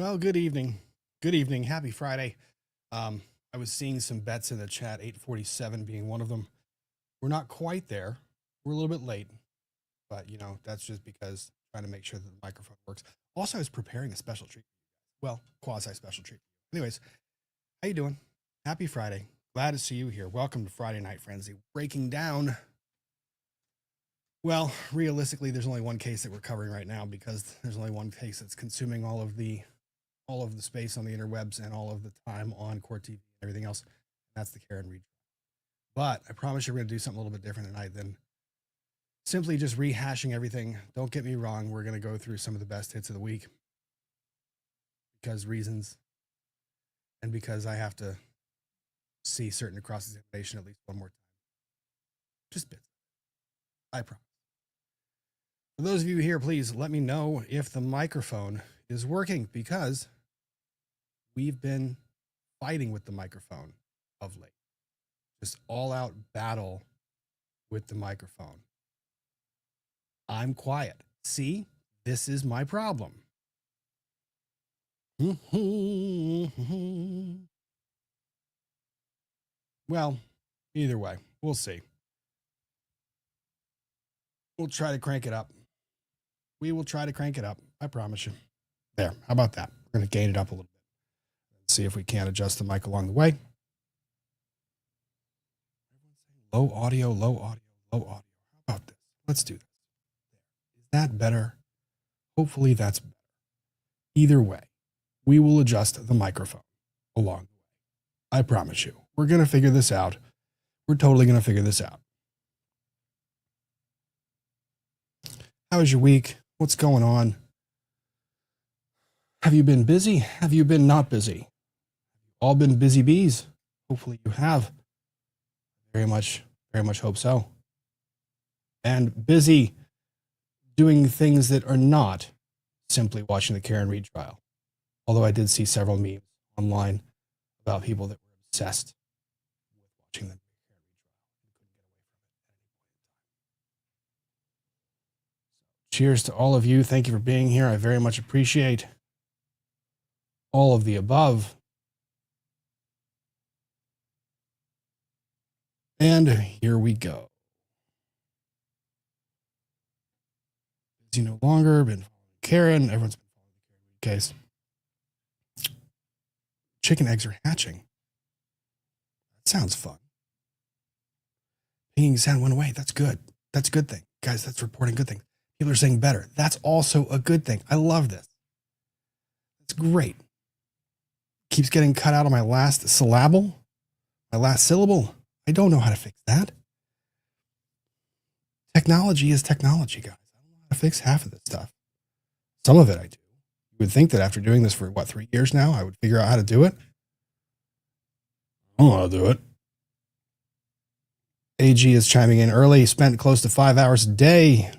Well, good evening. Good evening. Happy Friday. I was seeing some bets in the chat, 847 being one of them. We're not quite there. We're a little bit late, but that's just because I'm trying to make sure that the microphone works. Also, I was preparing a special treat. Well, quasi special treat. Anyways, how you doing? Happy Friday. Glad to see you here. Welcome to Friday Night Frenzy. Breaking down. Well, realistically, there's only one case that we're covering right now because there's only one case that's consuming all of the space on the interwebs and all of the time on Court TV and everything else. That's the Karen Reed. But I promise you we're going to do something a little bit different tonight than simply just rehashing everything. Don't get me wrong. We're going to go through some of the best hits of the week because reasons and because I have to see certain cross-examination at least one more time. Just bits. I promise. For those of you here, please let me know if the microphone is working because we've been fighting with the microphone of late. Just all out battle with the microphone. I'm quiet. See, this is my problem. Well, either way, we'll see. We'll try to crank it up. We will try to crank it up. I promise you. There. How about that? We're going to gain it up a little bit. See if we can adjust the mic along the way. Low audio, low audio, low audio. How about this? Let's do this. Is that better? Hopefully that's better. Either way, we will adjust the microphone along the way. I promise you. We're going to figure this out. We're totally going to figure this out. How was your week? What's going on? Have you been busy? Have you been not busy? All been busy bees? Hopefully you have. Very much hope so. And busy doing things that are not simply watching the Karen Reed trial. Although I did see several memes online about people that were obsessed with watching the Karen Reed trial. Cheers to all of you. Thank you for being here. I very much appreciate all of the above. And here we go. Busy no longer. Been following Karen. Everyone's been following the Karen Reed case. Chicken eggs are hatching. That sounds fun. Pinging sound went away. That's good. That's a good thing. Guys, that's reporting good things. People are saying better. That's also a good thing. I love this. It's great. Keeps getting cut out of my last syllable. My last syllable. I don't know how to fix that. Technology is technology, guys. I don't know how to fix half of this stuff. Some of it I do. You would think that after doing this for, 3 years now, I would figure out how to do it. I don't know how to do it. AG is chiming in early. Spent close to 5 hours a day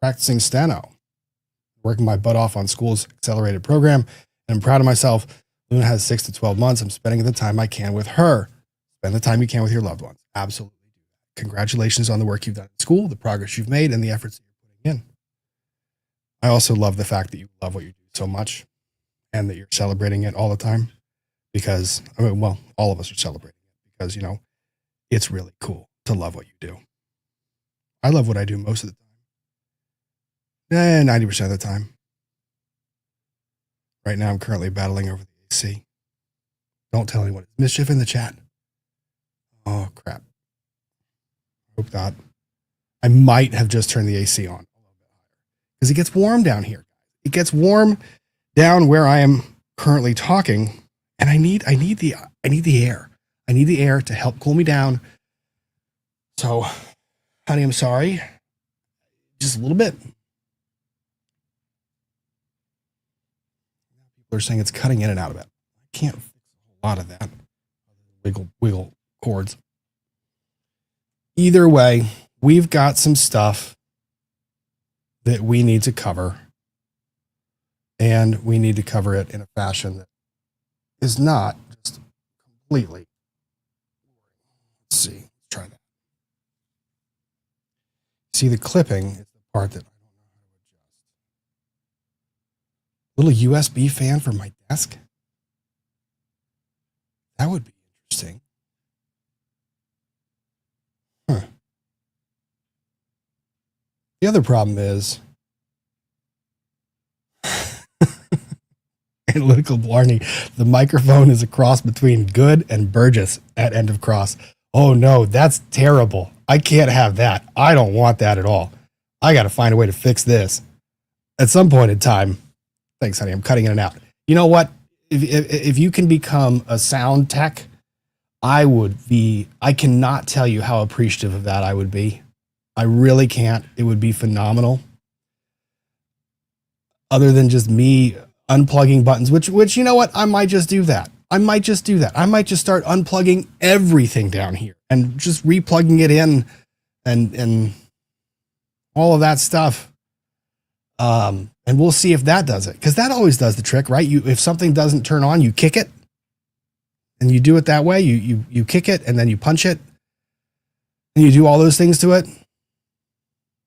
practicing steno. Working my butt off on school's accelerated program. And I'm proud of myself. Luna has 6 to 12 months. I'm spending the time I can with her. Spend the time you can with your loved ones. Absolutely. Congratulations on the work you've done in school, the progress you've made, and the efforts that you're putting in. I also love the fact that you love what you do so much and that you're celebrating it all the time because, all of us are celebrating it because, it's really cool to love what you do. I love what I do most of the time. 90% of the time. Right now, I'm currently battling over the AC. Don't tell anyone. Mischief in the chat. Oh, crap. Hope not. I might have just turned the AC on because it gets warm down here. It gets warm down where I am currently talking, and I need the air. I need the air to help cool me down. So, honey, I'm sorry. Just a little bit. People are saying it's cutting in and out of it. I can't fix a lot of that. Wiggle cords. Either way, we've got some stuff that we need to cover, and we need to cover it in a fashion that is not just completely. Let's see. Let's try that. See, the clipping is the part that I don't know how to adjust. Little USB fan for my desk? That would be interesting. Huh. The other problem is analytical blarney. The microphone is a cross between Good and Burgess at end of cross. Oh no, that's terrible. I can't have that. I don't want that at all. I got to find a way to fix this at some point in time. Thanks, honey. I'm cutting in and out. You know what? If you can become a sound tech, I cannot tell you how appreciative of that I would be. I really can't. It would be phenomenal. Other than just me unplugging buttons, which you know what? I might just do that. I might just start unplugging everything down here and just replugging it in and all of that stuff. And we'll see if that does it, because that always does the trick, right? If something doesn't turn on, you kick it, and you do it that way. You kick it and then you punch it, and you do all those things to it.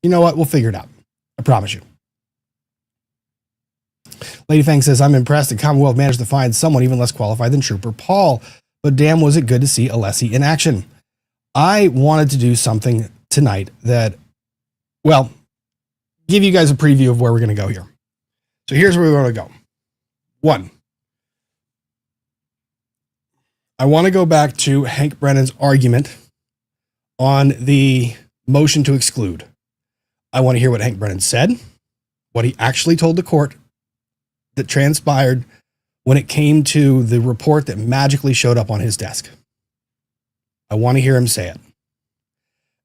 You know what? We'll figure it out. I promise you. Lady Fang says, I'm impressed that Commonwealth managed to find someone even less qualified than Trooper Paul, but damn, was it good to see Alessi in action. I wanted to do something tonight that, well, give you guys a preview of where we're going to go here. So here's where we're going to go. 1, I want to go back to Hank Brennan's argument on the motion to exclude. I want to hear what Hank Brennan said, what he actually told the court that transpired when it came to the report that magically showed up on his desk. I want to hear him say it.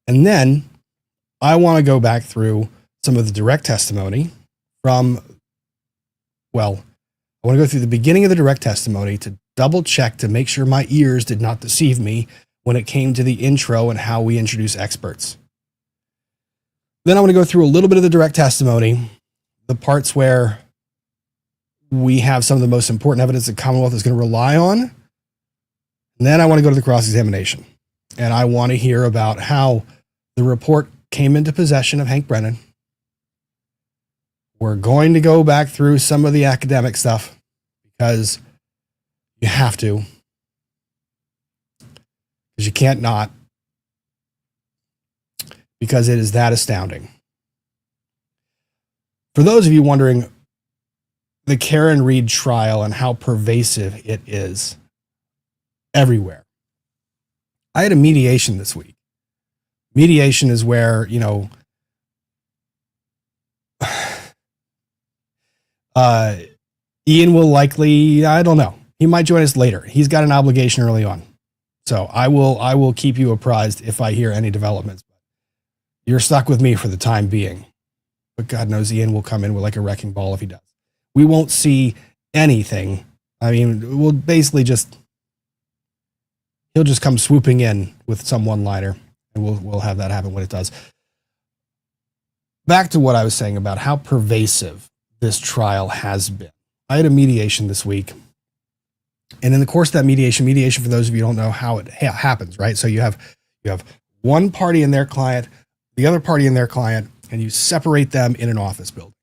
And then I want to go back through some of the direct testimony from, well, I want to go through the beginning of the direct testimony to double check to make sure my ears did not deceive me when it came to the intro and how we introduce experts. Then I want to go through a little bit of the direct testimony, the parts where we have some of the most important evidence that Commonwealth is going to rely on. And then I want to go to the cross-examination. And I want to hear about how the report came into possession of Hank Brennan. We're going to go back through some of the academic stuff because you have to. Because you can't not. Because it is that astounding. For those of you wondering, the Karen Reed trial and how pervasive it is everywhere. I had a mediation this week. Mediation is where, Ian will likely, I don't know. He might join us later. He's got an obligation early on. So I will keep you apprised if I hear any developments. You're stuck with me for the time being. But God knows Ian will come in with like a wrecking ball if he does. We won't see anything. I mean, we'll basically he'll just come swooping in with some one-liner, and we'll have that happen when it does. Back to what I was saying about how pervasive this trial has been. I had a mediation this week, and in the course of that mediation for those of you who don't know how it happens, right? So you have one party and their client, the other party and their client, and you separate them in an office building.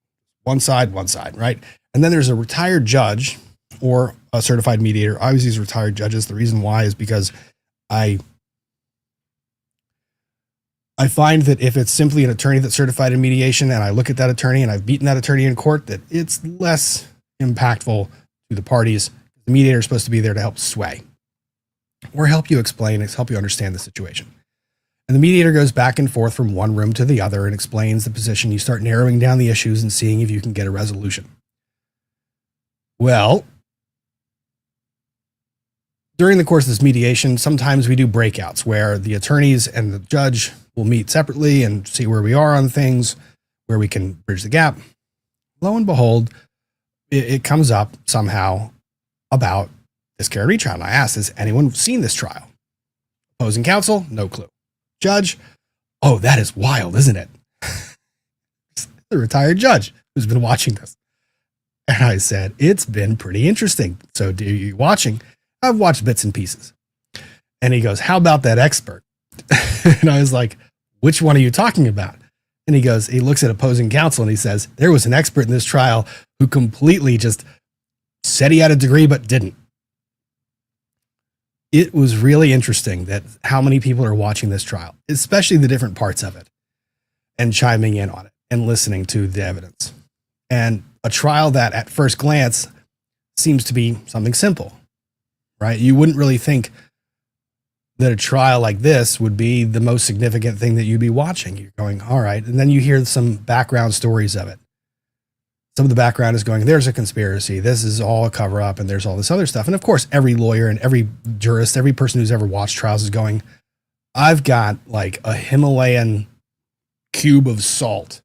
One side, right? And then there's a retired judge or a certified mediator. I always use retired judges. The reason why is because I find that if it's simply an attorney that's certified in mediation and I look at that attorney and I've beaten that attorney in court, that it's less impactful to the parties. The mediator is supposed to be there to help sway or help you explain, help you understand the situation. And the mediator goes back and forth from one room to the other and explains the position. You start narrowing down the issues and seeing if you can get a resolution. Well, during the course of this mediation, sometimes we do breakouts where the attorneys and the judge will meet separately and see where we are on things, where we can bridge the gap. Lo and behold, it comes up somehow about this Karen Reed trial. And I asked, has anyone seen this trial? Opposing counsel, no clue. Judge, oh, that is wild, isn't it? The retired judge who's been watching this. And I said, it's been pretty interesting. So do you watching? I've watched bits and pieces. And he goes, how about that expert? And I was like, which one are you talking about? And he looks at opposing counsel and he says, there was an expert in this trial who completely just said he had a degree but didn't. It was really interesting that how many people are watching this trial, especially the different parts of it, and chiming in on it and listening to the evidence. And a trial that at first glance seems to be something simple, right? You wouldn't really think that a trial like this would be the most significant thing that you'd be watching. You're going, all right. And then you hear some background stories of it. Some of the background is going, there's a conspiracy. This is all a cover up. And there's all this other stuff. And of course, every lawyer and every jurist, every person who's ever watched trials is going, I've got like a Himalayan cube of salt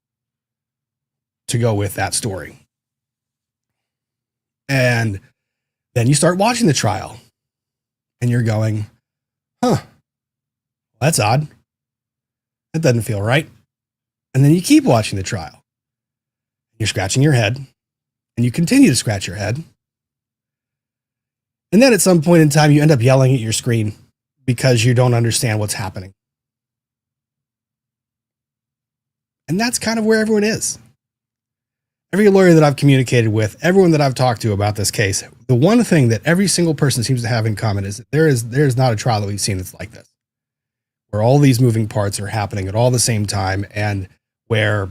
to go with that story. And then you start watching the trial and you're going, huh, that's odd. That doesn't feel right. And then you keep watching the trial. You're scratching your head and you continue to scratch your head. And then at some point in time, you end up yelling at your screen because you don't understand what's happening. And that's kind of where everyone is. Every lawyer that I've communicated with, everyone that I've talked to about this case, the one thing that every single person seems to have in common is that there is not a trial that we've seen that's like this, where all these moving parts are happening at all the same time, and where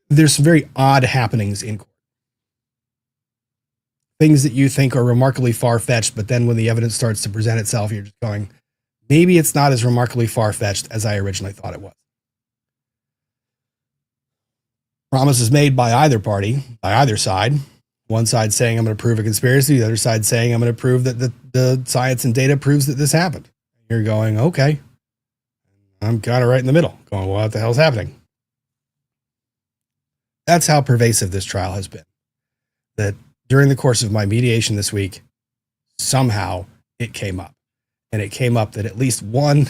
there's some very odd happenings in court. Things that you think are remarkably far-fetched, but then when the evidence starts to present itself, you're just going, maybe it's not as remarkably far-fetched as I originally thought it was. Promises made by either party, by either side. One side saying, I'm going to prove a conspiracy. The other side saying, I'm going to prove that the science and data proves that this happened. You're going, okay. I'm kind of right in the middle, going, well, what the hell's happening? That's how pervasive this trial has been. That during the course of my mediation this week, somehow it came up. And it came up that at least one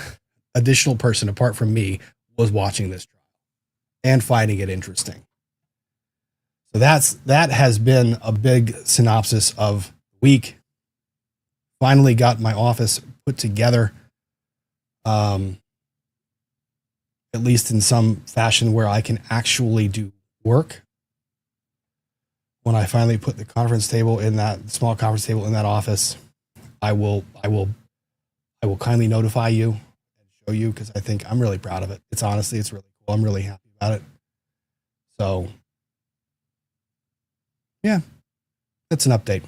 additional person apart from me was watching this trial and finding it interesting. So that has been a big synopsis of the week. Finally got my office put together, at least in some fashion where I can actually do work. When I finally put the conference table in that small conference table in that office, I will kindly notify you and show you, because I think I'm really proud of it. It's really cool. I'm really happy about it. So yeah, that's an update.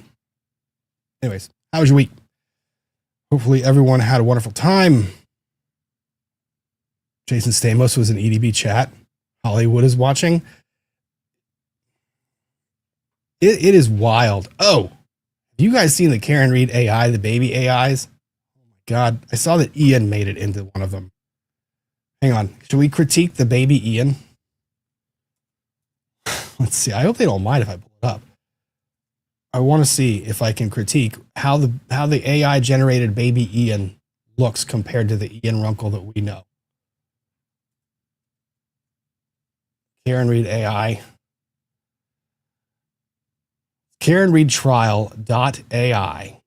Anyways, how was your week? Hopefully everyone had a wonderful time. Jason Stamos was in EDB chat. Hollywood is watching. It is wild. Oh, have you guys seen the Karen Reed AI, the baby AIs? Oh my God. I saw that Ian made it into one of them. Hang on. Should we critique the baby Ian? Let's see. I hope they don't mind if I pull it up. I want to see if I can critique how the AI generated baby Ian looks compared to the Ian Runkle that we know. Karen Reed AI. Karen Reed trial.ai.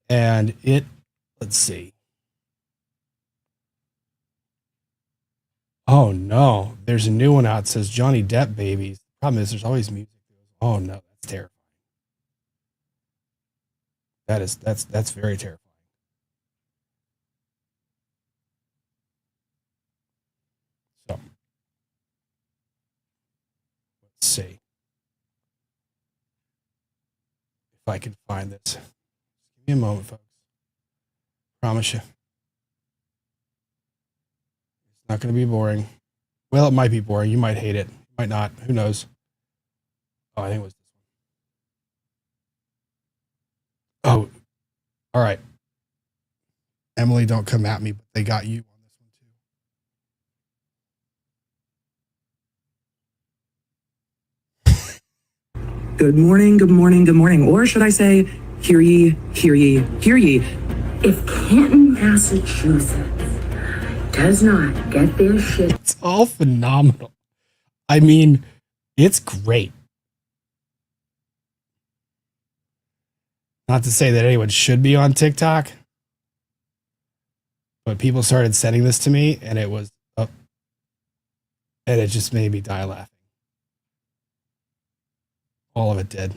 And it, let's see. Oh no, there's a new one out that says Johnny Depp babies. Problem is there's always music. Oh no, that's terrifying. That's very terrifying. So let's see if I can find this. Give me a moment, folks. Promise you. It's not going to be boring. Well, it might be boring. You might hate it. Might not. Who knows? Oh, I think it was this one. Oh, all right. Emily, don't come at me, but they got you on this one too. Good morning, good morning, good morning. Or should I say, hear ye, hear ye, hear ye. If Canton, Massachusetts does not get their shit. It's all phenomenal. I mean, it's great. Not to say that anyone should be on TikTok, but people started sending this to me and it was up, and it just made me die laughing. All of it did.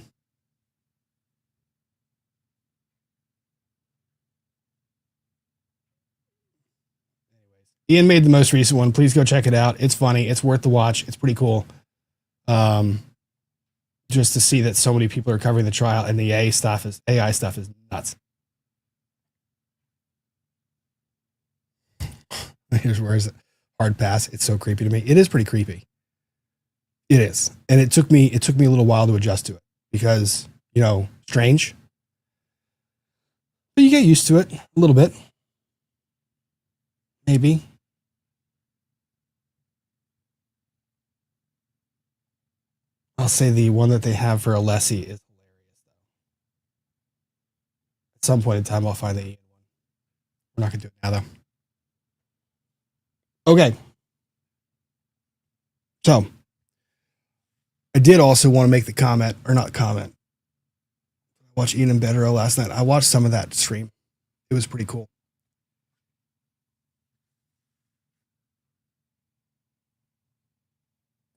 Ian made the most recent one. Please go check it out. It's funny. It's worth the watch. It's pretty cool. Just to see that so many people are covering the trial, and the AI stuff is nuts. Here's where is it? Hard pass. It's so creepy to me. It is pretty creepy. It is. And it took me a little while to adjust to it because, you know, strange. But you get used to it a little bit. Maybe. I'll say the one that they have for Alessi is hilarious. At some point in time, I'll find the Ian one. We're not going to do it now, though. Okay. So, I did also want to make the comment, or not comment. I watched Ian and Bedro last night. I watched some of that stream. It was pretty cool.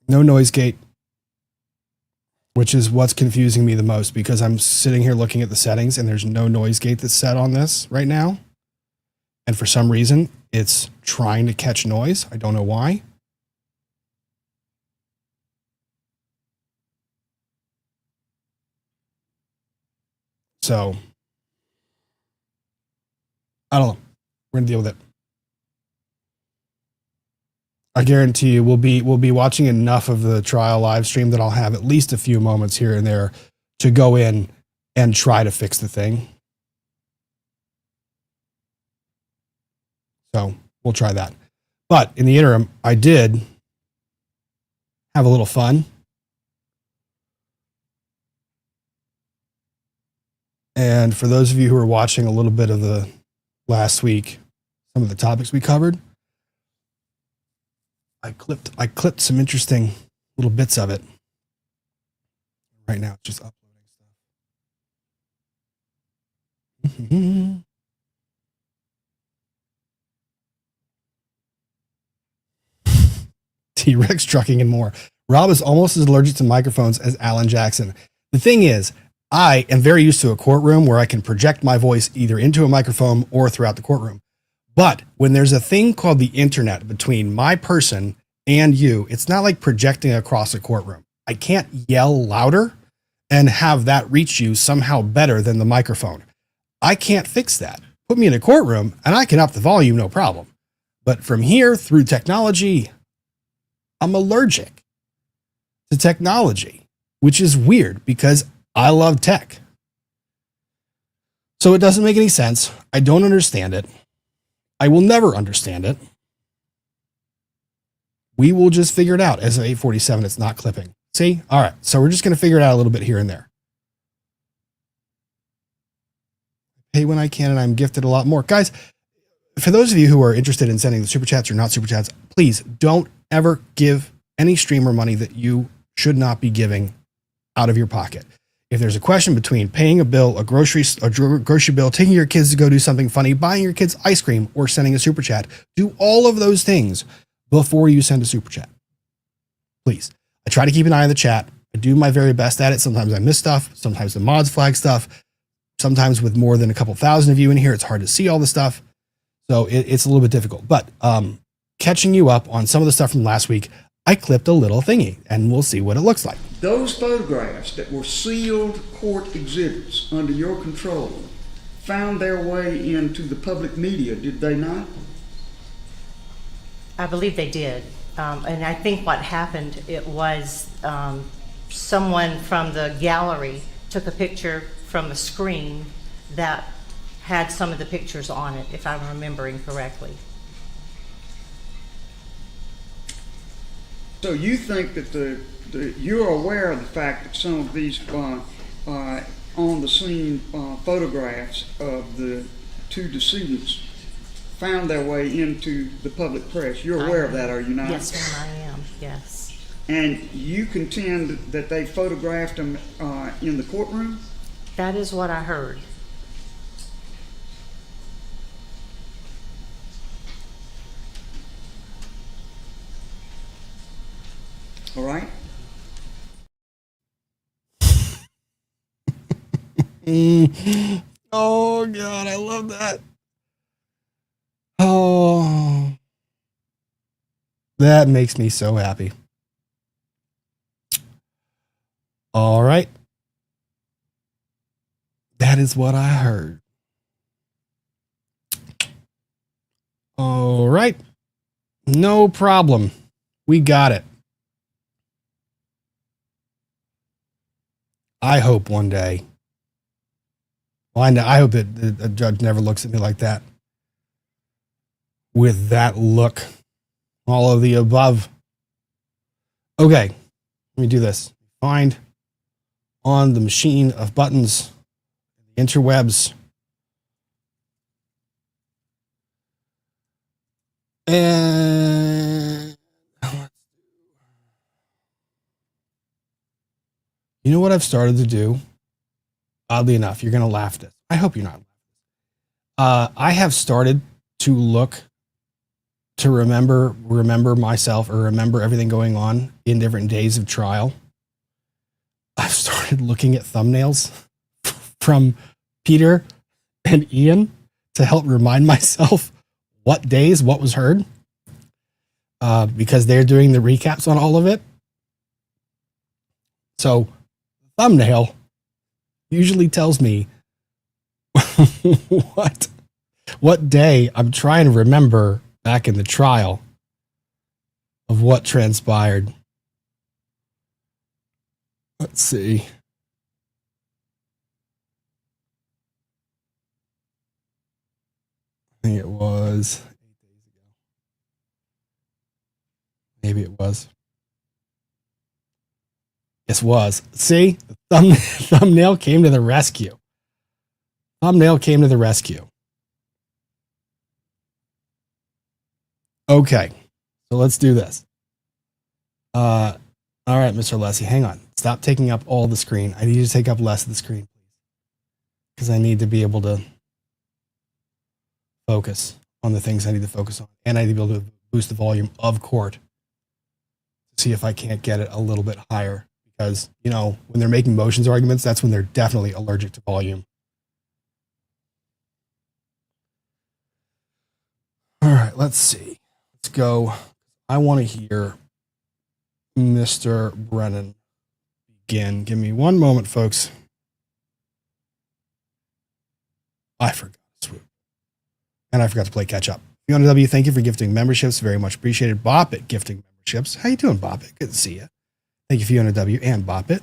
No noise gate, which is what's confusing me the most because I'm sitting here looking at the settings and there's no noise gate that's set on this right now. And for some reason, it's trying to catch noise. I don't know why. So, I don't know. We're going to deal with it. I guarantee you we'll be watching enough of the trial live stream that I'll have at least a few moments here and there to go in and try to fix the thing. So we'll try that. But in the interim, I did have a little fun. And for those of you who are watching a little bit of the last week, some of the topics we covered, I clipped some interesting little bits of it. Right now, it's just uploading stuff. T-Rex trucking and more. Rob is almost as allergic to microphones as Alan Jackson. The thing is, I am very used to a courtroom where I can project my voice either into a microphone or throughout the courtroom. But when there's a thing called the internet between my person and you, it's not like projecting across a courtroom. I can't yell louder and have that reach you somehow better than the microphone. I can't fix that. Put me in a courtroom and I can up the volume, no problem. But from here through technology, I'm allergic to technology, which is weird because I love tech. So it doesn't make any sense. I don't understand it. I will never understand it. We will just figure it out. As of 8:47, it's not clipping. See? All right. So we're just going to figure it out a little bit here and there. Pay when I can, and I'm gifted a lot more. Guys, for those of you who are interested in sending the super chats or not super chats, please don't ever give any streamer money that you should not be giving out of your pocket. If there's a question between paying a bill, a grocery bill, taking your kids to go do something funny, buying your kids ice cream, or sending a super chat, do all of those things before you send a super chat. Please. I try to keep an eye on the chat. I do my very best at it. Sometimes I miss stuff. Sometimes the mods flag stuff. Sometimes with more than a couple thousand of you in here, it's hard to see all the stuff. So it's a little bit difficult. But catching you up on some of the stuff from last week, I clipped a little thingy, and we'll see what it looks like. Those photographs that were sealed court exhibits under your control found their way into the public media, did they not? I believe they did. And I think what happened, it was someone from the gallery took a picture from a screen that had some of the pictures on it, if I'm remembering correctly. So you think that you're aware of the fact that some of these on-the-scene photographs of the two decedents found their way into the public press. You're aware of that, are you not? Yes, ma'am, I am, yes. And you contend that they photographed them in the courtroom? That is what I heard. All right. Oh God, I love that. Oh, that makes me so happy. All right. That is what I heard. All right. No problem. We got it. I hope one day. Well, I hope that a judge never looks at me like that. With that look. All of the above. Okay. Let me do this. Find on the machine of buttons, the interwebs. And you know what I've started to do? Oddly enough, you're going to laugh at this. I hope you're not. I have started to look to remember myself or remember everything going on in different days of trial. I've started looking at thumbnails from Peter and Ian to help remind myself what days, what was heard, because they're doing the recaps on all of it. So thumbnail usually tells me what day I'm trying to remember back in the trial of what transpired. Let's see. I think it was 8 days ago. Maybe it was. Yes, it was. See, the thumbnail came to the rescue. Thumbnail came to the rescue. Okay, so let's do this. All right, Mr. Lessie, hang on. Stop taking up all the screen. I need you to take up less of the screen, please, because I need to be able to focus on the things I need to focus on, and I need to be able to boost the volume of court to see if I can't get it a little bit higher. Because, you know, when they're making motions arguments, that's when they're definitely allergic to volume. All right, let's see. Let's go. I want to hear Mr. Brennan begin. Give me one moment, folks. I forgot to swoop. And I forgot to play catch up. Fiona W., thank you for gifting memberships. Very much appreciated. Bop It gifting memberships. How you doing, Bop It? Good to see you. Thank you, Fiona W. and Bop It.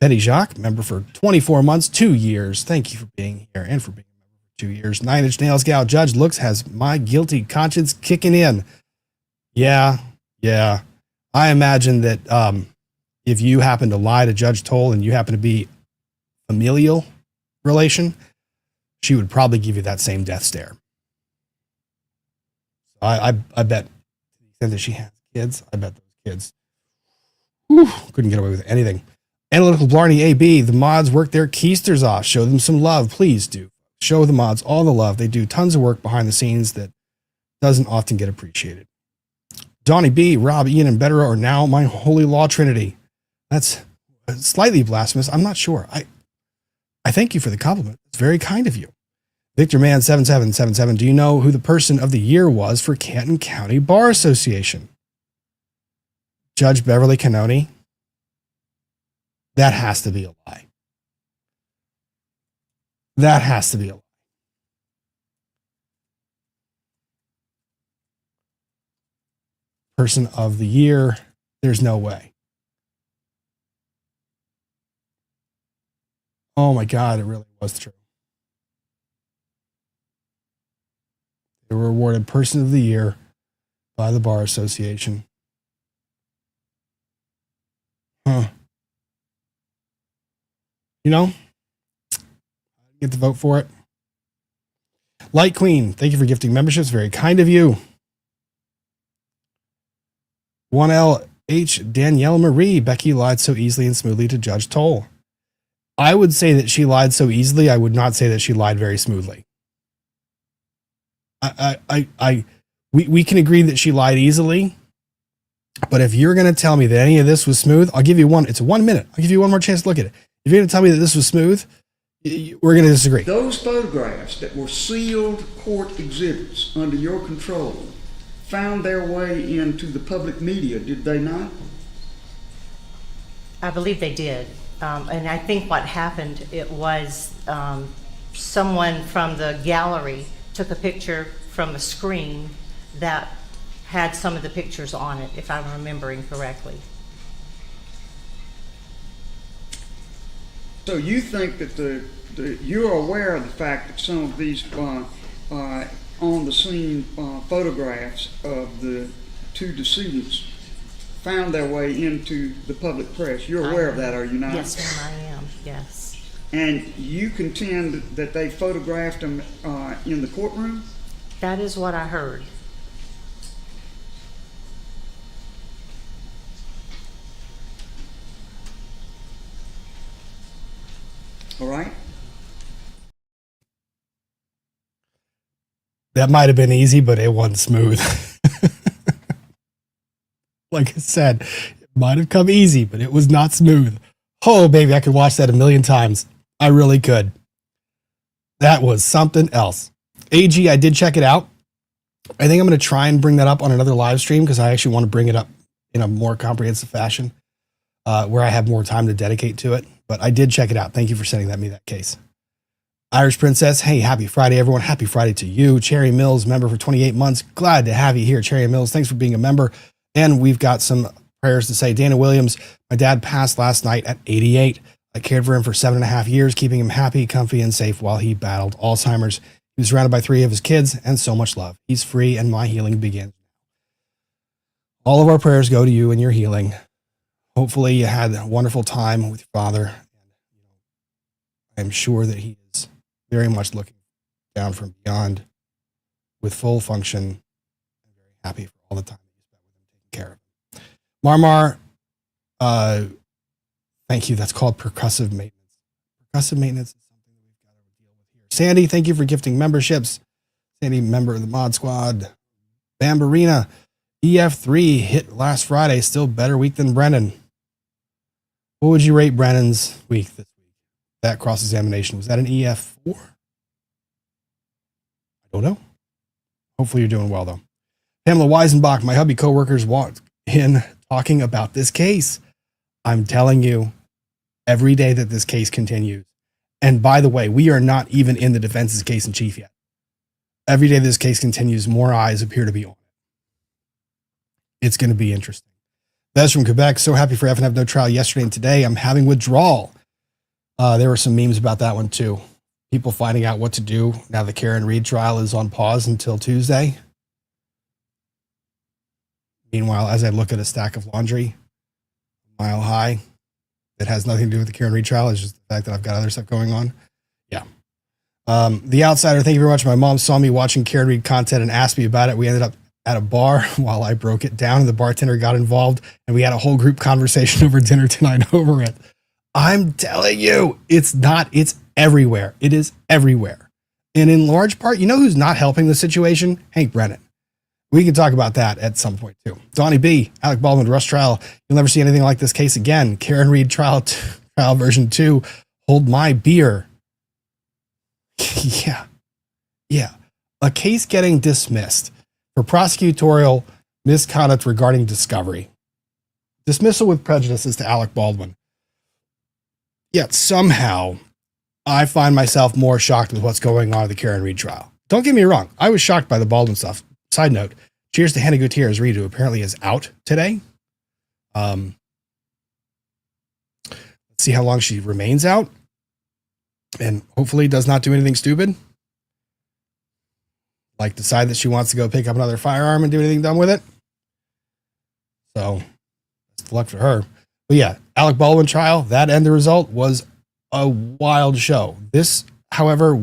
Betty Jacques, member for 24 months, 2 years. Thank you for being here and for being a member for 2 years. 9 Inch Nails Gal, Judge Looks has my guilty conscience kicking in. Yeah. I imagine that if you happen to lie to Judge Toll and you happen to be familial relation, she would probably give you that same death stare. I bet, to the extent that she has kids, I bet those kids couldn't get away with anything. Analytical Blarney AB, the mods work their keisters off. Show them some love. Please do. Show the mods all the love. They do tons of work behind the scenes that doesn't often get appreciated. Donnie B, Rob, Ian, and Better are now my holy law trinity. That's slightly blasphemous. I'm not sure. I thank you for the compliment. It's very kind of you. Victor Man 7777, do you know who the person of the year was for Canton County Bar Association? Judge Beverly Cannoni? That has to be a lie. That has to be a lie. Person of the year? There's no way. Oh my God, it really was true. They were awarded Person of the Year by the Bar Association. Huh. You know, get to vote for it. Light Queen, thank you for gifting memberships. Very kind of you. 1LH Danielle Marie, Becky lied so easily and smoothly to Judge Toll. I would say that she lied so easily. I would not say that she lied very smoothly. We can agree that she lied easily, but if you're going to tell me that any of this was smooth, I'll give you one. It's 1 minute. I'll give you one more chance to look at it. If you're going to tell me that this was smooth, We're going to disagree. Those photographs that were sealed court exhibits under your control found their way into the public media, did they not? I believe they did. And I think what happened, it was someone from the gallery took a picture from a screen that had some of the pictures on it, if I'm remembering correctly. So you think that you're aware of the fact that some of these on the scene photographs of the two decedents found their way into the public press. You're aware of that, are you not? Yes, ma'am, I am, yes. And you contend that they photographed them in the courtroom? That is what I heard. All right? That might have been easy, but it wasn't smooth. Like I said, it might have come easy, but it was not smooth. Oh, baby, I could watch that a million times. I really could. That was something else. AG, I did check it out. I think I'm going to try and bring that up on another live stream because I actually want to bring it up in a more comprehensive fashion where I have more time to dedicate to it. But I did check it out. Thank you for sending me that case. Irish Princess, hey, happy Friday, everyone. Happy Friday to you. Cherry Mills, member for 28 months. Glad to have you here, Cherry Mills. Thanks for being a member. And we've got some prayers to say. Dana Williams, my dad passed last night at 88. I cared for him for 7.5 years, keeping him happy, comfy, and safe while he battled Alzheimer's. He was surrounded by 3 of his kids and so much love. He's free and my healing begins. All of our prayers go to you and your healing. Hopefully you had a wonderful time with your father. I'm sure that he is very much looking down from beyond with full function and very happy for all the time that you spent with him taking care of him. Marmar, thank you. That's called percussive maintenance. Percussive maintenance is something that we've got to deal with here. Sandy, thank you for gifting memberships. Sandy, member of the mod squad. Bambarina, EF3 hit last Friday. Still better week than Brennan. What would you rate Brennan's week this week? That cross-examination, was that an EF4? I don't know. Hopefully you're doing well, though. Pamela Weisenbach, my hubby coworkers walked in talking about this case. I'm telling you, every day that this case continues, and by the way, we are not even in the defense's case in chief yet. Every day this case continues, more eyes appear to be on it. It's going to be interesting. Bez from Quebec, so happy for FNF no trial yesterday and today. I'm having withdrawal. There were some memes about that one too. People finding out what to do now the Karen Reed trial is on pause until Tuesday. Meanwhile, as I look at a stack of laundry, mile high, that has nothing to do with the Karen Reed trial, it's just the fact that I've got other stuff going on. Yeah. The Outsider, thank you very much. My mom saw me watching Karen Reed content and asked me about it. We ended up at a bar while I broke it down and the bartender got involved and we had a whole group conversation over dinner tonight over it. I'm telling you, it's everywhere. It is everywhere. And in large part, you know who's not helping the situation? Hank Brennan. We can talk about that at some point too. Donnie B, Alec Baldwin, Rush trial. You'll never see anything like this case again. Karen Reed trial version 2. Hold my beer. Yeah. A case getting dismissed for prosecutorial misconduct regarding discovery. Dismissal with prejudice as to Alec Baldwin. Yet somehow I find myself more shocked with what's going on at the Karen Reed trial. Don't get me wrong. I was shocked by the Baldwin stuff. Side note, cheers to Hannah Gutierrez Reed, who apparently is out today. Let's see how long she remains out. And hopefully does not do anything stupid. Like decide that she wants to go pick up another firearm and do anything dumb with it. So, best of luck for her. But yeah, Alec Baldwin trial, that end result was a wild show. This, however,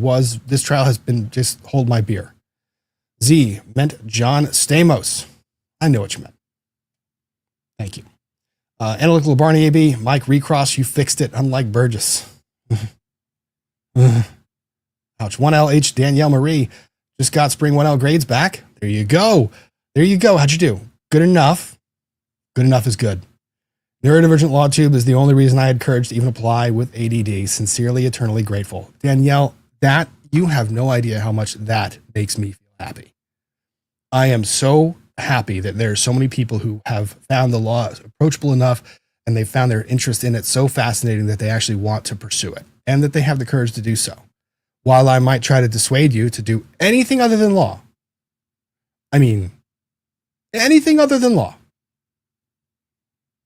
this trial has been just hold my beer. Z meant John Stamos. I know what you meant. Thank you. Analytical Barney AB, Mike Recross, you fixed it, unlike Burgess. Ouch. 1LH Danielle Marie just got spring 1L grades back. There you go. How'd you do? Good enough. Good enough is good. Neurodivergent law tube is the only reason I had courage to even apply with ADD. Sincerely, eternally grateful. Danielle, that you have no idea how much that makes me feel happy. I am so happy that there are so many people who have found the law approachable enough and they found their interest in it so fascinating that they actually want to pursue it and that they have the courage to do so. While I might try to dissuade you to do anything other than law, I mean, anything other than law,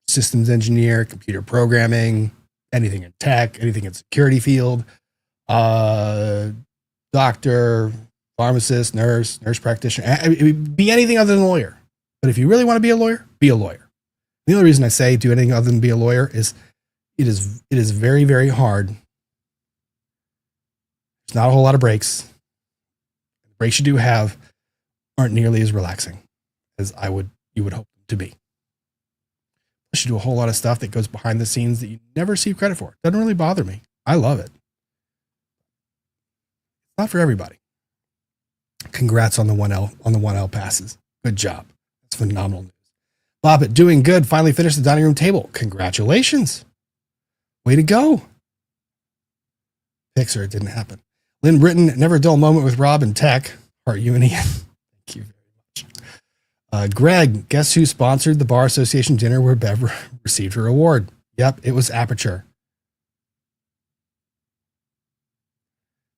systems engineer, computer programming, anything in tech, anything in security field, doctor, pharmacist, nurse practitioner, be anything other than a lawyer. But if you really want to be a lawyer, be a lawyer. The only reason I say do anything other than be a lawyer is it is very, very hard. There's not a whole lot of breaks. The breaks you do have aren't nearly as relaxing as you would hope them to be. You do a whole lot of stuff that goes behind the scenes that you never receive credit for. It doesn't really bother me. I love it. It's not for everybody. Congrats on the 1L passes. Good job. That's phenomenal news. Bob it, doing good. Finally finished the dining room table. Congratulations. Way to go. Pixar, it didn't happen. Lynn Britton, never a dull moment with Rob and Tech. Heart you and Ian. Thank you very much. Greg, guess who sponsored the Bar Association dinner where Bev received her award? Yep, it was Aperture.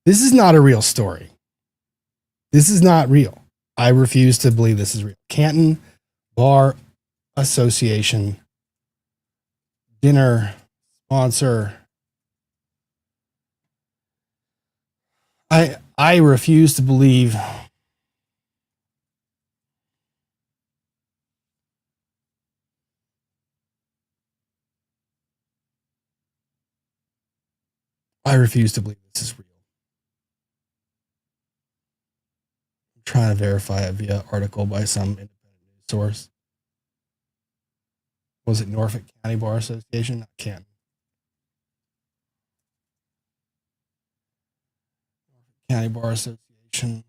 This is not a real story. This is not real. I refuse to believe this is real. Canton Bar Association dinner sponsor. I refuse to believe this is real. I'm trying to verify it via article by some independent news source. Was it Norfolk County Bar Association? I can't. Norfolk County Bar Association.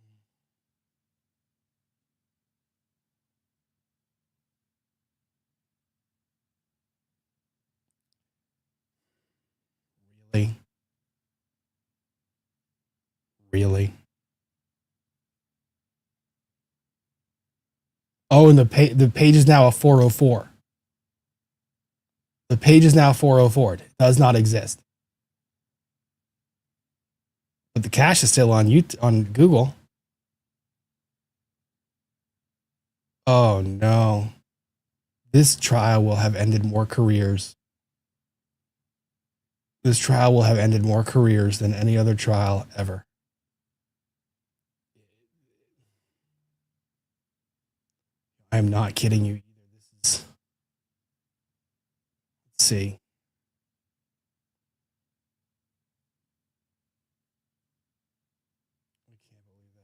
Really? Oh, and the page is now a 404. The page is now 404. It does not exist. But the cache is still on Google. Oh no. This trial will have ended more careers. This trial will have ended more careers than any other trial ever. I am not kidding you either. This is, let's see. I can't believe that.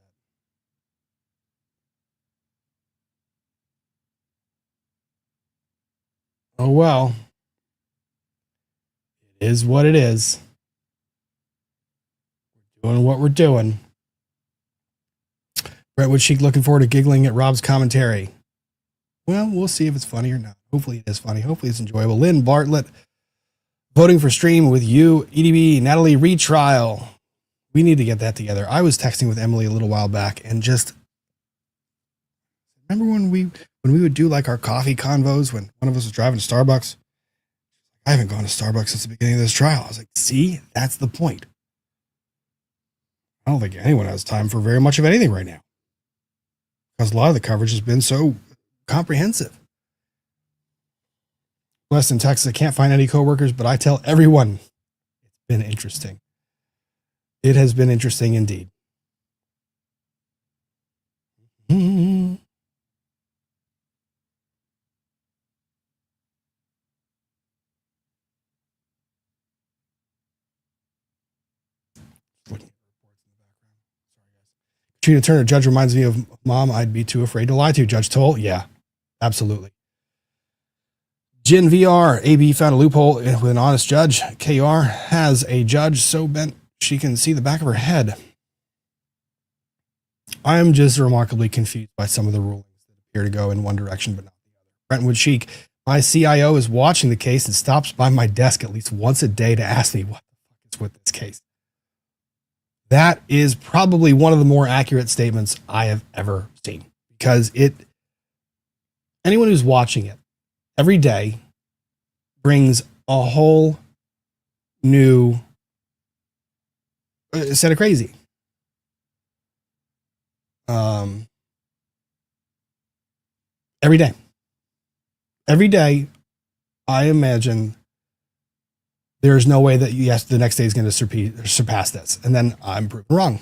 Oh well. It is what it is. We're doing what we're doing. Brentwood Chic looking forward to giggling at Rob's commentary. Well, we'll see if it's funny or not. Hopefully it is funny. Hopefully it's enjoyable. Lynn Bartlett, voting for stream with you, EDB, Natalie retrial. We need to get that together. I was texting with Emily a little while back and just remember when we would do like our coffee convos when one of us was driving to Starbucks. I haven't gone to Starbucks since the beginning of this trial. I was like, see, that's the point. I don't think anyone has time for very much of anything right now because a lot of the coverage has been so comprehensive. West in Texas, I can't find any coworkers, but I tell everyone it's been interesting. It has been interesting indeed. Katrina Turner, Judge reminds me of Mom I'd be too afraid to lie to. Judge Toll, yeah, absolutely. Jin VR, AB found a loophole with an honest judge. KR has a judge so bent she can see the back of her head. I am just remarkably confused by some of the rulings that appear to go in one direction but not the other. Brentwood Chic, My CIO is watching the case and stops by my desk at least once a day to ask me what the fuck is with this case. That is probably one of the more accurate statements I have ever seen, because anyone who's watching it every day brings a whole new set of crazy. Every day, I imagine there's no way that the next day is going to surpass this. And then I'm proven wrong.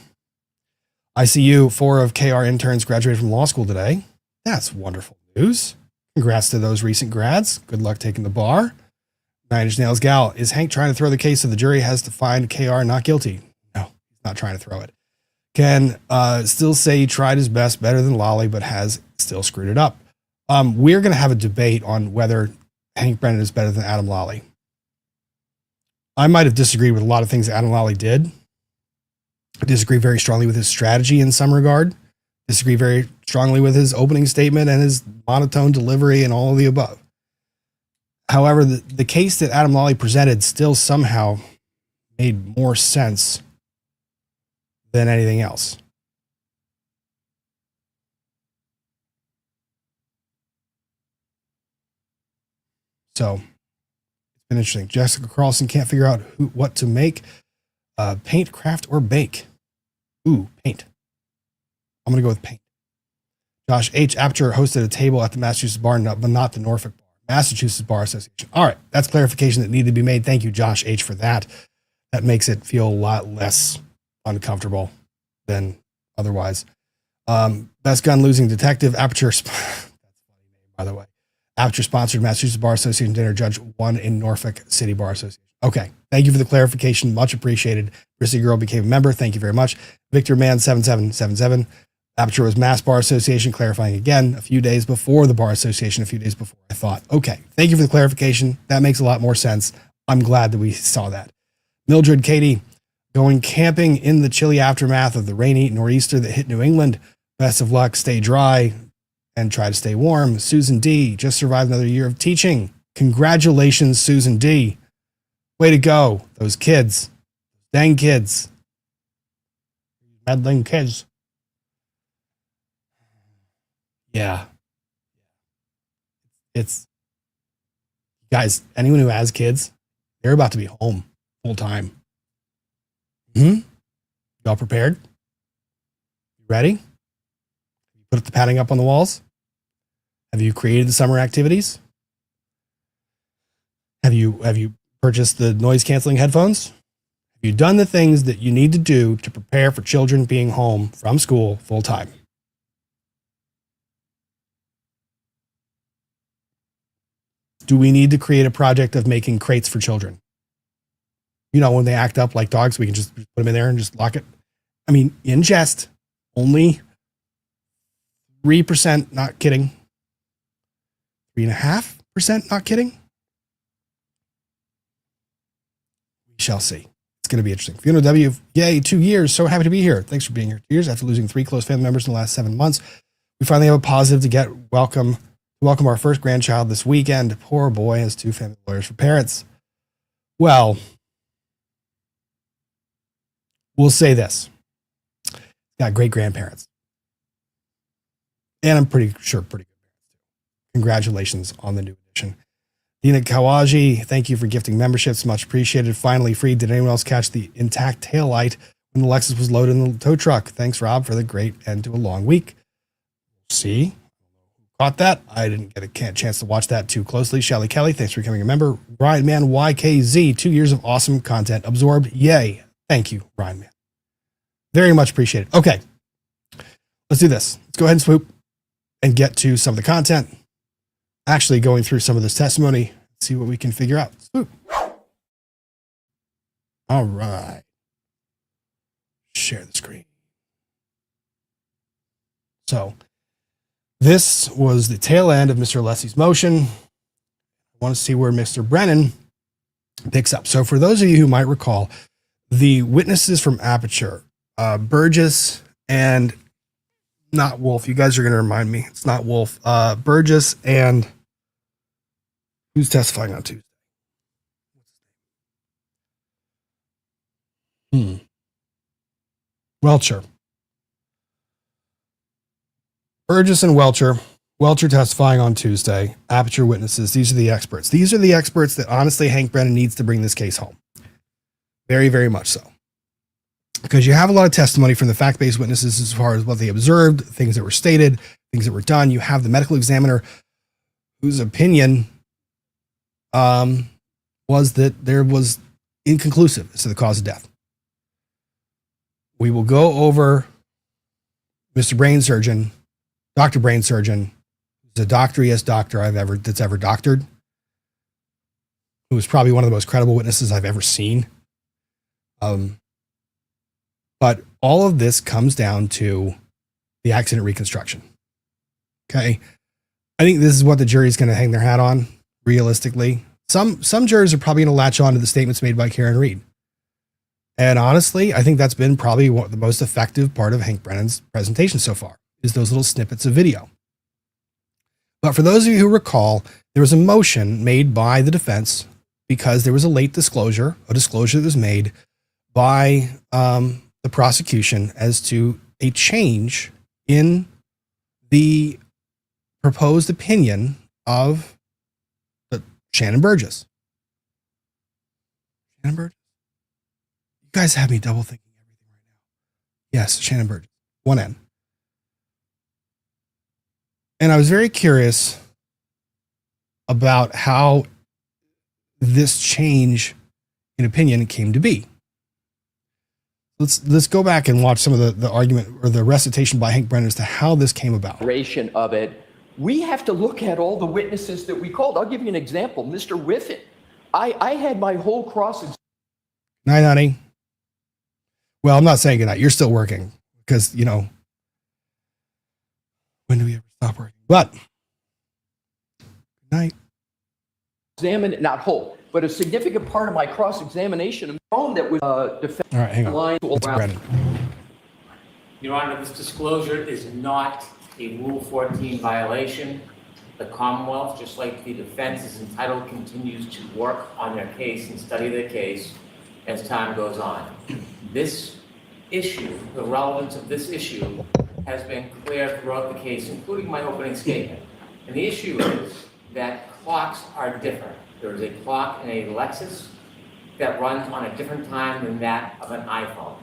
I see you, 4 of KR interns graduated from law school today. That's wonderful news. Congrats to those recent grads. Good luck taking the bar. 9-inch nails gal, is Hank trying to throw the case so the jury has to find KR not guilty? No, he's not trying to throw it. Can still say he tried his best, better than Lolly, but has still screwed it up. We're going to have a debate on whether Hank Brennan is better than Adam Lolly. I might have disagreed with a lot of things Adam Lolly did. I disagree very strongly with his strategy in some regard. Disagree very strongly with his opening statement and his monotone delivery and all of the above. However, the case that Adam Lolly presented still somehow made more sense than anything else. So it's been interesting. Jessica Carlson can't figure out what to make. Paint, craft, or bake. Ooh, paint. I'm going to go with paint. Josh H. Aperture hosted a table at the Massachusetts Bar, but not the Norfolk Bar. Massachusetts Bar Association. All right, that's clarification that needed to be made. Thank you, Josh H., for that. That makes it feel a lot less uncomfortable than otherwise. Best gun losing detective. Aperture. That's a funny name, by the way. Aperture sponsored Massachusetts Bar Association dinner. Judge 1 in Norfolk City Bar Association. Okay. Thank you for the clarification. Much appreciated. Chrissy Girl became a member. Thank you very much. Victor Man 7777. Aperture was Mass Bar Association, clarifying again a few days before the Bar Association, a few days before. I thought, okay, thank you for the clarification. That makes a lot more sense. I'm glad that we saw that. Mildred Katie, going camping in the chilly aftermath of the rainy nor'easter that hit New England. Best of luck. Stay dry and try to stay warm. Susan D. just survived another year of teaching. Congratulations, Susan D. Way to go. Those kids. Dang kids. Meddling kids. Yeah. It's, guys, anyone who has kids, they're about to be home full time. Y'all prepared? Ready? Put the padding up on the walls? Have you created the summer activities? Have you purchased the noise canceling headphones? Have you done the things that you need to do to prepare for children being home from school full time? Do we need to create a project of making crates for children? You know, when they act up like dogs, we can just put them in there and just lock it. I mean, in jest, only 3%, not kidding. 3.5%, not kidding. We shall see. It's going to be interesting. Fiona W., yay, 2 years. So happy to be here. Thanks for being here. 2 years after losing 3 close family members in the last 7 months. We finally have a positive to welcome our first grandchild this weekend. Poor boy has 2 family lawyers for parents. Well, we'll say this. Got great grandparents. And I'm pretty sure pretty good. Congratulations on the new edition. Dina Kawaji, thank you for gifting memberships. Much appreciated. Finally free. Did anyone else catch the intact taillight when the Lexus was loaded in the tow truck? Thanks, Rob, for the great end to a long week. See? Caught that. I didn't get a chance to watch that too closely. Shelly Kelly, thanks for becoming a member. Ryan Man YKZ, 2 years of awesome content absorbed. Yay. Thank you, Ryan Man. Very much appreciated. Okay. Let's do this. Let's go ahead and swoop and get to some of the content. Actually going through some of this testimony, see what we can figure out. Swoop. All right. Share the screen. So this was the tail end of Mr. Lessie's motion. I want to see where Mr. Brennan picks up. So for those of you who might recall, the witnesses from Aperture, Burgess and not Wolf. You guys are going to remind me. It's not Wolf. Burgess and Who's testifying on Tuesday? Welcher. Burgess and Welcher. Welcher testifying on Tuesday. Aperture witnesses. These are the experts. These are the experts that honestly Hank Brennan needs to bring this case home. Very, very much so. Because you have a lot of testimony from the fact-based witnesses as far as what they observed, things that were stated, things that were done. You have the medical examiner whose opinion was that there was inconclusive as to the cause of death. We will go over Mr. Brain Surgeon, Dr. Brain Surgeon, the doctoriest doctor that's ever doctored, who was probably one of the most credible witnesses I've ever seen. But all of this comes down to the accident reconstruction. Okay. I think this is what the jury's going to hang their hat on, realistically. Some jurors are probably going to latch on to the statements made by Karen Reed. And honestly, I think that's been probably the most effective part of Hank Brennan's presentation so far, is those little snippets of video. But for those of you who recall, there was a motion made by the defense because there was a late disclosure, a disclosure that was made by the prosecution as to a change in the proposed opinion of Shanon Burgess. Shanon Burgess? You guys have me double thinking everything right now. Yes, Shanon Burgess. One N. And I was very curious about how this change in opinion came to be. Let's go back and watch some of the argument or the recitation by Hank Brennan as to how this came about. Of it, we have to look at all the witnesses that we called. I'll give you an example. Mr. Whiffin, I had my whole cross. Night, honey. Well, I'm not saying goodnight. You're still working because, you know, when do we ever stop working? But, good night. Examine, not whole, but a significant part of my cross-examination, phone that was defense. All right, hang on. It's Brennan. Your Honor, this disclosure is not a Rule 14 violation. The Commonwealth, just like the defense, is entitled, continues to work on their case and study their case as time goes on. This issue, the relevance of this issue, has been clear throughout the case, including my opening statement. And the issue is that clocks are different. There is a clock in a Lexus that runs on a different time than that of an iPhone.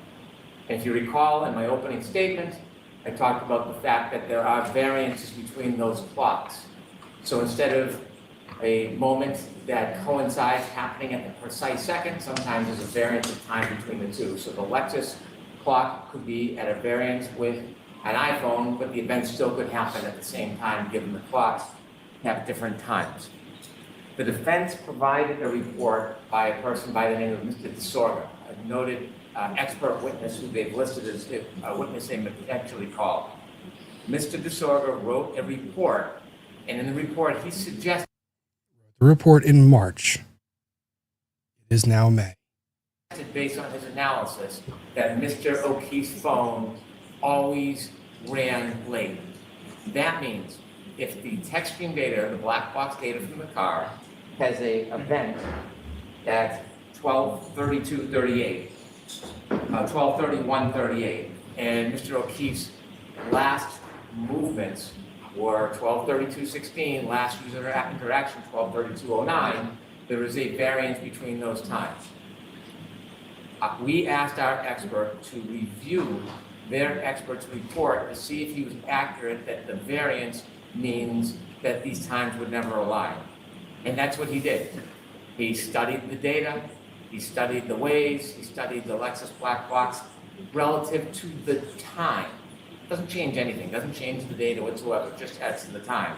And if you recall in my opening statement, I talked about the fact that there are variances between those clocks. So instead of a moment that coincides happening at the precise second, sometimes there's a variance of time between the two. So the Lexus clock could be at a variance with an iPhone, but the event still could happen at the same time, given the clocks have different times. The defense provided a report by a person by the name of Mr. DeSorga, a noted expert witness who they've listed as a witness they potentially called. Mr. DeSorga wrote a report, and in the report he suggested The report in March. It is now May. based on his analysis, that Mr. O'Keefe's phone always ran late. That means if the text stream data, the black box data from the car, has a event at 12:32:38, 12:31:38, and Mr. O'Keefe's last movements were 12:32:16, last user interaction 12:32:09, there is a variance between those times. We asked our expert to review their expert's report to see if he was accurate that the variance means that these times would never align. And that's what he did. He studied the data, he studied the waves, he studied the Lexus black box relative to the time. Doesn't change anything, doesn't change the data whatsoever, just adds to the time.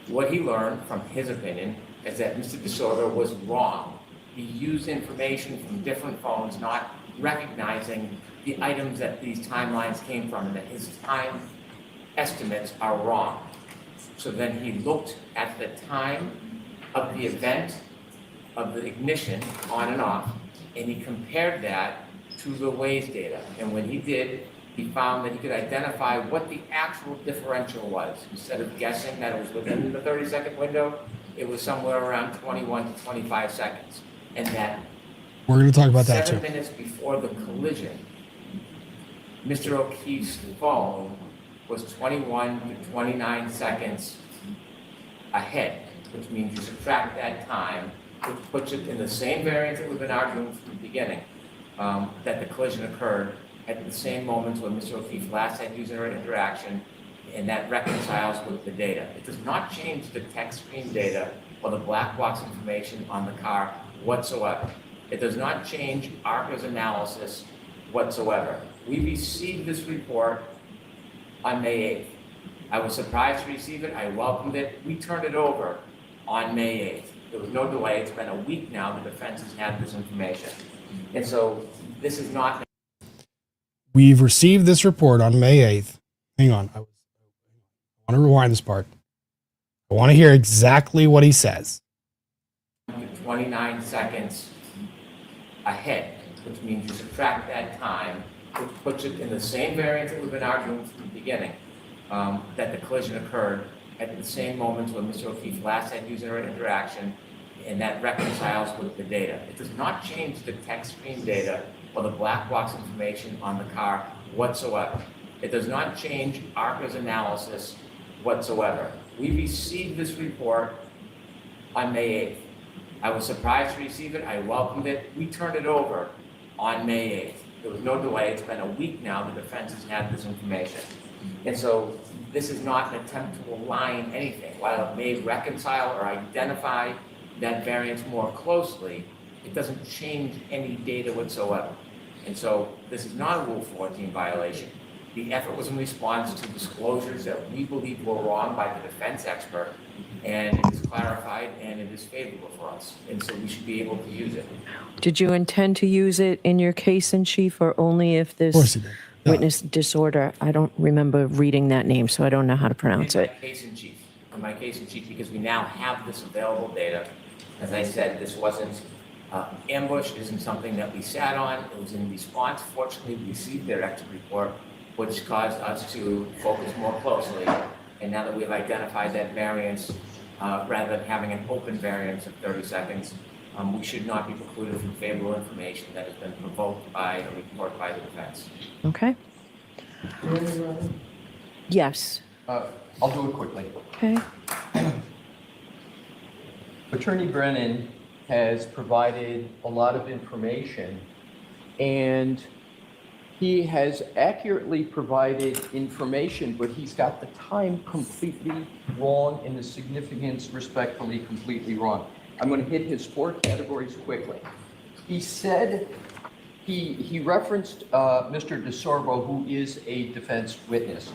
What he learned from his opinion is that Mr. DeSorga was wrong. He used information from different phones, not recognizing the items that these timelines came from, and that his time estimates are wrong. So then he looked at the time of the event of the ignition on and off, and he compared that to the Waze data. And when he did, he found that he could identify what the actual differential was. Instead of guessing that it was within the 30-second window, it was somewhere around 21 to 25 seconds. And that We're going to talk about that 7 too. minutes before the collision, Mr. O'Keefe's phone was 21 to 29 seconds ahead, which means you subtract that time, which puts it in the same variance that we've been arguing from the beginning, that the collision occurred at the same moments when Mr. O'Keefe last had user interaction, and that reconciles with the data. It does not change the text screen data or the black box information on the car whatsoever. It does not change ARCA's analysis whatsoever. We received this report on May 8th. I was surprised to receive it. I welcomed it. We turned it over on May 8th. There was no delay. It's been a week now the defense has had this information. And so this is not... We've received this report on May 8th. Hang on. I want to rewind this part. I want to hear exactly what he says. 29 seconds ahead, which means you subtract that time, which puts it in the same variance that we've been arguing from the beginning, that the collision occurred at the same moments when Mr. O'Keefe last had user interaction, and that reconciles with the data. It does not change the text screen data or the black box information on the car whatsoever. It does not change ARCA's analysis whatsoever. We received this report on May 8th. I was surprised to receive it. I welcomed it. We turned it over on May 8th. There was no delay. It's been a week now the defense has had this information. And so this is not an attempt to align anything. While it may reconcile or identify that variance more closely, it doesn't change any data whatsoever. And so this is not a Rule 14 violation. The effort was in response to disclosures that we believe were wrong by the defense expert, and it is clarified and it is favorable for us. And so we should be able to use it. Did you intend to use it in your case in chief or only if Of course this he did. Yeah. witness disorder? I don't remember reading that name, so I don't know how to pronounce it. In my case in chief, because we now have this available data. As I said, this wasn't ambush, it isn't something that we sat on. It was in response. Fortunately, we received their expert report, which caused us to focus more closely. And now that we've identified that variance, rather than having an open variance of 30 seconds, we should not be precluded from favorable information that has been provoked by a report by the defense. Okay? Yes. I'll do it quickly. Okay. Attorney Brennan has provided a lot of information, and he has accurately provided information, but he's got the time completely wrong and the significance respectfully completely wrong. I'm going to hit his 4 categories quickly. He said, he referenced Mr. DeSorbo, who is a defense witness.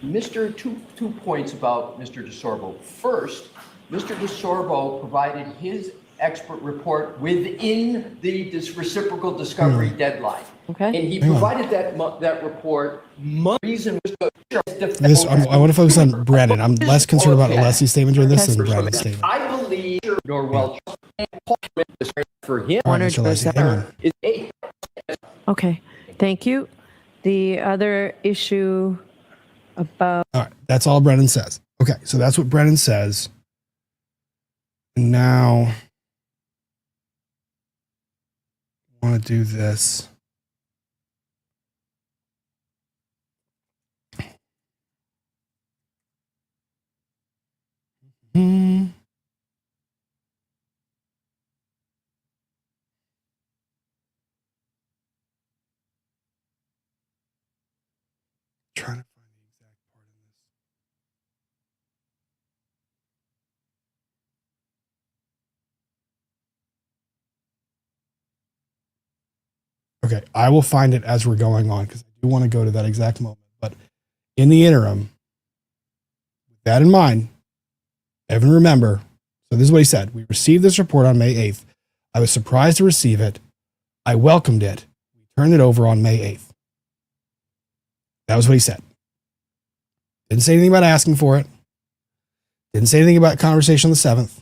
Two points about Mr. DeSorbo. First, Mr. DeSorbo provided his expert report within the reciprocal discovery deadline. Okay. And he provided that report. Reason This, I want to focus on Brandon. I'm less concerned about Alessi's statement during this than Brandon's statement. I believe Norwell for him All right, Mr. Alessi, hang on. is 8. Okay. Thank you. The other issue about... All right, that's all Brennan says. Okay, so that's what Brennan says. Now, I want to do this. Trying to find the exact part in this. Okay, I will find it as we're going on because I do want to go to that exact moment. But in the interim, with that in mind, Evan, remember, so this is what he said. We received this report on May 8th. I was surprised to receive it. I welcomed it. We turned it over on May 8th. That was what he said. Didn't say anything about asking for it. Didn't say anything about conversation on the 7th.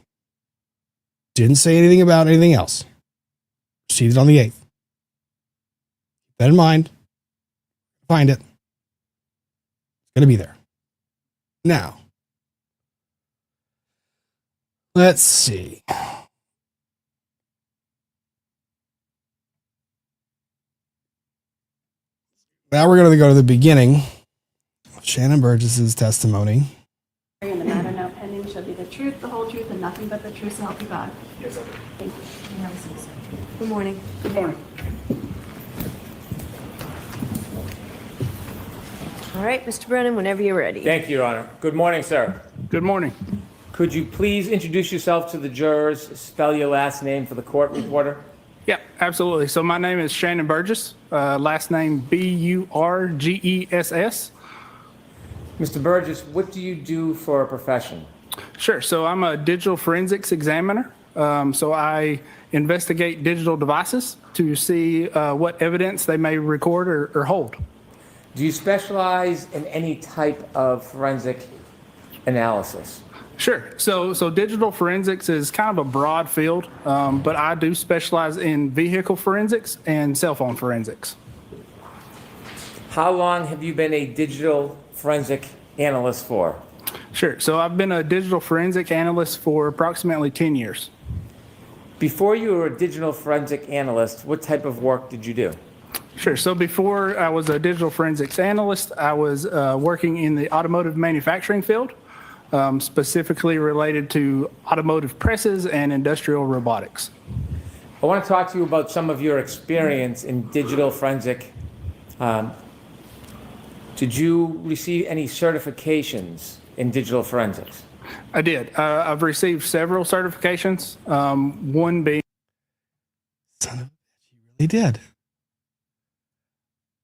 Didn't say anything about anything else. Received it on the 8th. Keep that in mind. Find it. It's going to be there. Now, Let's see. Now we're going to go to the beginning of Shanon Burgess's testimony. In the matter now pending shall be the truth, the whole truth, and nothing but the truth, so help you God. Yes, I do. Thank you. Good morning. Good morning. All right, Mr. Brennan, whenever you're ready. Thank you, Your Honor. Good morning, sir. Good morning. Could you please introduce yourself to the jurors, spell your last name for the court reporter? Yeah, absolutely. So my name is Shanon Burgess, last name Burgess. Mr. Burgess, what do you do for a profession? Sure. So I'm a digital forensics examiner. So I investigate digital devices to see what evidence they may record or hold. Do you specialize in any type of forensic analysis? Sure. So digital forensics is kind of a broad field, but I do specialize in vehicle forensics and cell phone forensics. How long have you been a digital forensic analyst for? Sure. So I've been a digital forensic analyst for approximately 10 years. Before you were a digital forensic analyst, what type of work did you do? Sure. So before I was a digital forensics analyst, I was working in the automotive manufacturing field, specifically related to automotive presses and industrial robotics. I want to talk to you about some of your experience in digital forensic. Did you receive any certifications in digital forensics? I did. I've received several certifications, one being... Son of a bitch, he really did.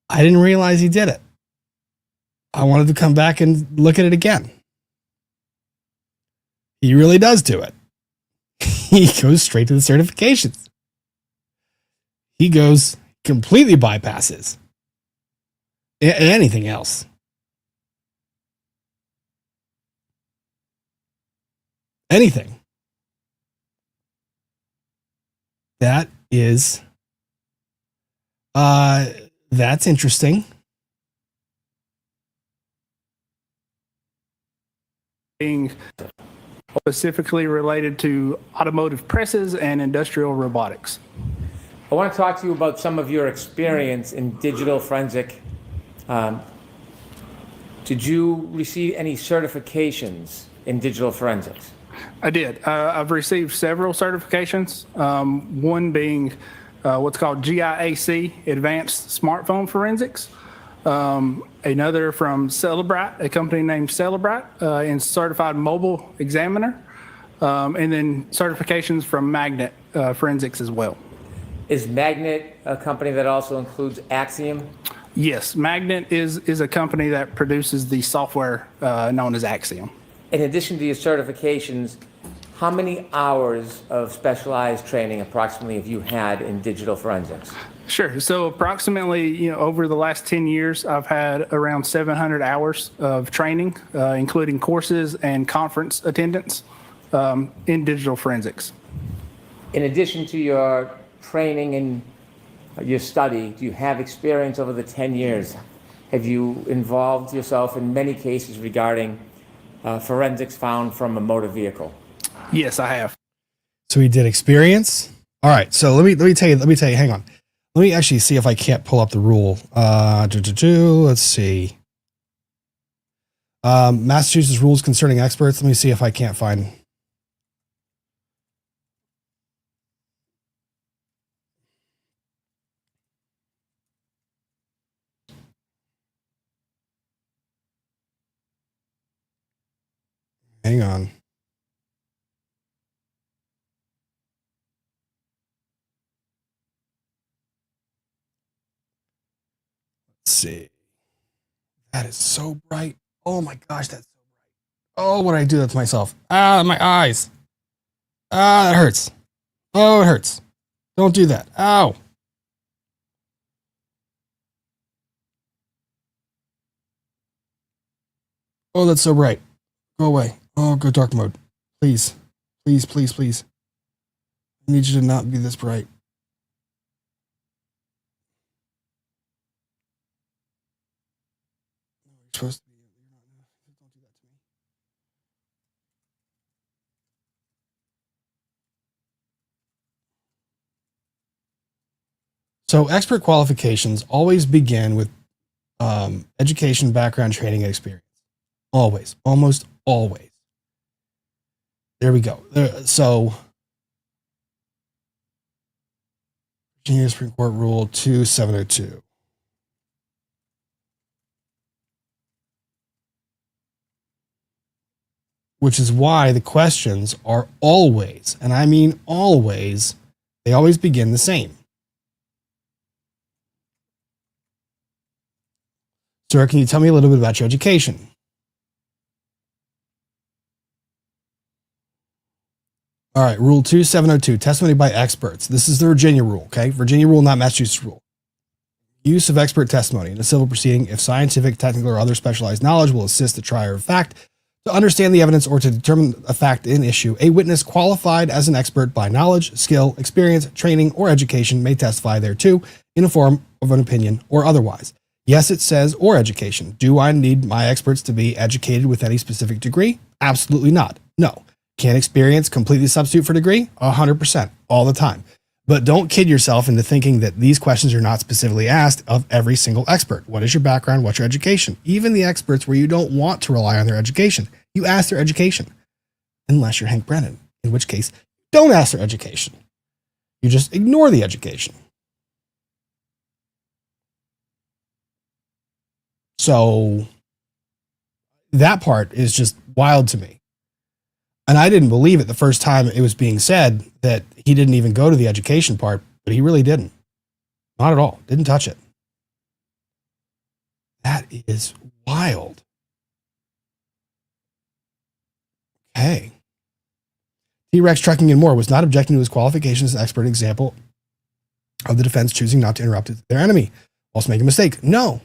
I didn't realize he did it. I wanted to come back and look at it again. He really does do it. He goes straight to the certifications. He goes completely bypasses anything else. Anything. That is, that's interesting. Being specifically related to automotive presses and industrial robotics. I want to talk to you about some of your experience in digital forensic. Did you receive any certifications in digital forensics? I did. I've received several certifications, one being what's called GIAC, Advanced Smartphone Forensics. Another from Celebrite, a company named Celebrite, in Certified Mobile Examiner, and then certifications from Magnet Forensics as well. Is Magnet a company that also includes Axiom? Yes, Magnet is a company that produces the software known as Axiom. In addition to your certifications, how many hours of specialized training approximately have you had in digital forensics? Sure. So approximately, over the last 10 years, I've had around 700 hours of training, including courses and conference attendance in digital forensics. In addition to your training and your study, do you have experience over the 10 years? Have you involved yourself in many cases regarding forensics found from a motor vehicle? Yes, I have. So he did experience. All right. So let me tell you, hang on. Let me actually see if I can't pull up the rule. Let's see. Massachusetts rules concerning experts. Let me see if I can't find. Hang on. Let's see. That is so bright. Oh my gosh, that's so bright. Oh, what did I do that to myself? Ah, my eyes. Ah, that hurts. Oh, it hurts. Don't do that. Ow. Oh, that's so bright. Go away. Oh, go dark mode. Please. Please, please, please. I need you to not be this bright. You're supposed to be. Don't do that to me. So expert qualifications always begin with education, background, training, and experience. Always, almost always. There we go. So Virginia Supreme Court Rule 2702. Which is why the questions are always, and I mean always, they always begin the same. Sir, can you tell me a little bit about your education? All right, Rule 2702, testimony by experts. This is the Virginia rule, okay? Virginia rule, not Massachusetts rule. Use of expert testimony in a civil proceeding if scientific, technical, or other specialized knowledge will assist the trier of fact to understand the evidence or to determine a fact in issue. A witness qualified as an expert by knowledge, skill, experience, training, or education may testify thereto in the form of an opinion or otherwise. Yes, it says or education. Do I need my experts to be educated with any specific degree? Absolutely not. No. Can experience completely substitute for degree? 100%, all the time. But don't kid yourself into thinking that these questions are not specifically asked of every single expert. What is your background? What's your education? Even the experts where you don't want to rely on their education, you ask their education. Unless you're Hank Brennan, in which case, don't ask their education. You just ignore the education. So that part is just wild to me. And I didn't believe it the first time it was being said that he didn't even go to the education part, but he really didn't. Not at all. Didn't touch it. That is wild. Okay. T-Rex Trucking and More was not objecting to his qualifications as an expert example of the defense choosing not to interrupt their enemy whilst making a mistake. No.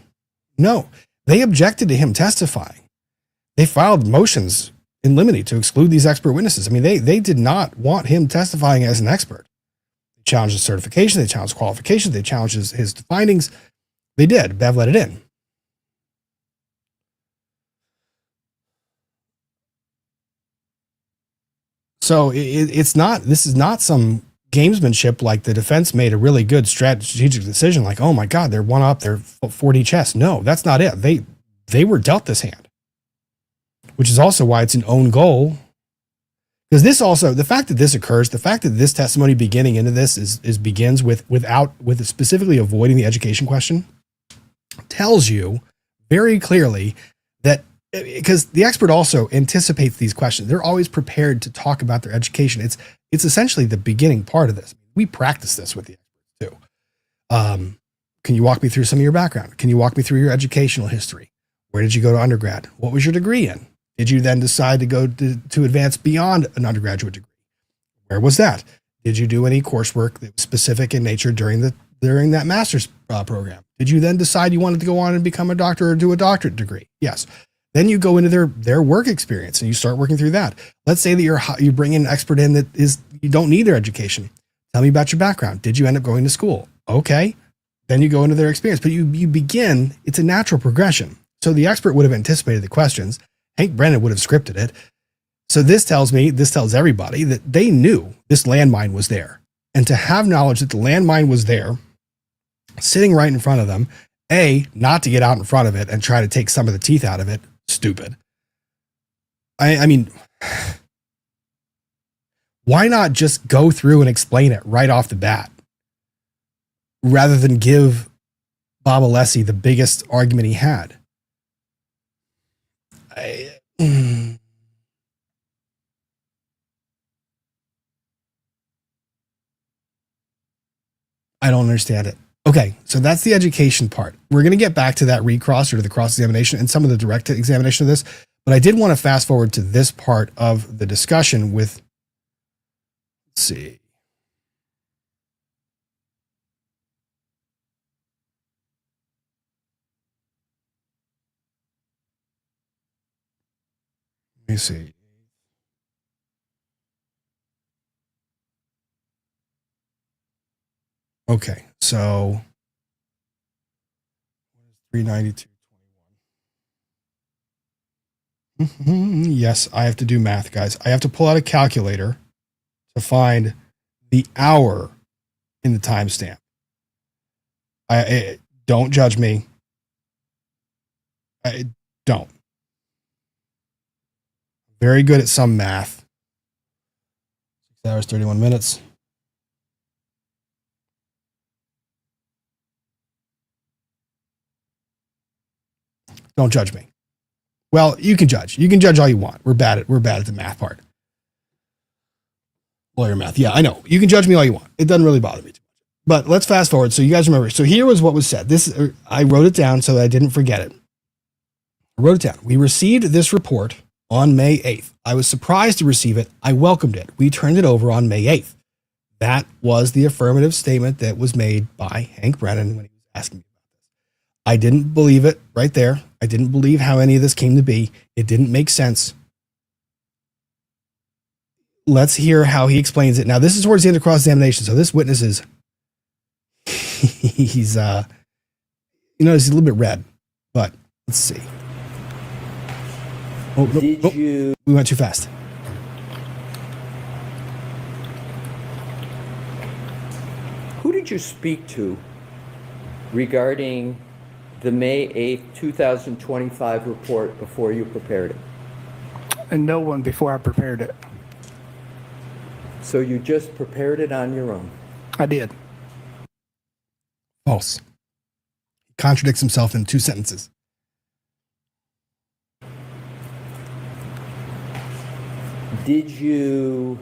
They objected to him testifying. They filed motions in limine to exclude these expert witnesses. I mean, they did not want him testifying as an expert. They challenged his certification, they challenged qualifications, they challenged his findings. They did. Bev let it in. So this is not some gamesmanship like the defense made a really good strategic decision like, oh my God, they're one up, they're 4D chess. No, that's not it. They were dealt this hand. Which is also why it's an own goal. Because this also, the fact that this occurs, the fact that this testimony beginning into this begins with specifically avoiding the education question, tells you very clearly that, because the expert also anticipates these questions. They're always prepared to talk about their education. It's essentially the beginning part of this. We practice this with the experts too. Can you walk me through some of your background? Can you walk me through your educational history? Where did you go to undergrad? What was your degree in? Did you then decide to go to advance beyond an undergraduate degree? Where was that? Did you do any coursework that was specific in nature during that master's program? Did you then decide you wanted to go on and become a doctor or do a doctorate degree? Yes. Then you go into their work experience and you start working through that. Let's say that you bring in an expert in you don't need their education. Tell me about your background. Did you end up going to school? Okay. Then you go into their experience, but you begin, it's a natural progression. So the expert would have anticipated the questions. Hank Brennan would have scripted it. So this tells everybody that they knew this landmine was there. And to have knowledge that the landmine was there, sitting right in front of them, not to get out in front of it and try to take some of the teeth out of it, stupid. I mean, why not just go through and explain it right off the bat rather than give Bob Alessi the biggest argument he had? I don't understand it. Okay, so that's the education part. We're going to get back to that recross or to the cross-examination and some of the direct examination of this, but I did want to fast forward to this part of the discussion with, let's see. Let me see. Okay, so 392.21. Yes, I have to do math, guys. I have to pull out a calculator to find the hour in the timestamp. Don't judge me. I don't. Very good at some math. 6 hours, 31 minutes. Don't judge me. Well, you can judge. You can judge all you want. We're bad at the math part. Lawyer math. Yeah, I know. You can judge me all you want. It doesn't really bother me too much. But let's fast forward. So you guys remember. So here was what was said. I wrote it down so that I didn't forget it. I wrote it down. We received this report on May 8th. I was surprised to receive it. I welcomed it. We turned it over on May 8th. That was the affirmative statement that was made by Hank Brennan when he was asking me about this. I didn't believe it right there. I didn't believe how any of this came to be. It didn't make sense. Let's hear how he explains it. Now, this is towards the end of cross-examination. So this witness is, he's a little bit red, but let's see. Oh, no, we went too fast. Who did you speak to regarding the May 8th, 2025 report before you prepared it? And no one before I prepared it. So you just prepared it on your own? I did. False. He contradicts himself in 2 sentences. Did you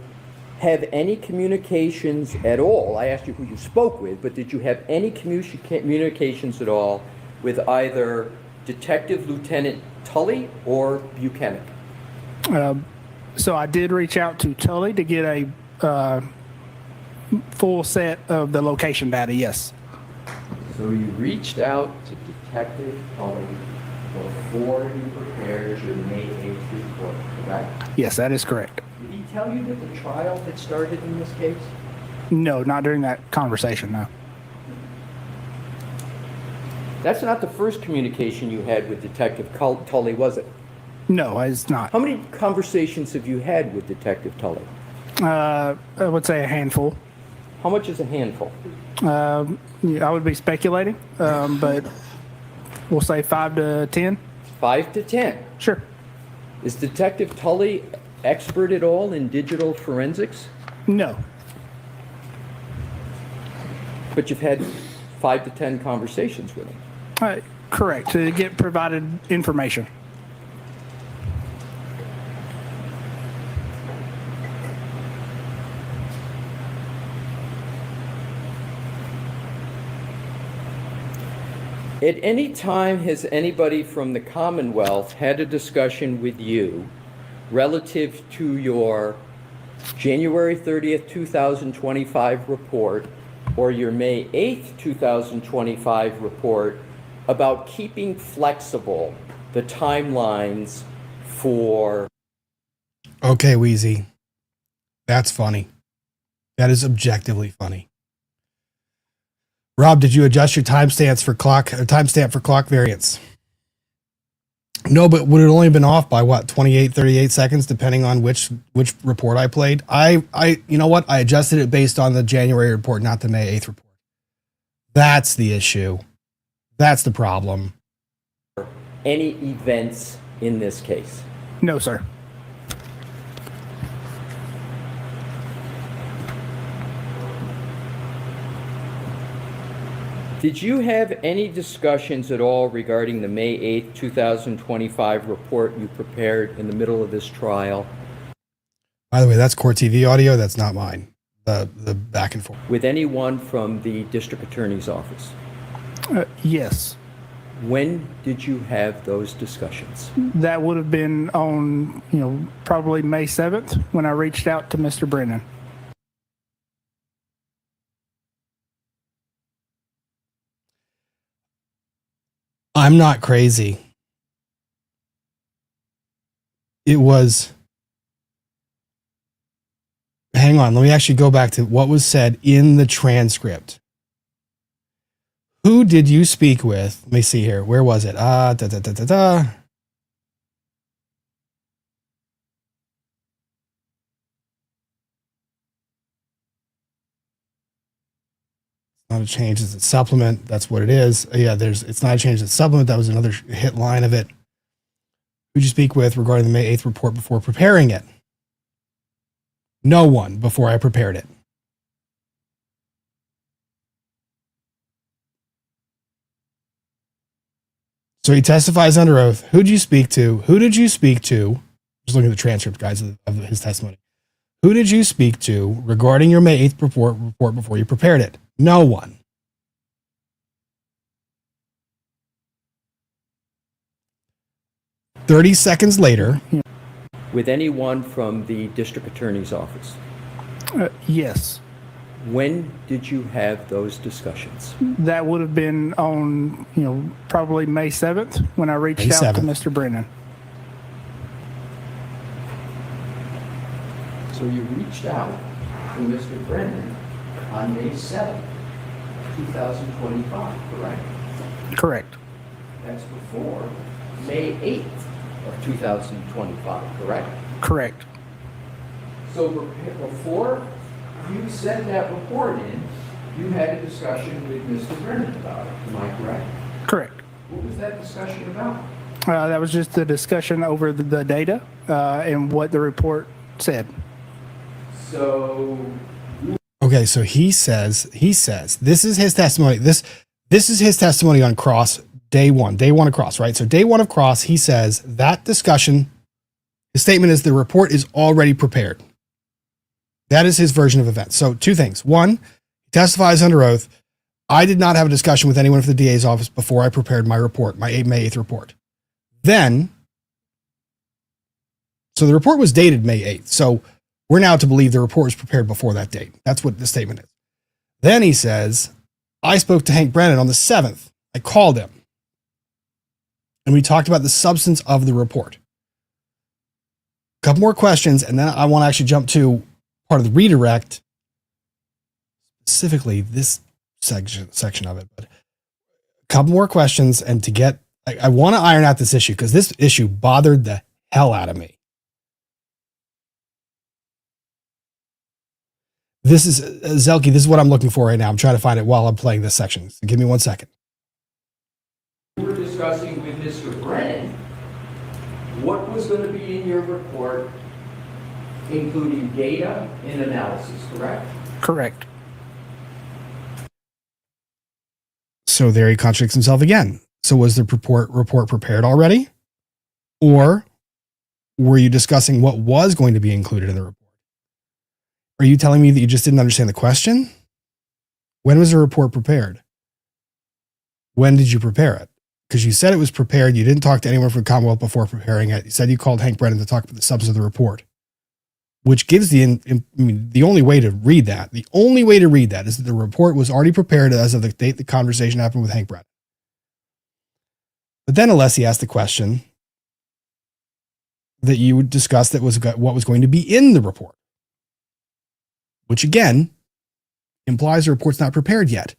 have any communications at all? I asked you who you spoke with, but did you have any communications at all with either Detective Lieutenant Tully or Buchanan? So I did reach out to Tully to get a full set of the location data, yes. So you reached out to Detective Tully before you prepared your May 8th report, correct? Yes, that is correct. Did he tell you that the trial had started in this case? No, not during that conversation, no. That's not the first communication you had with Detective Tully, was it? No, it's not. How many conversations have you had with Detective Tully? I would say a handful. How much is a handful? I would be speculating, but we'll say 5 to 10. 5 to 10? Sure. Is Detective Tully expert at all in digital forensics? No. But you've had 5 to 10 conversations with him? Correct, to get provided information. At any time, has anybody from the Commonwealth had a discussion with you relative to your January 30th, 2025 report or your May 8th, 2025 report about keeping flexible the timelines for... Okay, Wheezy. That's funny. That is objectively funny. Rob, did you adjust your timestamp for clock variance? No, but would it only been off by what, 28, 38 seconds, depending on which report I played? You know what? I adjusted it based on the January report, not the May 8th report. That's the issue. That's the problem. Any events in this case? No, sir. Did you have any discussions at all regarding the May 8th, 2025 report you prepared in the middle of this trial? By the way, that's Court TV audio. That's not mine. The back and forth. With anyone from the district attorney's office? Yes. When did you have those discussions? That would have been on, probably May 7th when I reached out to Mr. Brennan. I'm not crazy. It was... Hang on, let me actually go back to what was said in the transcript. Who did you speak with? Let me see here. Where was it? Not not a change, it's a supplement. That's what it is. Yeah, it's not a change, it's a supplement. That was another hit line of it. Who'd you speak with regarding the May 8th report before preparing it? No one before I prepared it. So he testifies under oath. Who'd you speak to? Who did you speak to? Just looking at the transcript, guys, of his testimony. Who did you speak to regarding your May 8th report before you prepared it? No one. "30 seconds later." With anyone from the district attorney's office? Yes. When did you have those discussions? That would have been on, probably May 7th when I reached May out to 7th. Mr. Brennan. So you reached out to Mr. Brennan on May 7th, 2025, correct? Correct. That's before May 8th of 2025, correct? Correct. So before you sent that report in, you had a discussion with Mr. Brennan about it, am I correct? Correct. What was that discussion about? That was just a discussion over the data and what the report said. So Okay, so he says this is his testimony. This is his testimony on cross day one of cross, right? So day one of cross, he says that discussion, his statement is the report is already prepared. That is his version of events. So two things. One, he testifies under oath. I did not have a discussion with anyone from the DA's office before I prepared my report, my May 8th report. Then, so the report was dated May 8th. So we're now to believe the report was prepared before that date. That's what the statement is. Then he says, I spoke to Hank Brennan on the 7th. I called him. And we talked about the substance of the report. A couple more questions, and then I want to actually jump to part of the redirect, specifically this section of it. But a couple more questions, and to get, I want to iron out this issue because this issue bothered the hell out of me. This is, Zelke, this is what I'm looking for right now. I'm trying to find it while I'm playing this section. So give me 1 second. you were discussing with Mr. Brennan what was going to be in your report, including data and analysis, correct? Correct. So there he contradicts himself again. So was the report prepared already? Or were you discussing what was going to be included in the report? Are you telling me that you just didn't understand the question? When was the report prepared? When did you prepare it? Because you said it was prepared. You didn't talk to anyone from Commonwealth before preparing it. You said you called Hank Brennan to talk about the substance of the report, which gives the only way to read that. The only way to read that is that the report was already prepared as of the date the conversation happened with Hank Brennan. But then Alessi asked the question that you would discuss that was what was going to be in the report, which again implies the report's not prepared yet.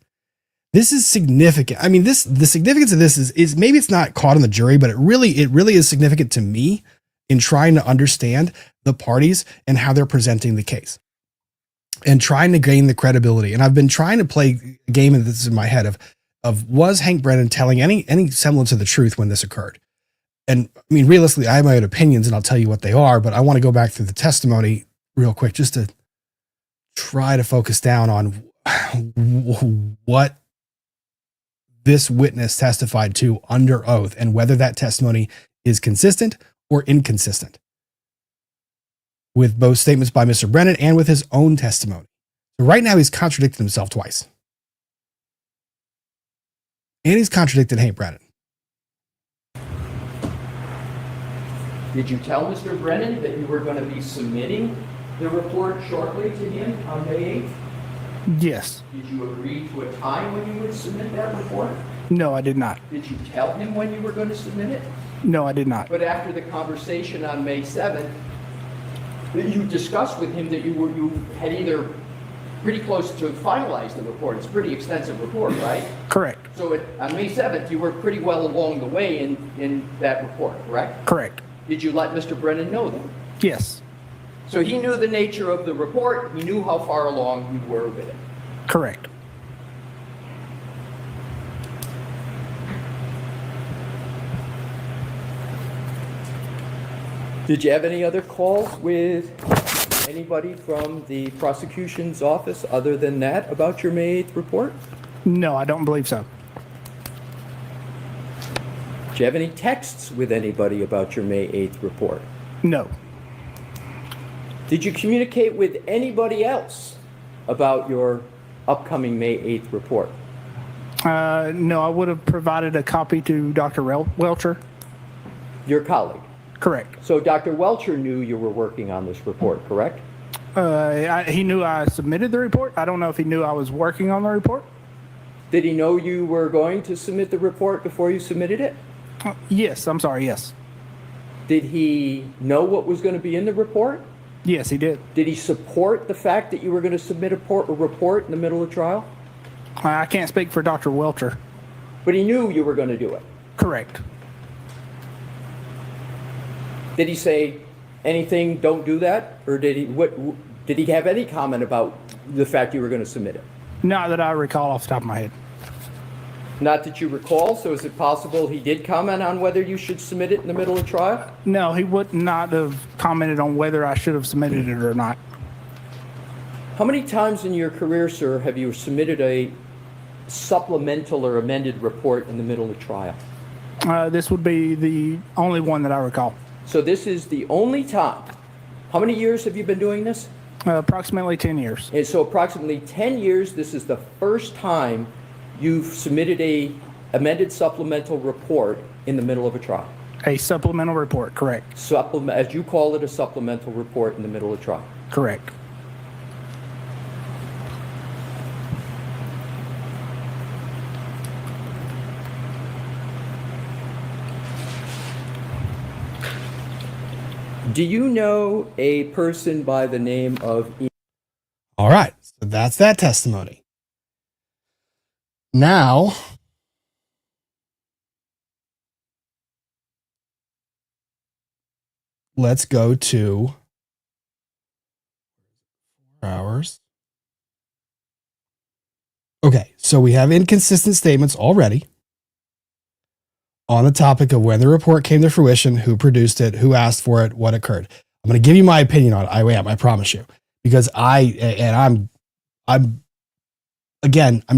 This is significant. I mean, the significance of this is maybe it's not caught on the jury, but it really is significant to me in trying to understand the parties and how they're presenting the case and trying to gain the credibility. And I've been trying to play a game of this in my head of was Hank Brennan telling any semblance of the truth when this occurred? And I mean, realistically, I have my own opinions and I'll tell you what they are, but I want to go back through the testimony real quick just to try to focus down on what this witness testified to under oath and whether that testimony is consistent or inconsistent with both statements by Mr. Brennan and with his own testimony. So right now he's contradicted himself twice. And he's contradicted Hank Brennan. Did you tell Mr. Brennan that you were going to be submitting the report shortly to him on May 8th? Yes. Did you agree to a time when you would submit that report? No, I did not. Did you tell him when you were going to submit it? No, I did not. But after the conversation on May 7th, you discussed with him that you had either pretty close to finalize the report. It's a pretty extensive report, right? Correct. So on May 7th, you were pretty well along the way in that report, correct? Correct. Did you let Mr. Brennan know that? Yes. So he knew the nature of the report. He knew how far along you were with it. Correct. Did you have any other calls with anybody from the prosecution's office other than that about your May 8th report? No, I don't believe so. Did you have any texts with anybody about your May 8th report? No. Did you communicate with anybody else about your upcoming May 8th report? No, I would have provided a copy to Dr. Welcher. Your colleague? Correct. So Dr. Welcher knew you were working on this report, correct? He knew I submitted the report. I don't know if he knew I was working on the report. Did he know you were going to submit the report before you submitted it? Yes, I'm sorry, yes. Did he know what was going to be in the report? Yes, he did. Did he support the fact that you were going to submit a report in the middle of trial? I can't speak for Dr. Welcher. But he knew you were going to do it. Correct. Did he say anything, don't do that? Or did he have any comment about the fact you were going to submit it? Not that I recall off the top of my head. Not that you recall, so is it possible he did comment on whether you should submit it in the middle of trial? No, he would not have commented on whether I should have submitted it or not. How many times in your career, sir, have you submitted a supplemental or amended report in the middle of trial? This would be the only one that I recall. So this is the only time. How many years have you been doing this? Approximately 10 years. And so approximately 10 years, this is the first time you've submitted a amended supplemental report in the middle of a trial. A supplemental report, correct. As you call it, a supplemental report in the middle of trial. Correct. Do you know a person by the name of... All right. So that's that testimony. Now, let's go to 4 hours. Okay, so we have inconsistent statements already on the topic of when the report came to fruition, who produced it, who asked for it, what occurred. I'm going to give you my opinion on it. I promise you, because I'm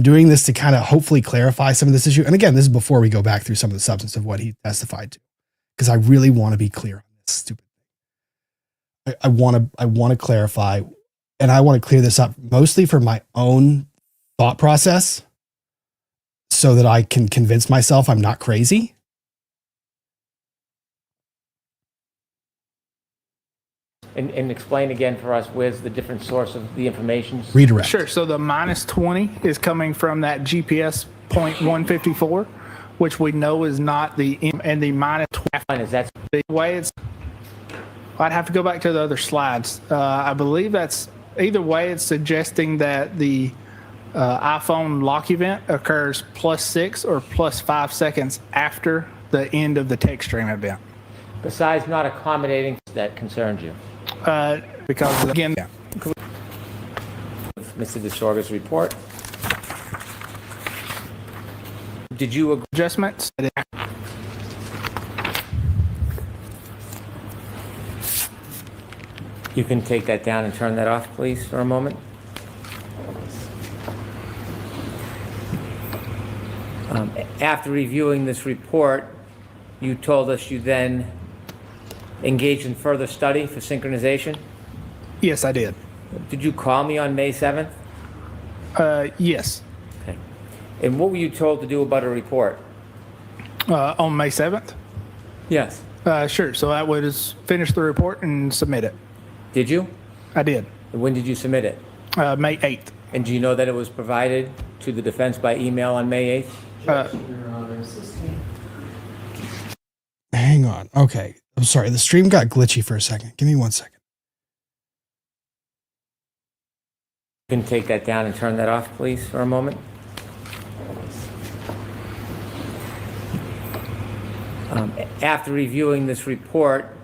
doing this to kind of hopefully clarify some of this issue. And again, this is before we go back through some of the substance of what he testified to, because I really want to be clear on this stupid thing. I want to clarify, and I want to clear this up mostly for my own thought process so that I can convince myself I'm not crazy. And explain again for us, where's the different source of the information? Redirect. Sure. So the -20 is coming from that GPS point 154, which we know is not the, and the -12 Is that the way it's, I'd have to go back to the other slides. I believe that's, either way, it's suggesting that the iPhone lock event occurs +6 or +5 seconds after the end of the text stream event. besides not accommodating that concerns you? Because again, Mr. DeSorga's report. Did you agree? adjustments. You can take that down and turn that off, please, for a moment. After reviewing this report, you told us you then engaged in further study for synchronization. Yes, I did. Did you call me on May 7th? Yes. Okay. And what were you told to do about a report? On May 7th. Yes. Sure. So that was finish the report and submit it. Did you? I did. And when did you submit it? May 8th. And do you know that it was provided to the defense by email on May 8th? Hang on. Okay. I'm sorry. The stream got glitchy for a second. Give me 1 second. You can take that down and turn that off, please, for a moment. After reviewing this report,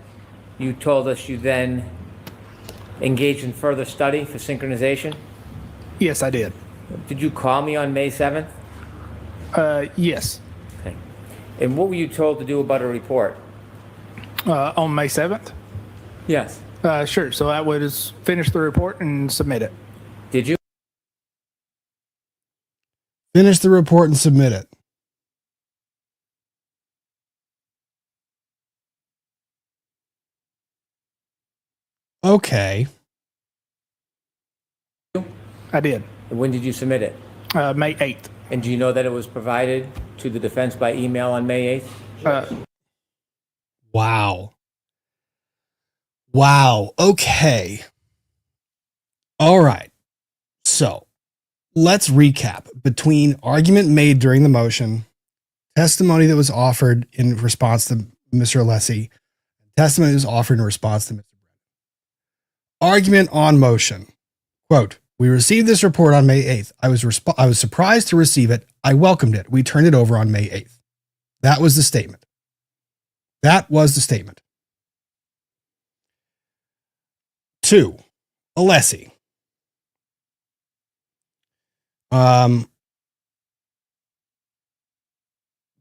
you told us you then engaged in further study for synchronization. Yes, I did. Did you call me on May 7th? Yes. Okay. And what were you told to do about a report? On May 7th. Yes. Sure. So I would just finish the report and submit it. Did you? Finish the report and submit it. Okay. I did. When did you submit it? May 8th. And do you know that it was provided to the defense by email on May 8th? Wow. Wow. Okay. All right. So let's recap between argument made during the motion, testimony that was offered in response to Mr. Alessi, testimony that was offered in response to Mr. Brennan. Argument on motion. Quote, we received this report on May 8th. I was surprised to receive it. I welcomed it. We turned it over on May 8th. That was the statement. That was the statement. 2, Alessi.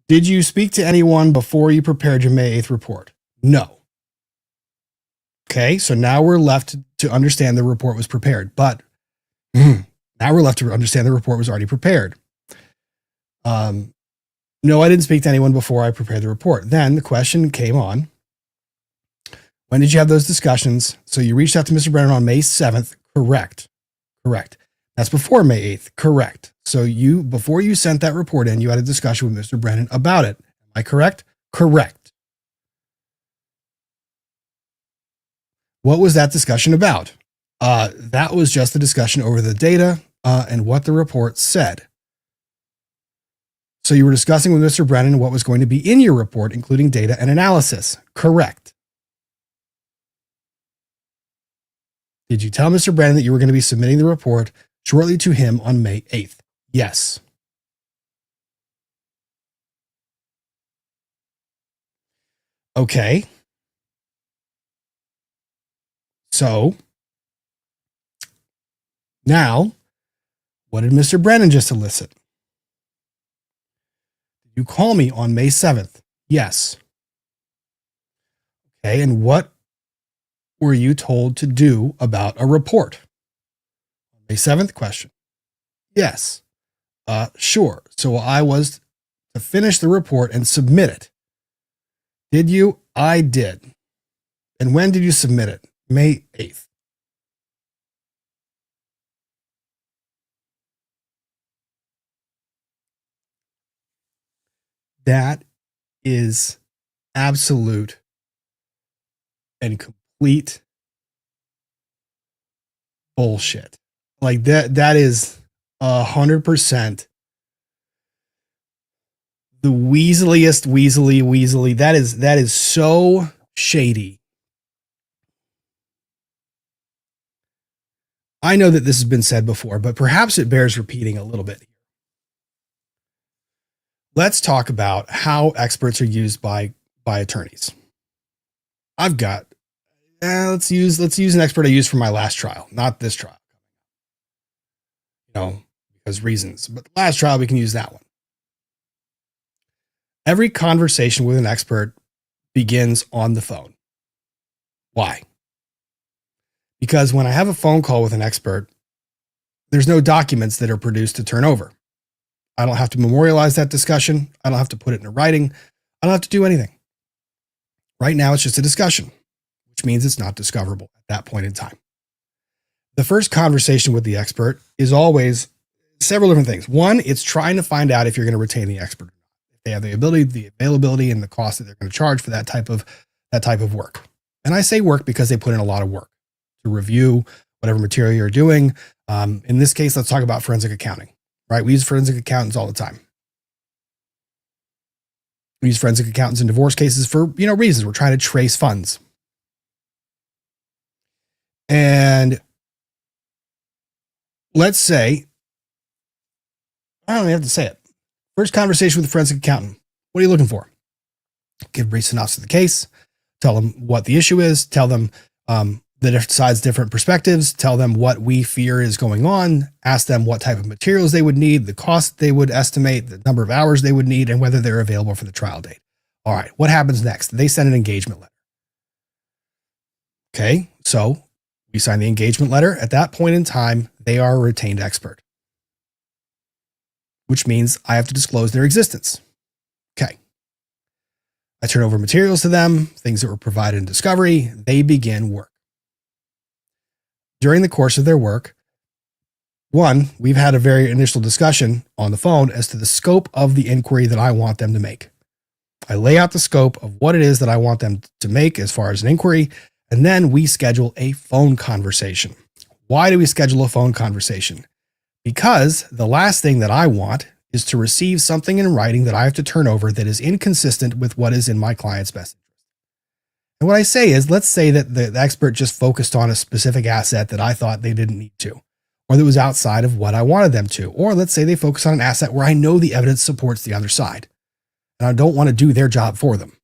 Did you speak to anyone before you prepared your May 8th report? No. Okay, so now we're left to understand the report was prepared, but now we're left to understand the report was already prepared. No, I didn't speak to anyone before I prepared the report. Then the question came on, when did you have those discussions? So you reached out to Mr. Brennan on May 7th. Correct. Correct. That's before May 8th. Correct. So before you sent that report in, you had a discussion with Mr. Brennan about it. Am I correct? Correct. What was that discussion about? That was just a discussion over the data and what the report said. So you were discussing with Mr. Brennan what was going to be in your report, including data and analysis. Correct. Did you tell Mr. Brennan that you were going to be submitting the report shortly to him on May 8th? Yes. Okay. So now, what did Mr. Brennan just elicit? Did you call me on May 7th? Yes. Okay, and what were you told to do about a report? May 7th question. Yes. Sure. So I was to finish the report and submit it. Did you? I did. And when did you submit it? May 8th. That is absolute and complete bullshit. Like that is 100% the weaseliest weaselly. That is so shady. I know that this has been said before, but perhaps it bears repeating a little bit. Let's talk about how experts are used by attorneys. I've got let's use an expert I used for my last trial, not this trial. Because reasons, but the last trial we can use that one. Every conversation with an expert begins on the phone. Why? Because when I have a phone call with an expert, there's no documents that are produced to turn over. I don't have to memorialize that discussion. I don't have to put it in writing. I don't have to do anything. Right now, it's just a discussion, which means it's not discoverable at that point in time. The first conversation with the expert is always several different things. One, it's trying to find out if you're going to retain the expert. If they have the ability, the availability, and the cost that they're going to charge for that type of work. And I say work because they put in a lot of work to review whatever material you're doing. In this case, let's talk about forensic accounting, right? We use forensic accountants all the time. We use forensic accountants in divorce cases for, reasons. We're trying to trace funds. And let's say, I don't even have to say it. First conversation with a forensic accountant. What are you looking for? Give a brief synopsis of the case. Tell them what the issue is. Tell them the different sides, different perspectives. Tell them what we fear is going on. Ask them what type of materials they would need, the cost they would estimate, the number of hours they would need, and whether they're available for the trial date. All right, what happens next? They send an engagement letter. Okay, so we sign the engagement letter. At that point in time, they are a retained expert, which means I have to disclose their existence. Okay. I turn over materials to them, things that were provided in discovery. They begin work. During the course of their work, one, we've had a very initial discussion on the phone as to the scope of the inquiry that I want them to make. I lay out the scope of what it is that I want them to make as far as an inquiry, and then we schedule a phone conversation. Why do we schedule a phone conversation? Because the last thing that I want is to receive something in writing that I have to turn over that is inconsistent with what is in my client's best interest. And what I say is, let's say that the expert just focused on a specific asset that I thought they didn't need to, or that was outside of what I wanted them to. Or let's say they focus on an asset where I know the evidence supports the other side, and I don't want to do their job for them,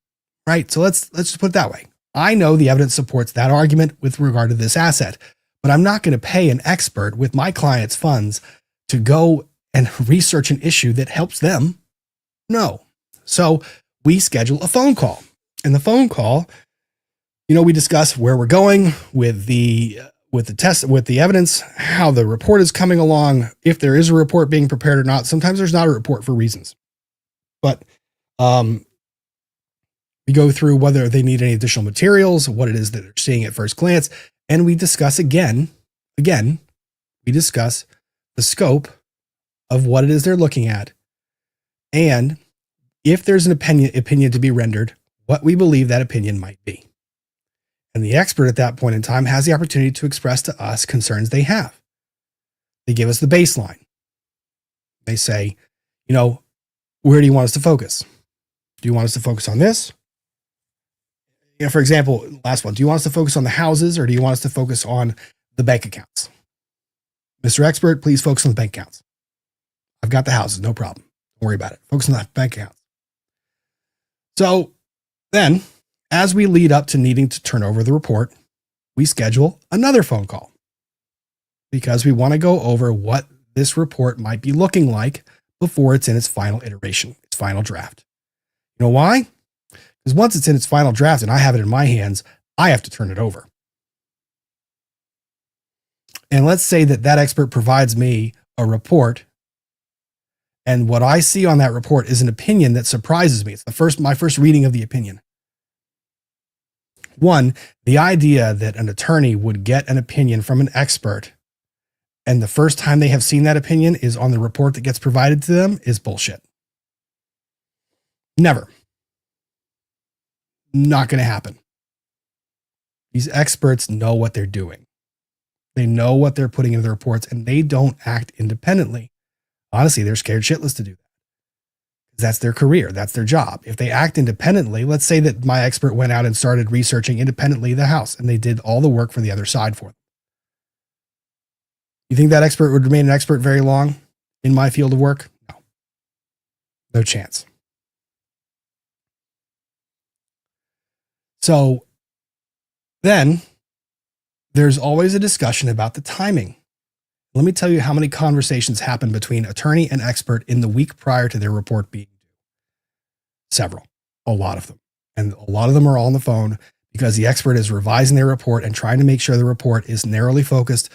right? So let's just put it that way. I know the evidence supports that argument with regard to this asset, but I'm not going to pay an expert with my client's funds to go and research an issue that helps them. No. So we schedule a phone call. In the phone call, we discuss where we're going with the test, with the evidence, how the report is coming along, if there is a report being prepared or not. Sometimes there's not a report for reasons, but we go through whether they need any additional materials, what it is that they're seeing at first glance, and we discuss again, we discuss the scope of what it is they're looking at, and if there's an opinion to be rendered, what we believe that opinion might be. And the expert at that point in time has the opportunity to express to us concerns they have. They give us the baseline. They say, where do you want us to focus? Do you want us to focus on this? For example, last one, do you want us to focus on the houses or do you want us to focus on the bank accounts? Mr. Expert, please focus on the bank accounts. I've got the houses, no problem. Don't worry about it. Focus on the bank accounts. So then, as we lead up to needing to turn over the report, we schedule another phone call because we want to go over what this report might be looking like before it's in its final iteration, its final draft. You know why? Because once it's in its final draft and I have it in my hands, I have to turn it over. And let's say that expert provides me a report, and what I see on that report is an opinion that surprises me. It's my first reading of the opinion. One, the idea that an attorney would get an opinion from an expert and the first time they have seen that opinion is on the report that gets provided to them is bullshit. Never. Not going to happen. These experts know what they're doing. They know what they're putting into the reports, and they don't act independently. Honestly, they're scared shitless to do that. That's their career. That's their job. If they act independently, let's say that my expert went out and started researching independently the house, and they did all the work for the other side for them. You think that expert would remain an expert very long in my field of work? No. No chance. So then there's always a discussion about the timing. Let me tell you how many conversations happen between attorney and expert in the week prior to their report being due. Several, a lot of them. And a lot of them are all on the phone because the expert is revising their report and trying to make sure the report is narrowly focused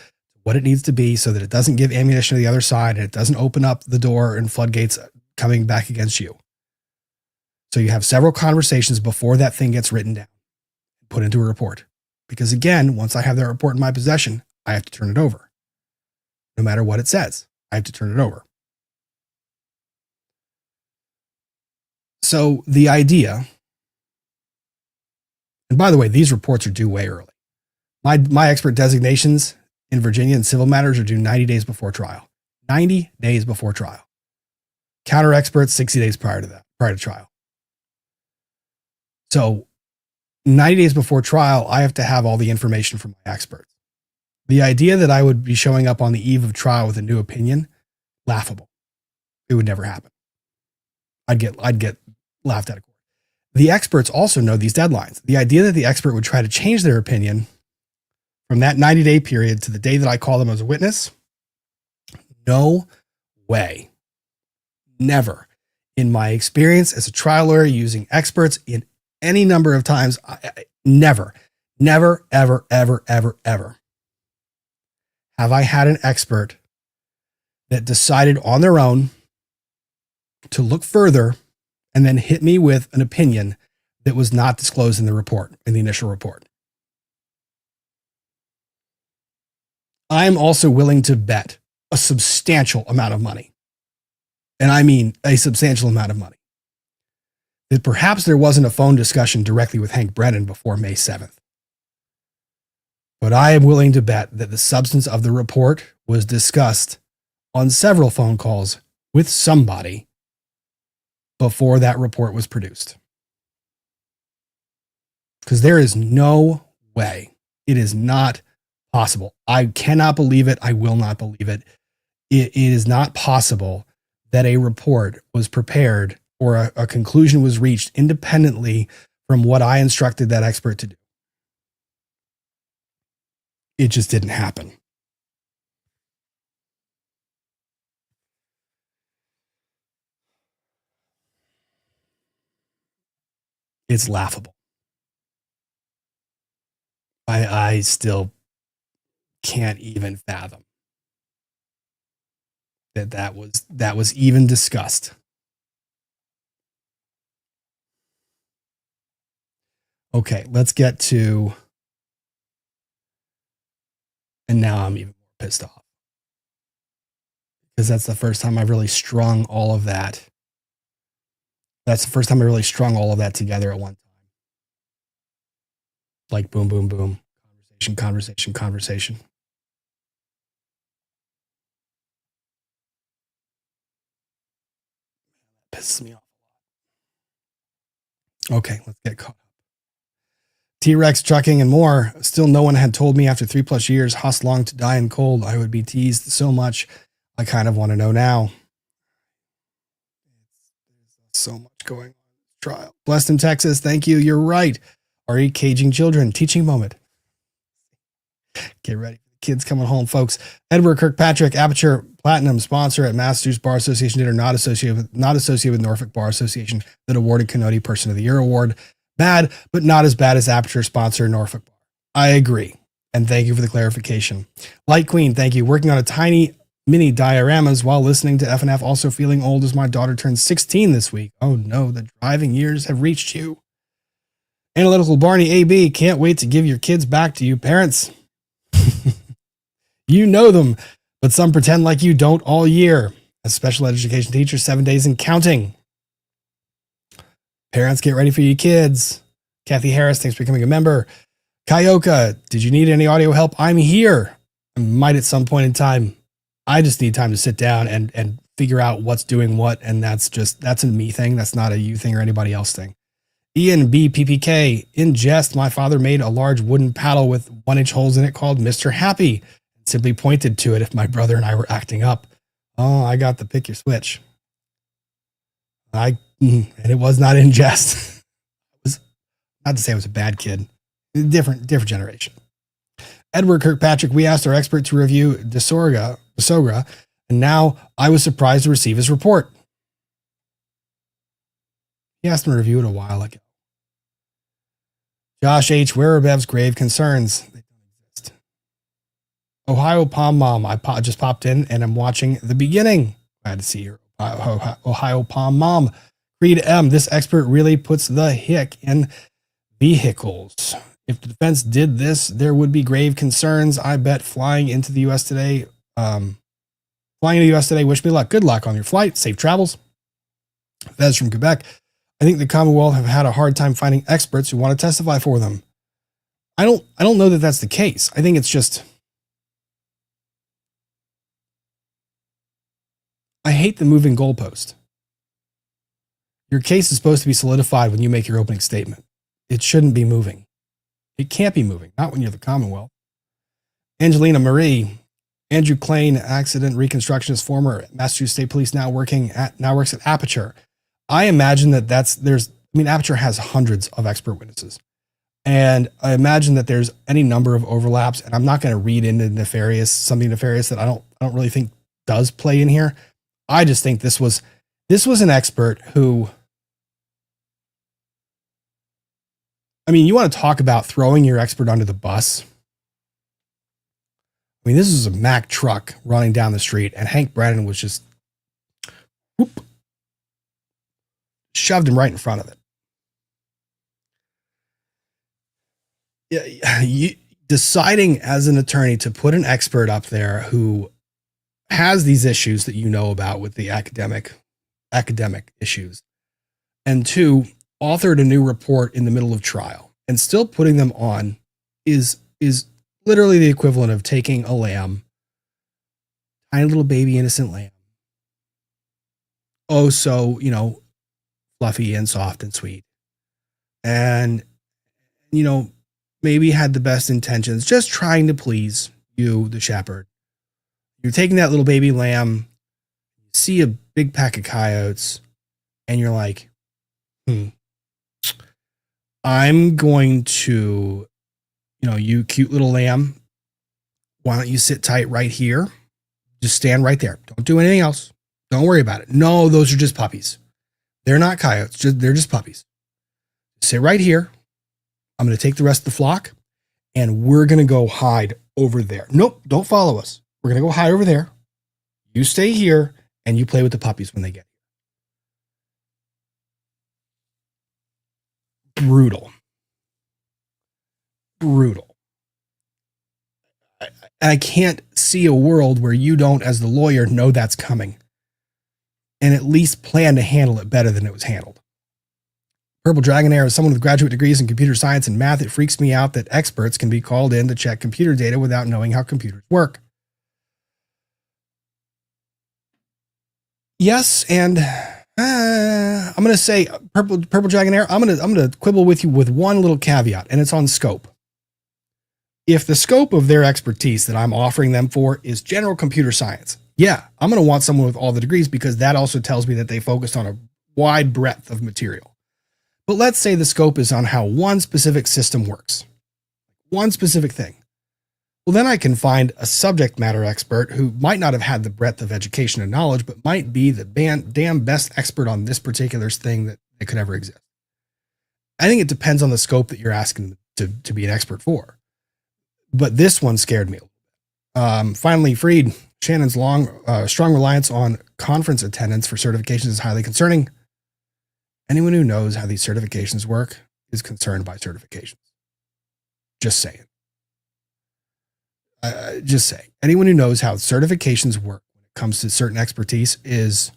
what it needs to be so that it doesn't give ammunition to the other side and it doesn't open up the door and floodgates coming back against you. So you have several conversations before that thing gets written down, put into a report. Because again, once I have that report in my possession, I have to turn it over. No matter what it says, I have to turn it over. So the idea, and by the way, these reports are due way early. My expert designations in Virginia in civil matters are due 90 days before trial. 90 days before trial. Counter experts 60 days prior to trial. So 90 days before trial, I have to have all the information from my experts. The idea that I would be showing up on the eve of trial with a new opinion, laughable. It would never happen. I'd get laughed at. The experts also know these deadlines. The idea that the expert would try to change their opinion from that 90-day period to the day that I call them as a witness, no way. Never. In my experience as a trial lawyer using experts in any number of times, never Never, ever, ever, ever, ever have I had an expert that decided on their own to look further and then hit me with an opinion that was not disclosed in the report, in the initial report. I'm also willing to bet a substantial amount of money, and I mean a substantial amount of money, that perhaps there wasn't a phone discussion directly with Hank Brennan before May 7th. But I am willing to bet that the substance of the report was discussed on several phone calls with somebody before that report was produced. Because there is no way, it is not possible. I cannot believe it. I will not believe it. It is not possible that a report was prepared or a conclusion was reached independently from what I instructed that expert to do. It just didn't happen. It's laughable. I still can't even fathom that was even discussed. Okay, let's get to, and now I'm even more pissed off, because that's the first time I've really strung all of that. That's the first time I really strung all of that together at one time. Like boom, boom, boom. Conversation. Pisses me off a lot. Okay, let's get caught up. T-Rex, trucking, and more. Still no one had told me after 3+ years, Huss longed to die in cold. I would be teased so much. I kind of want to know now. There's so much going on. Trial. Blessed in Texas. Thank you. You're right. RE caging children. Teaching moment. Get ready. Kids coming home, folks. Edward Kirkpatrick, Aperture Platinum sponsor at Massachusetts Bar Association dinner, not associated with Norfolk Bar Association that awarded Canody Person of the Year award. Bad, but not as bad as Aperture sponsor Norfolk Bar. I agree. And thank you for the clarification. Light Queen, thank you. Working on a tiny mini dioramas while listening to FNF, also feeling old as my daughter turns 16 this week. Oh no, the driving years have reached you. Analytical Barney AB, can't wait to give your kids back to you, parents. You know them, but some pretend like you don't all year. As special education teacher, 7 days and counting. Parents, get ready for your kids. Kathy Harris, thanks for becoming a member. Kyoka, did you need any audio help? I'm here. I might at some point in time. I just need time to sit down and figure out what's doing what, and that's a me thing. That's not a you thing or anybody else thing. Ian B. PPK, in jest, my father made a large wooden paddle with 1-inch holes in it called Mr. Happy. Simply pointed to it if my brother and I were acting up. Oh, I got the pick your switch. And it was not in jest. It was not to say I was a bad kid. Different generation. Edward Kirkpatrick, we asked our expert to review Desogra, and now I was surprised to receive his report. He asked him to review it a while ago. Josh H. Where are Bev's grave concerns? They don't exist. Ohio Palm Mom, I just popped in and I'm watching the beginning. Glad to see you, Ohio Palm Mom. Creed M, this expert really puts the hick in vehicles. If the defense did this, there would be grave concerns. I bet flying into the U.S. today, wish me luck. Good luck on your flight. Safe travels. That's from Quebec. I think the Commonwealth have had a hard time finding experts who want to testify for them. I don't know that that's the case. I think it's just, I hate the moving goalpost. Your case is supposed to be solidified when you make your opening statement. It shouldn't be moving. It can't be moving, not when you're the Commonwealth. Angelina Marie, Andrew Klain, accident reconstructionist, former Massachusetts State Police, now works at Aperture. I imagine that Aperture has hundreds of expert witnesses. And I imagine that there's any number of overlaps, and I'm not going to read into something nefarious that I don't really think does play in here. I just think this was an expert who, I mean, you want to talk about throwing your expert under the bus? I mean, this is a Mack truck running down the street, and Hank Brennan was just whoop, shoved him right in front of it. Yeah, deciding as an attorney to put an expert up there who has these issues that you know about with the academic issues, and two, authored a new report in the middle of trial and still putting them on is literally the equivalent of taking a lamb, tiny little baby innocent lamb, oh so, fluffy and soft and sweet, and maybe had the best intentions, just trying to please you, the shepherd. You're taking that little baby lamb, you see a big pack of coyotes, and you're like, I'm going to, you cute little lamb, why don't you sit tight right here? Just stand right there. Don't do anything else. Don't worry about it. No, those are just puppies. They're not coyotes. They're just puppies. Sit right here. I'm going to take the rest of the flock, and we're going to go hide over there. Nope, don't follow us. We're going to go hide over there. You stay here, and you play with the puppies when they get here. Brutal. I can't see a world where you don't, as the lawyer, know that's coming and at least plan to handle it better than it was handled. Purple Dragonair is someone with graduate degrees in computer science and math. It freaks me out that experts can be called in to check computer data without knowing how computers work. Yes, and I'm going to say, Purple Dragonair, I'm going to quibble with you with one little caveat, and it's on scope. If the scope of their expertise that I'm offering them for is general computer science, yeah, I'm going to want someone with all the degrees because that also tells me that they focused on a wide breadth of material. But let's say the scope is on how one specific system works, one specific thing. Well, then I can find a subject matter expert who might not have had the breadth of education and knowledge, but might be the damn best expert on this particular thing that could ever exist. I think it depends on the scope that you're asking to be an expert for. But this one scared me. Finally, Freed, Shannon's strong reliance on conference attendance for certifications is highly concerning. Anyone who knows how these certifications work is concerned by certifications. Just saying. Just saying. Anyone who knows how certifications work when it comes to certain expertise is...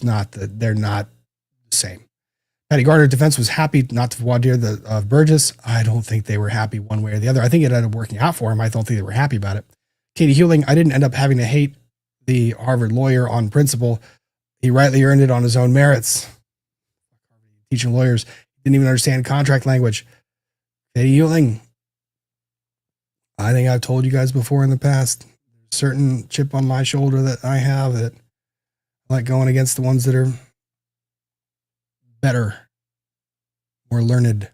they're not the same. Patty Gardner defense was happy not to voir dire the Burgess. I don't think they were happy one way or the other. I think it ended up working out for him. I don't think they were happy about it. Katie Hewling, I didn't end up having to hate the Harvard lawyer on principle. He rightly earned it on his own merits. Teaching lawyers didn't even understand contract language. Katie Hewling, I think I've told you guys before in the past, there's a certain chip on my shoulder that I have that I like going against the ones that are better, more learned.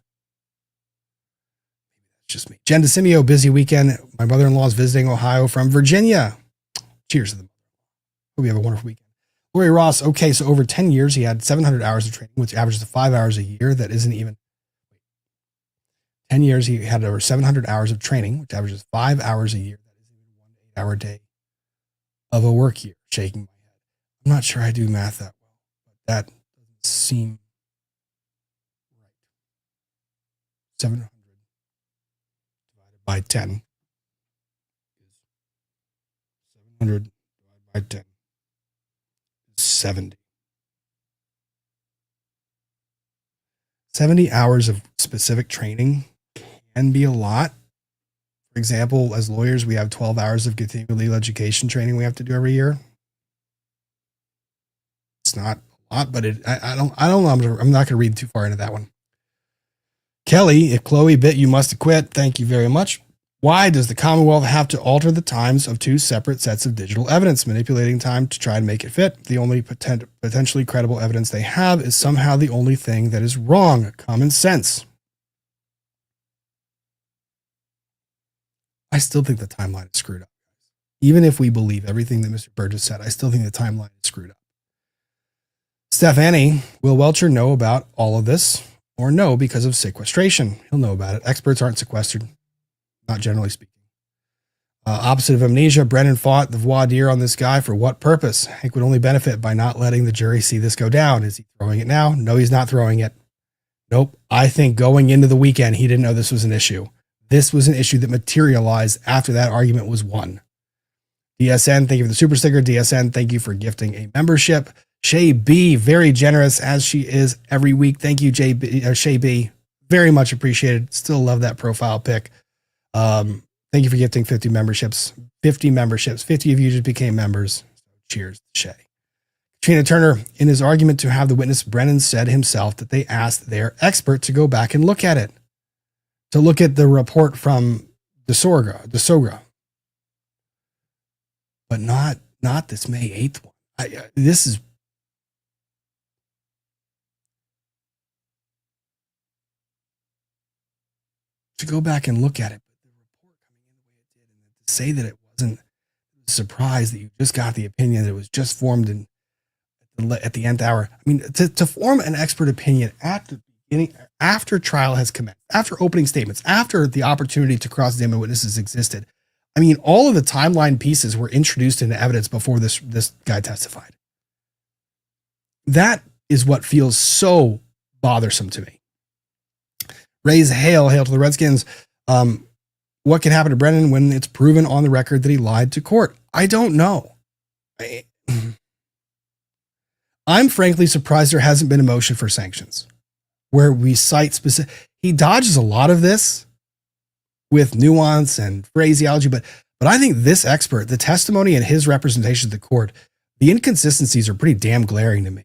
It's just me. Jen DeCimio, busy weekend. My mother-in-law is visiting Ohio from Virginia. Cheers to them. Hope you have a wonderful weekend. Lori Ross, okay, so over 10 years, he had 700 hours of training, which averages 5 hours a year. That isn't even 10 years. He had over 700 hours of training, which averages 5 hours a year. That isn't even 1 8-hour day of a work year. Shaking my head. I'm not sure I do math that well, but that doesn't seem 700 divided by 10 is 700 divided by 10 is 70. 70 hours of specific training can be a lot. For example, as lawyers, we have 12 hours of continuing legal education training we have to do every year. It's not a lot, but I don't know. I'm not going to read too far into that one. Kelly, if Chloe bit, you must acquit. Thank you very much. Why does the Commonwealth have to alter the times of two separate sets of digital evidence, manipulating time to try and make it fit? The only potentially credible evidence they have is somehow the only thing that is wrong. Common sense. I still think the timeline is screwed up. Even if we believe everything that Mr. Burgess said, I still think the timeline is screwed up. Stephanie, Will Welcher know about all of this or no because of sequestration? He'll know about it. Experts aren't sequestered, not generally speaking. Opposite of amnesia, Brennan fought the voir dire on this guy for what purpose? Hank would only benefit by not letting the jury see this go down. Is he throwing it now? No, he's not throwing it. Nope. I think going into the weekend, he didn't know this was an issue. This was an issue that materialized after that argument was won. DSN, thank you for the super sticker. DSN, thank you for gifting a membership. Shay B, very generous as she is every week. Thank you, Shay B. Very much appreciated. Still love that profile pic. Thank you for gifting 50 memberships. 50 memberships. 50 of you just became members. Cheers, Shay. Katrina Turner, in his argument to have the witness, Brennan said himself that they asked their expert to go back and look at it. To look at the report from DeSogra. But not this May 8th one. This is to go back and look at it. But the report coming in the way it did, and to say that it wasn't a surprise that you just got the opinion that it was just formed at the nth hour. I mean, to form an expert opinion at the beginning, after trial has commenced, after opening statements, after the opportunity to cross-examine witnesses existed. I mean, all of the timeline pieces were introduced into evidence before this guy testified. That is what feels so bothersome to me. Raise hail to the Redskins. What can happen to Brennan when it's proven on the record that he lied to court? I don't know. I'm frankly surprised there hasn't been a motion for sanctions where we cite specific. He dodges a lot of this with nuance and phraseology, but I think this expert, the testimony and his representation to the court, the inconsistencies are pretty damn glaring to me.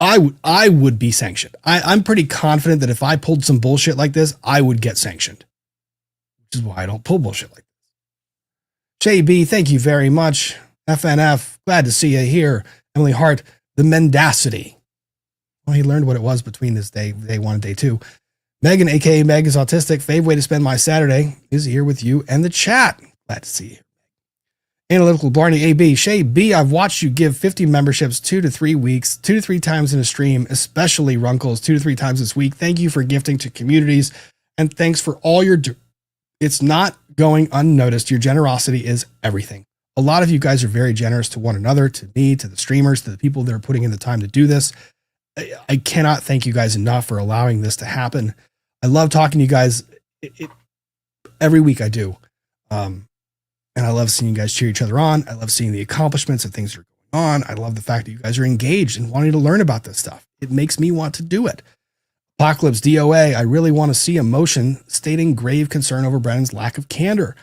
I would be sanctioned. I'm pretty confident that if I pulled some bullshit like this, I would get sanctioned, which is why I don't pull bullshit like this. JB, thank you very much. FNF, glad to see you here. Emily Hart, the mendacity. Well, he learned what it was between this day 1 and day 2. Megan, aka Meg, is autistic. Fave way to spend my Saturday is here with you and the chat. Glad to see you. Analytical Blarney AB, Shay B, I've watched you give 50 memberships 2 to 3 weeks, 2 to 3 times in a stream, especially Runkles 2 to 3 times this week. Thank you for gifting to communities and thanks for all your It's not going unnoticed. Your generosity is everything. A lot of you guys are very generous to one another, to me, to the streamers, to the people that are putting in the time to do this. I cannot thank you guys enough for allowing this to happen. I love talking to you guys. Every week I do. And I love seeing you guys cheer each other on. I love seeing the accomplishments of things that are going on. I love the fact that you guys are engaged and wanting to learn about this stuff. It makes me want to do it. Apocalypse DOA, I really want to see a motion stating grave concern over Brennan's lack of candor.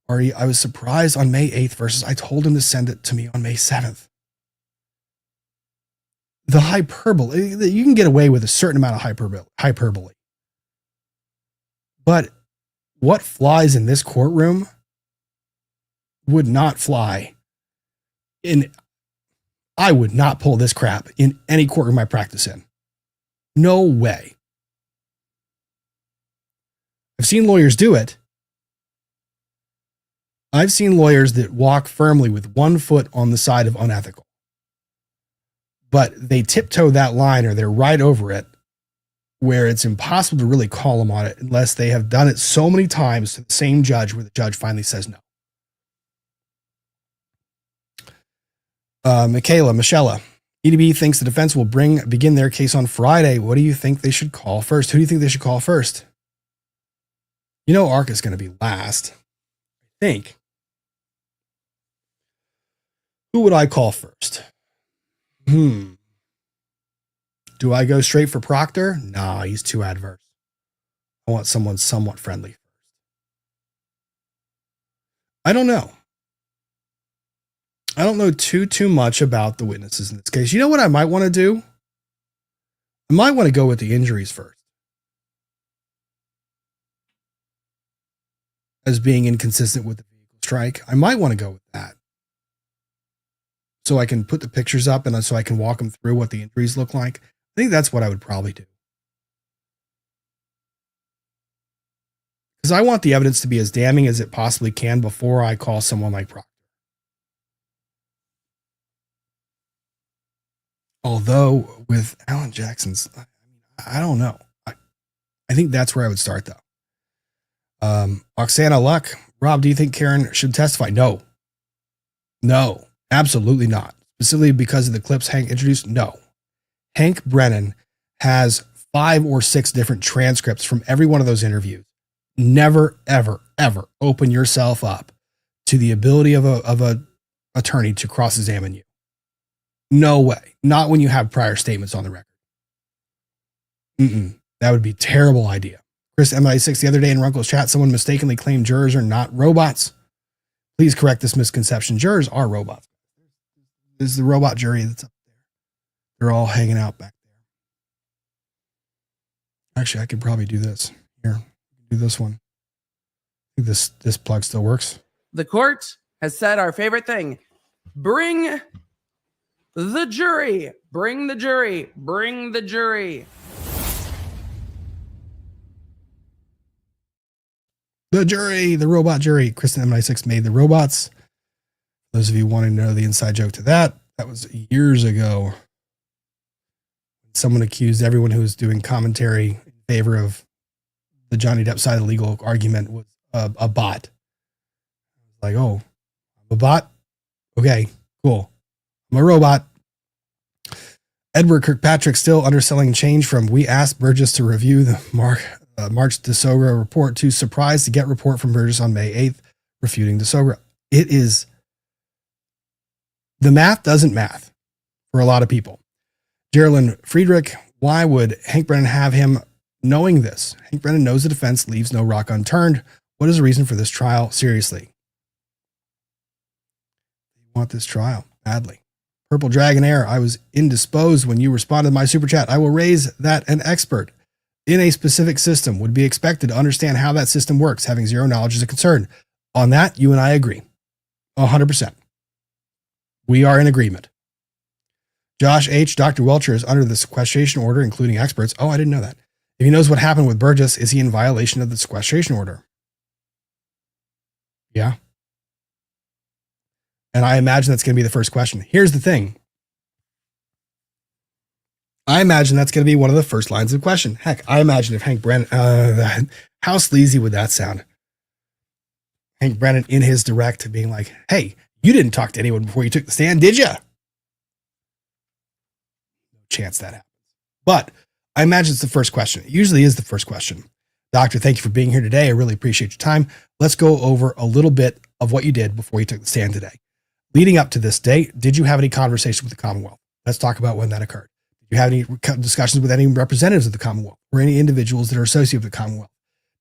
Ari, I was surprised on May 8th versus I told him to send it to me on May 7th. The hyperbole, you can get away with a certain amount of hyperbole. But what flies in this courtroom would not fly I would not pull this crap in any courtroom I practice in. No way. I've seen lawyers do it. I've seen lawyers that walk firmly with one foot on the side of unethical. But they tiptoe that line or they're right over it where it's impossible to really call them on it unless they have done it so many times to the same judge where the judge finally says no. Michelle, EDB thinks the defense will begin their case on Friday. What do you think they should call first? Who do you think they should call first? You know, ARC is going to be last. I think. Who would I call first? Do I go straight for Proctor? Nah, he's too adverse. I want someone somewhat friendly. I don't know. I don't know too much about the witnesses in this case. You know what I might want to do? I might want to go with the injuries first. As being inconsistent with the vehicle strike. I might want to go with that. So I can put the pictures up and so I can walk them through what the injuries look like. I think that's what I would probably do. Because I want the evidence to be as damning as it possibly can before I call someone like Proctor. though, with Alan Jackson's, I don't know. I think that's where I would start, though. Oksana Luck, Rob, do you think Karen should testify? No, absolutely not. Specifically because of the clips Hank introduced? No. Hank Brennan has 5 or 6 different transcripts from every one of those interviews. Never, ever, ever open yourself up to the ability of a attorney to cross-examine you. No way. Not when you have prior statements on the record. That would be a terrible idea. Chris MI6, the other day in Runkle's chat, someone mistakenly claimed jurors are not robots. Please correct this misconception. Jurors are robots. This is the robot jury that's up there. They're all hanging out back there. Actually, I could probably do this. Here, do this one. I think this plug still works. The court has said our favorite thing. Bring the jury. Bring the jury. Bring the jury. The jury, the robot jury. Kristen MI6 made the robots. Those of you wanting to know the inside joke to that was years ago. Someone accused everyone who was doing commentary in favor of the Johnny Depp side of the legal argument was a bot. Like, oh, I'm a bot? Okay, cool. I'm a robot. Edward Kirkpatrick still underselling change from we asked Burgess to review the March DeSogra report to surprise to get report from Burgess on May 8th refuting DeSogra. It is, the math doesn't math for a lot of people. Geraldine Friedrich, why would Hank Brennan have him knowing this? Hank Brennan knows the defense leaves no rock unturned. What is the reason for this trial? Seriously. You want this trial badly. Purple Dragon Air, I was indisposed when you responded to my super chat. I will raise that an expert in a specific system would be expected to understand how that system works. Having zero knowledge is a concern. On that, you and I agree. 100%. We are in agreement. Josh H. Dr. Welcher is under the sequestration order, including experts. Oh, I didn't know that. If he knows what happened with Burgess, is he in violation of the sequestration order? Yeah. And I imagine that's going to be the first question. Here's the thing. I imagine that's going to be one of the first lines of the question. Heck, I imagine if Hank Brennan, how sleazy would that sound? Hank Brennan in his direct being like, hey, you didn't talk to anyone before you took the stand, did you? No chance that happens. But I imagine it's the first question. It usually is the first question. Doctor, thank you for being here today. I really appreciate your time. Let's go over a little bit of what you did before you took the stand today. Leading up to this date, did you have any conversation with the Commonwealth? Let's talk about when that occurred. Did you have any discussions with any representatives of the Commonwealth or any individuals that are associated with the Commonwealth?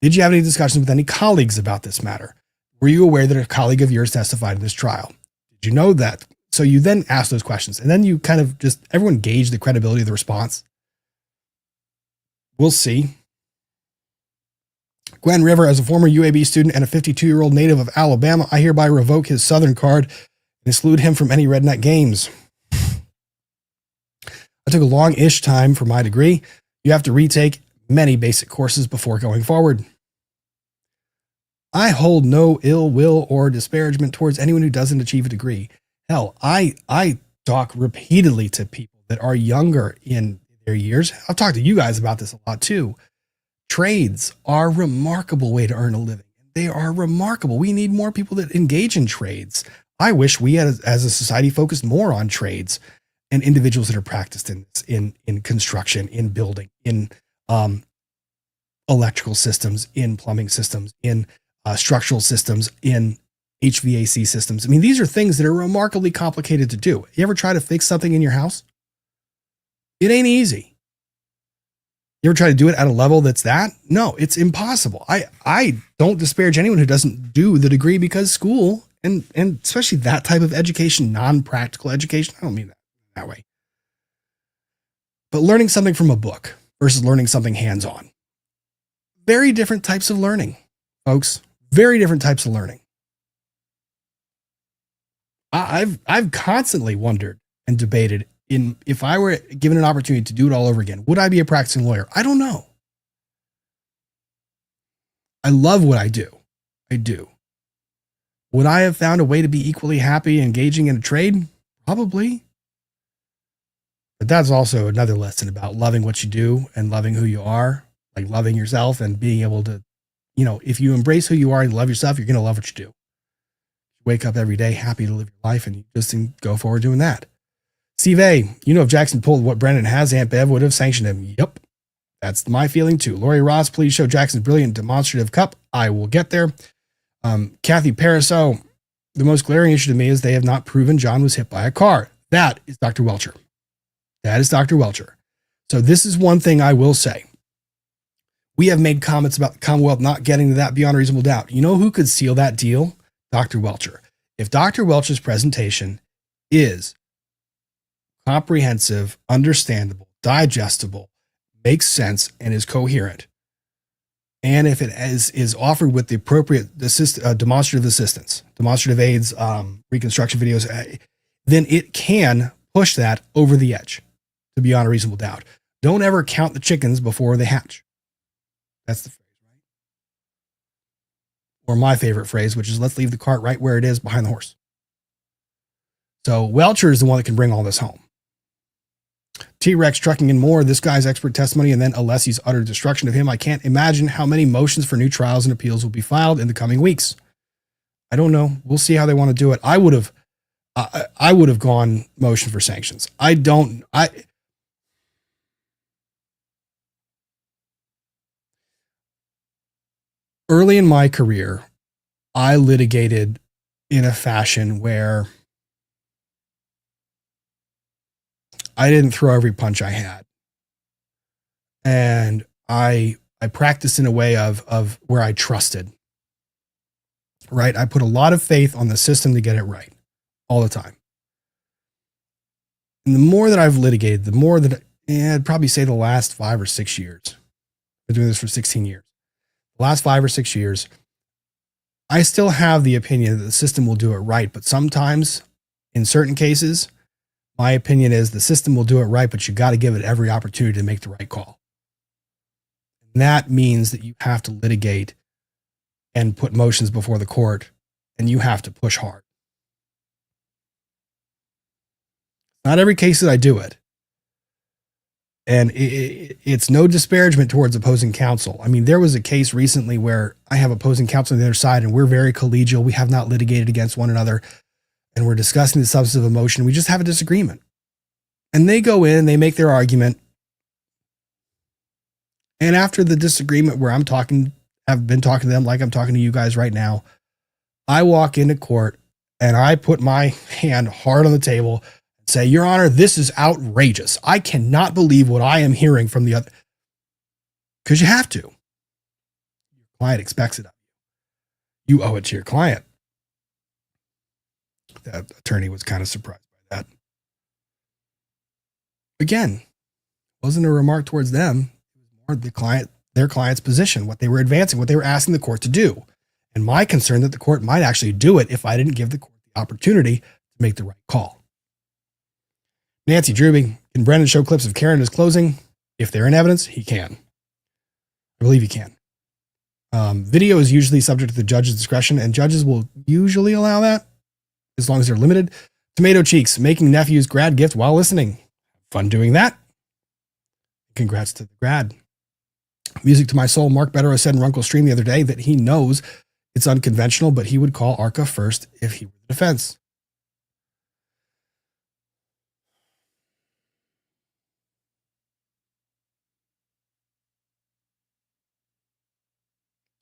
Did you have any discussions with any colleagues about this matter? Were you aware that a colleague of yours testified in this trial? Did you know that? So you then ask those questions, and then you kind of just, everyone gauge the credibility of the response. We'll see. Gwen River, as a former UAB student and a 52-year-old native of Alabama, I hereby revoke his Southern card and exclude him from any redneck games. I took a long-ish time for my degree. You have to retake many basic courses before going forward. I hold no ill will or disparagement towards anyone who doesn't achieve a degree. Hell, I talk repeatedly to people that are younger in their years. I've talked to you guys about this a lot too. Trades are a remarkable way to earn a living. They are remarkable. We need more people that engage in trades. I wish we as a society focused more on trades and individuals that are practiced in this, in construction, in building, in electrical systems, in plumbing systems, in structural systems, in HVAC systems. I mean, these are things that are remarkably complicated to do. You ever try to fix something in your house? It ain't easy. You ever try to do it at a level that's that? No, it's impossible. I don't disparage anyone who doesn't do the degree because school and especially that type of education, non-practical education, I don't mean that way. But learning something from a book versus learning something hands-on. Very different types of learning, folks. Very different types of learning. I've constantly wondered and debated if I were given an opportunity to do it all over again, would I be a practicing lawyer? I don't know. I love what I do. I do. Would I have found a way to be equally happy engaging in a trade? Probably. But that's also another lesson about loving what you do and loving who you are, like loving yourself and being able to, you know, if you embrace who you are and love yourself, you're going to love what you do. Wake up every day happy to live your life and you just go forward doing that. Steve A, you know, if Jackson pulled what Brennan has, Aunt Bev would have sanctioned him. Yep. That's my feeling too. Lori Ross, please show Jackson's brilliant demonstrative cup. I will get there. Kathy Pariseau, the most glaring issue to me is they have not proven John was hit by a car. That is Dr. Welcher. That is Dr. Welcher. So this is one thing I will say. We have made comments about the Commonwealth not getting to that beyond reasonable doubt. You know who could seal that deal? Dr. Welcher. If Dr. Welcher's presentation is comprehensive, understandable, digestible, makes sense, and is coherent, and if it is offered with the appropriate demonstrative assistance, demonstrative aids, reconstruction videos, then it can push that over the edge to beyond a reasonable doubt. Don't ever count the chickens before they hatch. That's the phrase, right? Or my favorite phrase, which is let's leave the cart right where it is behind the horse. So Welcher is the one that can bring all this home. T-Rex trucking in more, this guy's expert testimony, and then Alessi's utter destruction of him. I can't imagine how many motions for new trials and appeals will be filed in the coming weeks. I don't know. We'll see how they want to do it. I would have gone motion for sanctions. Early in my career, I litigated in a fashion where I didn't throw every punch I had. And I practiced in a way of where I trusted. Right? I put a lot of faith on the system to get it right all the time. And the more that I've litigated, the more that I'd probably say the last 5 or 6 years. I've been doing this for 16 years. The last 5 or 6 years, I still have the opinion that the system will do it right, but sometimes in certain cases, my opinion is the system will do it right, but you got to give it every opportunity to make the right call. And that means that you have to litigate and put motions before the court, and you have to push hard. Not every case that I do it. And it's no disparagement towards opposing counsel. I mean, there was a case recently where I have opposing counsel on the other side, and we're very collegial. We have not litigated against one another. And we're discussing the substance of a motion. We just have a disagreement. And they go in, they make their argument. And after the disagreement where I've been talking to them like I'm talking to you guys right now, I walk into court and I put my hand hard on the table and say, Your Honor, this is outrageous. I cannot believe what I am hearing from the other. Because you have to. Your client expects it of you. You owe it to your client. That attorney was kind of surprised by that. Again, wasn't a remark towards them. It was more their client's position, what they were advancing, what they were asking the court to do. And my concern that the court might actually do it if I didn't give the court the opportunity to make the right call. Nancy Druby, can Brennan show clips of Karen in his closing? If they're in evidence, he can. I believe he can. Video is usually subject to the judge's discretion, and judges will usually allow that, as long as they're limited. Tomato Cheeks, making nephew's grad gift while listening. Fun doing that. Congrats to the grad. Music to my soul. Mark Bettero said in Runkle Stream the other day that he knows it's unconventional, but he would call ARCA first if he were the defense.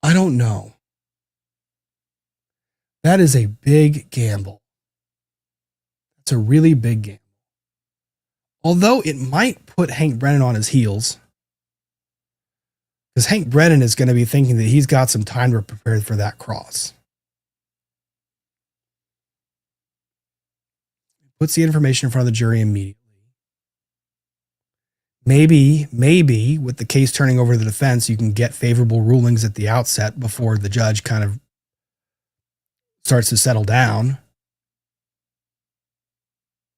I don't know. That is a big gamble. It's a really big gamble. Although it might put Hank Brennan on his heels, because Hank Brennan is going to be thinking that he's got some time to prepare for that cross. Puts the information in front of the jury immediately. Maybe with the case turning over to the defense, you can get favorable rulings at the outset before the judge kind of starts to settle down.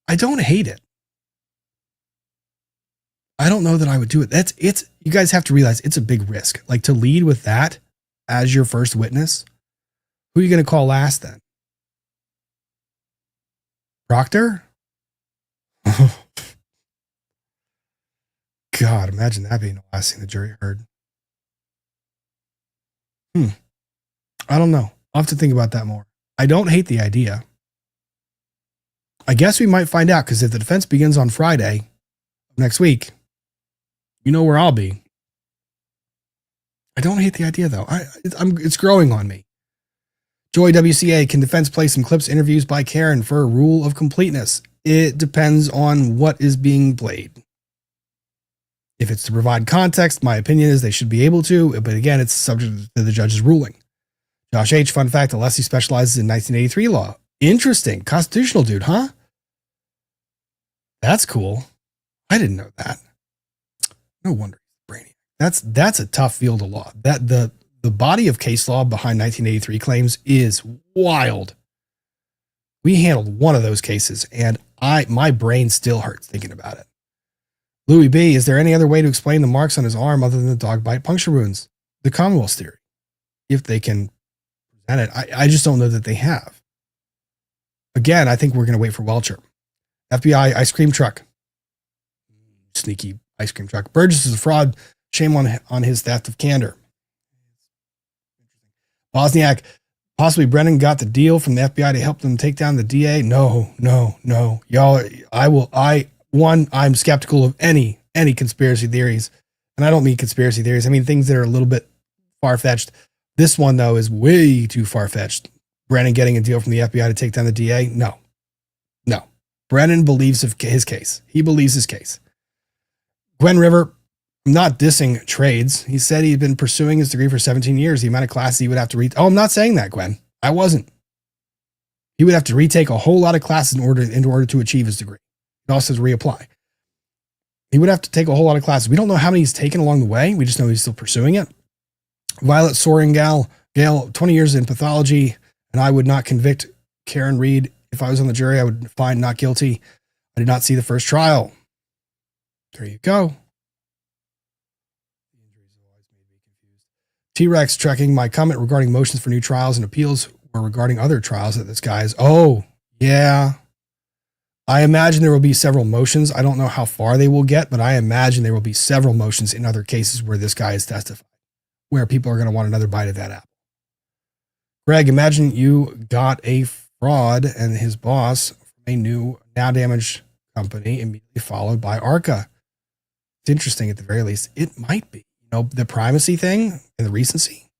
I don't hate it. I don't know that I would do it. You guys have to realize it's a big risk. Like, to lead with that as your first witness, who are you going to call last then? Proctor? God, imagine that being the last thing the jury heard. I don't know. I'll have to think about that more. I don't hate the idea. I guess we might find out, because if the defense begins on Friday next week, you know where I'll be. I don't hate the idea, though. It's growing on me. Joy WCA, can defense play some clips interviews by Karen for a rule of completeness? It depends on what is being played. If it's to provide context, my opinion is they should be able to, but again, it's subject to the judge's ruling. Josh H., fun fact, Alessi specializes in 1983 law. Interesting. Constitutional dude, huh? That's cool. I didn't know that. No wonder he's brainy. That's a tough field of law. That the body of case law behind 1983 claims is wild. We handled one of those cases, and my brain still hurts thinking about it. Louis B., is there any other way to explain the marks on his arm other than the dog bite puncture wounds? The Commonwealth theory, if they can present it. I just don't know that they have. Again, I think we're going to wait for Welcher. FBI ice cream truck. Sneaky ice cream truck. Burgess is a fraud. Shame on his theft of candor. Bosniak, possibly Brennan got the deal from the FBI to help them take down the DA. No. Y'all, I'm skeptical of any conspiracy theories. And I don't mean conspiracy theories. I mean things that are a little bit far-fetched. This one, though, is way too far-fetched. Brennan getting a deal from the FBI to take down the DA? No. Brennan believes his case. He believes his case. Gwen River, not dissing trades. He said he'd been pursuing his degree for 17 years. The amount of classes he would have to read. Oh, I'm not saying that, Gwen. I wasn't. He would have to retake a whole lot of classes in order to achieve his degree. It also says reapply. He would have to take a whole lot of classes. We don't know how many he's taken along the way. We just know he's still pursuing it. Violet Soaring Gale, 20 years in pathology, and I would not convict Karen Reed. If I was on the jury, I would find not guilty. I did not see the first trial. There you go. T-Rex tracking my comment regarding motions for new trials and appeals or regarding other trials that this guy's. Oh, yeah. I imagine there will be several motions. I don't know how far they will get, but I imagine there will be several motions in other cases where this guy is testified, where people are going to want another bite of that apple. Greg, imagine you got a fraud and his boss from a new now damaged company immediately followed by ARCA. It's interesting at the very least. It might be. You know, the primacy thing and the recency.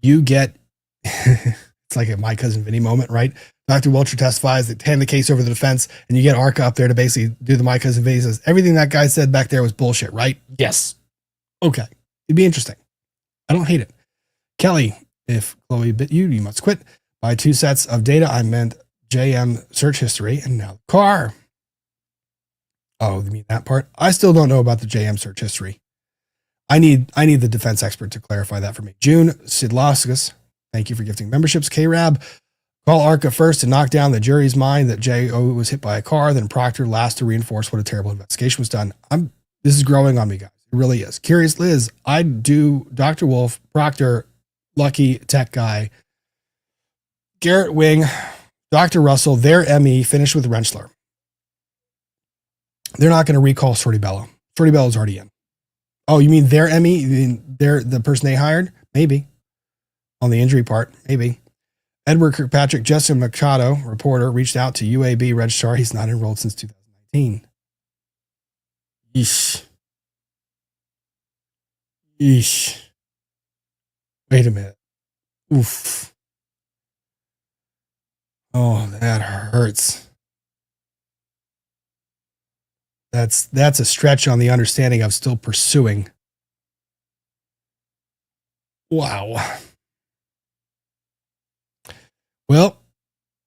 You get, it's like a My Cousin Vinny moment, right? Dr. Welcher testifies, they hand the case over to the defense, and you get ARCA up there to basically do the My Cousin Vinny. Says, everything that guy said back there was bullshit, right? Yes. Okay. It'd be interesting. I don't hate it. Kelly, if Chloe bit you, you must quit. By 2 sets of data, I meant JM search history and now the car. Oh, you mean that part? I still don't know about the JM search history. I need the defense expert to clarify that for me. June Sidlauskas, thank you for gifting memberships. K-Rab, call ARCA first to knock down the jury's mind that J.O. was hit by a car, then Proctor last to reinforce what a terrible investigation was done. This is growing on me, guys. It really is. Curious Liz, I'd do Dr. Wolf, Proctor, Lucky Tech Guy, Garrett Wing, Dr. Russell, their ME finished with Rentschler. They're not going to recall Sorty Bella. Sorty Bella's already in. Oh, you mean their ME? You mean the person they hired? Maybe. On the injury part, maybe. Edward Kirkpatrick, Justin Machado, reporter, reached out to UAB registrar. He's not enrolled since 2019. Yeesh. Wait a minute. Oof. Oh, that hurts. That's a stretch on the understanding of still pursuing. Wow. Well,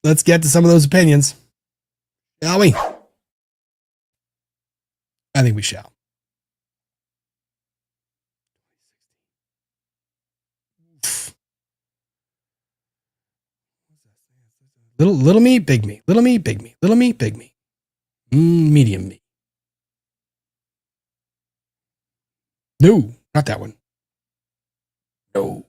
let's get to some of those opinions, shall we? I think we shall. Little me, big me. Little me, big me. Little me, big me. Medium me. No, not that one. No.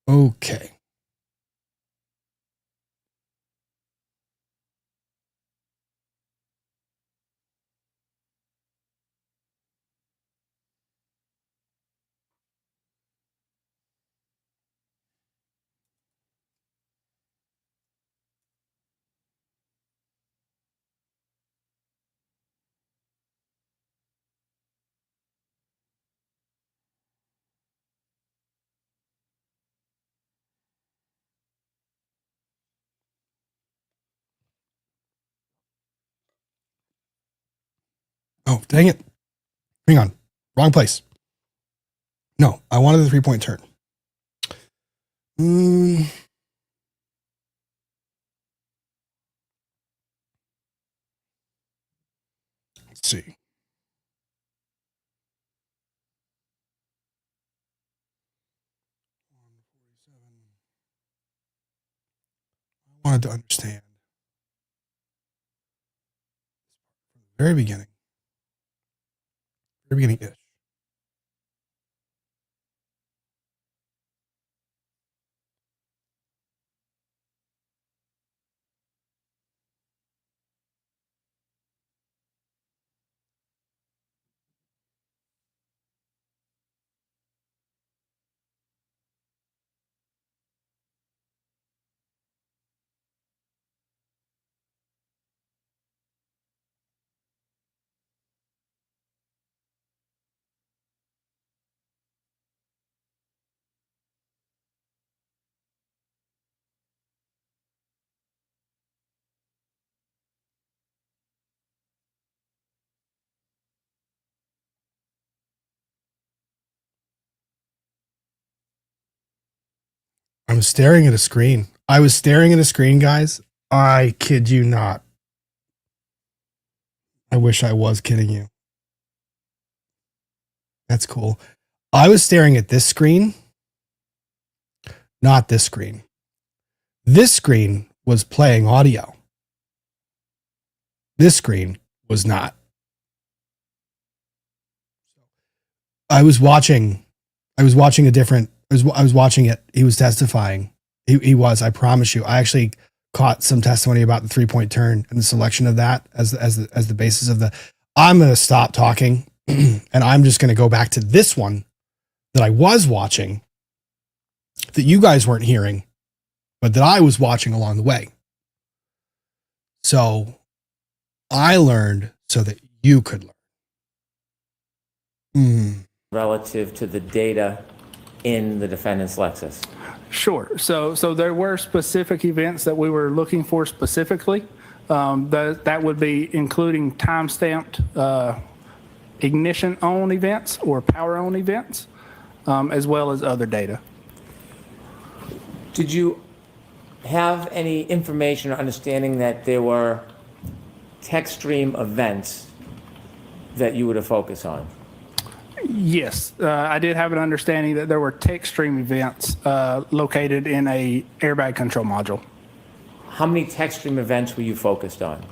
Okay. Oh, dang it. Hang on. Wrong place. No, I wanted the 3-point turn. Let's see. I wanted to understand from the very beginning. Very beginning-ish. I'm staring at a screen. I was staring at a screen, guys. I kid you not. I wish I was kidding you. That's cool. I was staring at this screen, not this screen. This screen was playing audio. This screen was not. I was watching a different, I was watching it. He was testifying. He was, I promise you. I actually caught some testimony about the 3-point turn and the selection of that as the basis of the. I'm going to stop talking and I'm just going to go back to this one that I was watching that you guys weren't hearing, but that I was watching along the way. So I learned so that you could learn. Relative to the data in the defendant's Lexus? Sure. So there were specific events that we were looking for specifically. That would be including time-stamped ignition-on events or power-on events, as well as other data. Did you have any information or understanding that there were text stream events that you were to focus on? Yes, I did have an understanding that there were text stream events located in a airbag control module. How many text stream events were you focused on?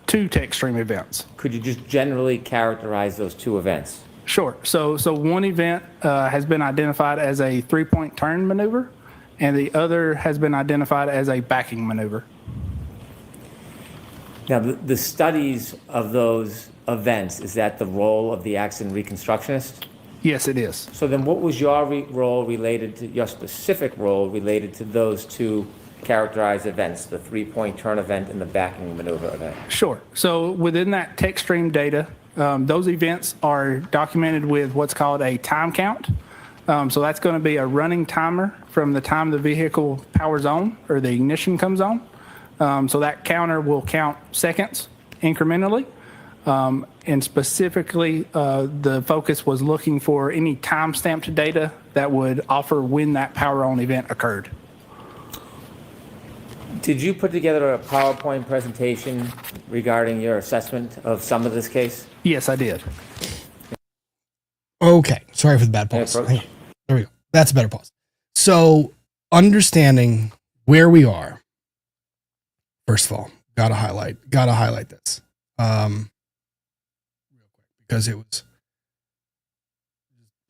2 text stream events. Could you just generally characterize those 2 events? Sure. So one event has been identified as a 3-point turn maneuver, and the other has been identified as a backing maneuver. Now, the studies of those events, is that the role of the accident reconstructionist? Yes, it is. So then what was your role related to, your specific role related to those 2 characterized events, the 3-point turn event and the backing maneuver event? Sure. So within that text stream data, those events are documented with what's called a time count. So that's going to be a running timer from the time the vehicle powers on or the ignition comes on. So that counter will count seconds incrementally. And specifically, the focus was looking for any time-stamped data that would offer when that power-on event occurred. Did you put together a PowerPoint presentation regarding your assessment of some of this case? Yes, I did. Okay. Sorry for the bad pause. There we go. That's a better pause. So understanding where we are, first of all, gotta highlight this. Because it was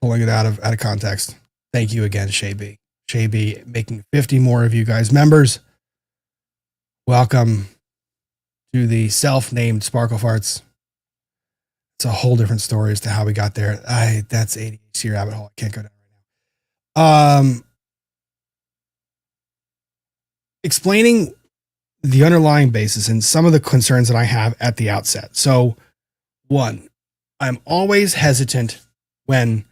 pulling it out of context. Thank you again, Shay B. Shay B making 50 more of you guys members. Welcome to the self-named Sparkle Farts. It's a whole different story as to how we got there. That's ADHD rabbit hole. I can't go down right now. Explaining the underlying basis and some of the concerns that I have at the outset. So, 1, I'm always hesitant when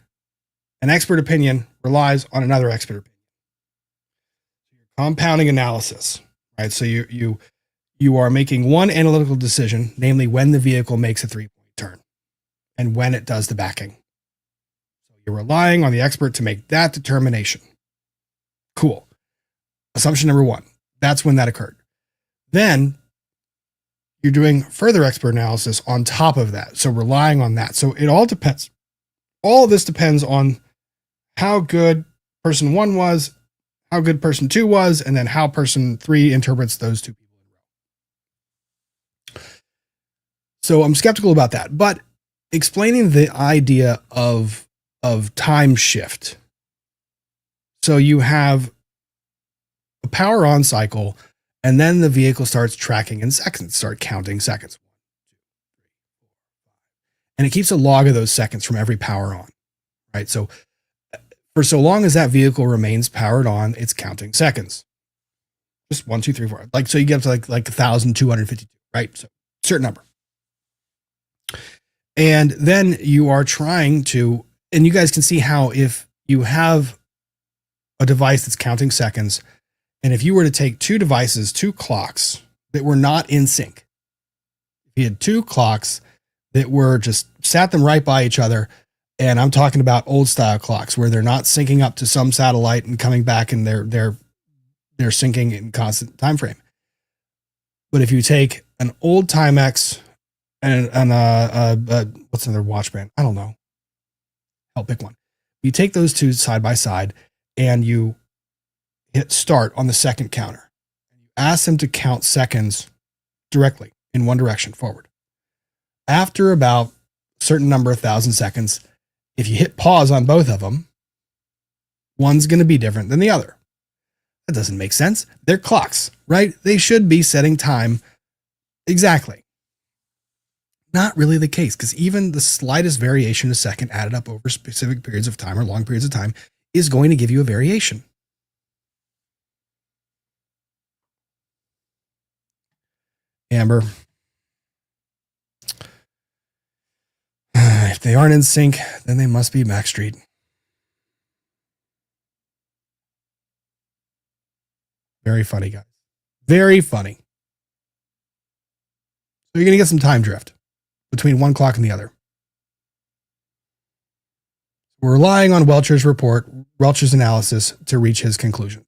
an expert opinion relies on another expert opinion. Compounding analysis, right? So you are making one analytical decision, namely when the vehicle makes a 3-point turn. and when it does the backing. So you're relying on the expert to make that determination. Cool. Assumption number one, that's when that occurred. Then you're doing further expert analysis on top of that. So relying on that. So it all depends. All of this depends on how good person one was, how good person two was, and then how person three interprets those two people. So I'm skeptical about that. But explaining the idea of time shift. So you have a power on cycle, and then the vehicle starts tracking in seconds, start counting seconds. And it keeps a log of those seconds from every power on, right? So for so long as that vehicle remains powered on, it's counting seconds. Just 1, 2, 3, 4. Like, so you get up to like 1,252, right? So certain number. And then you are trying to, and you guys can see how if you have a device that's counting seconds, and if you were to take two devices, two clocks that were not in sync, if you had two clocks that were just sat them right by each other, and I'm talking about old style clocks where they're not syncing up to some satellite and coming back and they're syncing in constant time frame. But if you take an old Timex and what's another watch brand? I don't know. I'll pick one. You take those two side by side and you hit start on the second counter. Ask them to count seconds directly in one direction forward. After about a certain number of thousand seconds, if you hit pause on both of them, one's going to be different than the other. That doesn't make sense. They're clocks, right? They should be setting time exactly. Not really the case, because even the slightest variation a second added up over specific periods of time or long periods of time is going to give you a variation. Amber. If they aren't in sync, then they must be backstreet. Very funny, guys. Very funny. So you're going to get some time drift between one clock and the other. We're relying on Welcher's report, Welcher's analysis to reach his conclusions.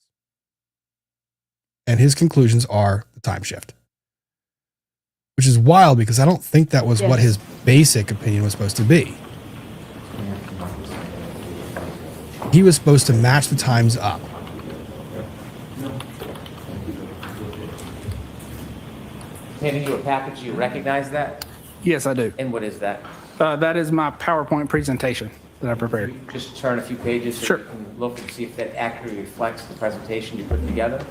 And his conclusions are the time shift. Which is wild because I don't think that was what his basic opinion was supposed to be. He was supposed to match the times up. Handing you a package, you recognize that? Yes, I do. And what is that? That is my PowerPoint presentation that I prepared. Just turn a few pages so Sure. you can look and see if that accurately reflects the presentation you put together.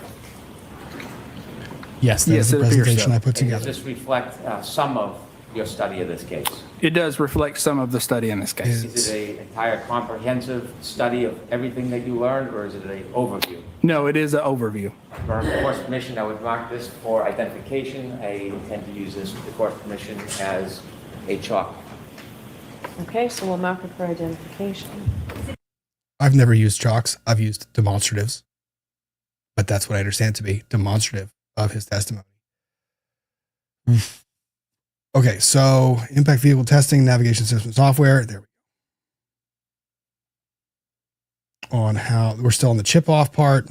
Yes, that's the it appears presentation so. I put And together. does this reflect some of your study of this case? It does reflect some of the study in this case. Is it an entire comprehensive study of everything that you learned, or is it an overview? No, it is an overview. For course permission, I would mark this for identification. I intend to use this, the course permission, as a chalk. Okay, so we'll mark it for identification. I've never used chalks. I've used demonstratives. But that's what I understand to be demonstrative of his testimony. Okay, so impact vehicle testing, navigation system software. There we go. On how we're still on the chip off part.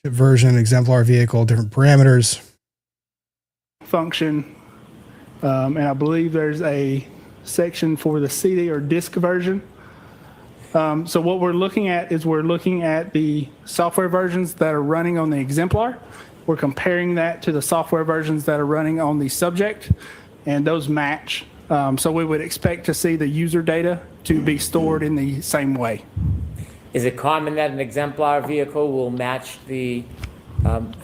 Chip version, exemplar vehicle, different parameters. Function, and I believe there's a section for the CD or disk version. So what we're looking at is we're looking at the software versions that are running on the exemplar. We're comparing that to the software versions that are running on the subject, and those match. So we would expect to see the user data to be stored in the same way. Is it common that an exemplar vehicle will match the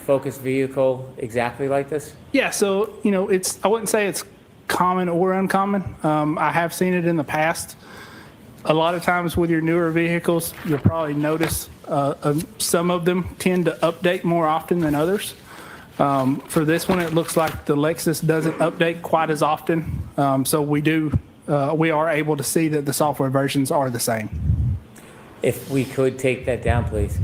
focus vehicle exactly like this? Yeah, so, I wouldn't say it's common or uncommon. I have seen it in the past. A lot of times with your newer vehicles, you'll probably notice some of them tend to update more often than others. For this one, it looks like the Lexus doesn't update quite as often. So we are able to see that the software versions are the same. If we could take that down, please.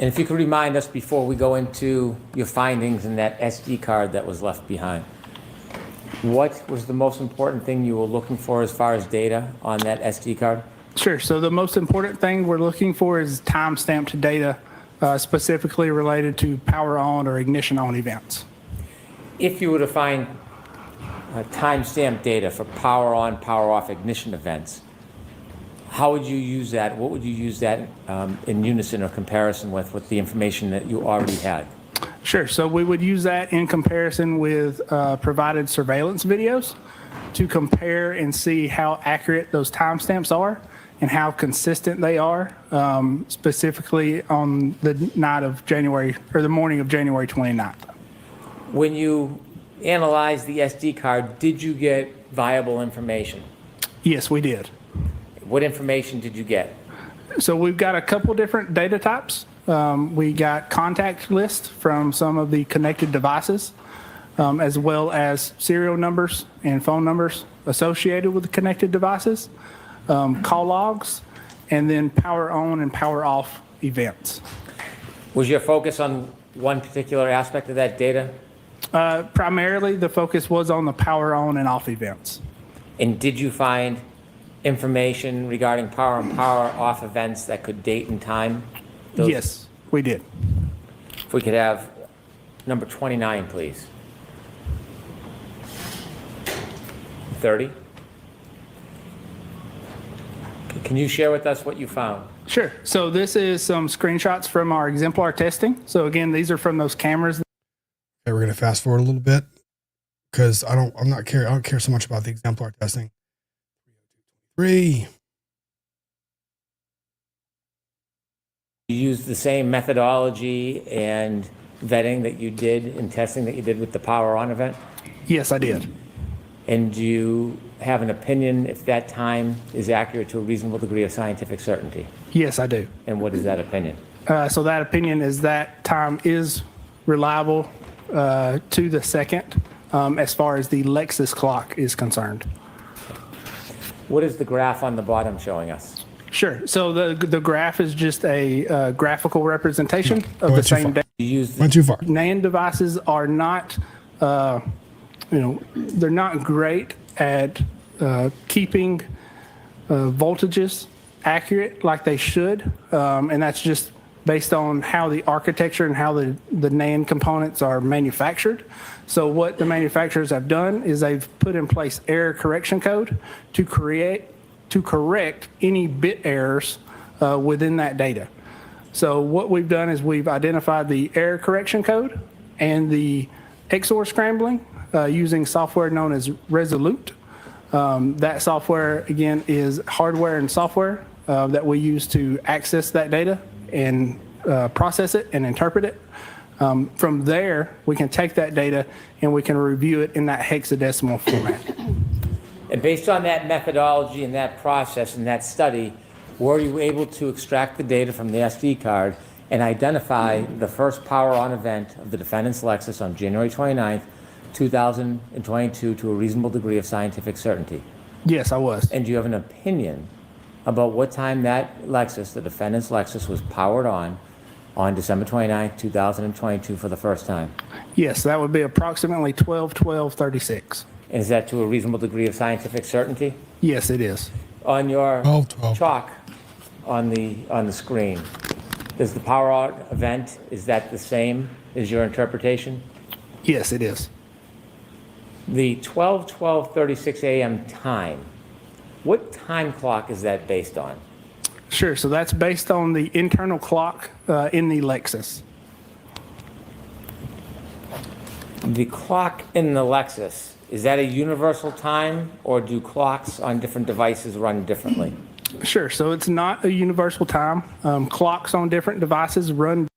And if you could remind us before we go into your findings in that SD card that was left behind. What was the most important thing you were looking for as far as data on that SD card? Sure. So the most important thing we're looking for is time-stamped data, specifically related to power on or ignition on events. If you were to find timestamp data for power on, power off ignition events, how would you use that? What would you use that in unison or comparison with the information that you already had? Sure. So we would use that in comparison with provided surveillance videos to compare and see how accurate those timestamps are and how consistent they are, specifically on the night of January or the morning of January 29th. When you analyzed the SD card, did you get viable information? Yes, we did. What information did you get? So we've got a couple different data types. We got contact list from some of the connected devices, as well as serial numbers and phone numbers associated with the connected devices, call logs, and then power on and power off events. Was your focus on one particular aspect of that data? Primarily, the focus was on the power on and off events. And did you find information regarding power and power off events that could date and time those? Yes, we did. If we could have number 29, please. 30. Can you share with us what you found? Sure. So this is some screenshots from our exemplar testing. So again, these are from those cameras. Okay, we're gonna fast forward a little bit because I don't care so much about the exemplar testing. 3. You used the same methodology and vetting that you did and testing that you did with the power on event? Yes, I did. And do you have an opinion if that time is accurate to a reasonable degree of scientific certainty? Yes, I do. And what is that opinion? So that opinion is that time is reliable to the second as far as the Lexus clock is concerned. What is the graph on the bottom showing us? Sure. So the graph is just a graphical representation of the same data. Went too far. NAND devices are not, they're not great at keeping voltages accurate like they should, and that's just based on how the architecture and how the NAND components are manufactured. So what the manufacturers have done is they've put in place error correction code to correct any bit errors within that data. So what we've done is we've identified the error correction code and the XOR scrambling using software known as Resolute. That software, again, is hardware and software that we use to access that data and process it and interpret it. From there, we can take that data and we can review it in that hexadecimal format. And based on that methodology and that process and that study, were you able to extract the data from the SD card and identify the first power on event of the defendant's Lexus on January 29th, 2022 to a reasonable degree of scientific certainty? Yes, I was. And do you have an opinion about what time that Lexus, the defendant's Lexus, was powered on December 29th, 2022 for the first time? Yes, that would be approximately 12/12/36. And is that to a reasonable degree of scientific certainty? Yes, it is. On your 12. chalk on the screen, does the power out event, is that the same as your interpretation? Yes, it is. The 12/12/36 a.m. time, what time clock is that based on? Sure. So that's based on the internal clock in the Lexus. The clock in the Lexus, is that a universal time, or do clocks on different devices run differently? Sure. So it's not a universal time. Clocks on different devices run.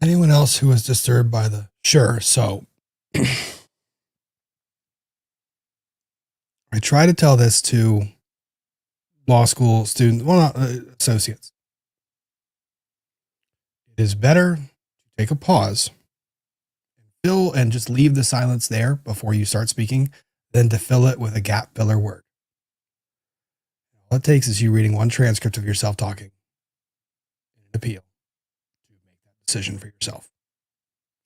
Anyone else who was disturbed by the sure? So I try to tell this to law school students, well, not associates. It is better to take a pause and just leave the silence there before you start speaking than to fill it with a gap filler word. All it takes is you reading one transcript of yourself talking in an appeal to make that decision for yourself.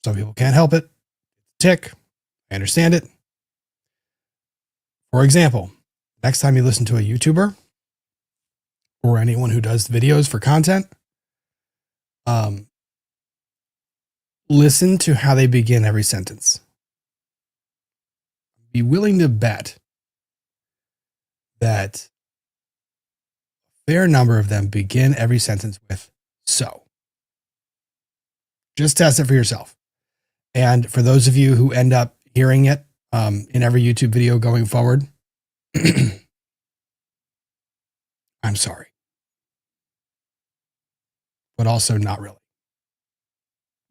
Some people can't help it. Tick. I understand it. For example, next time you listen to a YouTuber or anyone who does videos for content, listen to how they begin every sentence. Be willing to bet that a fair number of them begin every sentence with "so." Just test it for yourself. And for those of you who end up hearing it in every YouTube video going forward, I'm sorry. But also not really.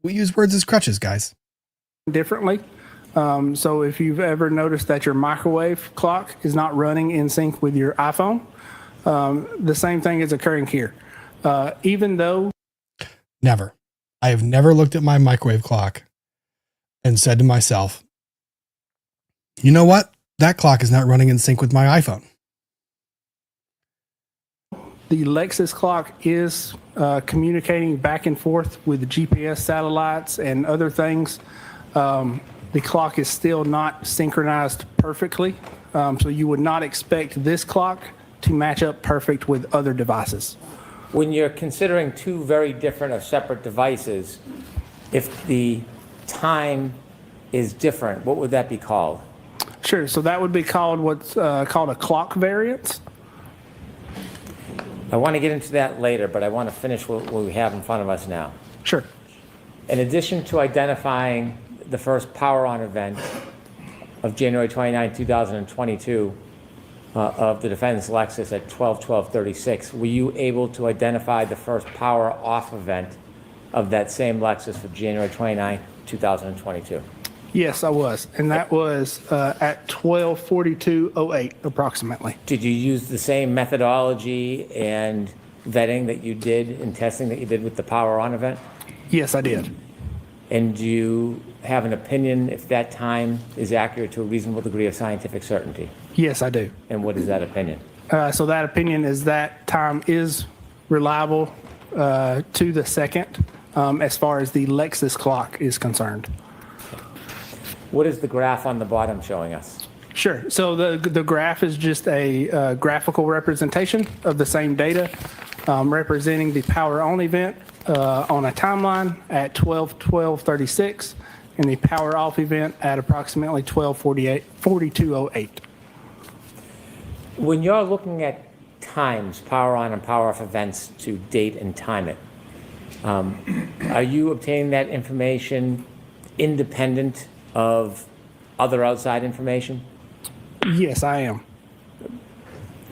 We use words as crutches, guys. Differently. So if you've ever noticed that your microwave clock is not running in sync with your iPhone, the same thing is occurring here. Even though... Never. I have never looked at my microwave clock and said to myself, you know what? That clock is not running in sync with my iPhone. The Lexus clock is communicating back and forth with GPS satellites and other things. The clock is still not synchronized perfectly. So you would not expect this clock to match up perfect with other devices. When you're considering two very different or separate devices, if the time is different, what would that be called? Sure. So that would be called what's called a clock variance. I want to get into that later, but I want to finish what we have in front of us now. Sure. In addition to identifying the first power-on event of January 29, 2022 of the defendant's Lexus at 12:12:36, were you able to identify the first power-off event of that same Lexus for January 29, 2022? Yes, I was. And that was at 12:42:08 approximately. Did you use the same methodology and vetting that you did and testing that you did with the power-on event? Yes, I did. And do you have an opinion if that time is accurate to a reasonable degree of scientific certainty? Yes, I do. And what is that opinion? So that opinion is that time is reliable to the second as far as the Lexus clock is concerned. What is the graph on the bottom showing us? Sure. So the graph is just a graphical representation of the same data representing the power-on event on a timeline at 12:12:36 and the power-off event at approximately 12:42:08. When you're looking at times, power-on and power-off events to date and time it, are you obtaining that information independent of other outside information? Yes, I am.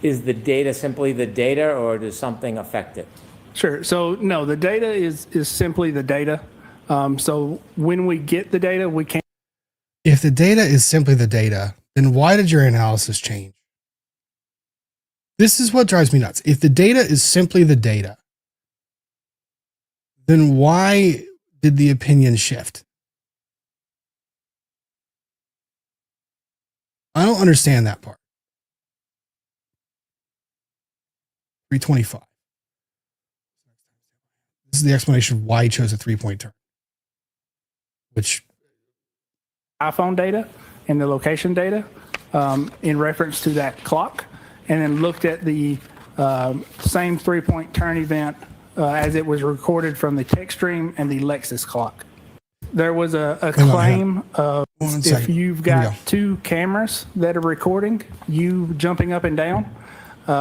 Is the data simply the data, or does something affect it? Sure. So no, the data is simply the data. So when we get the data, we can't. If the data is simply the data, then why did your analysis change? This is what drives me nuts. If the data is simply the data, then why did the opinion shift? I don't understand that part. 325. This is the explanation of why he chose a 3-point turn. Which iPhone data and the location data in reference to that clock, and then looked at the same 3-point turn event as it was recorded from the text stream and the Lexus clock. There was a claim of if you've got two cameras that are recording you jumping up and down,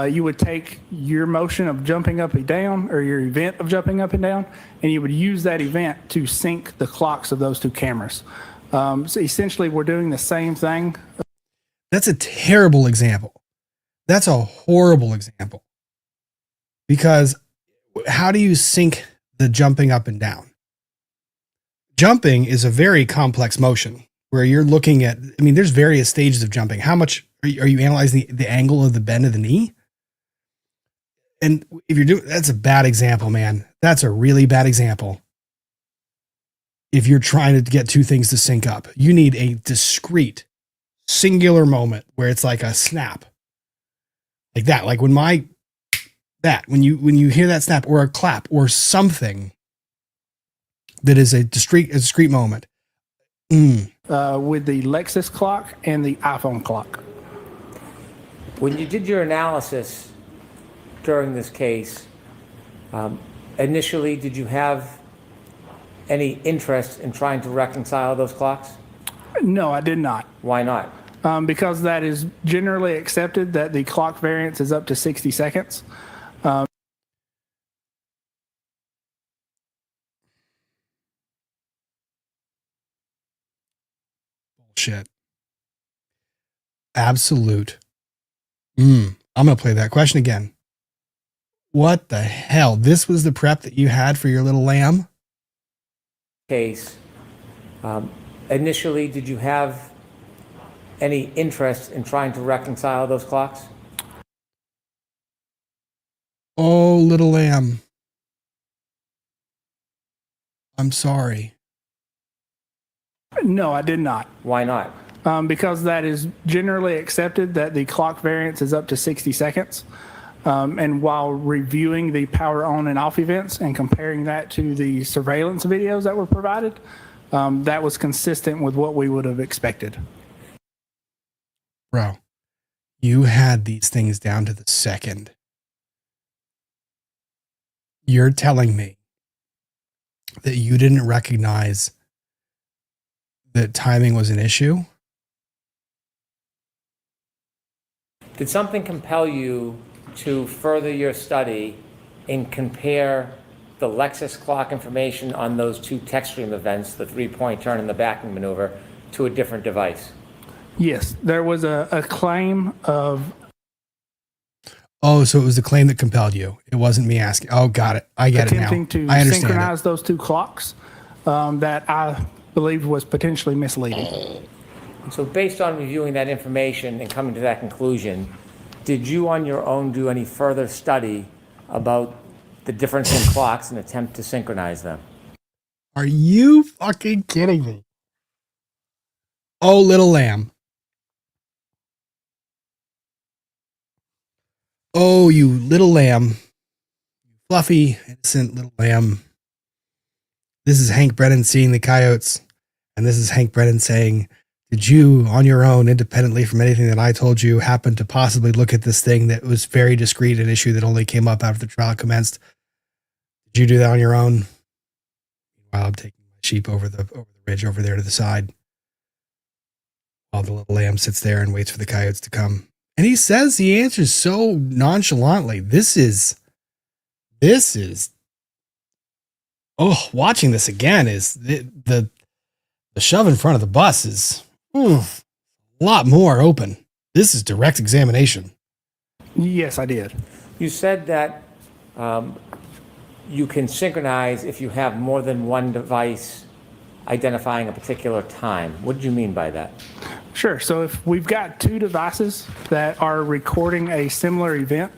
you would take your motion of jumping up and down, or your event of jumping up and down, and you would use that event to sync the clocks of those two cameras. So essentially, we're doing the same thing. That's a terrible example. That's a horrible example. Because how do you sync the jumping up and down? Jumping is a very complex motion where you're looking at, I mean, there's various stages of jumping. How much are you analyzing the angle of the bend of the knee? And if you're doing, that's a bad example, man. That's a really bad example. If you're trying to get two things to sync up, you need a discrete, singular moment where it's like a snap. Like that. Like when when you hear that snap, or a clap or something that is a discrete moment. with the Lexus clock and the iPhone clock. When you did your analysis during this case, initially, did you have any interest in trying to reconcile those clocks? No, I did not. Why not? Because that is generally accepted that the clock variance is up to 60 seconds. Bullshit. Absolute. I'm going to play that question again. What the hell? This was the prep that you had for your little lamb? Case, initially, did you have any interest in trying to reconcile those clocks? Oh, little lamb. I'm sorry. No, I did not. Why not? Because that is generally accepted that the clock variance is up to 60 seconds. And while reviewing the power on and off events and comparing that to the surveillance videos that were provided, that was consistent with what we would have expected. Bro, you had these things down to the second. You're telling me that you didn't recognize that timing was an issue? Did something compel you to further your study and compare the Lexus clock information on those two text stream events, the 3-point turn and the backing maneuver, to a different device? Yes, there was a claim of... Oh, so it was the claim that compelled you. It wasn't me asking. Oh, got it. I get it now. attempting I to understand synchronize it. those two clocks that I believed was potentially misleading. So based on reviewing that information and coming to that conclusion, did you on your own do any further study about the difference in clocks and attempt to synchronize them? Are you fucking kidding me? Oh, little lamb. Oh, you little lamb. Fluffy, innocent little lamb. This is Hank Brennan seeing the coyotes. And this is Hank Brennan saying, did you, on your own, independently from anything that I told you, happen to possibly look at this thing that was very discreet, an issue that only came up after the trial commenced? Did you do that on your own? While I'm taking my sheep over the ridge over there to the side, while the little lamb sits there and waits for the coyotes to come. And he says, he answers so nonchalantly. This is, oh, watching this again is the shove in front of the bus is a lot more open. This is direct examination. Yes, I did. You said that you can synchronize if you have more than one device identifying a particular time. What did you mean by that? Sure. So if we've got two devices that are recording a similar event,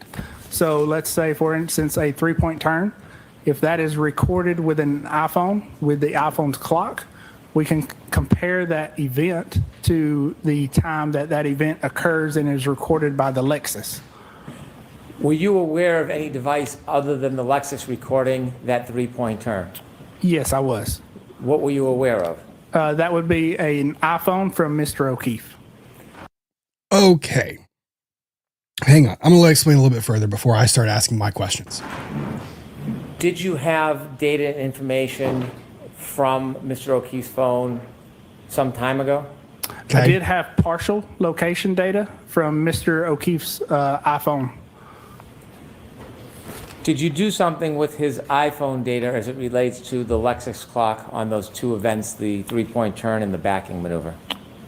so let's say, for instance, a 3-point turn, if that is recorded with an iPhone, with the iPhone's clock, we can compare that event to the time that that event occurs and is recorded by the Lexus. Were you aware of any device other than the Lexus recording that 3-point turn? Yes, I was. What were you aware of? That would be an iPhone from Mr. O'Keefe. Okay. Hang on. I'm going to explain a little bit further before I start asking my questions. Did you have data and information from Mr. O'Keefe's phone some time ago? Okay. I did have partial location data from Mr. O'Keefe's iPhone. Did you do something with his iPhone data as it relates to the Lexus clock on those two events, the 3-point turn and the backing maneuver?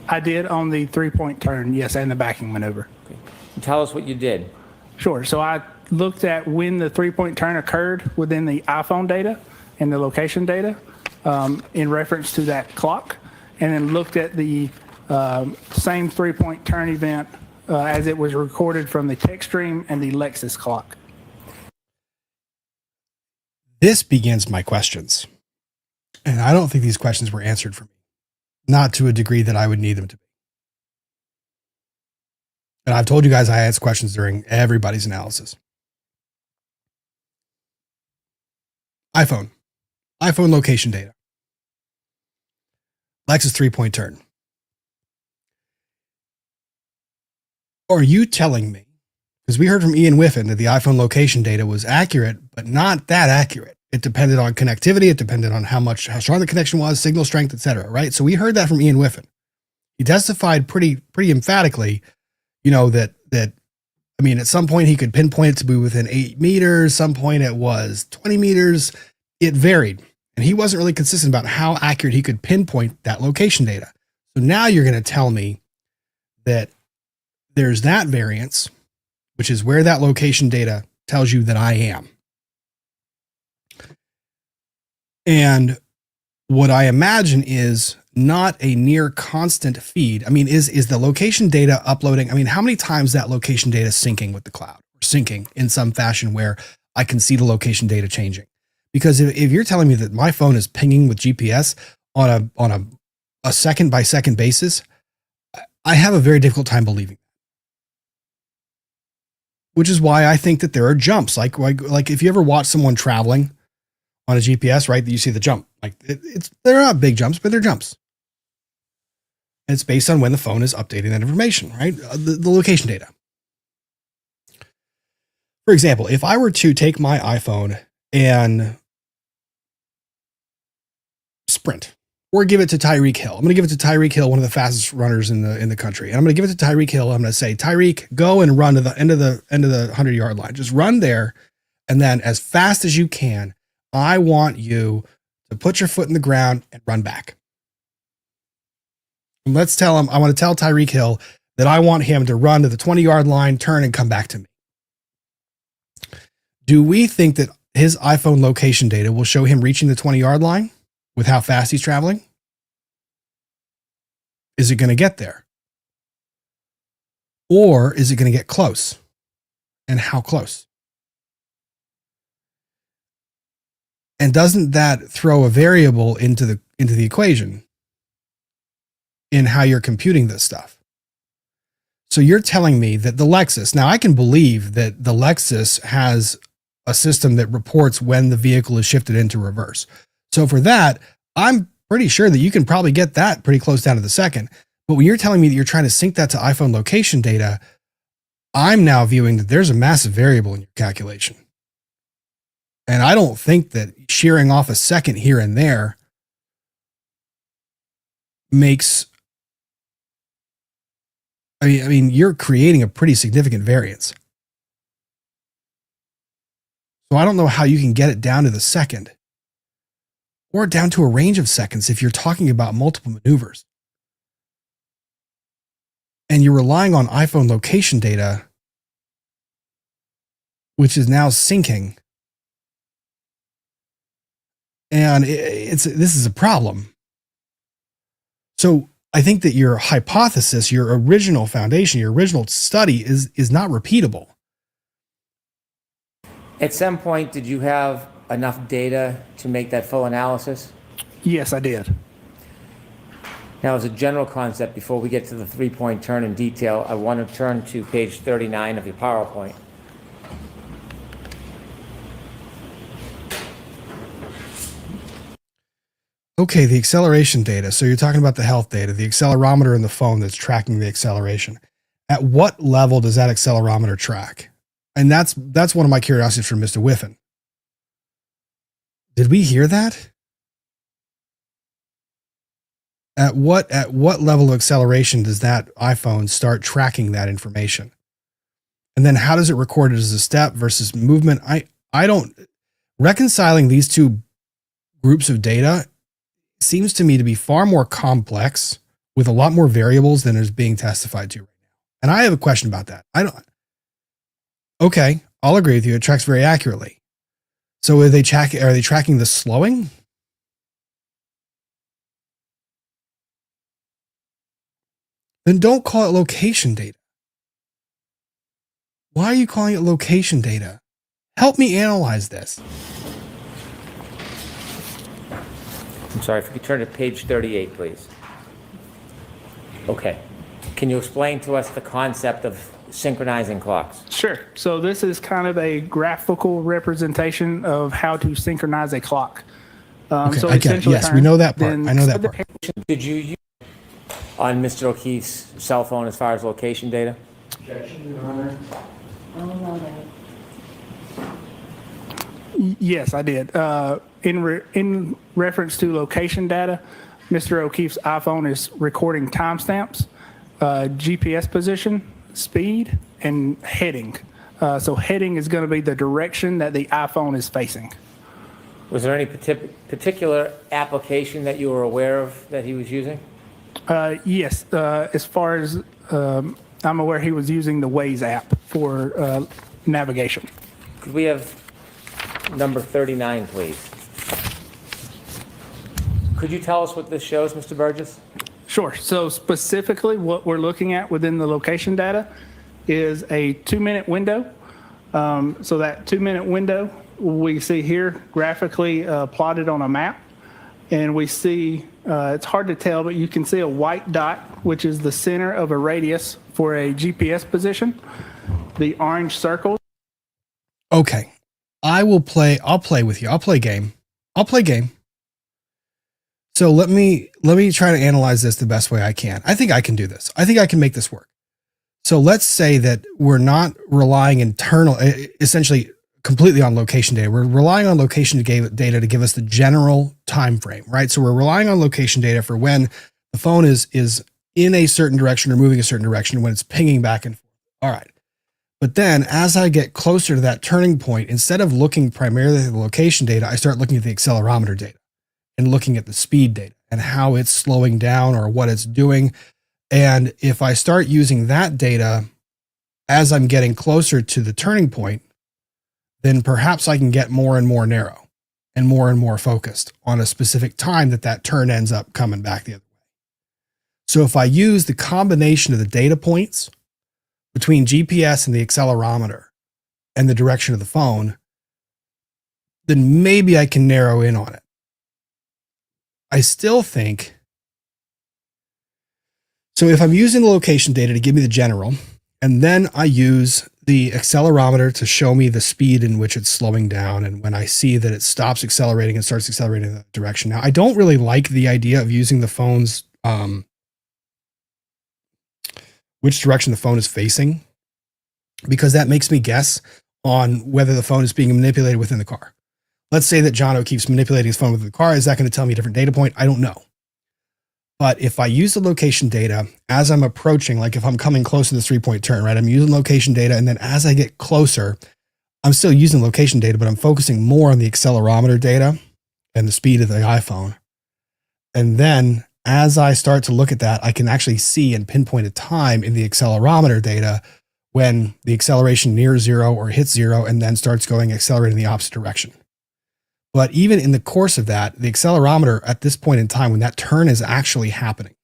I did on the 3-point turn, yes, and the backing maneuver. Okay. Tell us what you did. Sure. So I looked at when the 3-point turn occurred within the iPhone data and the location data in reference to that clock, and then looked at the same 3-point turn event as it was recorded from the text stream and the Lexus clock. This begins my questions. And I don't think these questions were answered for me. Not to a degree that I would need them to be. And I've told you guys I asked questions during everybody's analysis. iPhone location data. Lexus 3-point turn. Are you telling me, because we heard from Ian Whiffen that the iPhone location data was accurate, but not that accurate. It depended on connectivity. It depended on how strong the connection was, signal strength, etc. Right? So we heard that from Ian Whiffen. He testified pretty emphatically, that I mean, at some point he could pinpoint it to be within 8 meters. Some point it was 20 meters. It varied. And he wasn't really consistent about how accurate he could pinpoint that location data. So now you're going to tell me that there's that variance, which is where that location data tells you that I am. And what I imagine is not a near constant feed. I mean, is the location data uploading? I mean, how many times that location data syncing with the cloud, or syncing in some fashion where I can see the location data changing? Because if you're telling me that my phone is pinging with GPS on a second by second basis, I have a very difficult time believing. Which is why I think that there are jumps. Like if you ever watch someone traveling on a GPS, right, that you see the jump. Like they're not big jumps, but they're jumps. And it's based on when the phone is updating that information, right? The location data. For example, if I were to take my iPhone and sprint, or give it to Tyreek Hill. I'm going to give it to Tyreek Hill, one of the fastest runners in the country. And I'm going to give it to Tyreek Hill. I'm going to say, Tyreek, go and run to the end of the 100-yard line. Just run there. And then as fast as you can, I want you to put your foot in the ground and run back. And let's tell him, I want to tell Tyreek Hill that I want him to run to the 20-yard line, turn and come back to me. Do we think that his iPhone location data will show him reaching the 20-yard line with how fast he's traveling? Is it going to get there? Or is it going to get close? And how close? And doesn't that throw a variable into the equation in how you're computing this stuff? So you're telling me that the Lexus, now I can believe that the Lexus has a system that reports when the vehicle is shifted into reverse. So for that, I'm pretty sure that you can probably get that pretty close down to the second. But when you're telling me that you're trying to sync that to iPhone location data, I'm now viewing that there's a massive variable in your calculation. And I don't think that shearing off a second here and there makes, I mean, you're creating a pretty significant variance. So I don't know how you can get it down to the second or down to a range of seconds if you're talking about multiple maneuvers. And you're relying on iPhone location data, which is now syncing. And this is a problem. So I think that your hypothesis, your original foundation, your original study is not repeatable. At some point, did you have enough data to make that full analysis? Yes, I did. Now, as a general concept, before we get to the 3-point turn in detail, I want to turn to page 39 of your PowerPoint. Okay, the acceleration data. So you're talking about the health data, the accelerometer in the phone that's tracking the acceleration. At what level does that accelerometer track? And that's one of my curiosities from Mr. Whiffen. Did we hear that? At what level of acceleration does that iPhone start tracking that information? And then how does it record it as a step versus movement? I don't, reconciling these two groups of data seems to me to be far more complex with a lot more variables than is being testified to right now. And I have a question about that. Okay, I'll agree with you. It tracks very accurately. So are they tracking the slowing? Then don't call it location data. Why are you calling it location data? Help me analyze this. I'm sorry, if you could turn to page 38, please. Okay. Can you explain to us the concept of synchronizing clocks? Sure. So this is kind of a graphical representation of how to synchronize a clock. Okay, So I get it. essentially Yes, we know that part. then I know that part. Did you use on Mr. O'Keefe's cell phone as far as location data? Yes, I did. In reference to location data, Mr. O'Keefe's iPhone is recording timestamps, GPS position, speed, and heading. So heading is going to be the direction that the iPhone is facing. Was there any particular application that you were aware of that he was using? Yes, as far as I'm aware, he was using the Waze app for navigation. Could we have number 39, please? Could you tell us what this shows, Mr. Burgess? Sure. So specifically what we're looking at within the location data is a 2-minute window. So that 2-minute window we see here graphically plotted on a map. And we see, it's hard to tell, but you can see a white dot, which is the center of a radius for a GPS position. The orange circles. Okay. I'll play with you. I'll play game. So let me try to analyze this the best way I can. I think I can do this. I think I can make this work. So let's say that we're not relying essentially completely on location data. We're relying on location data to give us the general time frame, right? So we're relying on location data for when the phone is in a certain direction or moving a certain direction, when it's pinging back and forth. All right. But then as I get closer to that turning point, instead of looking primarily at the location data, I start looking at the accelerometer data and looking at the speed data and how it's slowing down or what it's doing. And if I start using that data as I'm getting closer to the turning point, then perhaps I can get more and more narrow and more focused on a specific time that turn ends up coming back the other way. So if I use the combination of the data points between GPS and the accelerometer and the direction of the phone, then maybe I can narrow in on it. I still think, so if I'm using the location data to give me the general, and then I use the accelerometer to show me the speed in which it's slowing down, and when I see that it stops accelerating and starts accelerating in that direction. Now, I don't really like the idea of using the phone's, which direction the phone is facing, because that makes me guess on whether the phone is being manipulated within the car. Let's say that John keeps manipulating his phone within the car. Is that going to tell me a different data point? I don't know. But if I use the location data as I'm approaching, like if I'm coming close to the 3-point turn, right? I'm using location data. And then as I get closer, I'm still using location data, but I'm focusing more on the accelerometer data and the speed of the iPhone. And then as I start to look at that, I can actually see and pinpoint a time in the accelerometer data when the acceleration nears zero or hits zero and then starts going accelerating in the opposite direction. But even in the course of that, the accelerometer at this point in time, when that turn is actually happening,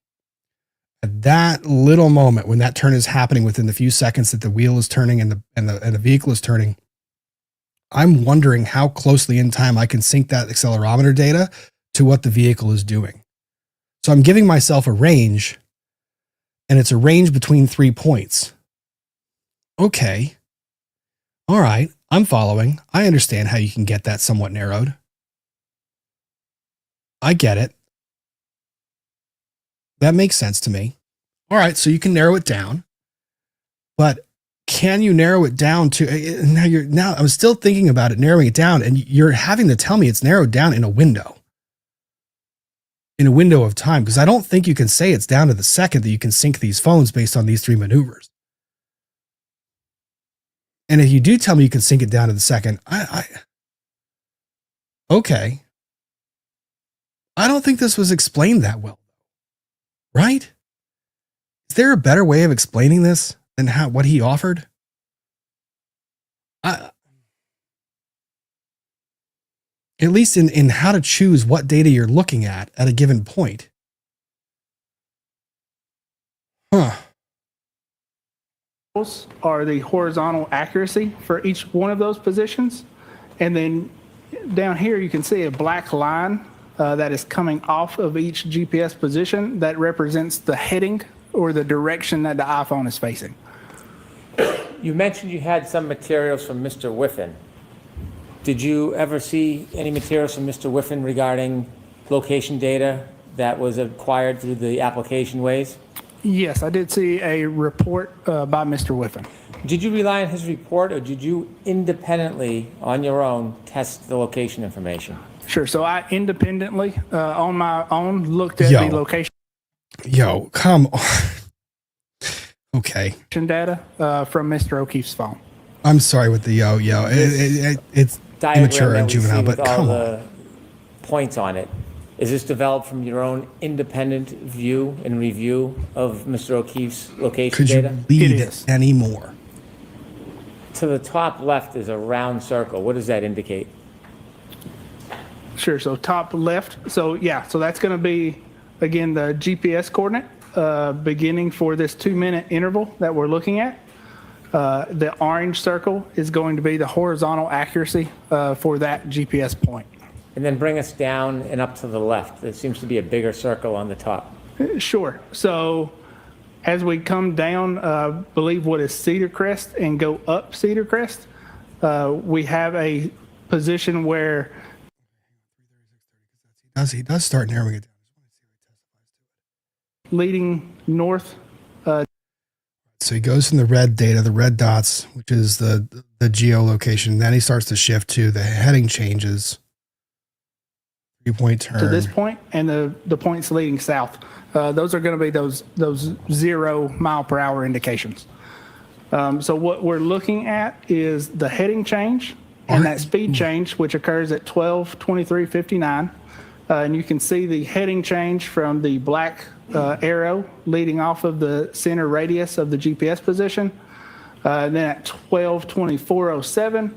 at that little moment when that turn is happening within the few seconds that the wheel is turning and the vehicle is turning, I'm wondering how closely in time I can sync that accelerometer data to what the vehicle is doing. So I'm giving myself a range, and it's a range between 3 points. Okay. All right. I'm following. I understand how you can get that somewhat narrowed. I get it. That makes sense to me. All right. So you can narrow it down, but can you narrow it down to now I'm still thinking about it, narrowing it down, and you're having to tell me it's narrowed down in a window of time. Because I don't think you can say it's down to the second that you can sync these phones based on these 3 maneuvers. And if you do tell me you can sync it down to the second, okay. I don't think this was explained that well, right? Is there a better way of explaining this than what he offered? At least in how to choose what data you're looking at a given point. Huh. Are the horizontal accuracy for each one of those positions. And then down here, you can see a black line that is coming off of each GPS position that represents the heading or the direction that the iPhone is facing. You mentioned you had some materials from Mr. Whiffen. Did you ever see any materials from Mr. Whiffen regarding location data that was acquired through the application ways? Yes, I did see a report by Mr. Whiffen. Did you rely on his report, or did you independently, on your own, test the location information? Sure. So I independently, on my own, looked at Yo. the location Yo, come on. Okay. data from Mr. O'Keefe's phone. I'm sorry with the yo. It's Diagram immature that and we see juvenile, but with all come on. the points on it, is this developed from your own independent view and review of Mr. O'Keefe's location Could you data? lead It is. any more? To the top left is a round circle. What does that indicate? Sure. So top left. So yeah. So that's going to be, again, the GPS coordinate beginning for this 2-minute interval that we're looking at. The orange circle is going to be the horizontal accuracy for that GPS point. And then bring us down and up to the left. There seems to be a bigger circle on the top. Sure. So as we come down, believe what is Cedar Crest and go up Cedar Crest, we have a position where He does start narrowing it down. leading north. So he goes from the red data, the red dots, which is the geolocation. Then he starts to shift to the heading changes. 3-point turn. To this point, and the points leading south. Those are going to be those 0 mile per hour indications. So what we're looking at is the heading change and that speed change, which occurs at 12:23:59. And you can see the heading change from the black arrow leading off of the center radius of the GPS position. And then at 12:24:07,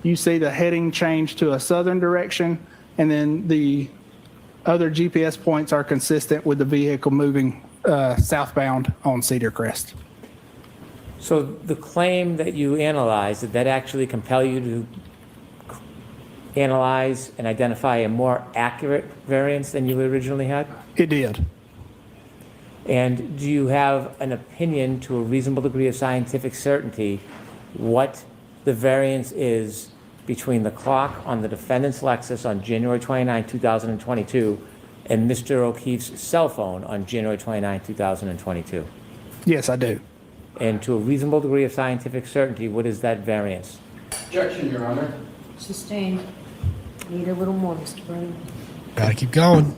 you see the heading change to a southern direction. And then the other GPS points are consistent with the vehicle moving southbound on Cedar Crest. So the claim that you analyzed, did that actually compel you to analyze and identify a more accurate variance than you originally had? It did. And do you have an opinion to a reasonable degree of scientific certainty what the variance is between the clock on the defendant's Lexus on January 29, 2022 and Mr. O'Keefe's cell phone on January 29, 2022? Yes, I do. And to a reasonable degree of scientific certainty, what is that variance? Objection, Your Honor. Sustained. Need a little more, Mr. Brennan. Gotta keep going.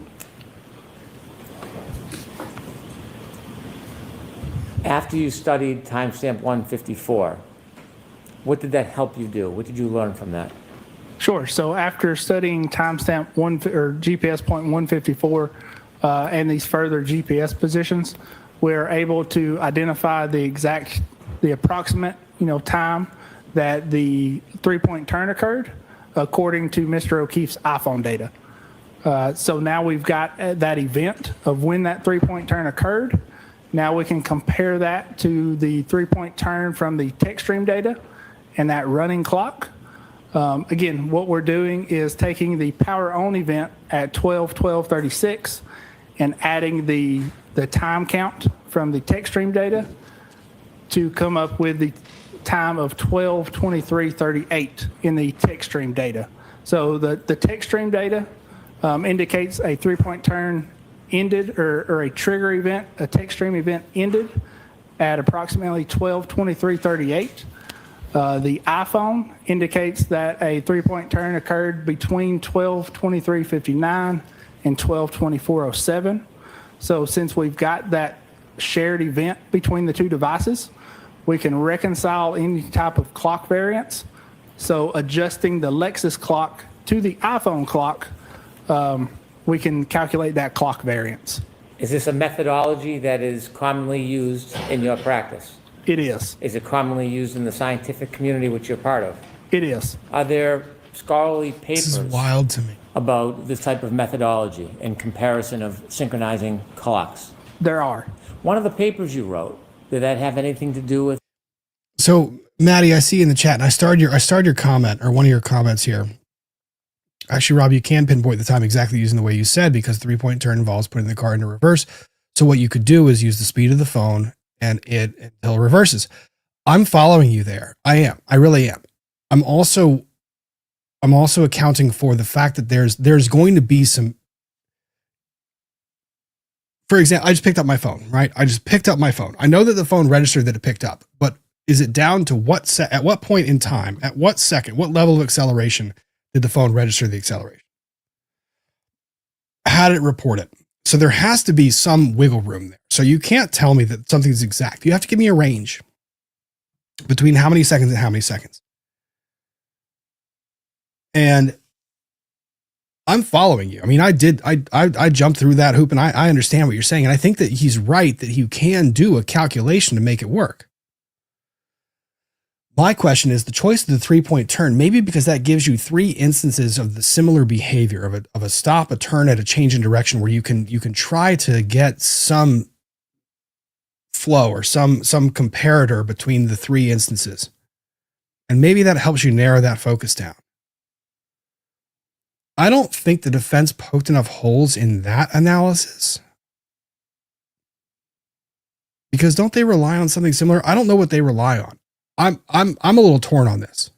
After you studied timestamp 154, what did that help you do? What did you learn from that? Sure. So after studying timestamp GPS point 154 and these further GPS positions, we're able to identify the approximate, time that the 3-point turn occurred according to Mr. O'Keefe's iPhone data. So now we've got that event of when that 3-point turn occurred. Now we can compare that to the 3-point turn from the tech stream data and that running clock. Again, what we're doing is taking the power on event at 12:12:36 and adding the time count from the tech stream data to come up with the time of 12:23:38 in the tech stream data. So the tech stream data indicates a 3-point turn ended or a trigger event, a tech stream event ended at approximately 12:23:38. The iPhone indicates that a 3-point turn occurred between 12:23:59 and 12:24:07. So since we've got that shared event between the two devices, we can reconcile any type of clock variance. So adjusting the Lexus clock to the iPhone clock, we can calculate that clock variance. Is this a methodology that is commonly used in your practice? It is. Is it commonly used in the scientific community which you're part of? It is. Are there scholarly This is papers wild to me. about this type of methodology in comparison of synchronizing clocks? There are. One of the papers you wrote, did that have anything to do with? So, Maddie, I see in the chat, and I started your comment, or one of your comments here. Actually, Rob, you can pinpoint the time exactly using the way you said, because 3-point turn involves putting the car into reverse. So what you could do is use the speed of the phone and until it reverses. I'm following you there. I am. I really am. I'm also I'm also accounting for the fact that there's going to be some, for example, I just picked up my phone, right? I just picked up my phone. I know that the phone registered that it picked up, but is it down to at what point in time, at what second, what level of acceleration did the phone register the acceleration? How did it report it? So there has to be some wiggle room there. So you can't tell me that something's exact. You have to give me a range between how many seconds and how many seconds. And I'm following you. I mean, I jumped through that hoop, and I understand what you're saying. And I think that he's right that you can do a calculation to make it work. My question is the choice of the 3-point turn, maybe because that gives you 3 instances of the similar behavior of a stop, a turn, at a change in direction, where you can try to get some flow or some comparator between the 3 instances. And maybe that helps you narrow that focus down. I don't think the defense poked enough holes in that analysis. Because don't they rely on something similar? I don't know what they rely on. I'm a little torn on this.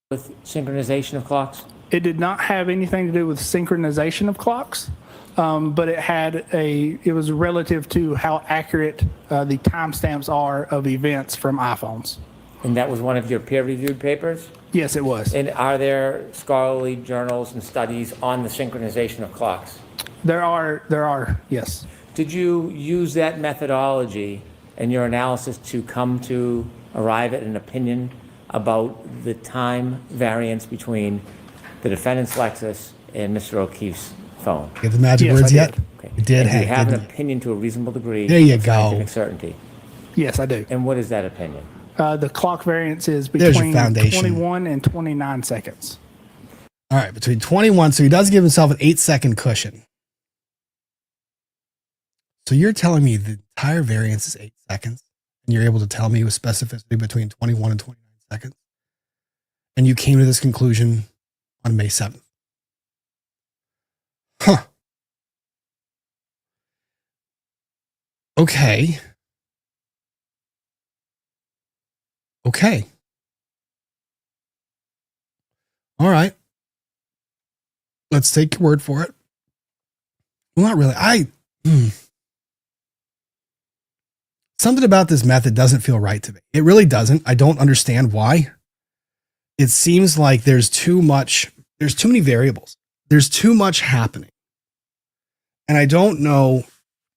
With synchronization of clocks? It did not have anything to do with synchronization of clocks, but it was relative to how accurate the timestamps are of events from iPhones. And that was one of your peer-reviewed papers? Yes, it was. And are there scholarly journals and studies on the synchronization of clocks? There are, yes. Did you use that methodology in your analysis to arrive at an opinion about the time variance between the defendant's Lexus and Mr. O'Keefe's phone? Get the magic words yet? Okay. You did. And do you have an opinion to a reasonable degree? There you of go. scientific certainty? Yes, I do. And what is that opinion? The clock variance is There's your between foundation. 21 and 29 seconds. All right, between 21. So he does give himself an 8-second cushion. So you're telling me the entire variance is 8 seconds, and you're able to tell me with specificity between 21 and 29 seconds, and you came to this conclusion on May 7th. Huh. Okay. All right. Let's take your word for it. Well, not really. Something about this method doesn't feel right to me. It really doesn't. I don't understand why. It seems like there's too many variables. There's too much happening. And I don't know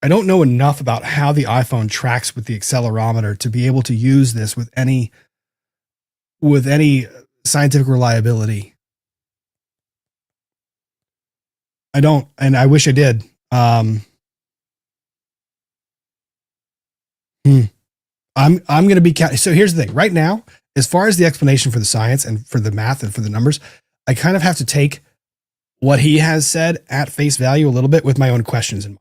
enough about how the iPhone tracks with the accelerometer to be able to use this with any scientific reliability. I don't, and I wish I did. I'm going to be, so here's the thing right now, as far as the explanation for the science and for the math and for the numbers, I kind of have to take what he has said at face value a little bit with my own questions in mind.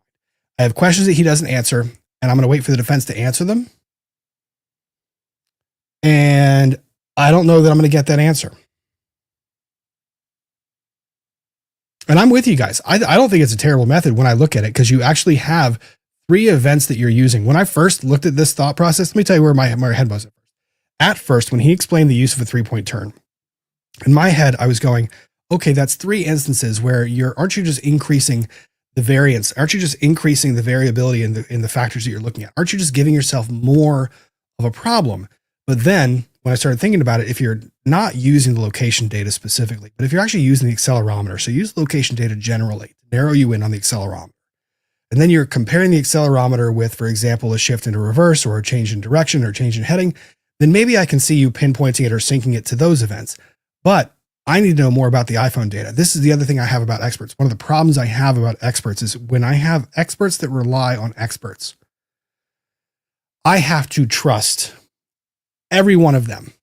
I have questions that he doesn't answer, and I'm going to wait for the defense to answer them. And I don't know that I'm going to get that answer. And I'm with you guys. I don't think it's a terrible method when I look at it, because you actually have 3 events that you're using. When I first looked at this thought process, let me tell you where my head was. At first, when he explained the use of a 3-point turn, in my head, I was going, okay, that's 3 instances where aren't you just increasing the variance? Aren't you just increasing the variability in the factors that you're looking at? Aren't you just giving yourself more of a problem? But then when I started thinking about it, if you're not using the location data specifically, but if you're actually using the accelerometer, so use location data generally to narrow you in on the accelerometer. And then you're comparing the accelerometer with, for example, a shift into reverse or a change in direction or change in heading, then maybe I can see you pinpointing it or syncing it to those events. But I need to know more about the iPhone data. This is the other thing I have about experts. One of the problems I have about experts is when I have experts that rely on experts, I have to trust every one of them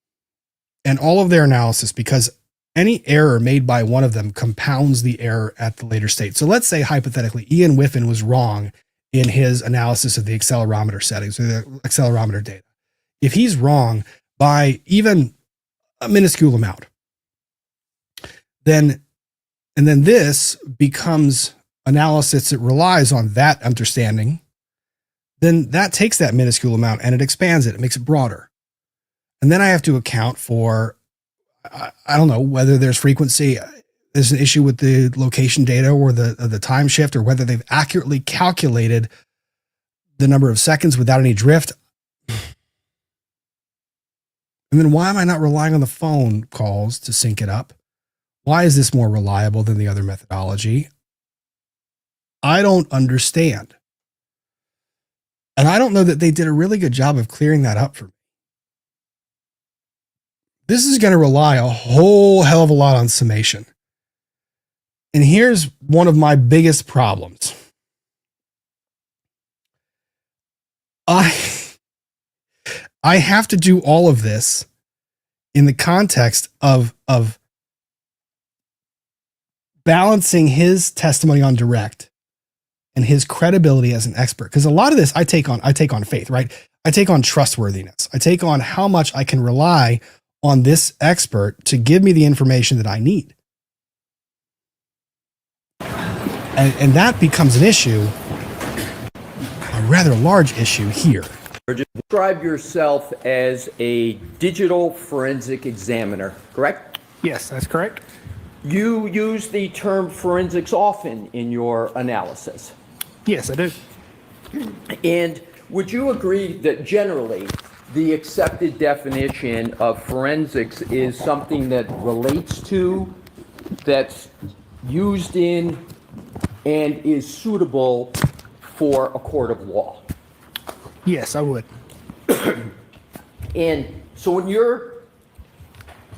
and all of their analysis, because any error made by one of them compounds the error at the later state. So let's say hypothetically, Ian Whiffen was wrong in his analysis of the accelerometer settings or the accelerometer data. If he's wrong by even a minuscule amount, then this becomes analysis that relies on that understanding, then that takes that minuscule amount and it expands it, it makes it broader. And then I have to account for I don't know whether there's frequency. There's an issue with the location data or the time shift, or whether they've accurately calculated the number of seconds without any drift. And then why am I not relying on the phone calls to sync it up? Why is this more reliable than the other methodology? I don't understand. And I don't know that they did a really good job of clearing that up for me. This is going to rely a whole hell of a lot on summation. And here's one of my biggest problems. I have to do all of this in the context of balancing his testimony on direct and his credibility as an expert. Because a lot of this I take on faith, right? I take on trustworthiness. I take on how much I can rely on this expert to give me the information that I need. And that becomes an issue, a rather large issue here. Describe yourself as a digital forensic examiner, correct? Yes, that's correct. You use the term forensics often in your analysis. Yes, I do. And would you agree that generally the accepted definition of forensics is something that relates to, that's used in, and is suitable for a court of law? Yes, I would. And so when you're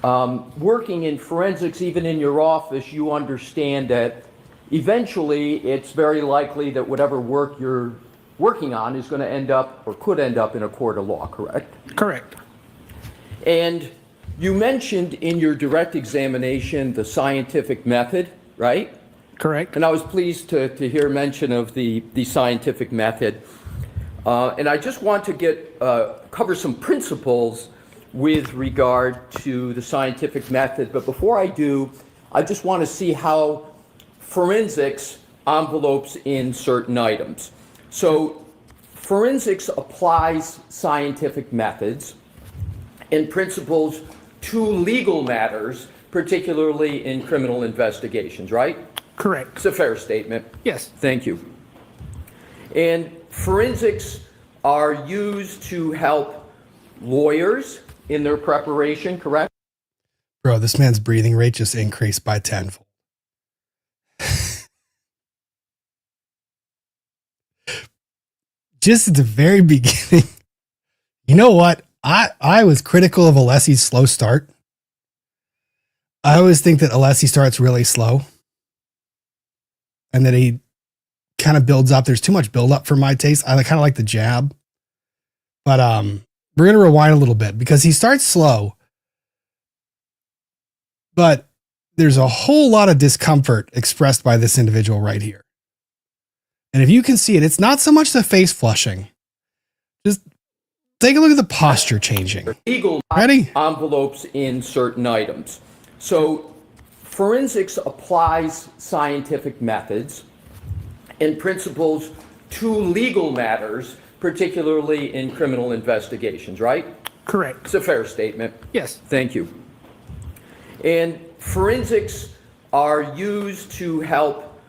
working in forensics, even in your office, you understand that eventually it's very likely that whatever work you're working on is going to end up or could end up in a court of law, correct? Correct. And you mentioned in your direct examination the scientific method, right? Correct. And I was pleased to hear mention of the scientific method. And I just want to cover some principles with regard to the scientific method. But before I do, I just want to see how forensics envelopes in certain items. So forensics applies scientific methods and principles to legal matters, particularly in criminal investigations, right? Correct. It's a fair statement. Yes. Thank you. And forensics are used to help lawyers in their preparation, correct? Bro, this man's breathing rate just increased by 10-fold. Just at the very beginning, you know what? I was critical of Alessi's slow start. I always think that Alessi starts really slow and that he kind of builds up. There's too much build up for my taste. I kind of like the jab, but we're going to rewind a little bit because he starts slow, but there's a whole lot of discomfort expressed by this individual right here. And if you can see it, it's not so much the face flushing. Just take a look at the posture changing. Legal Ready? envelopes in certain items. So forensics applies scientific methods and principles to legal matters, particularly in criminal investigations, right? Correct. It's a fair statement. Yes. Thank you. And forensics are used to help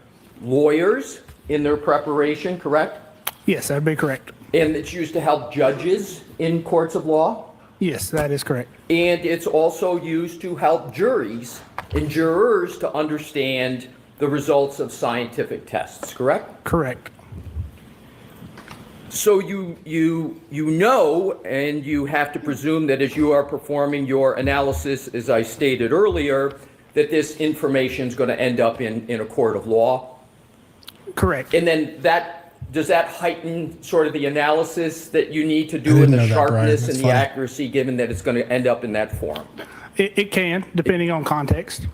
lawyers in their preparation, correct? Yes, that'd be correct. And it's used to help judges in courts of law? Yes, that is correct. And it's also used to help juries and jurors to understand the results of scientific tests, correct? Correct. So you know, and you have to presume that as you are performing your analysis, as I stated earlier, that this information is going to end up in a court of law. Correct. And then does that heighten sort of the analysis that you need to do in the sharpness and the accuracy, given that it's going to end up in that form? It can, depending on context.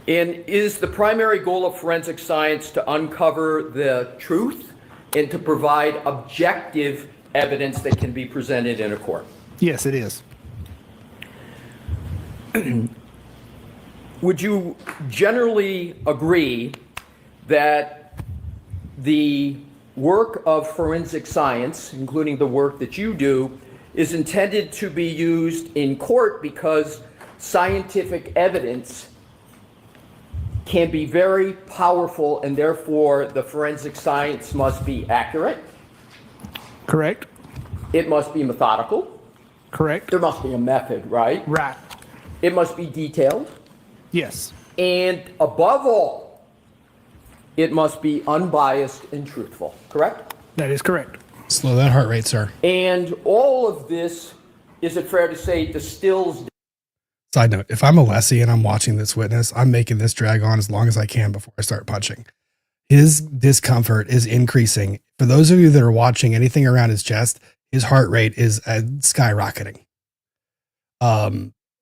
And is the primary goal of forensic science to uncover the truth and to provide objective evidence that can be presented in a court? Yes, it is. Would you generally agree that the work of forensic science, including the work that you do, is intended to be used in court because scientific evidence can be very powerful, and therefore the forensic science must be accurate. Correct. It must be methodical. Correct. There must be a method, right? Right. It must be detailed. Yes. And above all, it must be unbiased and truthful, correct? That is correct. Slow that heart rate, sir. And all of this, is it fair to say, distills. Side note, if I'm a lessee and I'm watching this witness, I'm making this drag on as long as I can before I start punching. His discomfort is increasing. For those of you that are watching anything around his chest, his heart rate is skyrocketing.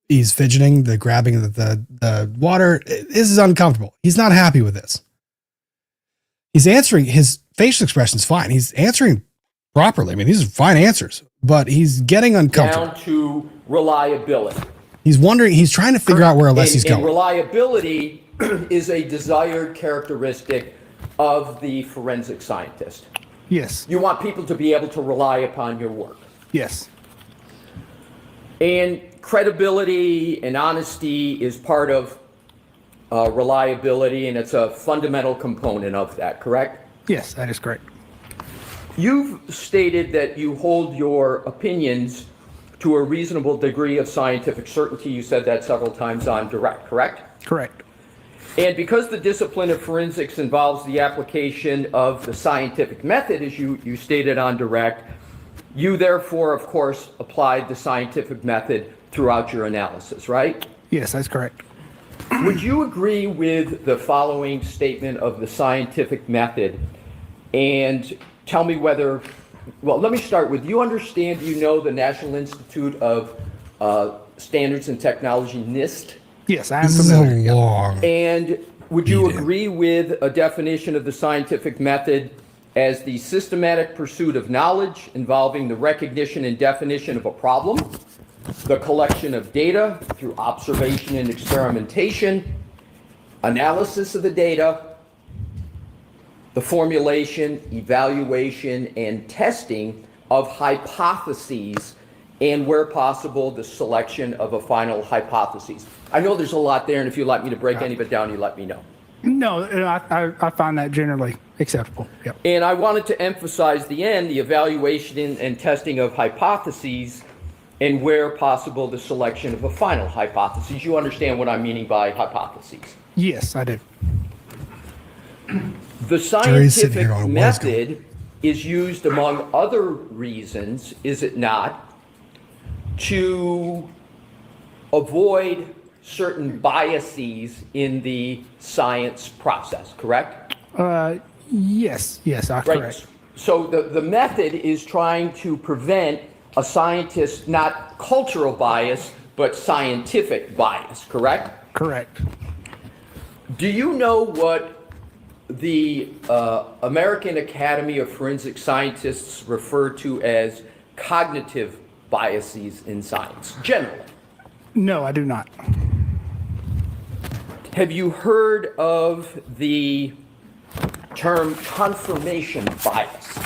He's fidgeting, the grabbing the water. This is uncomfortable. He's not happy with this. He's answering, his facial expression is fine. He's answering properly. I mean, these are fine answers, but he's getting uncomfortable. Down to reliability. He's wondering, he's trying to figure out where a lessee's going. And reliability is a desired characteristic of the forensic scientist. Yes. You want people to be able to rely upon your work. Yes. And credibility and honesty is part of reliability, and it's a fundamental component of that, correct? Yes, that is correct. You've stated that you hold your opinions to a reasonable degree of scientific certainty. You said that several times on direct, correct? Correct. And because the discipline of forensics involves the application of the scientific method, as you stated on direct, you therefore, of course, applied the scientific method throughout your analysis, right? Yes, that's correct. Would you agree with the following statement of the scientific method? And tell me whether, well, let me start with, you understand, you know the National Institute of Standards and Technology, NIST? Yes, I am This is familiar. a long. And would you Meeting. agree with a definition of the scientific method as the systematic pursuit of knowledge involving the recognition and definition of a problem, the collection of data through observation and experimentation, analysis of the data, the formulation, evaluation, and testing of hypotheses, and where possible, the selection of a final hypothesis? I know there's a lot there, and if you'd like me to break any of it down, you let me know. No, I find that generally acceptable. Yep. And I wanted to emphasize the end, the evaluation and testing of hypotheses, and where possible, the selection of a final hypothesis. You understand what I'm meaning by hypotheses? Yes, I do. The Jerry's sitting here scientific on method is used, among other reasons, is it not, to avoid certain biases in the science process, correct? Yes, correct. Right. So the method is trying to prevent a scientist, not cultural bias, but scientific bias, correct? Correct. Do you know what the American Academy of Forensic Scientists refer to as cognitive biases in science, generally? No, I do not. Have you heard of the term confirmation bias?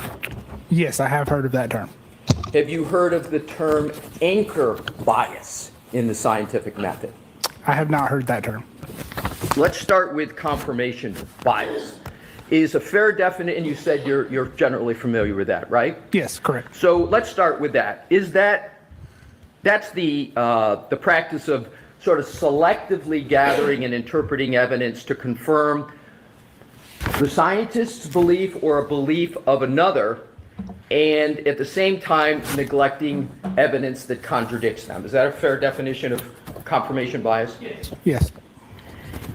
Yes, I have heard of that term. Have you heard of the term anchor bias in the scientific method? I have not heard that term. Let's start with confirmation bias. Is a fair definition, and you said you're generally familiar with that, right? Yes, correct. So let's start with that. That's the practice of sort of selectively gathering and interpreting evidence to confirm the scientist's belief or a belief of another, and at the same time neglecting evidence that contradicts them. Is that a fair definition of confirmation bias? Yes.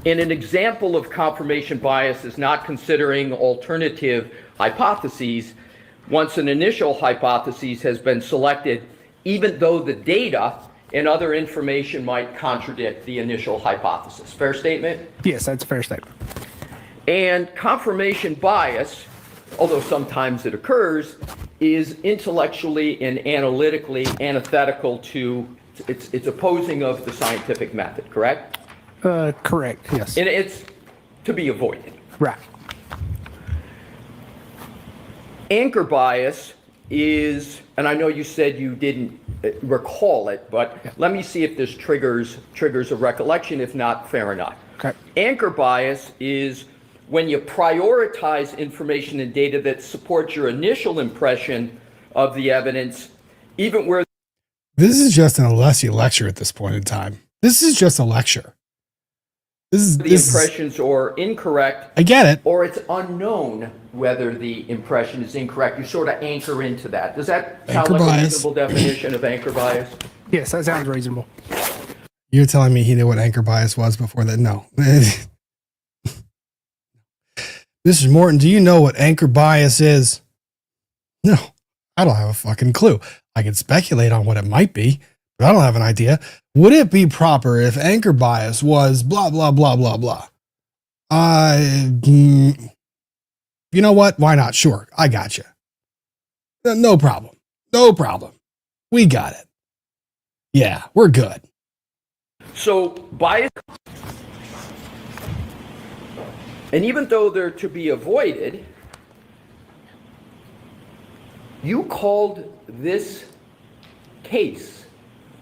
And an example of confirmation bias is not considering alternative hypotheses once an initial hypothesis has been selected, even though the data and other information might contradict the initial hypothesis. Fair statement? Yes, that's a fair statement. And confirmation bias, although sometimes it occurs, is intellectually and analytically antithetical to, it's opposing of the scientific method, correct? Correct, yes. And it's to be avoided. Right. Anchor bias is, and I know you said you didn't recall it, but let me see if this triggers a recollection. If not, fair enough. Okay. Anchor bias is when you prioritize information and data that supports your initial impression of the evidence, even where This is just an Alessi lecture at this point in time. This is just a lecture. the impressions are incorrect. I get it. Or it's unknown whether the impression is incorrect. You sort of anchor into that. Does that sound Anchor like a bias. reasonable definition of anchor bias? Yes, that sounds reasonable. You're telling me he knew what anchor bias was before that? No. Mr. Morton, do you know what anchor bias is? No, I don't have a fucking clue. I can speculate on what it might be, but I don't have an idea. Would it be proper if anchor bias was blah, blah, blah, blah, blah? You know what? Why not? Sure. I got you. No problem. No problem. We got it. Yeah, we're good. So bias, and even though they're to be avoided, you called this case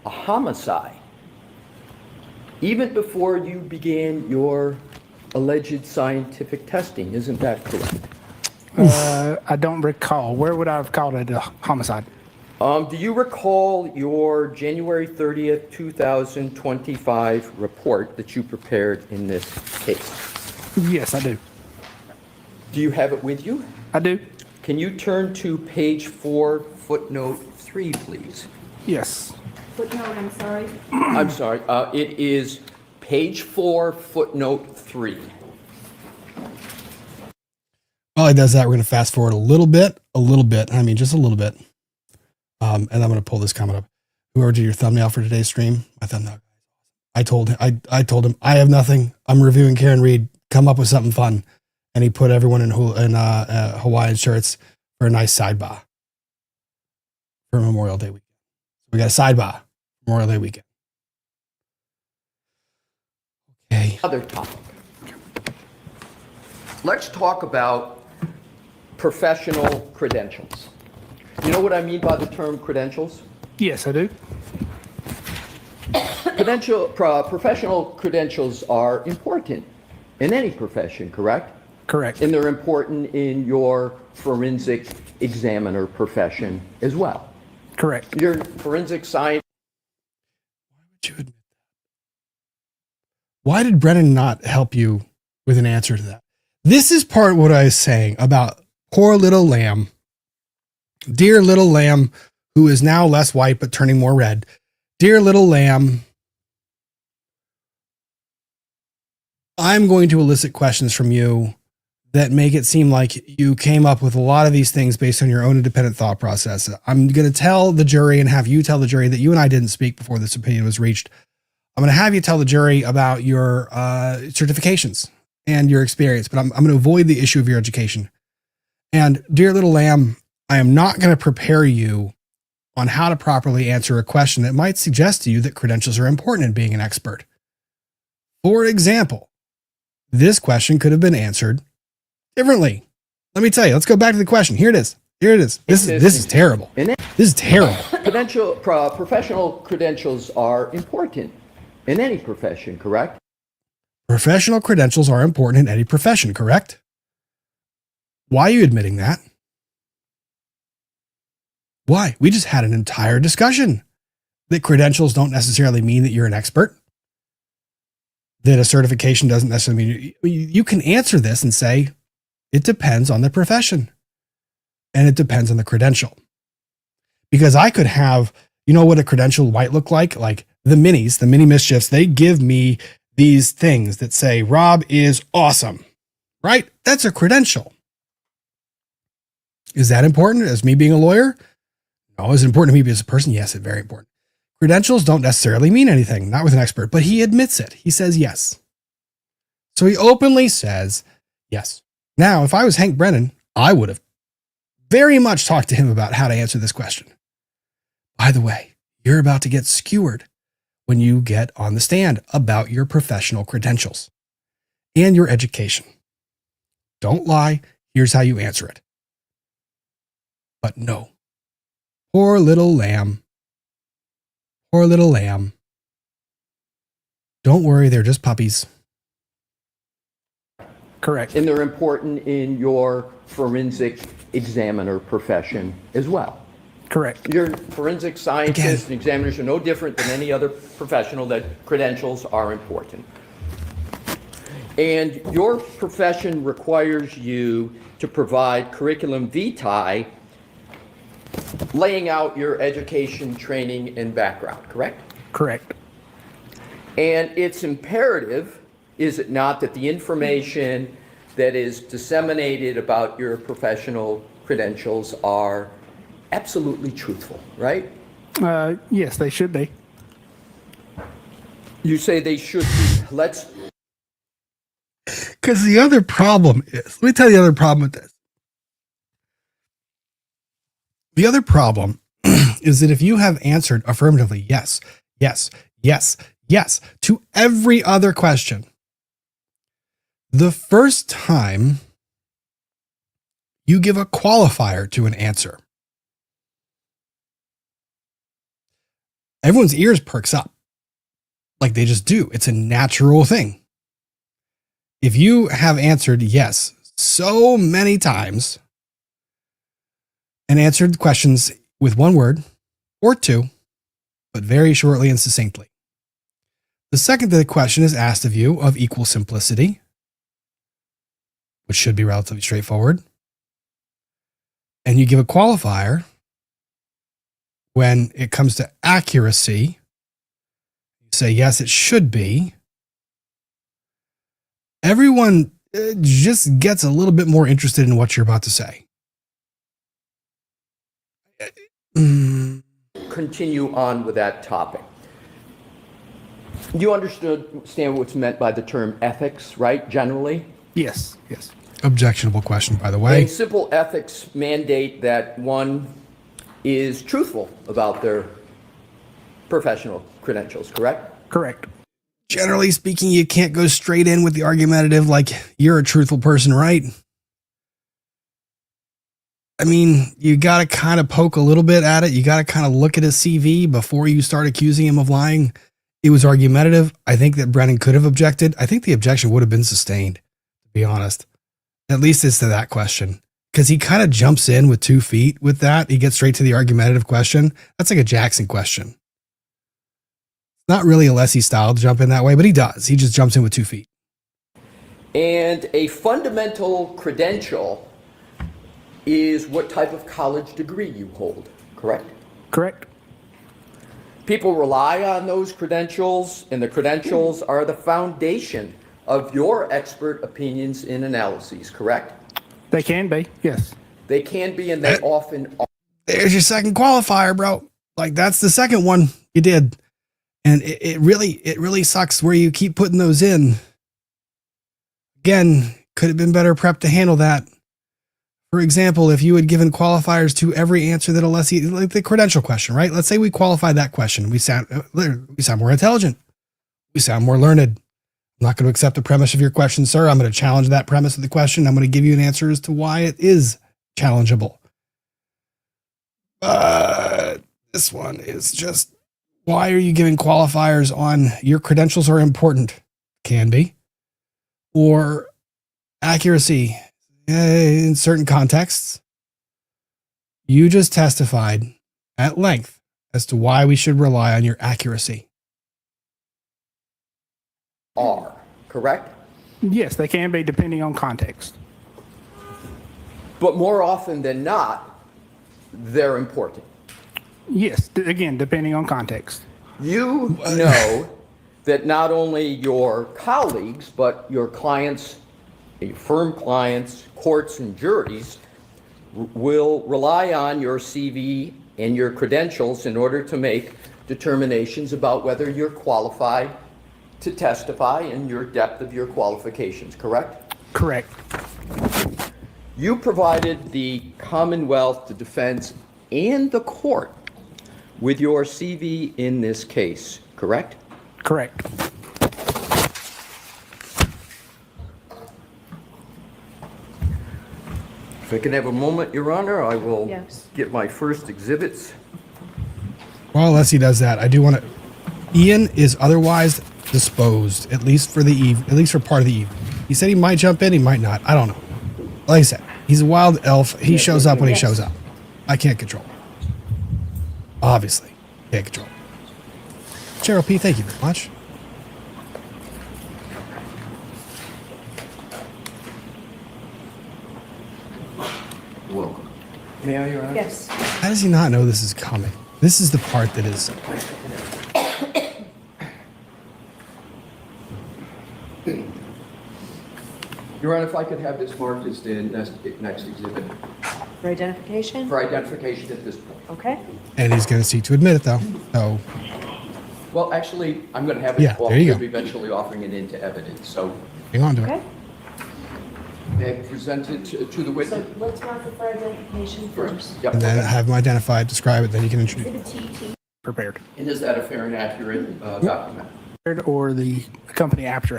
a homicide even before you began your alleged scientific testing. Isn't that correct? I don't recall. Where would I have called it a homicide? Do you recall your January 30th, 2025 report that you prepared in this case? Yes, I do. Do you have it with you? I do. Can you turn to page 4, footnote 3, please? Yes. Footnote, I'm sorry. I'm sorry. It is page 4, footnote 3. While he does that, we're going to fast forward a little bit. I mean, just a little bit. And I'm going to pull this comment up. Whoever did your thumbnail for today's stream, my thumbnail. I told him, I have nothing. I'm reviewing Karen Reed. Come up with something fun. And he put everyone in Hawaiian shirts for a nice sidebar for Memorial Day weekend. We got a sidebar Memorial Day weekend. Okay. Other topic. Let's talk about professional credentials. You know what I mean by the term credentials? Yes, I do. Professional credentials are important in any profession, correct? Correct. And they're important in your forensic examiner profession as well. Correct. Your forensic science. Why would you admit that? Why did Brennan not help you with an answer to that? This is part of what I was saying about poor little lamb, dear little lamb, who is now less white but turning more red. Dear little lamb, I'm going to elicit questions from you that make it seem like you came up with a lot of these things based on your own independent thought process. I'm going to tell the jury and have you tell the jury that you and I didn't speak before this opinion was reached. I'm going to have you tell the jury about your certifications and your experience, but I'm going to avoid the issue of your education. And dear little lamb, I am not going to prepare you on how to properly answer a question that might suggest to you that credentials are important in being an expert. For example, this question could have been answered differently. Let me tell you, let's go back to the question. Here it is. This is terrible. This is terrible. Professional credentials are important in any profession, correct? Professional credentials are important in any profession, correct? Why are you admitting that? Why? We just had an entire discussion that credentials don't necessarily mean that you're an expert. That a certification doesn't necessarily mean you can answer this and say, it depends on the profession and it depends on the credential. Because I could have, you know what a credential might look like? Like the mini mischiefs, they give me these things that say, Rob is awesome, right? That's a credential. Is that important as me being a lawyer? No. Is it important to me as a person? Yes, it's very important. Credentials don't necessarily mean anything, not with an expert, but he admits it. He says yes. So he openly says yes. Now, if I was Hank Brennan, I would have very much talked to him about how to answer this question. By the way, you're about to get skewered when you get on the stand about your professional credentials and your education. Don't lie. Here's how you answer it. But no. Poor little lamb. Poor little lamb. Don't worry, they're just puppies. Correct. And they're important in your forensic examiner profession as well. Correct. Your forensic scientists and examiners are no different than any other professional that credentials are important. And your profession requires you to provide curriculum vitae laying out your education, training, and background, correct? Correct. And it's imperative, is it not, that the information that is disseminated about your professional credentials are absolutely truthful, right? Yes, they should be. You say they should be. Let's. Because the other problem is, let me tell you the other problem with this. The other problem is that if you have answered affirmatively, yes, yes, yes, yes, to every other question, the first time you give a qualifier to an answer, everyone's ears perks up. Like they just do. It's a natural thing. If you have answered yes so many times and answered questions with one word or two, but very shortly and succinctly, the second that the question is asked of you of equal simplicity, which should be relatively straightforward, and you give a qualifier when it comes to accuracy, you say, yes, it should be. Everyone just gets a little bit more interested in what you're about to say. Continue on with that topic. You understand what's meant by the term ethics, right, generally? Yes, yes. Objectionable question, by the way. And simple ethics mandate that one is truthful about their professional credentials, correct? Correct. Generally speaking, you can't go straight in with the argumentative like you're a truthful person, right? I mean, you got to kind of poke a little bit at it. You got to kind of look at his CV before you start accusing him of lying. It was argumentative. I think that Brennan could have objected. I think the objection would have been sustained, to be honest. At least as to that question. Because he kind of jumps in with 2 feet with that. He gets straight to the argumentative question. That's like a Jackson question. Not really a Leslie style to jump in that way, but he does. He just jumps in with 2 feet. And a fundamental credential is what type of college degree you hold, correct? Correct. People rely on those credentials, and the credentials are the foundation of your expert opinions and analyses, correct? They can be, yes. They can be, and they often are. There's your second qualifier, bro. Like that's the second one you did. And it really sucks where you keep putting those in. Again, could have been better prepped to handle that. For example, if you had given qualifiers to every answer that Alessi, like the credential question, right? Let's say we qualified that question. We sound more intelligent. We sound more learned. I'm not going to accept the premise of your question, sir. I'm going to challenge that premise of the question. I'm going to give you an answer as to why it is challengeable. This one is just, why are you giving qualifiers on your credentials are important? Can be. Or accuracy in certain contexts. You just testified at length as to why we should rely on your accuracy. Are, correct? Yes, they can be depending on context. But more often than not, they're important. Yes, again, depending on context. You know that not only your colleagues, but your clients, your firm clients, courts, and juries will rely on your CV and your credentials in order to make determinations about whether you're qualified to testify and your depth of your qualifications, correct? Correct. You provided the Commonwealth, the defense, and the court with your CV in this case, correct? Correct. If I can have a moment, Your Honor, I will Yes. get my first exhibits. While Leslie does that, I do want to. Ian is otherwise disposed, at least for part of the evening. He said he might jump in, he might not. I don't know. Like I said, he's a wild elf. He shows up when he shows up. I can't control him. Obviously, can't control him. Cheryl P., thank you very much. Welcome. May I, Your Honor? Yes. How does he not know this is coming? This is the part that is. Your Honor, if I could have this marked as the next exhibit For identification? for identification at this point. Okay. And he's going to seek to admit it, though. So, Well, actually, I'm going to have it Yeah, there you go. eventually offering it into evidence. So hang on to it. Okay. may I present it to the witness? So let's mark it for identification first. Yep. And then have him identified, describe it, then you can introduce. Prepared. And is that a fair and accurate document? Or the company after.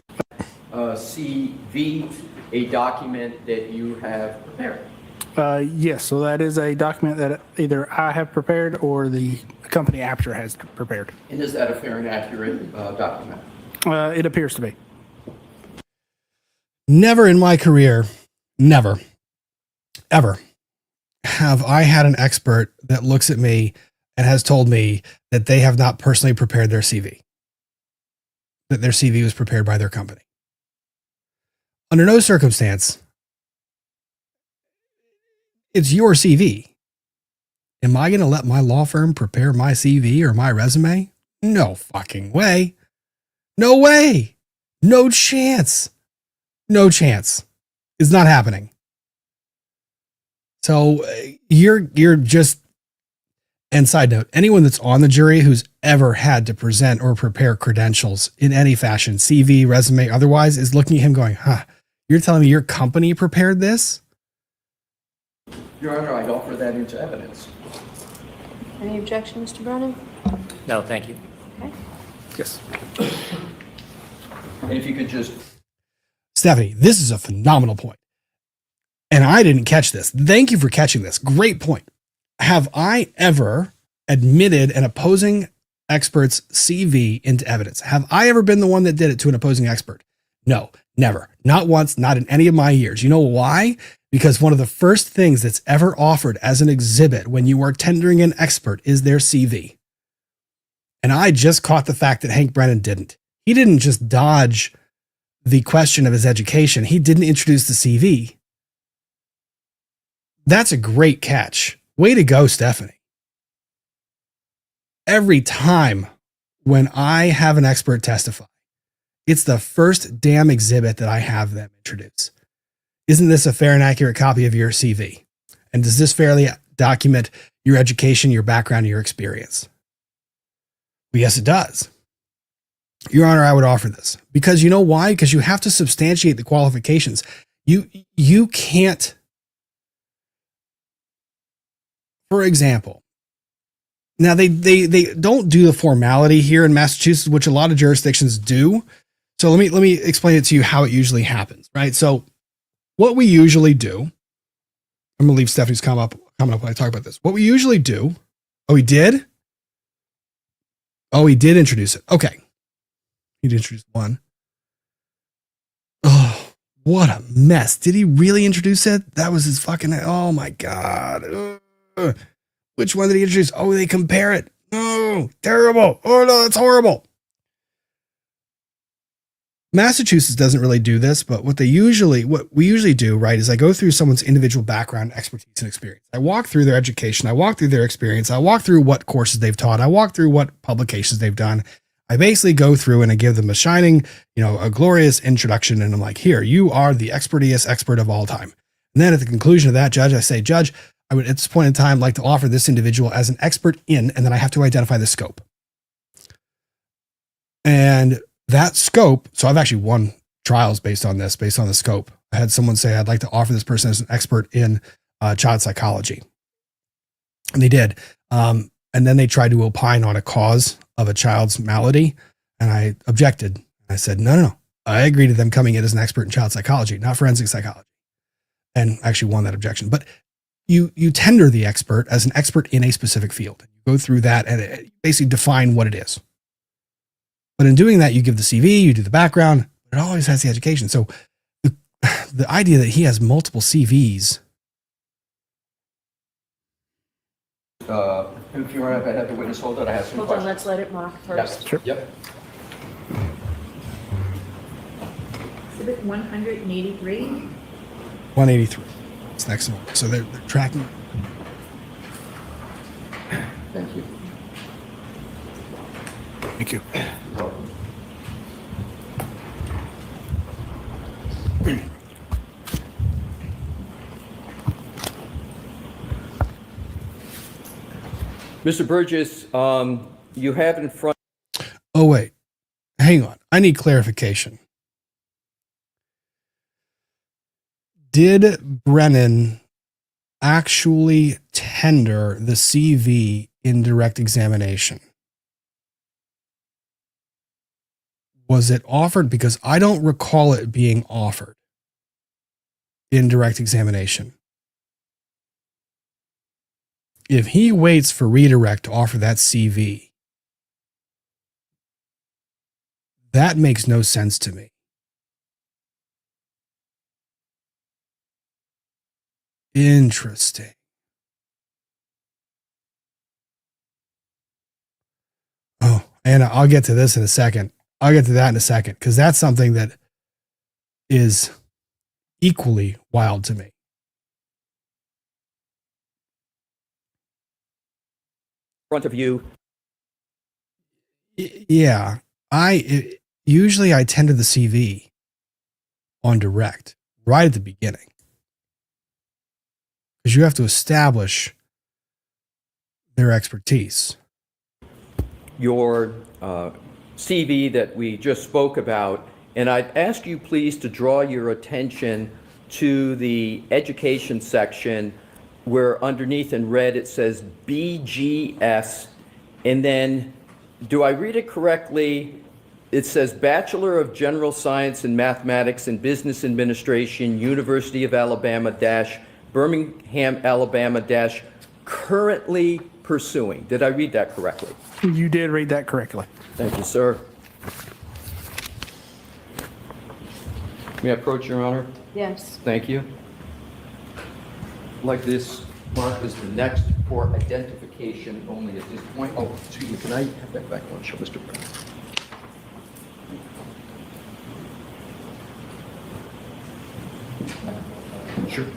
CV, a document that you have prepared. Yes, so that is a document that either I have prepared or the company after has prepared. And is that a fair and accurate document? It appears to be. Never in my career, never, ever have I had an expert that looks at me and has told me that they have not personally prepared their CV, that their CV was prepared by their company. Under no circumstance, it's your CV. Am I going to let my law firm prepare my CV or my resume? No fucking way. No way. No chance. No chance. It's not happening. So you're just, and side note, anyone that's on the jury who's ever had to present or prepare credentials in any fashion, CV, resume, otherwise, is looking at him going, huh, you're telling me your company prepared this? Your Honor, I'd offer that into evidence. Any objection, Mr. Brennan? No, thank you. Okay. Yes. And if you could just... Stephanie, this is a phenomenal point. And I didn't catch this. Thank you for catching this. Great point. Have I ever admitted an opposing expert's CV into evidence? Have I ever been the one that did it to an opposing expert? No, never. Not once, not in any of my years. You know why? Because one of the first things that's ever offered as an exhibit when you are tendering an expert is their CV. And I just caught the fact that Hank Brennan didn't. He didn't just dodge the question of his education. He didn't introduce the CV. That's a great catch. Way to go, Stephanie. Every time when I have an expert testify, it's the first damn exhibit that I have them introduce. Isn't this a fair and accurate copy of your CV? And does this fairly document your education, your background, your experience? Well, yes, it does. Your Honor, I would offer this. Because you know why? Because you have to substantiate the qualifications. You can't, for example, now they don't do the formality here in Massachusetts, which a lot of jurisdictions do. So let me explain it to you how it usually happens, right? So what we usually do, I'm gonna leave Stephanie's comment up when I talk about this. What we usually do, oh, he did? Oh, he did introduce it. Okay. He did introduce one. Oh, what a mess. Did he really introduce it? That was his fucking, oh my God. Which one did he introduce? Oh, they compare it. Oh, terrible. Oh no, that's horrible. Massachusetts doesn't really do this, but what we usually do, right, is I go through someone's individual background, expertise, and experience. I walk through their education. I walk through their experience. I walk through what courses they've taught. I walk through what publications they've done. I basically go through and I give them a shining, a glorious introduction. And I'm like, here, you are the expertiest expert of all time. And then at the conclusion of that, Judge, I say, Judge, I would at this point in time like to offer this individual as an expert in, and then I have to identify the scope. And that scope, so I've actually won trials based on the scope. I had someone say, I'd like to offer this person as an expert in child psychology. And they did. And then they tried to opine on a cause of a child's malady. And I objected. I said, no. I agree to them coming in as an expert in child psychology, not forensic psychology. And I actually won that objection. But you tender the expert as an expert in a specific field. You You go through that and basically define what it is. But in doing that, you give the CV, you do the background, but it always has the education. So the idea that he has multiple CVs. If you want to have the witness hold it, I have some Hold on, questions. let's let it mark first. Yes, sure. Yep. Exhibit 183. 183. It's next one. So they're tracking. Thank you. Thank you. Mr. Burgess, you have in front. Oh, wait. Hang on. I need clarification. Did Brennan actually tender the CV in direct examination? Was it offered? Because I don't recall it being offered in direct examination. If he waits for redirect to offer that CV, that makes no sense to me. Interesting. Oh, and I'll get to this in a second. I'll get to that in a second, because that's something that is equally wild to me. Front of you. Yeah, usually I tender the CV on direct right at the beginning, because you have to establish their expertise. Your CV that we just spoke about, and I'd ask you please to draw your attention to the education section where underneath in red it says BGS, and then, do I read it correctly? It says Bachelor of General Science in Mathematics and Business Administration, University of Alabama Birmingham, Alabama currently pursuing. Did I read that correctly? You did read that correctly. Thank you, sir. May I approach, Your Honor? Yes. Thank you. Like this mark is the next for identification only at this point. Oh, excuse me, can I have that back one? Show Mr. Brown. Sure.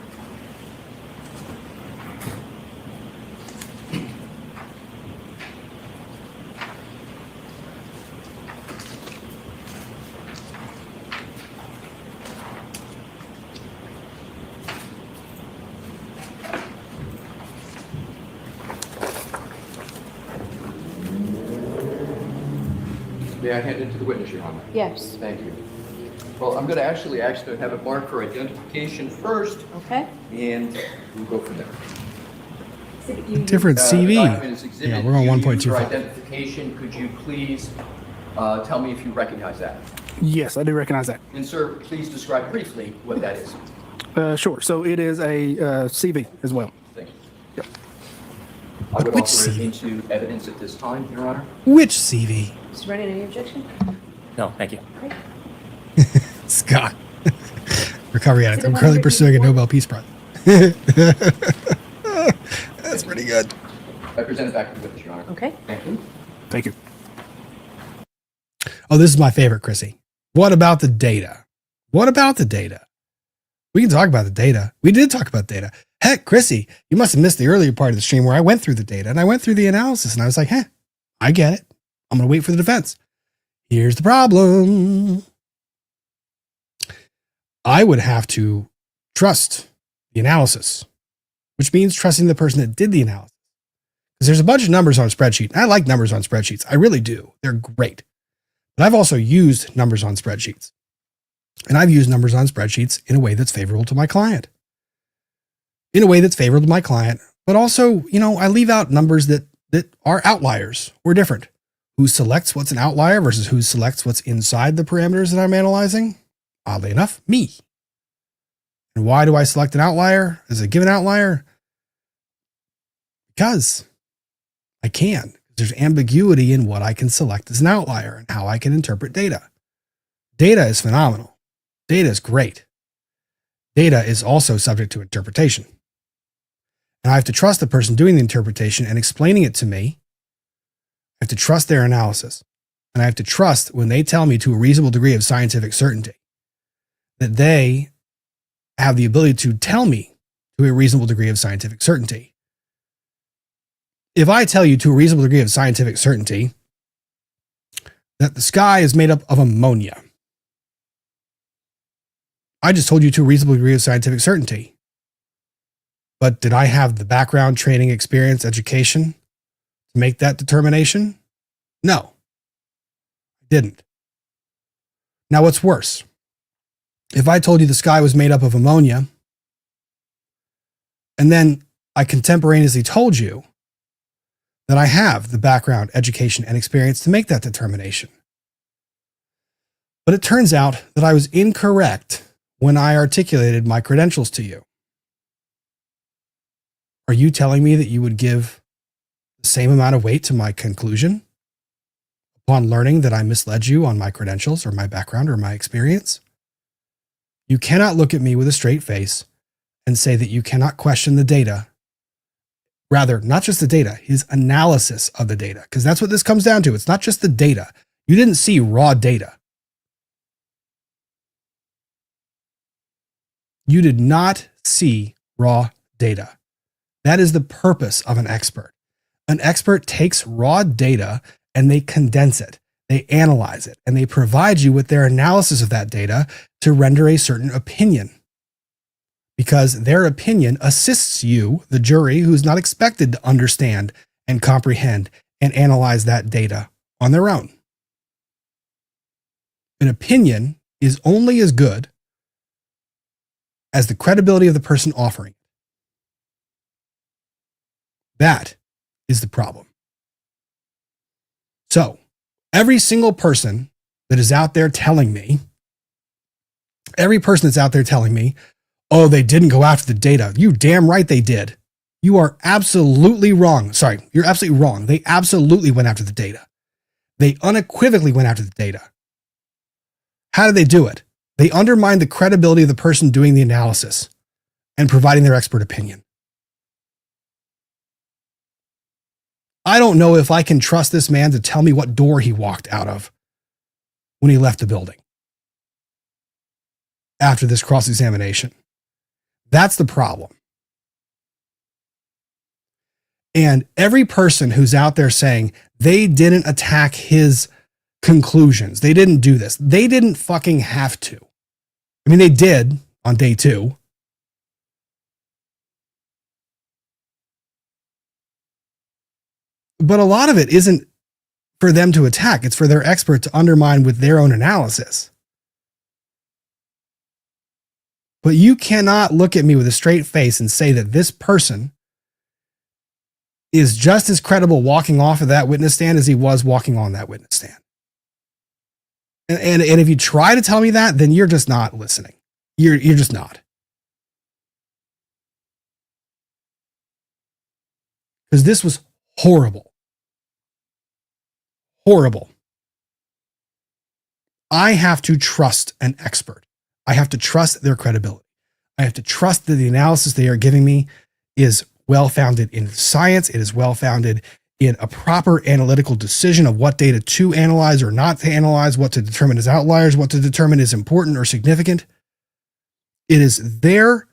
May I hand it to the witness, Your Honor? Yes. Thank you. Well, I'm going to actually ask to have it marked for identification first, Okay. and we'll go from there. Different The CV. document is exhibit Yeah, we're on you 1.25. For identification, could you please tell me if you recognize that? Yes, I do recognize that. And sir, please describe briefly what that is. Sure. So it is a CV as well. Thank you. Yep. I would Which offer it CV? into evidence at this time, Your Honor. Which CV? Mr. Brennan, any objection? No, thank you. Scott. Recovery addict. I'm currently pursuing a Nobel Peace Prize. That's pretty good. I present it back to the witness, Your Honor. Okay. Thank you. Thank you. Oh, this is my favorite, Chrissy. What about the data? What about the data? We can talk about the data. We did talk about data. Heck, Chrissy, you must have missed the earlier part of the stream where I went through the data and I went through the analysis and I was like, I get it. I'm going to wait for the defense. Here's the problem. I would have to trust the analysis, which means trusting the person that did the analysis. Because there's a bunch of numbers on a spreadsheet. And I like numbers on spreadsheets. I really do. They're great. But I've also used numbers on spreadsheets. And I've used numbers on spreadsheets in a way that's favorable to my client. But also, I leave out numbers that are outliers or different. Who selects what's an outlier versus who selects what's inside the parameters that I'm analyzing? Oddly enough, me. And why do I select an outlier as a given outlier? Because I can. There's ambiguity in what I can select as an outlier and how I can interpret data. Data is phenomenal. Data is great. Data is also subject to interpretation. And I have to trust the person doing the interpretation and explaining it to me. I have to trust their analysis. And I have to trust when they tell me to a reasonable degree of scientific certainty that they have the ability to tell me to a reasonable degree of scientific certainty. If I tell you to a reasonable degree of scientific certainty that the sky is made up of ammonia, I just told you to a reasonable degree of scientific certainty. But did I have the background, training, experience, education to make that determination? No, I didn't. Now, what's worse? If I told you the sky was made up of ammonia, and then I contemporaneously told you that I have the background, education, and experience to make that determination. But it turns out that I was incorrect when I articulated my credentials to you. Are you telling me that you would give the same amount of weight to my conclusion upon learning that I misled you on my credentials or my background or my experience? You cannot look at me with a straight face and say that you cannot question the data. Rather, not just the data, his analysis of the data, because that's what this comes down to. It's not just the data. You didn't see raw data. You did not see raw data. That is the purpose of an expert. An expert takes raw data and they condense it, they analyze it, and they provide you with their analysis of that data to render a certain opinion. Because their opinion assists you, the jury, who's not expected to understand and comprehend and analyze that data on their own. An opinion is only as good as the credibility of the person offering it. That is the problem. So, every single person that is out there telling me, oh, they didn't go after the data. You damn right they did. You are absolutely wrong. Sorry, you're absolutely wrong. They absolutely went after the data. They unequivocally went after the data. How did they do it? They undermined the credibility of the person doing the analysis and providing their expert opinion. I don't know if I can trust this man to tell me what door he walked out of when he left the building after this cross-examination. That's the problem. And every person who's out there saying they didn't attack his conclusions, they didn't do this, they didn't fucking have to. I mean, they did on day 2. But a lot of it isn't for them to attack. It's for their expert to undermine with their own analysis. But you cannot look at me with a straight face and say that this person is just as credible walking off of that witness stand as he was walking on that witness stand. And if you try to tell me that, then you're just not listening. You're just not. Because this was horrible. Horrible. I have to trust an expert. I have to trust their credibility. I have to trust that the analysis they are giving me is well-founded in science. It is well-founded in a proper analytical decision of what data to analyze or not to analyze, what to determine as outliers, what to determine as important or significant. It is their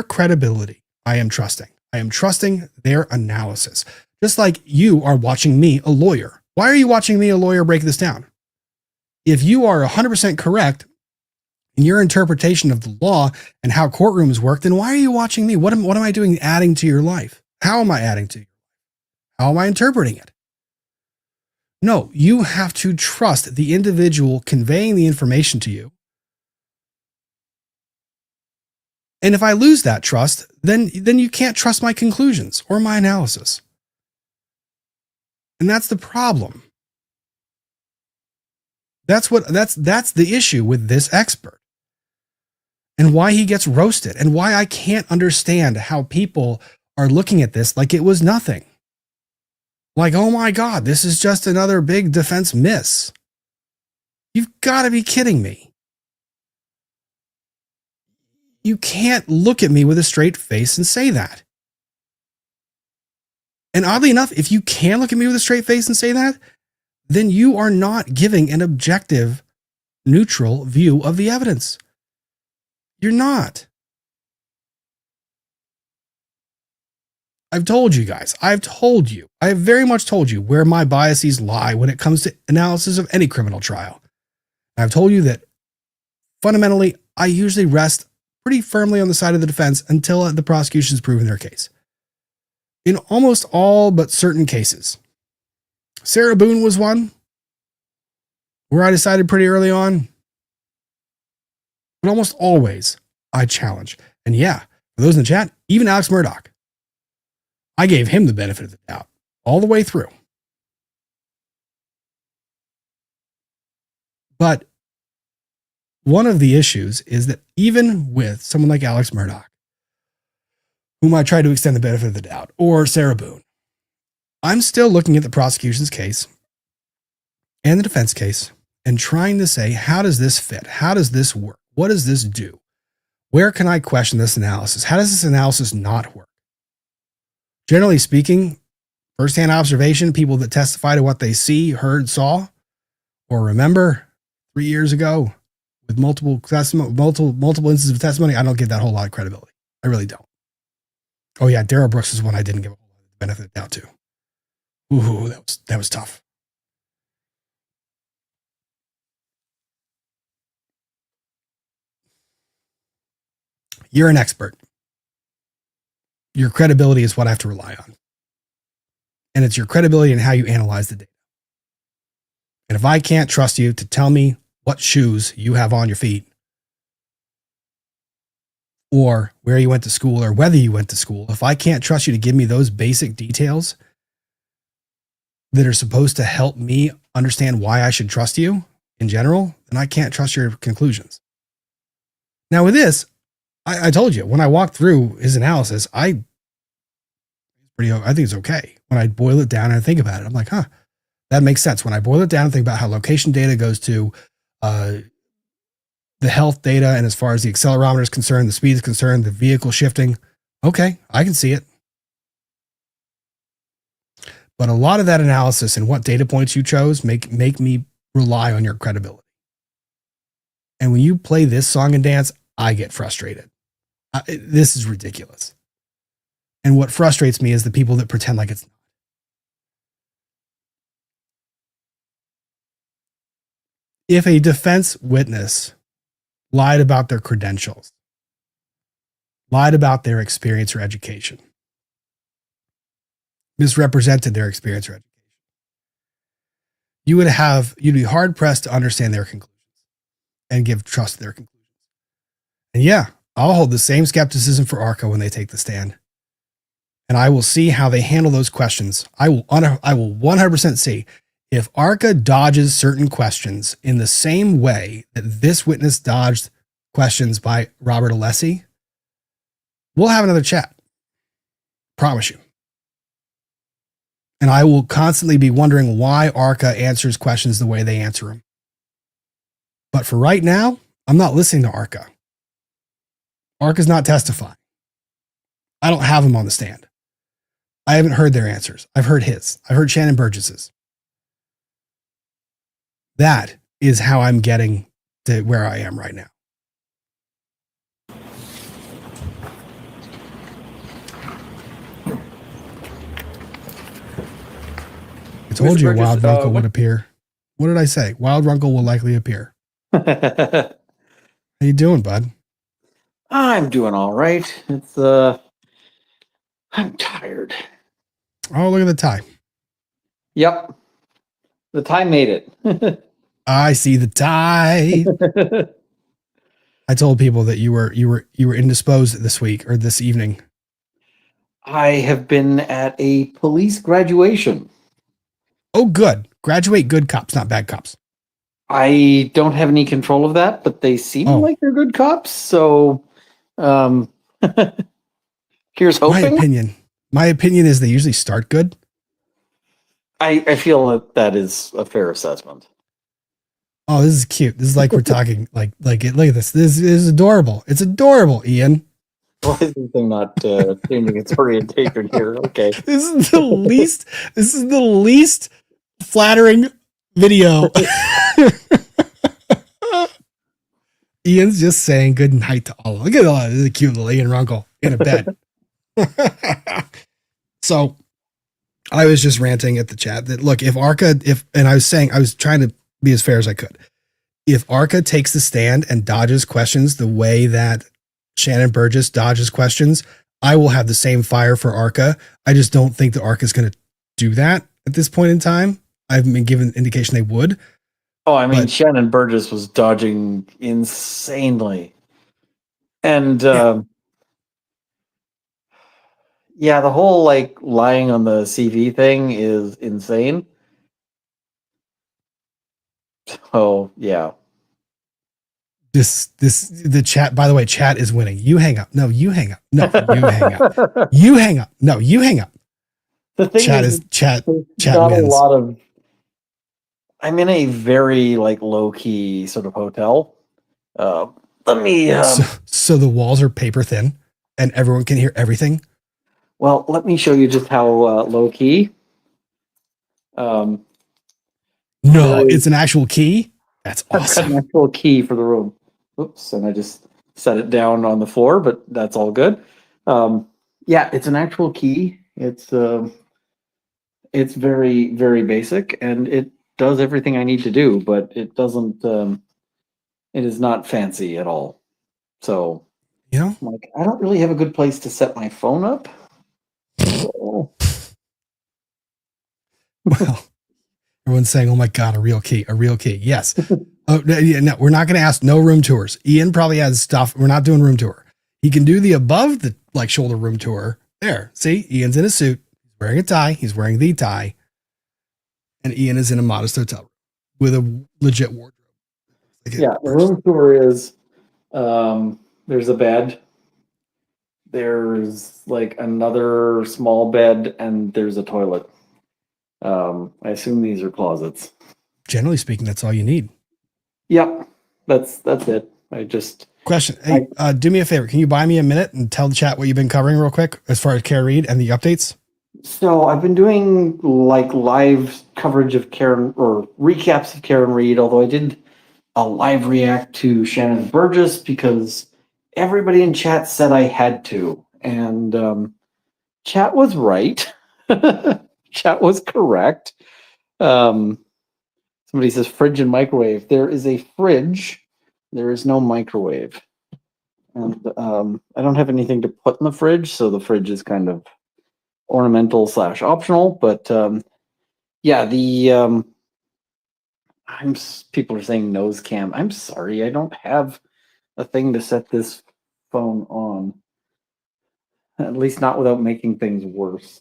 credibility I am trusting. I am trusting their analysis. Just like you are watching me, a lawyer. Why are you watching me, a lawyer, break this down? If you are 100% correct in your interpretation of the law and how courtrooms work, then why are you watching me? What am I doing adding to your life? How am I adding to you? How am I interpreting it? No, you have to trust the individual conveying the information to you. And if I lose that trust, then you can't trust my conclusions or my analysis. And that's the problem. That's the issue with this expert. And why he gets roasted and why I can't understand how people are looking at this like it was nothing. Like, oh my God, this is just another big defense miss. You've got to be kidding me. You can't look at me with a straight face and say that. And oddly enough, if you can look at me with a straight face and say that, then you are not giving an objective, neutral view of the evidence. You're not. I've told you guys, I have very much told you where my biases lie when it comes to analysis of any criminal trial. I've told you that fundamentally, I usually rest pretty firmly on the side of the defense until the prosecution's proven their case. In almost all but certain cases. Sarah Boone was one where I decided pretty early on. But almost always, I challenge. And yeah, for those in the chat, even Alex Murdoch, I gave him the benefit of the doubt all the way through. But one of the issues is that even with someone like Alex Murdoch, whom I try to extend the benefit of the doubt, or Sarah Boone, I'm still looking at the prosecution's case and the defense case and trying to say, how does this fit? How does this work? What does this do? Where can I question this analysis? How does this analysis not work? Generally speaking, firsthand observation, people that testify to what they see, heard, saw, or remember 3 years ago with multiple instances of testimony, I don't give that whole lot of credibility. I really don't. Oh yeah, Darrell Brooks is one I didn't give a whole lot of benefit of the doubt to. Ooh, that was tough. You're an expert. Your credibility is what I have to rely on. And it's your credibility and how you analyze the data. And if I can't trust you to tell me what shoes you have on your feet, or where you went to school, or whether you went to school, if I can't trust you to give me those basic details that are supposed to help me understand why I should trust you in general, then I can't trust your conclusions. Now with this, I told you, when I walked through his analysis, I think it's okay. When I boil it down and think about it, I'm like, that makes sense. When I boil it down and think about how location data goes to the health data, and as far as the accelerometer is concerned, the speed is concerned, the vehicle shifting, okay, I can see it. But a lot of that analysis and what data points you chose make me rely on your credibility. And when you play this song and dance, I get frustrated. This is ridiculous. And what frustrates me is the people that pretend like it's not. If a defense witness lied about their credentials, lied about their experience or education, misrepresented their experience or education, you'd be hard pressed to understand their conclusions and give trust to their conclusions. And yeah, I'll hold the same skepticism for ARCA when they take the stand. And I will see how they handle those questions. I will 100% see if ARCA dodges certain questions in the same way that this witness dodged questions by Robert Alessi, we'll have another chat. Promise you. And I will constantly be wondering why ARCA answers questions the way they answer them. But for right now, I'm not listening to ARCA. ARCA's not testifying. I don't have him on the stand. I haven't heard their answers. I've heard his. I've heard Shanon Burgess's. That is how I'm getting to where I am right now. I told you Wild Runkle would appear. What did I say? Wild Runkle will likely appear. How you doing, bud? I'm doing all right. It's I'm tired. Oh, look at the tie. Yep. The tie made it. I see the tie. I told people that you were indisposed this week or this evening. I have been at a police graduation. Oh, good. Graduate good cops, not bad cops. I don't have any control of that, but they seem like they're good cops. So, here's hoping. My opinion is they usually start good. I feel that that is a fair assessment. Oh, this is cute. This is like we're talking like look at this. This is adorable. It's adorable, Ian. Why is this thing not changing its orientation here? Okay. This is the least flattering video. Ian's just saying good night to all. Look at all this is a cute little Ian Runkle in a bed. So I was just ranting at the chat that look, if Arca, and I was saying, I was trying to be as fair as I could. If Arca takes the stand and dodges questions the way that Shanon Burgess dodges questions, I will have the same fire for Arca. I just don't think that Arca is going to do that at this point in time. I've been given indication they would. Oh, I mean, Shanon Burgess was dodging insanely. And yeah, the whole like lying on the CV thing is insane. Oh, yeah. The chat, by the way, chat is winning. You hang up. No, you hang up. No, you hang up. You hang up. No, you hang up. The thing chat wins. wins. A lot of, I'm in a very like low key sort of hotel. Let me. So the walls are paper thin, and everyone can hear everything. Well, let me show you just how low key. No, it's an actual key. That's awesome. An actual key for the room. Oops, and I just set it down on the floor, but that's all good. Yeah, it's an actual key. It's very, very basic, and it does everything I need to do, but it doesn't. It is not fancy at all. So, yeah, like I don't really have a good place to set my phone up. So. Well, everyone's saying, "Oh my god, a real key, a real key." Yes. Oh no, we're not going to ask. No room tours. Ian probably has stuff. We're not doing room tour. He can do the above the like shoulder room tour. There, see, Ian's in a suit. He's wearing a tie. He's wearing the tie, and Ian is in a modest hotel with a legit wardrobe. Yeah, the room tour is there's a bed, there's like another small bed, and there's a toilet. I assume these are closets. Generally speaking, that's all you need. Yep, that's it. I just question. Hey, do me a favor. Can you buy me a minute and tell the chat what you've been covering real quick as far as Care Read and the updates? So I've been doing like live coverage of Karen or recaps of Karen Read, although I did a live react to Shanon Burgess because everybody in chat said I had to, and chat was right. Chat was correct. Somebody says fridge and microwave. There is a fridge. There is no microwave. And I don't have anything to put in the fridge, so the fridge is kind of ornamental / optional. But yeah, the people are saying nose cam. I'm sorry, I don't have a thing to set this phone on. At least not without making things worse.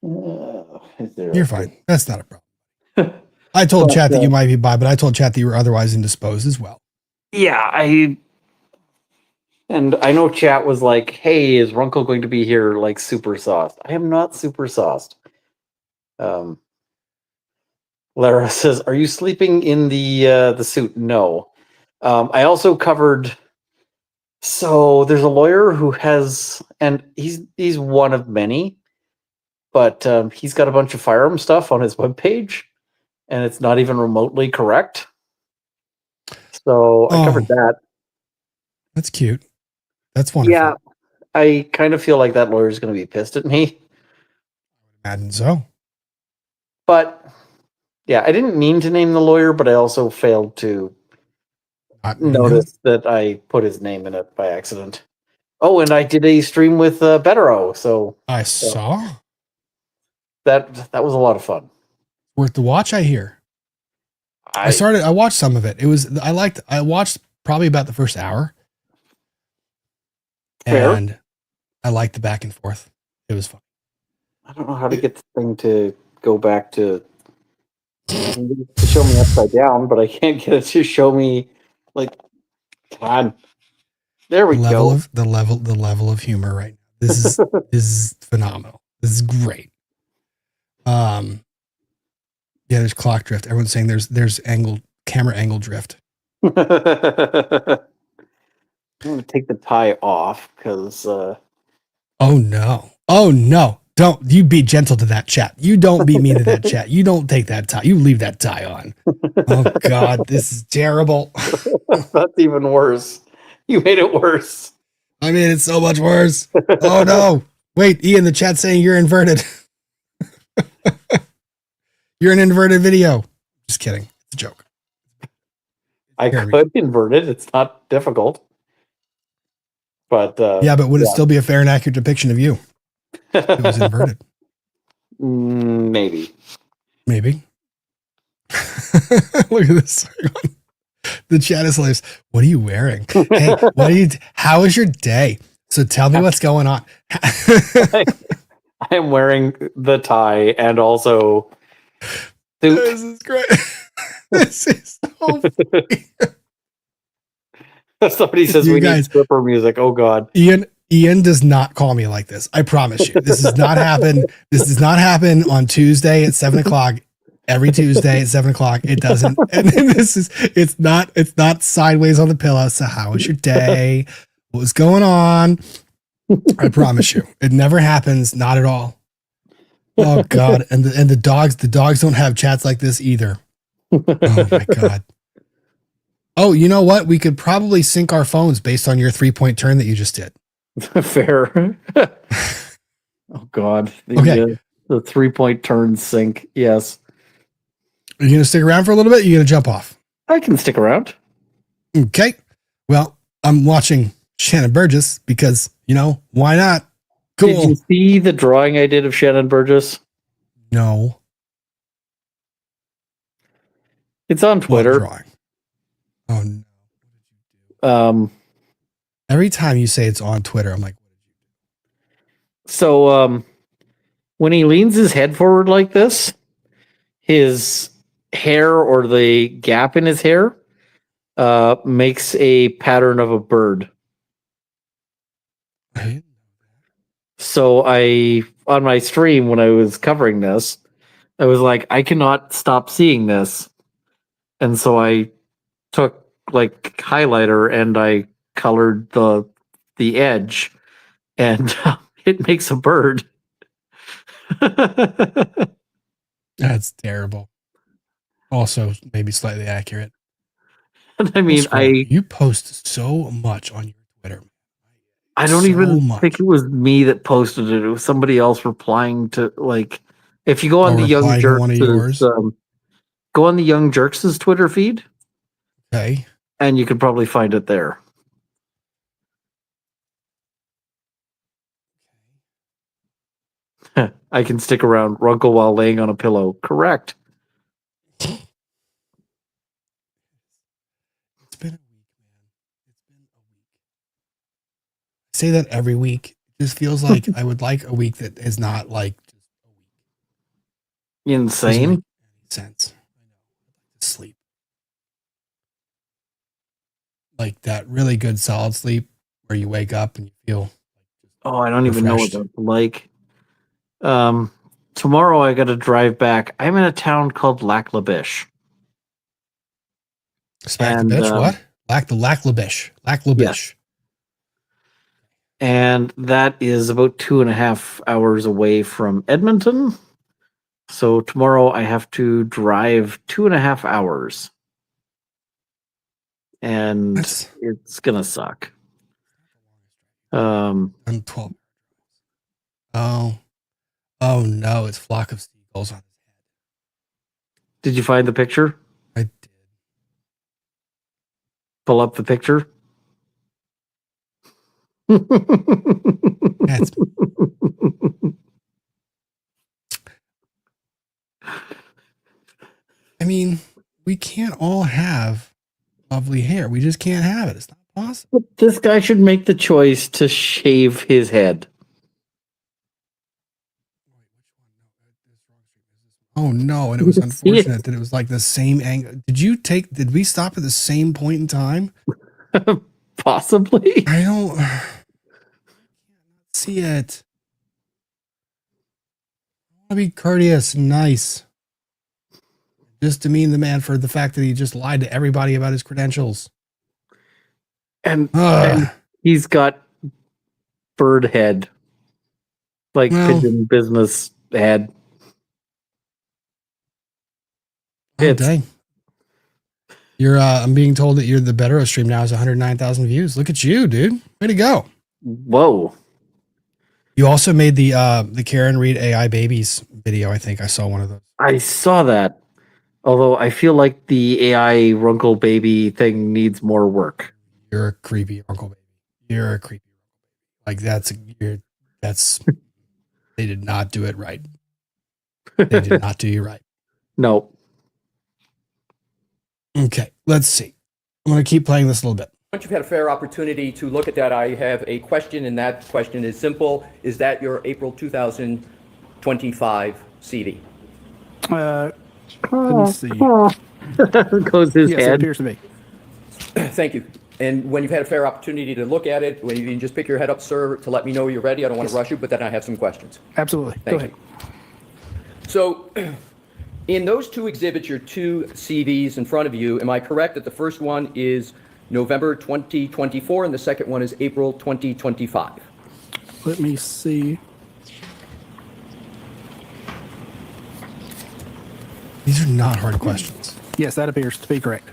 You're fine. That's not a problem. I told chat that you might be by, but I told chat that you were otherwise indisposed as well. Yeah, I know chat was like, hey, is Runkle going to be here like super sauced? I am not super sauced. Lara says, are you sleeping in the suit? No. I also covered, so there's a lawyer who has, and he's one of many, but he's got a bunch of firearm stuff on his webpage, and it's not even remotely correct. So I covered that. That's cute. That's wonderful. Yeah, I kind of feel like that lawyer's going to be pissed at me. Imagine so. But yeah, I didn't mean to name the lawyer, but I also failed to notice that I put his name in it by accident. Oh, and I did a stream with Bettero, so I saw that was a lot of fun. Worth the watch, I hear. I watched some of it. I watched probably about the first hour. Fair. And I liked the back and forth. It was fun. I don't know how to get the thing to go back to show me upside down, but I can't get it to show me like, God. There we go. The level of humor right now. This is phenomenal. This is great. Yeah, there's clock drift. Everyone's saying there's camera angle drift. I'm going to take the tie off because. Oh no! Oh no! Don't you be gentle to that chat. You don't be mean to that chat. You don't take that tie. You leave that tie on. Oh God, this is terrible. That's even worse. You made it worse. I mean, it's so much worse. Oh no! Wait, Ian, the chat's saying you're inverted. You're an inverted video. Just kidding. It's a joke. I could invert it. It's not difficult. But yeah, but would it still be a fair and accurate depiction of you? If it was inverted. Maybe. Maybe. Look at this. The chat is hilarious. What are you wearing? Hey, how is your day? So tell me what's going on. I am wearing the tie and also This is great. This is so funny. Somebody says we need stripper music. Oh God. Ian does not call me like this. I promise you. This does not happen. This does not happen on Tuesday at 7:00. Every Tuesday at 7:00. It doesn't. And it's not sideways on the pillow. So how was your day? What was going on? I promise you. It never happens. Not at all. Oh God. And the dogs don't have chats like this either. Oh my God. Oh, you know what? We could probably sync our phones based on your 3-point turn that you just did. Fair. Oh God. The 3-point turn sync. Yes. Are you going to stick around for a little bit? Or are you going to jump off? I can stick around. Okay. Well, I'm watching Shannon Burgess because, why not? Cool. Did you see the drawing I did of Shannon Burgess? No. It's on Twitter. What drawing? Oh no. Every time you say it's on Twitter, I'm like, so when he leans his head forward like this, his hair or the gap in his hair makes a pattern of a bird. So on my stream when I was covering this, I was like, I cannot stop seeing this. And so I took like highlighter and I colored the edge, and it makes a bird. that's terrible. Also, maybe slightly accurate. And I mean, you post so much on your Twitter. I don't even think it was me that posted it. It was somebody else replying to, like, if you go on the Young Jerks, go on the Young Jerks' Twitter feed. Okay. And you could probably find it there. I can stick around Runkle while laying on a pillow. Correct. It's been a week, man. It's been a week. I say that every week. It just feels like I would like a week that is not like just a week. Insane. Doesn't make any sense. Sleep. Like that really good solid sleep where you wake up and you feel I don't even know what that's like. Tomorrow I got to drive back. I'm in a town called Laklabish. What? Laklabish. Yes. And that is about 2.5 hours away from Edmonton. So tomorrow I have to drive 2.5 hours. And it's gonna suck. 12. Oh no, it's flock of seagulls on his head. Did you find the picture? I did. Pull up the picture. That's I mean, we can't all have lovely hair. We just can't have it. It's not possible. But this guy should make the choice to shave his head. Oh no, and it was unfortunate that it was like the same angle. Did we stop at the same point in time? Possibly. I don't see it. I want to be courteous and nice. Just demean the man for the fact that he just lied to everybody about his credentials. And he's got bird head, like pigeon business head. Oh, dang. You're I'm being told that the Better stream now has 109,000 views. Look at you, dude. Way to go. Whoa. You also made the Karen Reed AI babies video. I think I saw one of those. I saw that. Although I feel like the AI Runkle baby thing needs more work. You're a creepy Runkle baby. You're a creepy. Like that's they did not do it right. They did not do you right. No. Okay, let's see. I'm going to keep playing this a little bit. Once you've had a fair opportunity to look at that, I have a question, and that question is simple. Is that your April 2025 CD? Let me see. Goes his yes, it head. appears to be. Thank you. And when you've had a fair opportunity to look at it, when you can just pick your head up, sir, to let me know you're ready. I don't want to rush you, but then I have some questions. Absolutely. Go ahead. So, in those two exhibits, your two CVs in front of you, am I correct that the first one is November 2024 and the second one is April 2025? Let me see. These are not hard questions. Yes, that appears to be correct.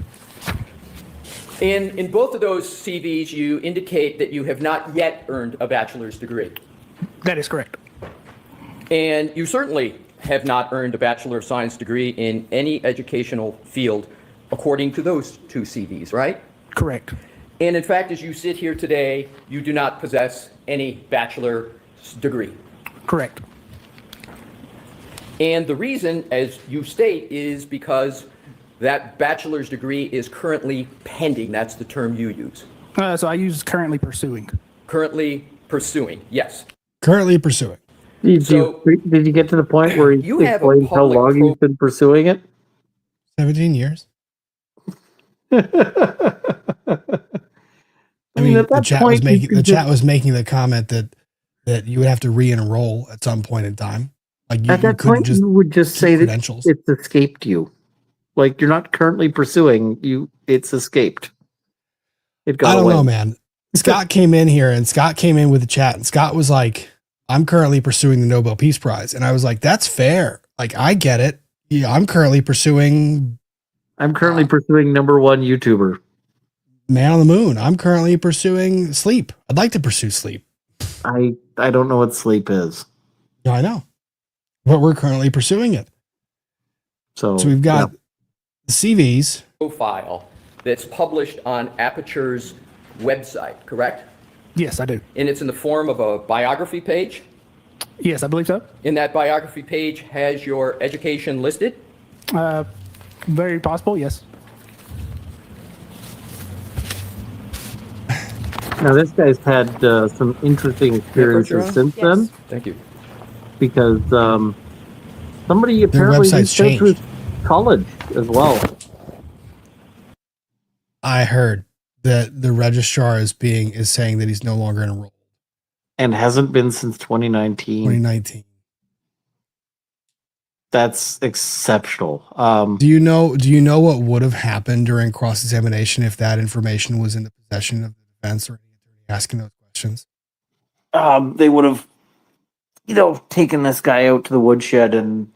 And in both of those CVs, you indicate that you have not yet earned a bachelor's degree. That is correct. And you certainly have not earned a Bachelor of Science degree in any educational field, according to those two CVs, right? Correct. And in fact, as you sit here today, you do not possess any bachelor's degree. Correct. And the reason, as you state, is because that bachelor's degree is currently pending. That's the term you use. So I use currently pursuing. Currently pursuing, yes. Currently pursuing. Did you get to the point where you explained how long you've been pursuing it? 17 years. I I mean, mean, at the that chat point, was making you the could chat was making the comment that you would have to re-enroll at some point in time. Like At that point, you would just say that credentials. it's escaped you. Like you're not currently pursuing you. It's escaped. It got I don't away. know, man. Scott came in here and Scott came in with the chat and Scott was like, I'm currently pursuing the Nobel Peace Prize. And I was like, that's fair. Like, I get it. Yeah, I'm currently pursuing I'm currently pursuing #1 YouTuber. Man on the Moon. I'm currently pursuing sleep. I'd like to pursue sleep. I don't know what sleep is. Yeah, I know. But we're currently pursuing it. So we've got the CVs. Profile that's published on Aperture's website, correct? Yes, I do. And it's in the form of a biography page? Yes, I believe so. And that biography page has your education listed? Very possible, yes. Now this guy's had some interesting experiences since then. Thank you. Because somebody apparently website's reached out to his changed. college as well. I heard that the registrar is saying that he's no longer enrolled. And hasn't been since 2019. 2019. That's exceptional. Do you know what would have happened during cross-examination if that information was in the possession of the defense or any attorney asking those questions? They would have, taken this guy out to the woodshed and,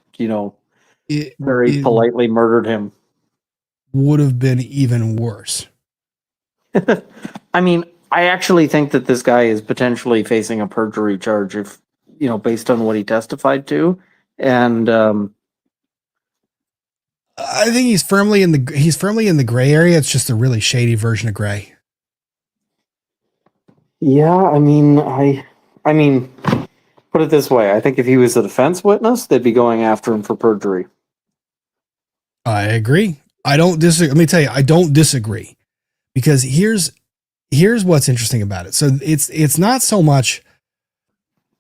very politely murdered him. Would have been even worse. I mean, I actually think that this guy is potentially facing a perjury charge if, based on what he testified to. And I think he's firmly in the gray area. It's just a really shady version of gray. yeah, I mean, put it this way. I think if he was a defense witness, they'd be going after him for perjury. I agree. I don't disagree. Let me tell you, I don't disagree, because here's what's interesting about it. So it's not so much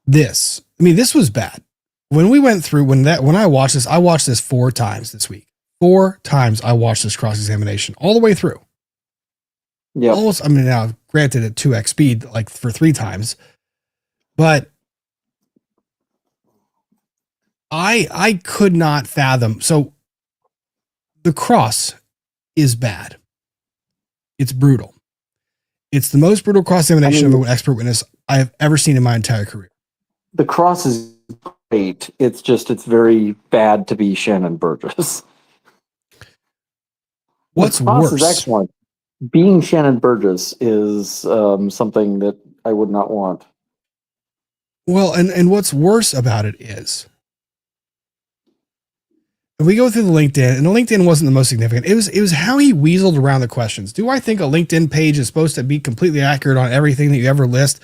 this. I mean, this was bad. When we went through, when I watched this 4 times this week. 4 times I watched this cross-examination all the way through. Yeah. Almost, I mean, now granted at 2x speed, like for 3 times, but I could not fathom. So The cross is bad. It's brutal. It's the most brutal cross-examination of an expert witness I have ever seen in my entire career. The cross is great. It's just, it's very bad to be Shannon Burgess. What's the cross worse? Is excellent. Being Shannon Burgess is something that I would not want. Well, and what's worse about it is, we go through the LinkedIn, and the LinkedIn wasn't the most significant. It was how he weaseled around the questions. Do I think a LinkedIn page is supposed to be completely accurate on everything that you ever list?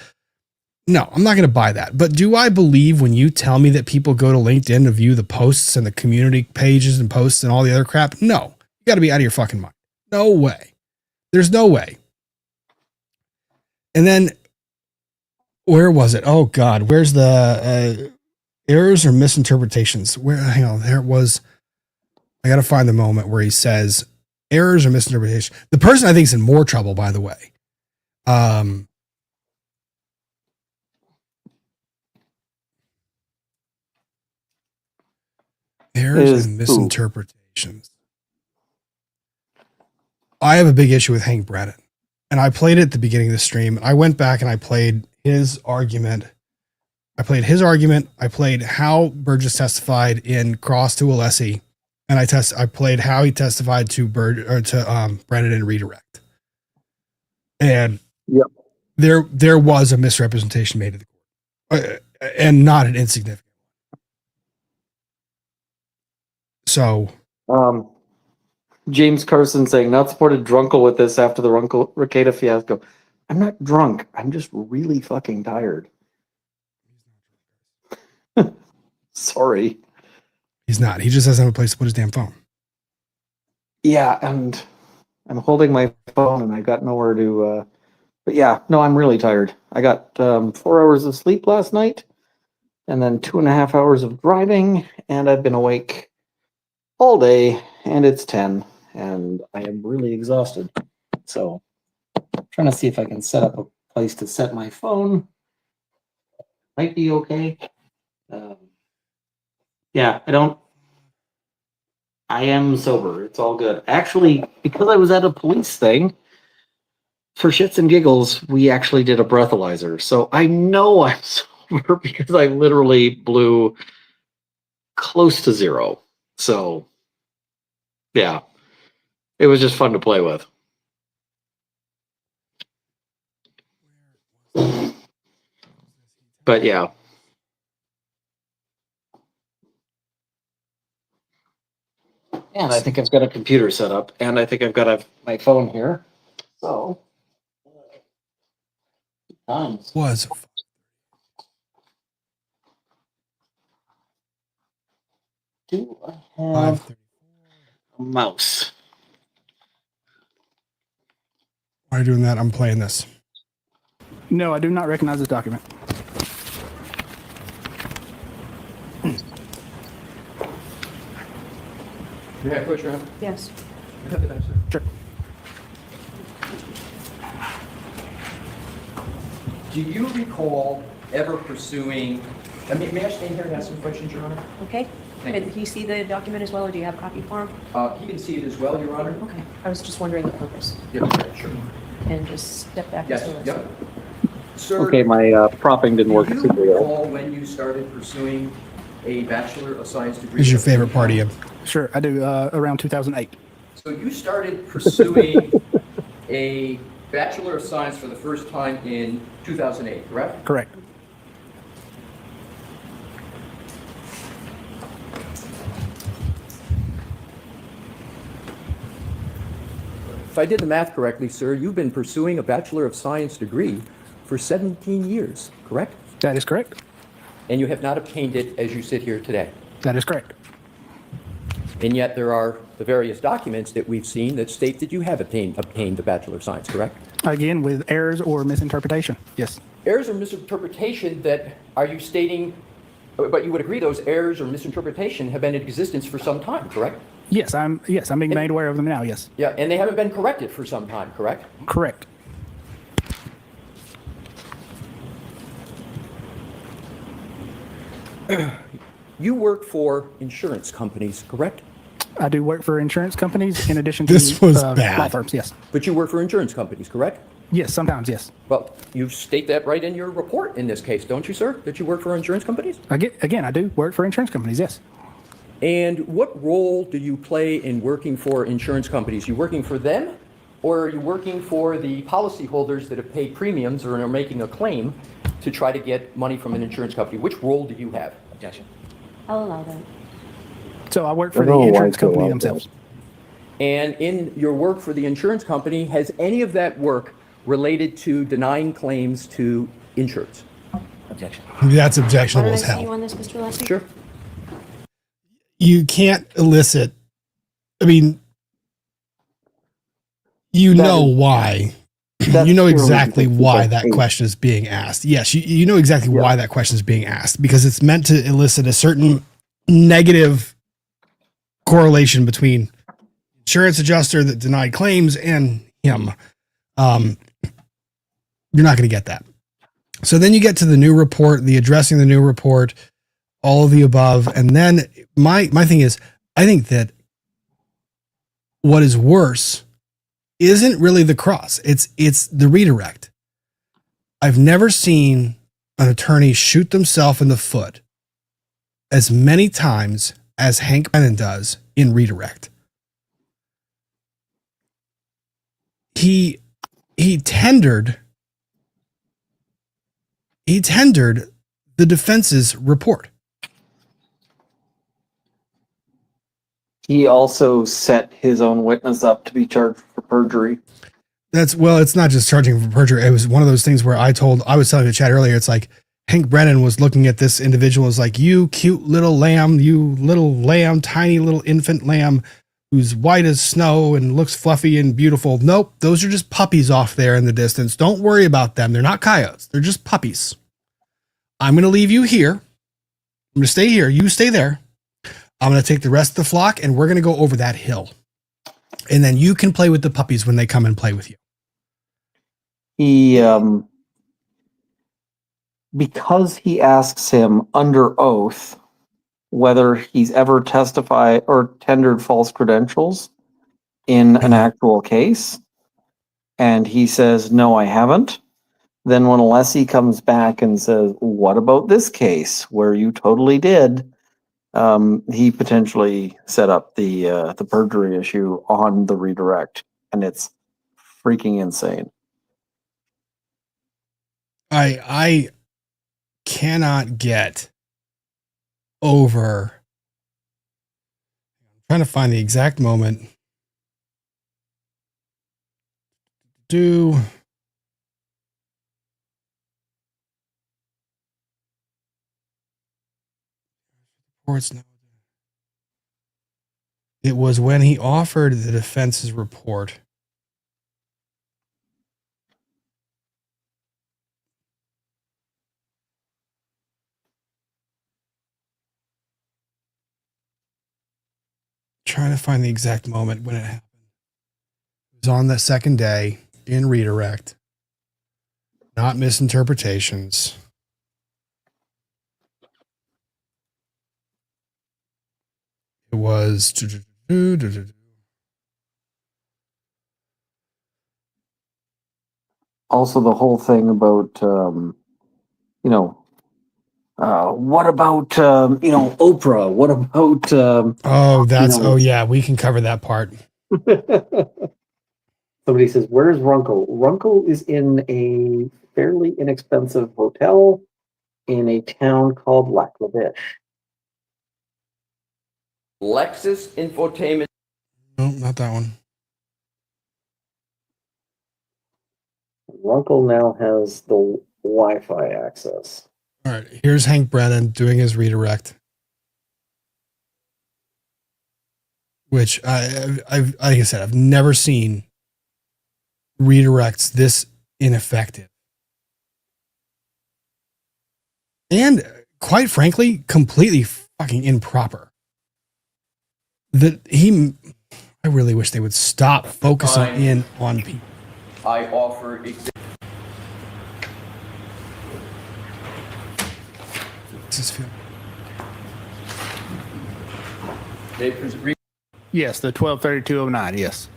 No, I'm not going to buy that. But do I believe when you tell me that people go to LinkedIn to view the posts and the community pages and posts and all the other crap? No, you got to be out of your fucking mind. No way. There's no way. And then, where was it? Oh God, where's the errors or misinterpretations? Hang on, there it was. I got to find the moment where he says errors or misinterpretation. The person I think is in more trouble, by the way. Errors and misinterpretations. I have a big issue with Hank Brennan, and I played it at the beginning of the stream. I went back and I played his argument. I played how Burgess testified in Cross to Alessi, and I played how he testified to Brennan in Redirect. And yep, there was a misrepresentation made to the court, and not an insignificant one. So, James Carson saying, not supported Drunkle with this after the Runkle Ricada fiasco. I'm not drunk. I'm just really fucking tired. Sorry. He's not. He just doesn't have a place to put his damn phone. Yeah, and I'm holding my phone and I got nowhere to... but yeah, no, I'm really tired. I got 4 hours of sleep last night and then 2.5 hours of driving, and I've been awake all day, and it's 10, and I am really exhausted. So, I'm trying to see if I can set up a place to set my phone. Might be okay. Yeah, I am sober. It's all good. Actually, because I was at a police thing, for shits and giggles, we actually did a breathalyzer. So I know I'm sober because I literally blew close to zero. So, yeah, it was just fun to play with. But yeah. And I think I've got a computer set up, and I think I've got my phone here. So, was do I have a mouse? While you're doing that, I'm playing this. No, I do not recognize this document. You have a question? Yes. Sure. Do you recall ever pursuing, may I stand here and ask some questions, Your Honor? Okay. Thank Did he see the document as well, or do you have a copy for him? He can see it as well, Your Honor. Okay. I was just wondering the purpose. Yes, sure. And just step back. Yes, just a yep. little. Sir, Okay, my propping didn't work do you super well. recall when you started pursuing a Bachelor of Science degree? Who's your favorite part of you? Sure, I do, around 2008. So you started pursuing a Bachelor of Science for the first time in 2008, correct? Correct. If I did the math correctly, sir, you've been pursuing a Bachelor of Science degree for 17 years, correct? That is correct. And you have not obtained it as you sit here today. That is correct. And yet there are the various documents that we've seen that state that you have obtained the Bachelor of Science, correct? Again, with errors or misinterpretation. Yes. Errors or misinterpretation that are you stating, but you would agree those errors or misinterpretation have been in existence for some time, correct? Yes, I'm being made aware of them now, yes. Yeah, and they haven't been corrected for some time, correct? Correct. You work for insurance companies, correct? I do work for insurance companies in addition to This was law bad. firms. Yes. But you work for insurance companies, correct? Yes, sometimes, yes. Well, you state that right in your report in this case, don't you, sir? That you work for insurance companies? Again, I do work for insurance companies, yes. And what role do you play in working for insurance companies? You working for them, or are you working for the policyholders that have paid premiums or are making a claim to try to get money from an insurance company? Which role do you have? Objection. I'll allow that. So I work for the insurance company themselves. And in your work for the insurance company, has any of that work related to denying claims to insureds? Objection. That's objectionable Why as don't I see you hell. on this, Mr. Lassie? Sure. You can't elicit. I mean, you know why. You know exactly why that question is being asked. Yes, you know exactly why that question is being asked, because it's meant to elicit a certain negative correlation between insurance adjuster that denied claims and him. You're not going to get that. So then you get to the new report, the addressing the new report, all of the above. And then my thing is, I think that what is worse isn't really the cross. It's the redirect. I've never seen an attorney shoot themselves in the foot as many times as Hank Brennan does in redirect. He tendered the defense's report. He also set his own witness up to be charged for perjury. It's not just charging for perjury. It was one of those things where I was telling the chat earlier, it's like Hank Brennan was looking at this individual as like, you cute little lamb, tiny little infant lamb who's white as snow and looks fluffy and beautiful. Nope, those are just puppies off there in the distance. Don't worry about them. They're not coyotes. They're just puppies. I'm going to leave you here. I'm going to stay here. You stay there. I'm going to take the rest of the flock and we're going to go over that hill. And then you can play with the puppies when they come and play with you. He, because he asks him under oath whether he's ever testified or tendered false credentials in an actual case, and he says, no, I haven't. Then when Alessi comes back and says, what about this case where you totally did? He potentially set up the perjury issue on the redirect, and it's freaking insane. I cannot get over. I'm trying to find the exact moment. It was when he offered the defense's report. Trying to find the exact moment when it happened. It was on the second day in redirect. Not misinterpretations. It was also the whole thing about what about Oprah? What about oh yeah, we can cover that part. Somebody says, where's Runkle? Runkle is in a fairly inexpensive hotel in a town called Lac La Biche. Lexus Infotainment. No, not that one. Runkle now has the Wi-Fi access. All right, here's Hank Brennan doing his redirect, which like I said, I've never seen redirects this ineffective, and quite frankly, completely fucking improper. I really wish they would stop focusing in on people. I offer Yes, the 123209. Yes.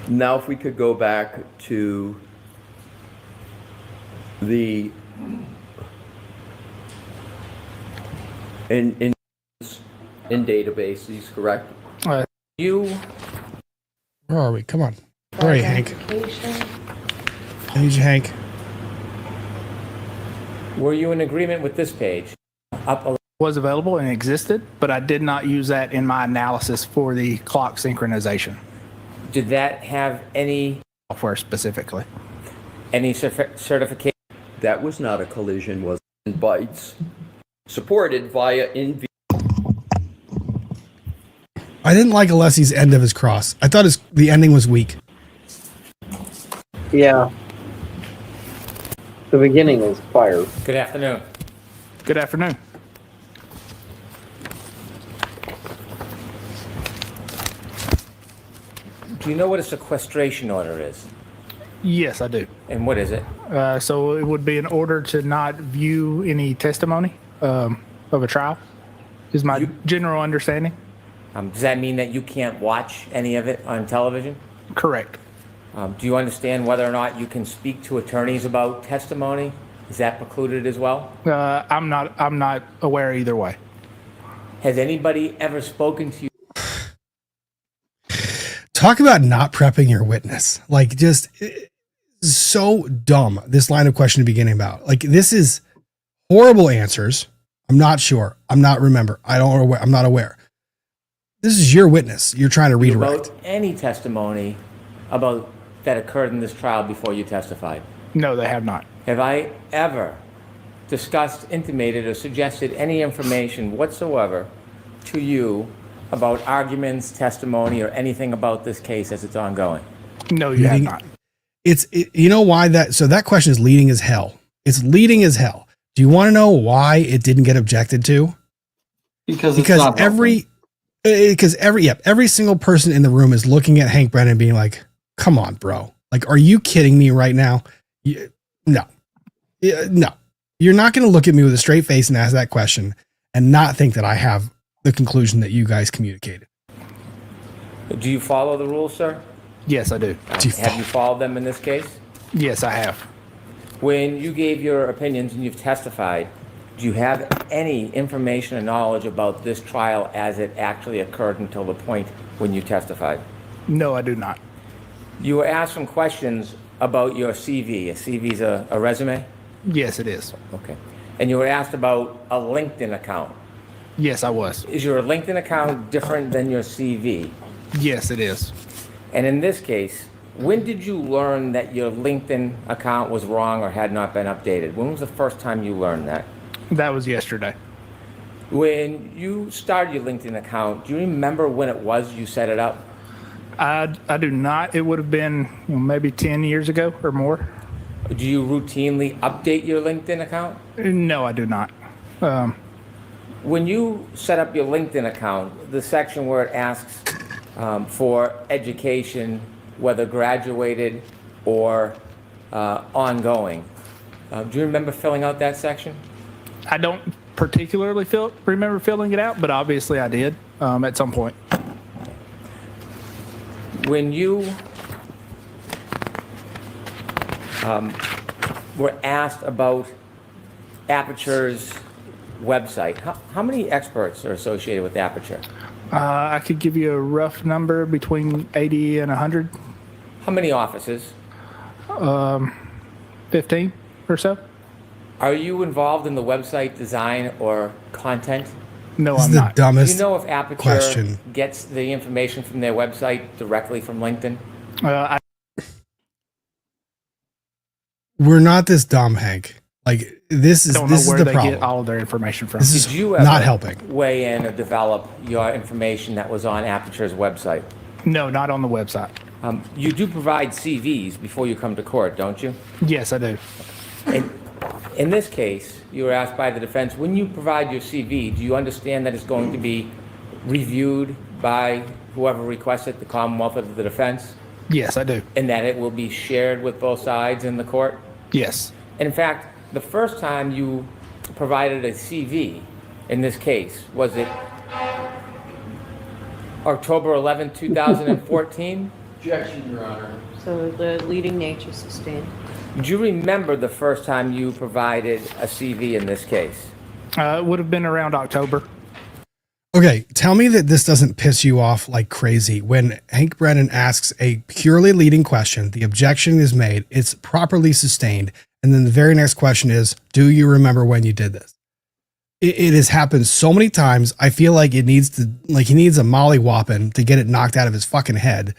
Now, if we could go back to the in databases, correct? You, Where are we? Come on. Where are you, Hank? I need you, Hank. were you in agreement with this page? Up a Was available and existed, but I did not use that in my analysis for the clock synchronization Did that have any software specifically. certification? That was not a collision, was it? Bytes supported via in. I didn't like Alessi's end of his cross. I thought the ending was weak. Yeah. The beginning is fire. Good afternoon. Good afternoon. Do you know what a sequestration order is? Yes, I do. And what is it? So it would be an order to not view any testimony of a trial, is my general understanding. Does that mean that you can't watch any of it on television? Correct. Do you understand whether or not you can speak to attorneys about testimony? Is that precluded as well? I'm not aware either way. Has anybody ever spoken to you? Talk about not prepping your witness. Like, just so dumb, this line of question to beginning about. Like, this is horrible answers. I'm not sure. I'm not remember. I'm not aware. This is your witness. You're trying to redirect. About any testimony about that occurred in this trial before you testified? No, they have not. Have I ever discussed, intimated, or suggested any information whatsoever to you about arguments, testimony, or anything about this case as it's ongoing? No, you have not. You know why that question is leading as hell. It's leading as hell. Do you want to know why it didn't get objected to? Because every single person in the room is looking at Hank Brennan being like, come on, bro. Like, are you kidding me right now? No. You're not going to look at me with a straight face and ask that question and not think that I have the conclusion that you guys communicated. Do you follow the rules, sir? Yes, I do. Have you followed them in this case? Yes, I have. When you gave your opinions and you've testified, do you have any information or knowledge about this trial as it actually occurred until the point when you testified? No, I do not. You were asked some questions about your CV. A CV is a resume? Yes, it is. Okay. And you were asked about a LinkedIn account. Yes, I was. Is your LinkedIn account different than your CV? Yes, it is. And in this case, when did you learn that your LinkedIn account was wrong or had not been updated? When was the first time you learned that? That was yesterday. When you started your LinkedIn account, do you remember when it was you set it up? I do not. It would have been maybe 10 years ago or more. Do you routinely update your LinkedIn account? No, I do not. When you set up your LinkedIn account, the section where it asks for education, whether graduated or ongoing, do you remember filling out that section? I don't particularly remember filling it out, but obviously I did at some point. When you were asked about Aperture's website, how many experts are associated with Aperture? I could give you a rough number between 80 and 100. How many offices? 15 or so. Are you involved in the website design or content? No, This I'm is the not. Do dumbest you know if Aperture question. gets the information from their website directly from LinkedIn? We're not this dumb, Hank. Like, this is Don't know where the they problem. get all of their information from. This is Did you ever not helping. weigh in or develop your information that was on Aperture's website? No, not on the website. You do provide CVs before you come to court, don't you? Yes, I do. In this case, you were asked by the defense, when you provide your CV, do you understand that it's going to be reviewed by whoever requests it, the Commonwealth or the defense, Yes, I do. and that it will be shared with both sides in the court? Yes. And in fact, the first time you provided a CV, in this case? Was it October 11, 2014? Objection, Your Honor. So the leading nature sustained. Do you remember the first time you provided a CV in this case? It would have been around October. Okay, tell me that this doesn't piss you off like crazy when Hank Brennan asks a purely leading question, the objection is made, it's properly sustained, and then the very next question is, do you remember when you did this? It has happened so many times. I feel like he needs a molly whopping to get it knocked out of his fucking head.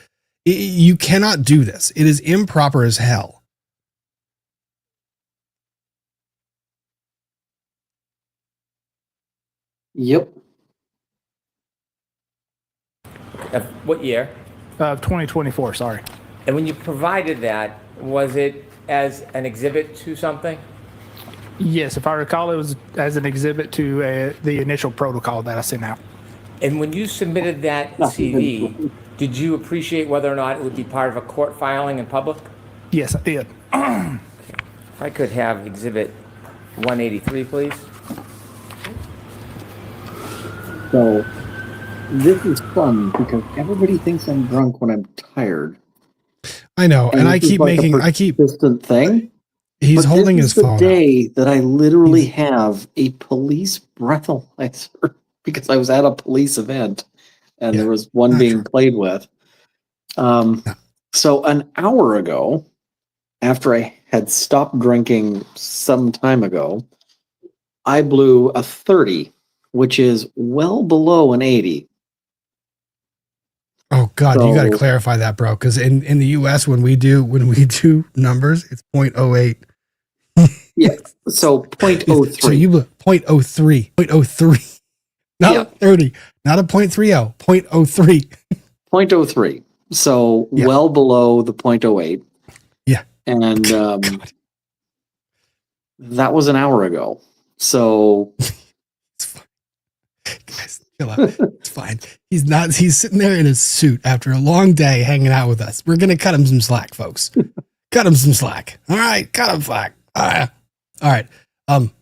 You cannot do this. It is improper as hell. Yep. What year? 2024, sorry. And when you provided that, was it as an exhibit to something? Yes, if I recall, it was as an exhibit to the initial protocol that I sent out. And when you submitted that CV, did you appreciate whether or not it would be part of a court filing in public? Yes, I did. If I could have exhibit 183, please. So this is fun because everybody thinks I'm drunk when I'm tired. I know, and I this is keep like a making, persistent thing. he's But holding this his is the phone up. day that I literally have a police breathalyzer because I was at a police event and there was one not being true. played with. So an hour ago, after I had stopped drinking some time ago, I blew a 30, which is well below an 80. Oh God, you got to So- clarify that, bro. Because in the US, when we do numbers, it's 0.08. Yeah. So 0.03. So you blew 0.03, 0.03, not a 30, not a 0.30, 0.03. 0.03. So well below the 0.08. Yeah. And that was an hour ago. So Guys, chill out. It's fine. He's sitting there in his suit after a long day hanging out with us. We're going to cut him some slack, folks. Cut him some slack. All right. Cut him slack. All right.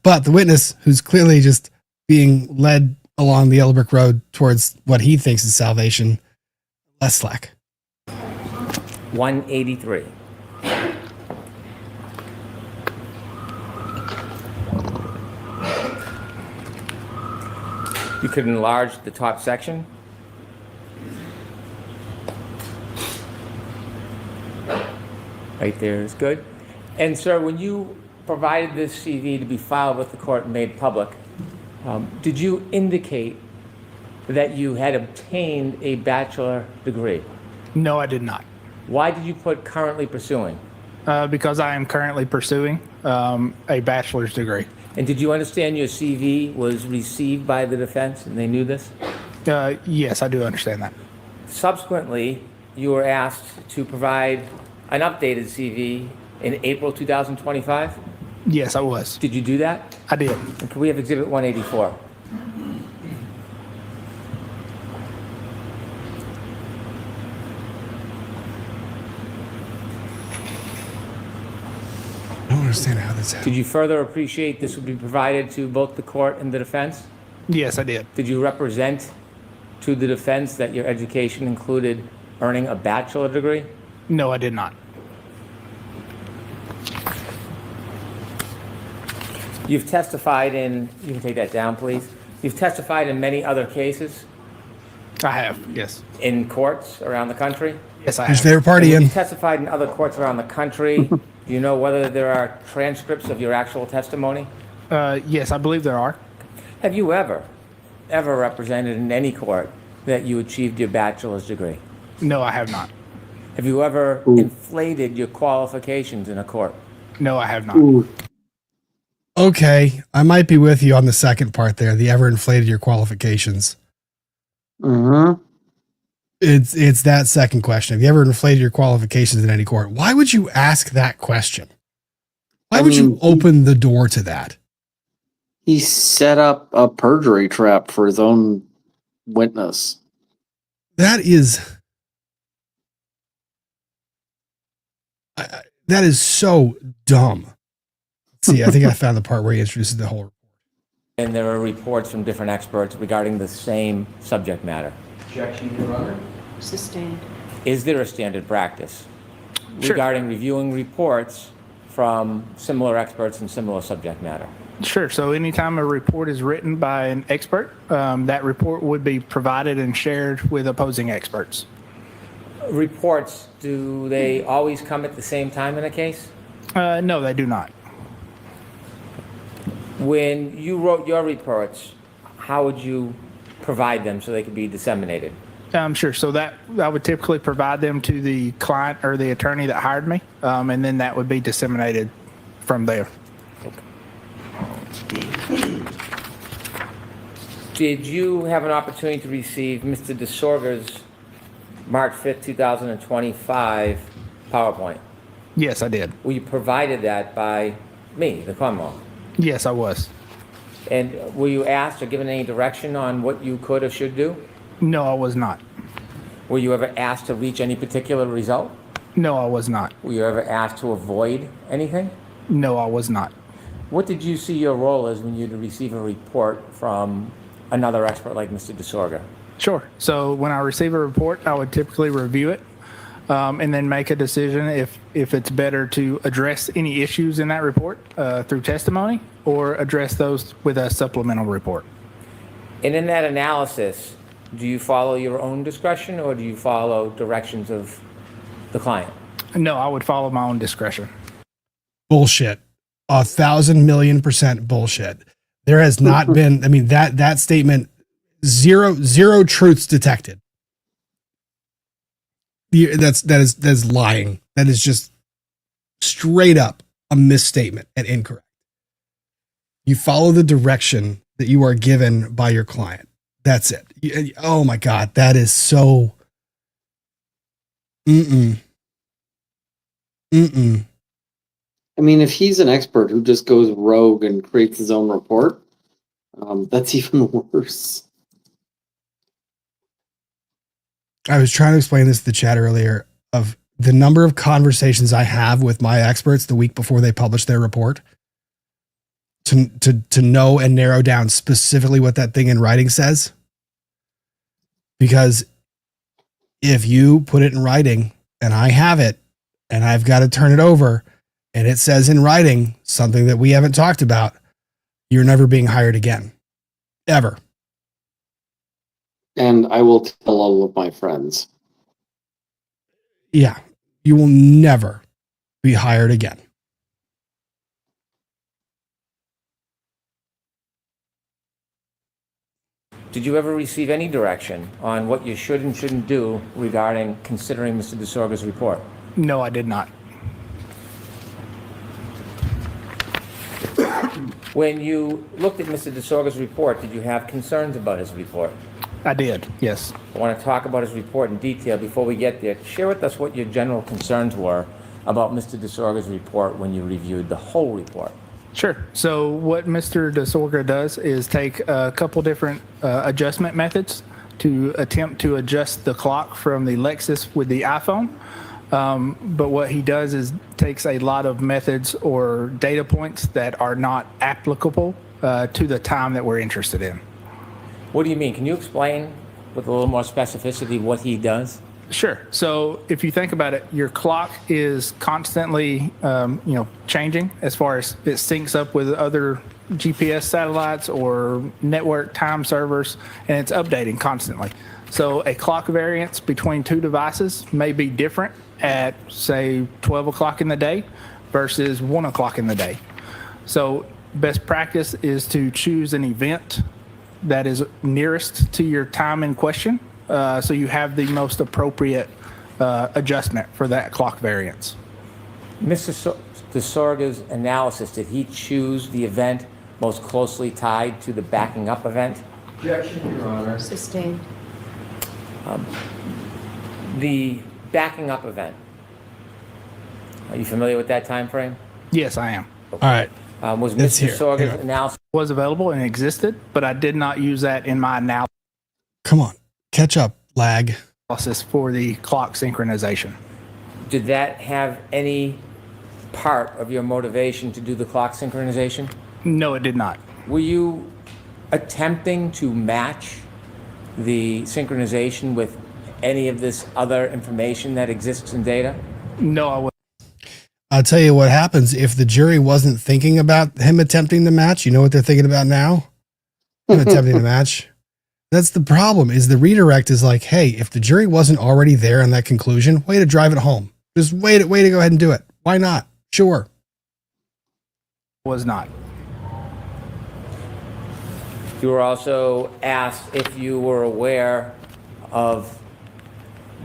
But the witness, who's clearly just being led along the yellow brick road towards what he thinks is salvation, less slack. 183. You could enlarge the top section. Right there is good. And sir, when you provided this CV to be filed with the court and made public, did you indicate that you had obtained a bachelor degree? No, I did not. Why did you put currently pursuing? Because I am currently pursuing a bachelor's degree. And did you understand your CV was received by the defense and they knew this? Yes, I do understand that. Subsequently, you were asked to provide an updated CV in April 2025? Yes, I was. Did you do that? I did. And can we have exhibit 184? I don't understand how this happened. Did you further appreciate this would be provided to both the court and the defense? Yes, I did. Did you represent to the defense that your education included earning a bachelor degree? No, I did not. You've testified in, you can take that down, please. You've testified in many other cases I have, yes. in courts around the country. Yes, I His have. favorite party And when in. you testified in other courts around the country. Do you know whether there are transcripts of your actual testimony? Yes, I believe there are. Have you ever represented in any court that you achieved your bachelor's degree? No, I have not. Have you ever inflated your qualifications in a court? No, I have not. Okay, I might be with you on the second part there. The ever inflated your qualifications. Mm-hmm. It's that second question. Have you ever inflated your qualifications in any court? Why would you ask that question? Why would you open the door to that? He set up a perjury trap for his own witness. That is so dumb. See, I think I found the part where he introduces the whole. and there are reports from different experts regarding the same subject matter? Objection, Your Honor. Sustained. Is there a standard practice Sure. regarding reviewing reports from similar experts in similar subject matter? Sure. So anytime a report is written by an expert, that report would be provided and shared with opposing experts. Reports, do they always come at the same time in a case? No, they do not. When you wrote your reports, how would you provide them so they could be disseminated? Sure. So that I would typically provide them to the client or the attorney that hired me, and then that would be disseminated from there. Did you have an opportunity to receive Mr. DeSorga's March 5th, 2025 PowerPoint? Yes, I did. Were you provided that by me, the Commonwealth? Yes, I was. And were you asked or given any direction on what you could or should do? No, I was not. Were you ever asked to reach any particular result? No, I was not. Were you ever asked to avoid anything? No, I was not. What did you see your role as when you receive a report from another expert like Mr. DeSorga? Sure. So when I receive a report, I would typically review it and then make a decision if it's better to address any issues in that report through testimony or address those with a supplemental report. And in that analysis, do you follow your own discretion or do you follow directions of the client? No, I would follow my own discretion. Bullshit. 1,000,000,000% bullshit. There has not been, I mean, that statement, zero truths detected. That is lying. That is just straight up a misstatement and incorrect. You follow the direction that you are given by your client. That's it. Oh my God. That is so. I mean, if he's an expert who just goes rogue and creates his own report, that's even worse. I was trying to explain this to the chat earlier of the number of conversations I have with my experts the week before they publish their report to know and narrow down specifically what that thing in writing says. Because if you put it in writing and I have it and I've got to turn it over and it says in writing something that we haven't talked about, you're never being hired again. Ever. And I will tell all of my friends. Yeah. You will never be hired again. Did you ever receive any direction on what you should and shouldn't do regarding considering Mr. DeSorga's report? No, I did not. When you looked at Mr. DeSorga's report, did you have concerns about his report? I did, yes. I want to talk about his report in detail. Before we get there, share with us what your general concerns were about Mr. DeSorga's report when you reviewed the whole report. Sure. So what Mr. DeSorga does is take a couple different adjustment methods to attempt to adjust the clock from the Lexus with the iPhone. But what he does is takes a lot of methods or data points that are not applicable to the time that we're interested in. What do you mean? Can you explain with a little more specificity what he does? Sure. So if you think about it, your clock is constantly, changing as far as it syncs up with other GPS satellites or network time servers, and it's updating constantly. So a clock variance between two devices may be different at, say, 12 o'clock in the day versus 1 o'clock in the day. So best practice is to choose an event that is nearest to your time in question, so you have the most appropriate adjustment for that clock variance. Mr. DeSorga's analysis, did he choose the event most closely tied to the backing up event? Objection, Your Honor. Sustained. The backing up event, are you familiar with that time frame? Yes, I am. All right. Was It's Mr. here. DeSorga's analysis Was available and existed, but I did not use that in my Come on. Catch up, lag. analysis for the clock synchronization. Did that have any part of your motivation to do the clock synchronization? No, it did not. Were you attempting to match the synchronization with any of this other information that exists in data? No, I was. I'll tell you what happens if the jury wasn't thinking about him attempting to match. You know what they're thinking about now? Him attempting to match. That's the problem, is the redirect is like, hey, if the jury wasn't already there on that conclusion, way to drive it home. Just way to go ahead and do it. Why not? Sure. Was not. You were also asked if you were aware of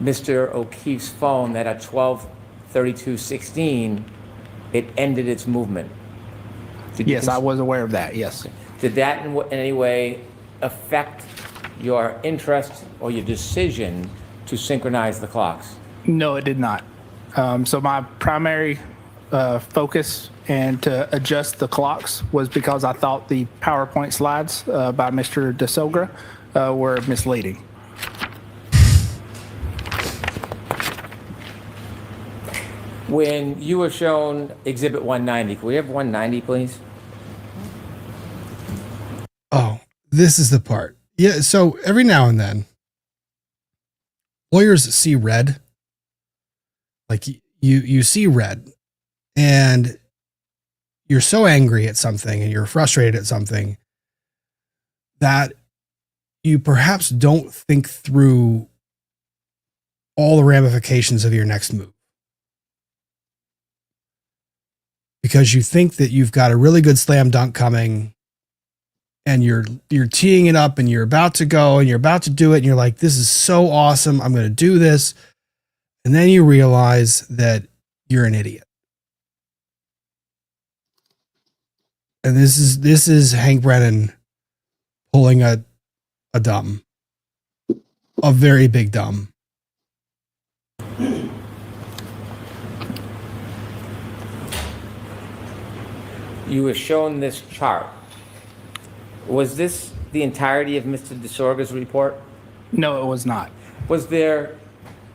Mr. O'Keefe's phone that at 12:32:16, it ended its movement. Yes, I was aware of that. Yes. Did that in any way affect your interest or your decision to synchronize the clocks? No, it did not. So my primary focus and to adjust the clocks was because I thought the PowerPoint slides by Mr. DeSogra were misleading. When you were shown Exhibit 190, can we have 190, please? Oh, this is the part. Yeah, so every now and then, lawyers see red. Like you see red, and you're so angry at something and you're frustrated at something that you perhaps don't think through all the ramifications of your next move. Because you think that you've got a really good slam dunk coming, and you're teeing it up and you're about to go and you're about to do it, and you're like, this is so awesome, I'm going to do this. And then you realize that you're an idiot. And this is Hank Brennan pulling a dumb, a very big dumb. You were shown this chart. Was this the entirety of Mr. DeSorga's report? No, it was not. Was there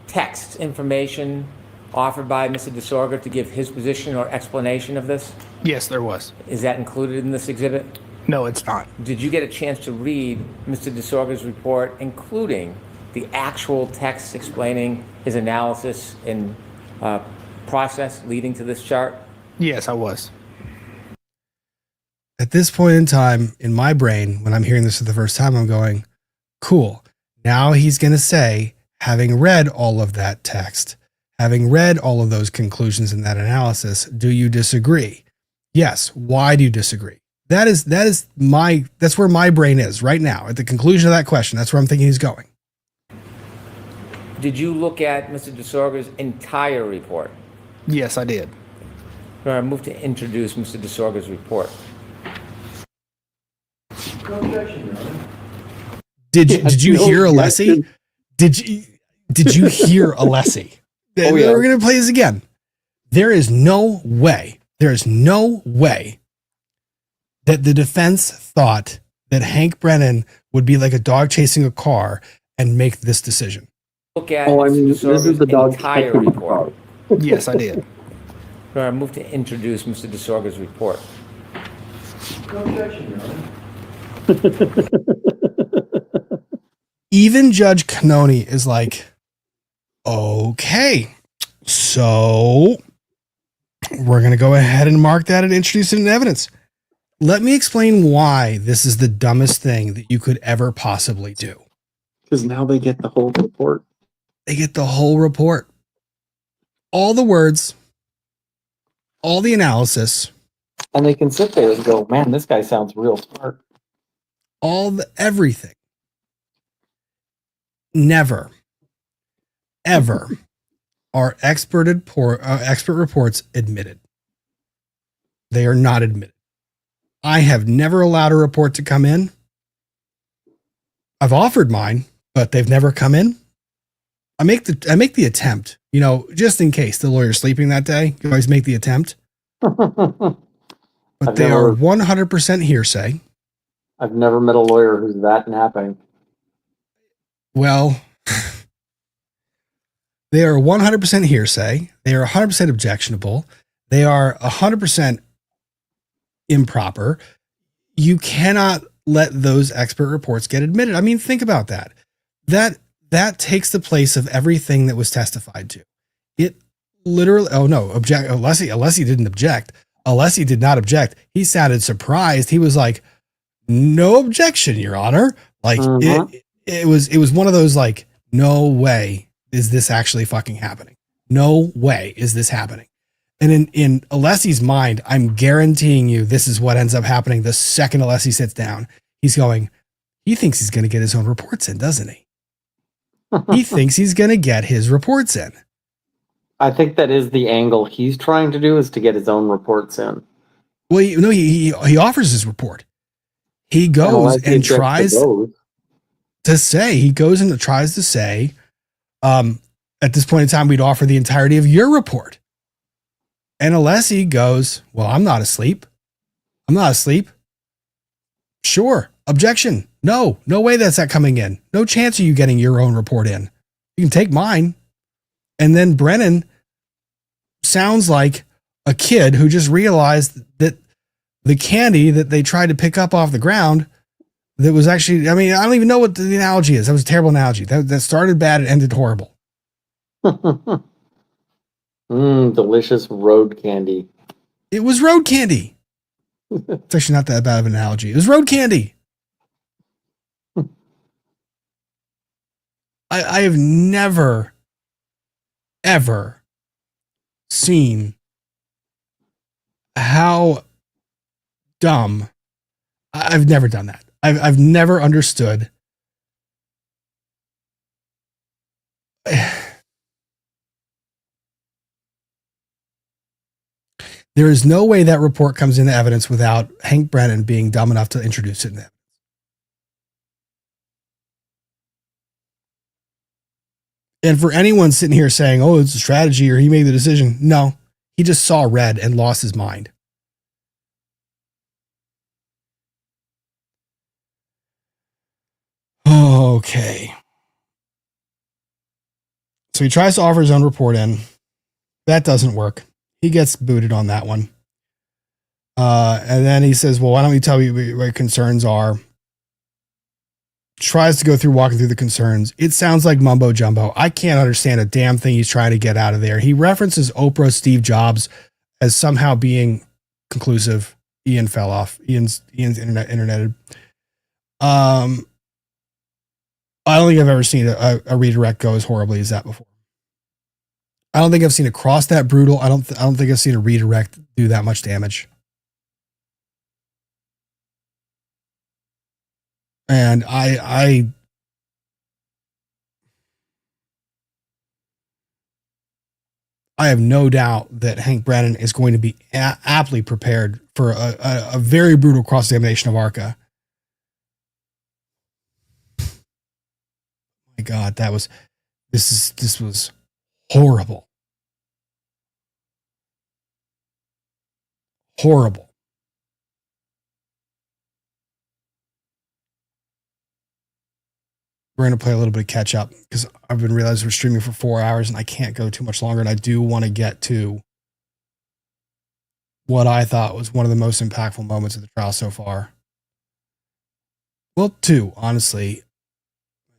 text information offered by Mr. DeSorga to give his position or explanation of this? Yes, there was. Is that included in this exhibit? No, it's not. Did you get a chance to read Mr. DeSorga's report, including the actual text explaining his analysis and process leading to this chart? Yes, I was. At this point in time, in my brain, when I'm hearing this for the first time, I'm going, cool. Now he's going to say, having read all of that text, having read all of those conclusions in that analysis, do you disagree? Yes. Why do you disagree? That's where my brain is right now. At the conclusion of that question, that's where I'm thinking he's going. Did you look at Mr. DeSorga's entire report? Yes, I did. I move to introduce Mr. DeSorga's report. Did you hear Alessi? Did you hear Alessi? Oh, yeah. We're gonna play this again. There is no way that the defense thought that Hank Brennan would be like a dog chasing a car and make this decision. Look at this is the dog entire report. Yes, I did. I move to introduce Mr. DeSorga's report. Even Judge Cannoni is like, okay, so we're going to go ahead and mark that and introduce it in evidence. Let me explain why this is the dumbest thing that you could ever possibly do. Because now they get the whole report. They get the whole report. All the words, all the analysis. And they can sit there and go, man, this guy sounds real smart. Everything. Never, ever are expert reports admitted. They are not admitted. I have never allowed a report to come in. I've offered mine, but they've never come in. I make the attempt, just in case the lawyer's sleeping that day. You always make the attempt. But they are 100% hearsay. I've never met a lawyer who's that napping. Well, they are 100% hearsay. They are 100% objectionable. They are 100% improper. You cannot let those expert reports get admitted. I mean, think about that. That takes the place of everything that was testified to. It literally, Alessi didn't object. Alessi did not object. He sounded surprised. He was like, no objection, Your Honor. Like it was one of those like, no way is this actually fucking happening. No way is this happening. And in Alessi's mind, I'm guaranteeing you this is what ends up happening the second Alessi sits down. He's going, he thinks he's going to get his own reports in, doesn't he? He thinks he's going to get his reports in. I think that is the angle he's trying to do, is to get his own reports in. Well, he offers his report. He goes and tries to say, at this point in time, we'd offer the entirety of your report. And Alessi goes, well, I'm not asleep. Sure. Objection. No way that's not coming in. No chance of you getting your own report in. You can take mine. And then Brennan sounds like a kid who just realized that the candy that they tried to pick up off the ground, that was actually, I mean, I don't even know what the analogy is. That was a terrible analogy. That started bad and ended horrible. Delicious road candy. It was road candy. It's actually not that bad of an analogy. It was road candy. I have never, ever seen how dumb. I've never done that. I've never understood. There is no way that report comes into evidence without Hank Brennan being dumb enough to introduce it in evidence. And for anyone sitting here saying, oh, it's a strategy or he made the decision. No, he just saw red and lost his mind. Okay. So he tries to offer his own report in. That doesn't work. He gets booted on that one. And then he says, well, why don't you tell me what your concerns are? Tries to go through walking through the concerns. It sounds like mumbo jumbo. I can't understand a damn thing he's trying to get out of there. He references Oprah, Steve Jobs as somehow being conclusive. Ian fell off. Ian's interneted. I don't think I've ever seen a redirect go as horribly as that before. I don't think I've seen a cross that brutal. I don't think I've seen a redirect do that much damage. And I have no doubt that Hank Brennan is going to be aptly prepared for a very brutal cross-examination of ARCA. My God, this was horrible. Horrible. We're going to play a little bit of catch up because I've been realizing we're streaming for 4 hours and I can't go too much longer. And I do want to get to what I thought was one of the most impactful moments of the trial so far. Well, two, honestly.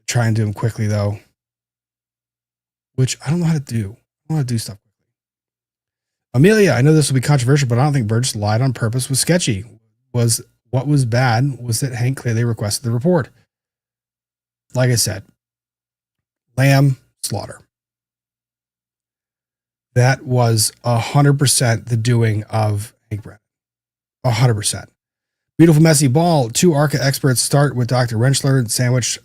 Try and do them quickly though, which I don't know how to do. I want to do stuff quickly. Amelia, I know this will be controversial, but I don't think Burgess lied on purpose was sketchy. What was bad was that Hank clearly requested the report. Like I said, lamb slaughter. That was 100% the doing of Hank Brennan. 100%. Beautiful messy ball. Two ARCA experts start with Dr. Rentschler, sandwich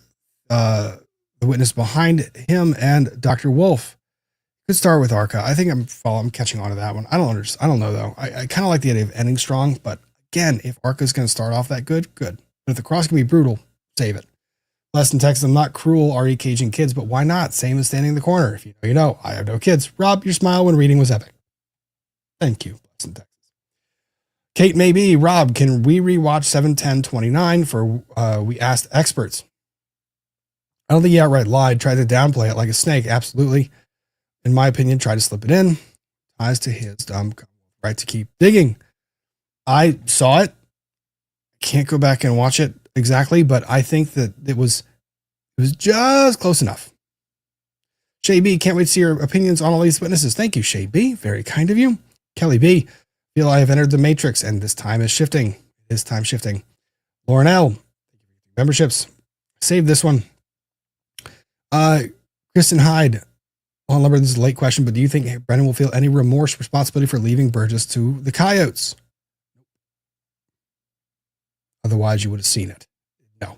the witness behind him, and Dr. Wolf. Could start with ARCA. I think I'm catching on to that one. I don't know though. I kind of like the idea of ending strong, but again, if ARCA is going to start off that good. But if the cross can be brutal, save it. Lesson text, I'm not cruel, already caging kids, but why not? Same as standing in the corner. If you know, you know. I have no kids. Rob, your smile when reading was epic. Thank you. Lesson text. Kate, maybe. Rob, can we rewatch 71029 for we asked experts? I don't think he outright lied. Tried to downplay it like a snake. Absolutely. In my opinion, tried to slip it in. Ties to his dumb right to keep digging. I saw it. Can't go back and watch it exactly, but I think that it was just close enough. Shay B, can't wait to see your opinions on all these witnesses. Thank you, Shay B. Very kind of you. Kelly B, feel I have entered the matrix and this time is shifting. This time shifting. Lauren L, memberships. Save this one. Kristen Hyde. Well, remember, this is a late question, but do you think Brennan will feel any remorse, responsibility for leaving Burgess to the coyotes? Otherwise, you would have seen it. No.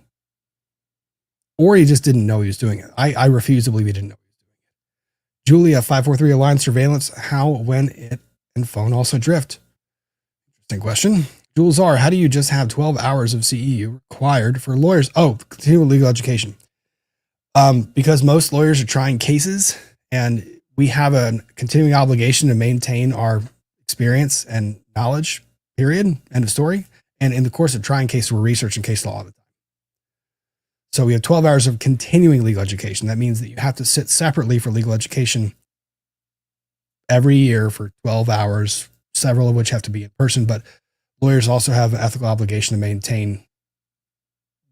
Or he just didn't know he was doing it. I refuse to believe he didn't know. Julia 543 aligned surveillance. How, when it and phone also drift? Interesting question. Jules R, how do you just have 12 hours of CEU required for lawyers? Oh, continual legal education. Because most lawyers are trying cases, and we have a continuing obligation to maintain our experience and knowledge, period, end of story. And in the course of trying cases, we're researching case law all the time. So we have 12 hours of continuing legal education. That means that you have to sit separately for legal education every year for 12 hours, several of which have to be in person. But lawyers also have an ethical obligation to maintain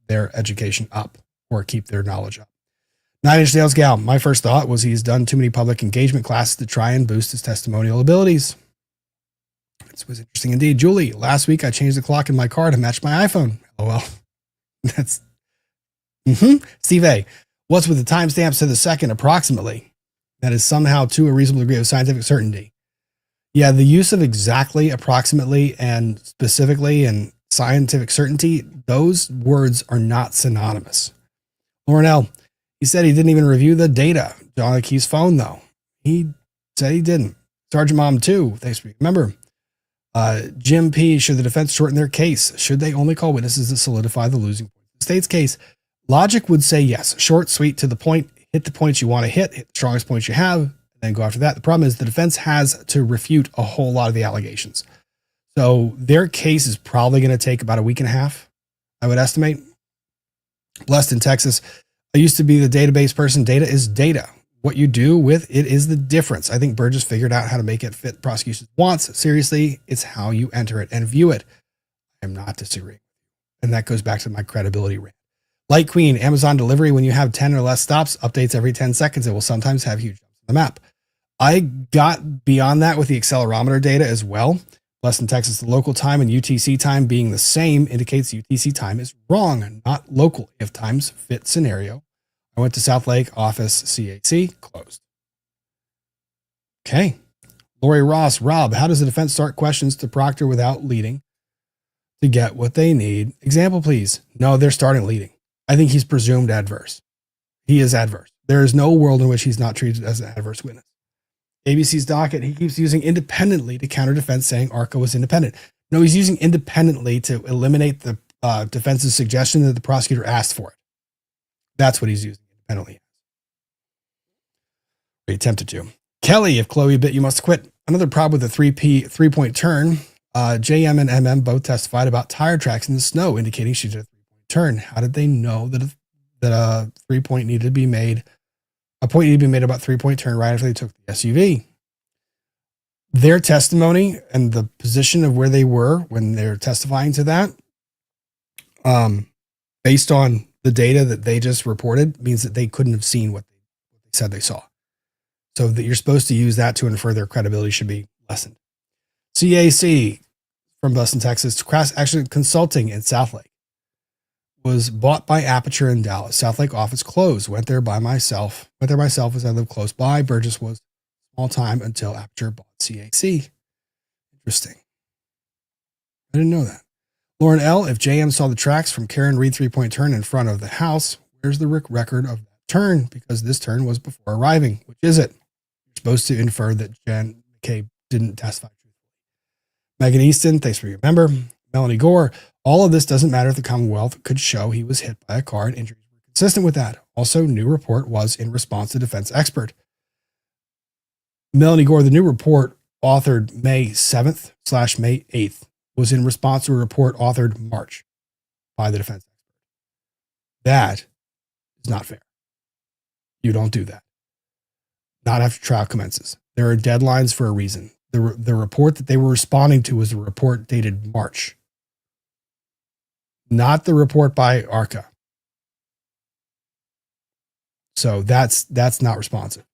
their education up or keep their knowledge up. 9 Inch Nails Gal, my first thought was he's done too many public engagement classes to try and boost his testimonial abilities. This was interesting indeed. Julie, last week I changed the clock in my car to match my iPhone. Oh, well, that's... Steve A, what's with the timestamps to the second approximately? That is somehow to a reasonable degree of scientific certainty. Yeah, the use of exactly, approximately, and specifically and scientific certainty, those words are not synonymous. Lauren L, he said he didn't even review the data. John Key's phone, though. He said he didn't. Sergeant Mom, too. Thanks for remember. Jim P, should the defense shorten their case? Should they only call witnesses to solidify the losing point? The state's case, logic would say yes. Short, sweet, to the point. Hit the points you want to hit the strongest points you have, and then go after that. The problem is the defense has to refute a whole lot of the allegations. So their case is probably going to take about a week and a half, I would estimate. Blessed in Texas. I used to be the database person. Data is data. What you do with it is the difference. I think Burgess figured out how to make it fit prosecution's wants. Seriously, it's how you enter it and view it. I'm not disagreeing. And that goes back to my credibility rant. Light Queen, Amazon delivery, when you have 10 or less stops, updates every 10 seconds, it will sometimes have huge jumps on the map. I got beyond that with the accelerometer data as well. Blessed in Texas, the local time and UTC time being the same indicates UTC time is wrong, not local. If times fit scenario. I went to South Lake office, CAC, closed. Okay. Lori Ross, Rob, how does the defense start questions to Proctor without leading to get what they need? Example, please. No, they're starting leading. I think he's presumed adverse. He is adverse. There is no world in which he's not treated as an adverse witness. ABC's docket, he keeps using independently to counter defense, saying ARCA was independent. No, he's using independently to eliminate the defense's suggestion that the prosecutor asked for it. That's what he's using independently. He attempted to. Kelly, if Chloe bit, you must quit. Another problem with the 3-point turn. JM and MM both testified about tire tracks in the snow, indicating she did a 3-point turn. How did they know that a 3-point needed to be made? A point needed to be made about 3-point turn right after they took the SUV. Their testimony and the position of where they were when they're testifying to that, based on the data that they just reported, means that they couldn't have seen what they said they saw. So that you're supposed to use that to infer their credibility should be lessened. CAC from Boston, Texas, Crass Action Consulting in South Lake was bought by Aperture in Dallas. South Lake office closed. Went there myself as I live close by. Burgess was small time until Aperture bought CAC. Interesting. I didn't know that. Lauren L, if JM saw the tracks from Karen Reed 3-point turn in front of the house, where's the record of that turn? Because this turn was before arriving. Which is it? You're supposed to infer that Jen McCabe didn't testify. Megan Easton, thanks for your member. Melanie Gore, all of this doesn't matter if the Commonwealth could show he was hit by a car and injuries were consistent with that. Also, new report was in response to defense expert. Melanie Gore, the new report authored May 7th/May 8th was in response to a report authored March by the defense expert. That is not fair. You don't do that. Not after trial commences. There are deadlines for a reason. The report that they were responding to was a report dated March. not the report by ARCA. So that's not responsive.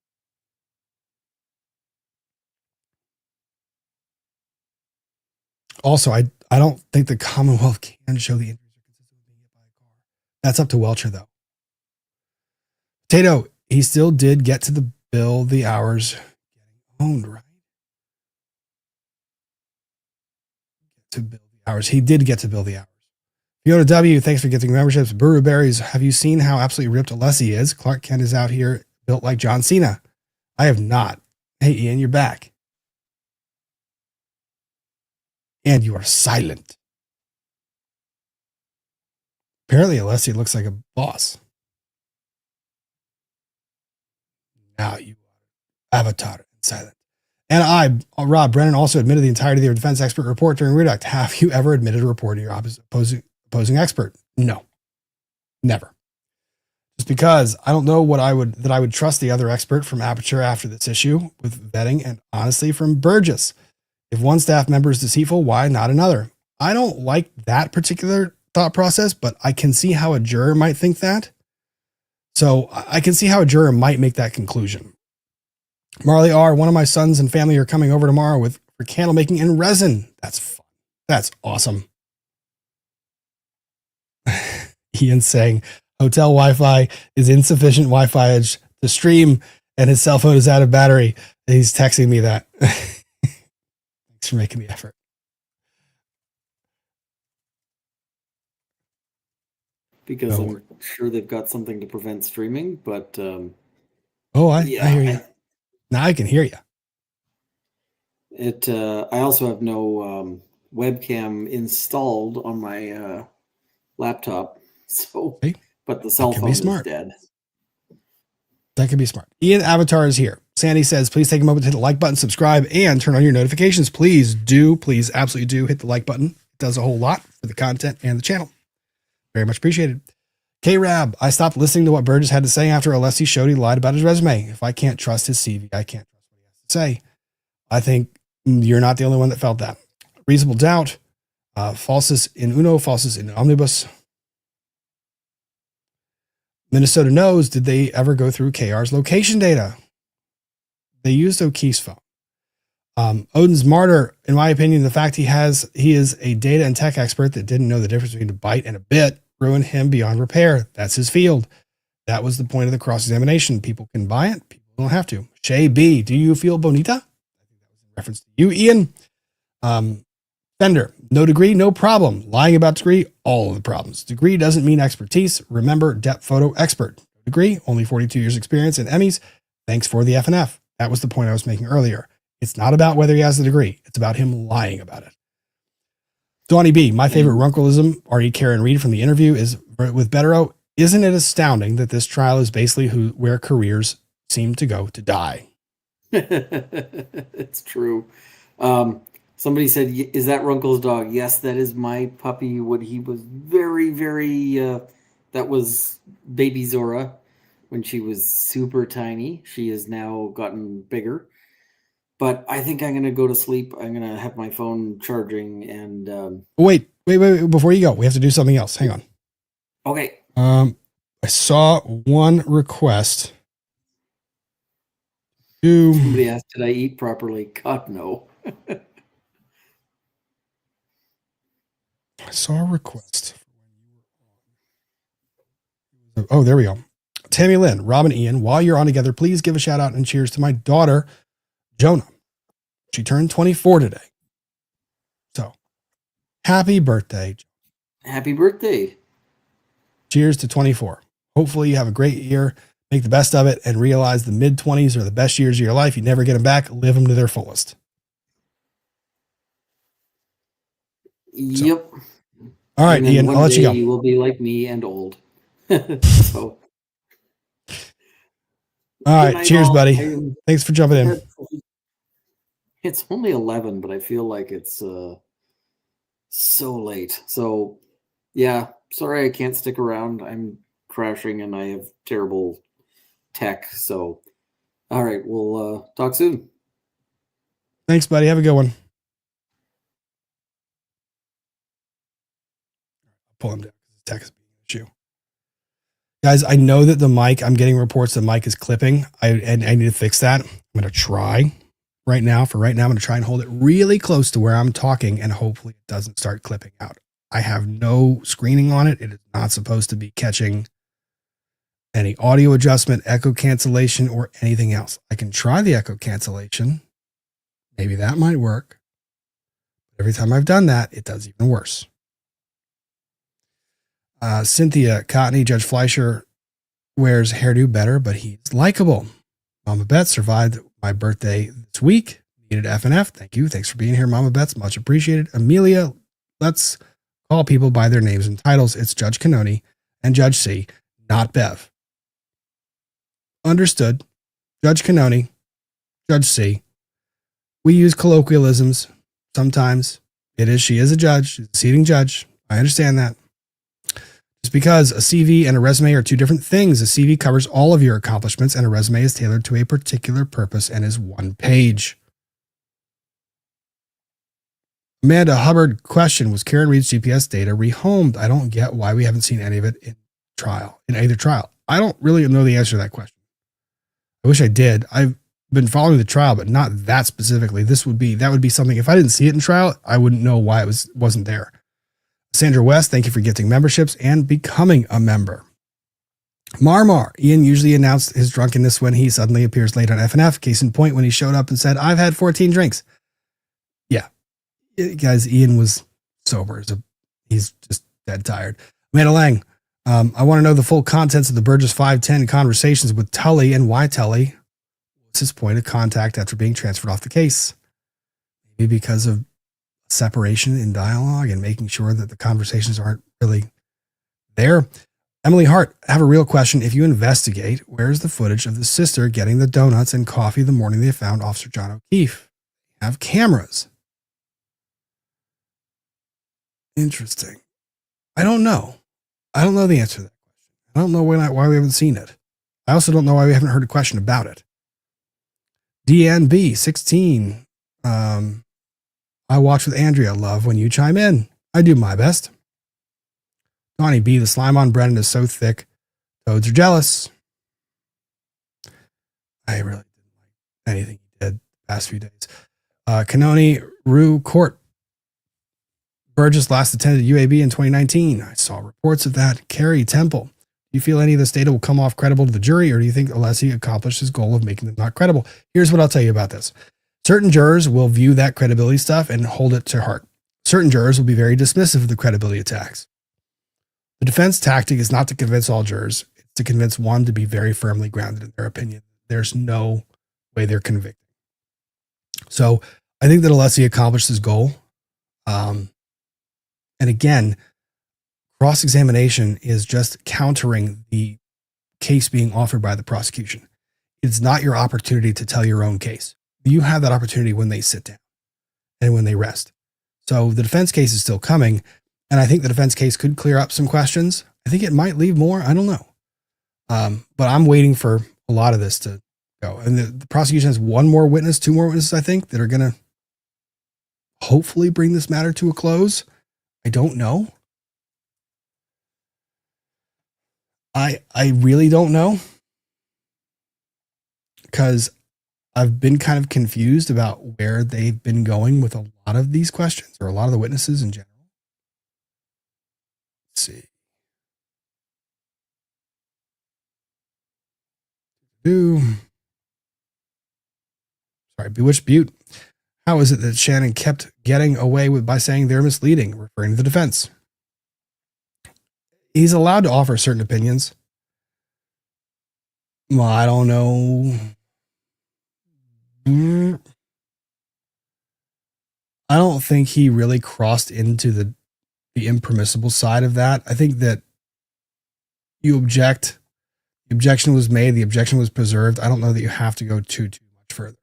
Also, I don't think the Commonwealth can show the injuries are consistent with being hit by a car. That's up to Welcher, though. Tato, he still did get to the bill the hours getting owned, right? To bill the hours. He did get to bill the hours. Fiona W, thanks for getting memberships. Buru Berries, have you seen how absolutely ripped Alessi is? Clark Kent is out here built like John Cena. I have not. Hey, Ian, you're back. And you are silent. Apparently, Alessi looks like a boss. Now you are avatar and silent. And Rob Brennan, also admitted the entirety of your defense expert report during Redact. Have you ever admitted a report to your opposing expert? No, never. Just because I don't know what I would trust the other expert from Aperture after this issue with vetting, and honestly from Burgess. If one staff member is deceitful, why not another? I don't like that particular thought process, but I can see how a juror might think that. So I can see how a juror might make that conclusion. Marley R, one of my sons and family are coming over tomorrow for candle making in resin. That's fun. That's awesome. Ian saying hotel Wi-Fi is insufficient Wi-Fi edge to stream and his cell phone is out of battery. He's texting me that. Thanks for making the effort. Because I'm sure they've got something to prevent streaming, but I hear you. Now I can hear you. I also have no webcam installed on my laptop, so but the cell phone is dead. That could be smart. Ian Avatar is here. Sandy says, please take a moment to hit the like button, subscribe, and turn on your notifications. Please absolutely do hit the like button. It does a whole lot for the content and the channel. Very much appreciated. K-Rab, I stopped listening to what Burgess had to say after Alessi showed he lied about his resume. If I can't trust his CV, I can't trust what he has to say. I think you're not the only one that felt that. Reasonable doubt. Falsus in uno, falsus in omnibus. Minnesota knows, did they ever go through KR's location data? They used O'Keefe's phone. Odin's martyr, in my opinion, the fact he is a data and tech expert that didn't know the difference between a byte and a bit ruined him beyond repair. That's his field. That was the point of the cross-examination. People can buy it. People don't have to. Shay B, do you feel bonita? I think that was in reference to you, Ian. Fender, no degree, no problem. Lying about degree, all of the problems. Degree doesn't mean expertise. Remember, depth photo expert. Degree, only 42 years experience in Emmys. Thanks for the FNF. That was the point I was making earlier. It's not about whether he has the degree. It's about him lying about it. Donnie B, my favorite Runkleism, R.E. Karen Reed from the interview is with Bettero. Isn't it astounding that this trial is basically where careers seem to go to die? It's true. Somebody said, is that Runkle's dog? Yes, that is my puppy. When he was very, very, that was baby Zora when she was super tiny. She has now gotten bigger. But I think I'm going to go to sleep. I'm going to have my phone charging and... Wait. Before you go, we have to do something else. Hang on. Okay. I saw one request. Somebody asked, did I eat properly? God, no. I saw a request. Oh, there we go. Tammy Lynn, Rob and Ian, while you're on together, please give a shout out and cheers to my daughter, Jonah. She turned 24 today. So, happy birthday. Happy birthday. Cheers to 24. Hopefully you have a great year, make the best of it, and realize the mid-20s are the best years of your life. You never get them back. Live them to their fullest. Yep. All right, Ian, I'll let you go. You will be like me and old. So. All right. Cheers, buddy. Thanks for jumping in. It's only 11, but I feel like it's so late. So, yeah, sorry I can't stick around. I'm crashing and I have terrible tech. So, all right, we'll talk soon. Thanks, buddy. Have a good one. pull him down. Tech is being an issue. Guys, I know that the mic, I'm getting reports the mic is clipping. I need to fix that. I'm going to try right now. I'm going to try and hold it really close to where I'm talking, and hopefully it doesn't start clipping out. I have no screening on it. It is not supposed to be catching any audio adjustment, echo cancellation, or anything else. I can try the echo cancellation. Maybe that might work. Every time I've done that, it does even worse. Cynthia Cotney, Judge Fleischer wears hairdo better, but he's likable. Mama Beth survived my birthday this week. Needed F&F. Thank you. Thanks for being here, Mama Beth. Much appreciated. Amelia, let's call people by their names and titles. It's Judge Canoni and Judge C, not Bev. Understood. Judge Canoni, Judge C. We use colloquialisms sometimes. She is a judge. She's a seating judge. I understand that. Just because a CV and a resume are two different things. A CV covers all of your accomplishments, and a resume is tailored to a particular purpose and is one page. Amanda Hubbard question, was Karen Reed's GPS data rehomed? I don't get why we haven't seen any of it in either trial. I don't really know the answer to that question. I wish I did. I've been following the trial, but not that specifically. That would be something, if I didn't see it in trial, I wouldn't know why it wasn't there. Sandra West, thank you for gifting memberships and becoming a member. Marmar, Ian usually announced his drunkenness when he suddenly appears late on FNF. Case in point, when he showed up and said, I've had 14 drinks. Yeah. Guys, Ian was sober. He's just dead tired. Amanda Lang, I want to know the full contents of the Burgess 510 conversations with Tully, and why Tully was his point of contact after being transferred off the case. Maybe because of separation in dialogue and making sure that the conversations aren't really there. Emily Hart, I have a real question. If you investigate, where's the footage of the sister getting the donuts and coffee the morning they found Officer John O'Keefe? Have cameras. Interesting. I don't know. I don't know the answer to that question. I don't know why we haven't seen it. I also don't know why we haven't heard a question about it. DNB 16. I watch with Andrea. Love when you chime in. I do my best. Donnie B, the slime on Brennan is so thick. Toads are jealous. I really didn't like anything he did the past few days. Canoni, Rue Court. Burgess last attended UAB in 2019. I saw reports of that. Carrie Temple. Do you feel any of this data will come off credible to the jury, or do you think Alessi accomplished his goal of making them not credible? Here's what I'll tell you about this. Certain jurors will view that credibility stuff and hold it to heart. Certain jurors will be very dismissive of the credibility attacks. The defense tactic is not to convince all jurors. It's to convince one to be very firmly grounded in their opinion. There's no way they're convicted. So I think that Alessi accomplished his goal. And again, cross-examination is just countering the case being offered by the prosecution. It's not your opportunity to tell your own case. You have that opportunity when they sit down and when they rest. So the defense case is still coming, and I think the defense case could clear up some questions. I think it might leave more. I don't know. But I'm waiting for a lot of this to go. And the prosecution has two more witnesses, I think, that are going to hopefully bring this matter to a close. I don't know. I really don't know, because I've been kind of confused about where they've been going with a lot of these questions, or a lot of the witnesses in general. Let's see. Sorry, Bewitched Butte. How is it that Shannon kept getting away by saying they're misleading, referring to the defense? He's allowed to offer certain opinions. Well, I don't know. I don't think he really crossed into the impermissible side of that. I think that you object. The objection was made. The objection was preserved. I don't know that you have to go too much further.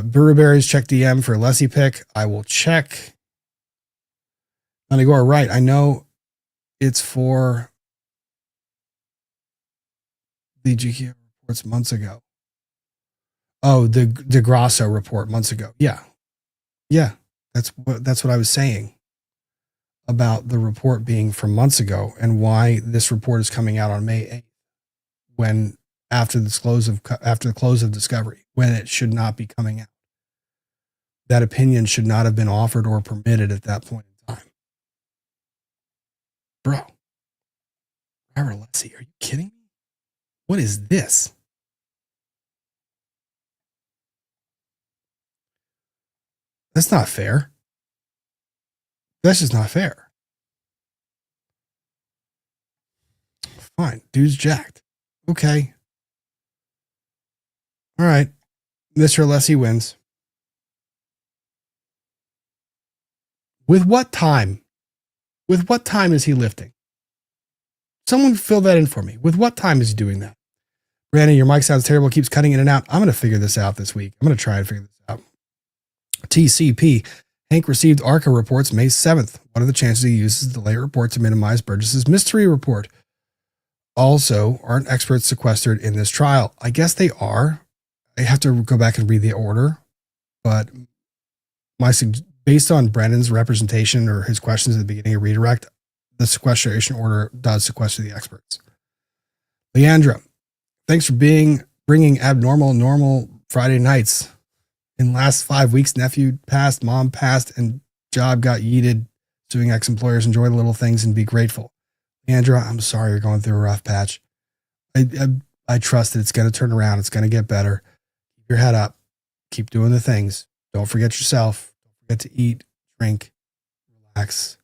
Burberry's check DM for Lessie pick. I will check. Manigora, right. I know it's for the GQ reports months ago. Oh, the DeGrasso report months ago. Yeah. That's what I was saying. about the report being from months ago and why this report is coming out on May 8th, when after the close of discovery, when it should not be coming out. That opinion should not have been offered or permitted at that point in time. Bro, Robert Alessi, are you kidding me? What is this? That's not fair. That's just not fair. Fine. Dude's jacked. Okay. All right. Mr. Alessi wins. With what time? With what time is he lifting? Someone fill that in for me. With what time is he doing that? Brandon, your mic sounds terrible. It keeps cutting in and out. I'm going to figure this out this week. I'm going to try and figure this out. TCP. Hank received ARCA reports May 7th. What are the chances he uses the late report to minimize Burgess's mystery report? Also, aren't experts sequestered in this trial? I guess they are. I have to go back and read the order, but based on Brandon's representation or his questions at the beginning of redirect, the sequestration order does sequester the experts. Leandra, thanks for bringing abnormal normal Friday nights. In last 5 weeks, nephew passed, mom passed, and job got yeeted. Suing ex-employers, enjoy the little things and be grateful. Leandra, I'm sorry you're going through a rough patch. I trust that it's going to turn around. It's going to get better. Keep your head up. Keep doing the things. Don't forget yourself. Don't forget to eat, drink, relax.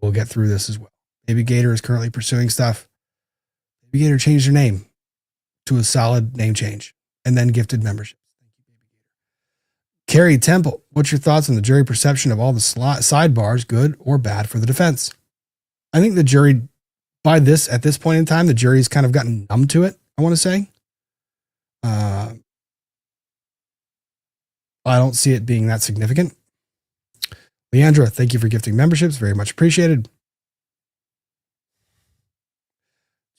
We'll get through this as well. Baby Gator is currently pursuing stuff. Baby Gator changed her name to a solid name change and then gifted membership. Carrie Temple, what's your thoughts on the jury perception of all the sidebars, good or bad for the defense? I think the jury, at this point in time, the jury's kind of gotten numb to it, I want to say. I don't see it being that significant. Leandra, thank you for gifting memberships. Very much appreciated.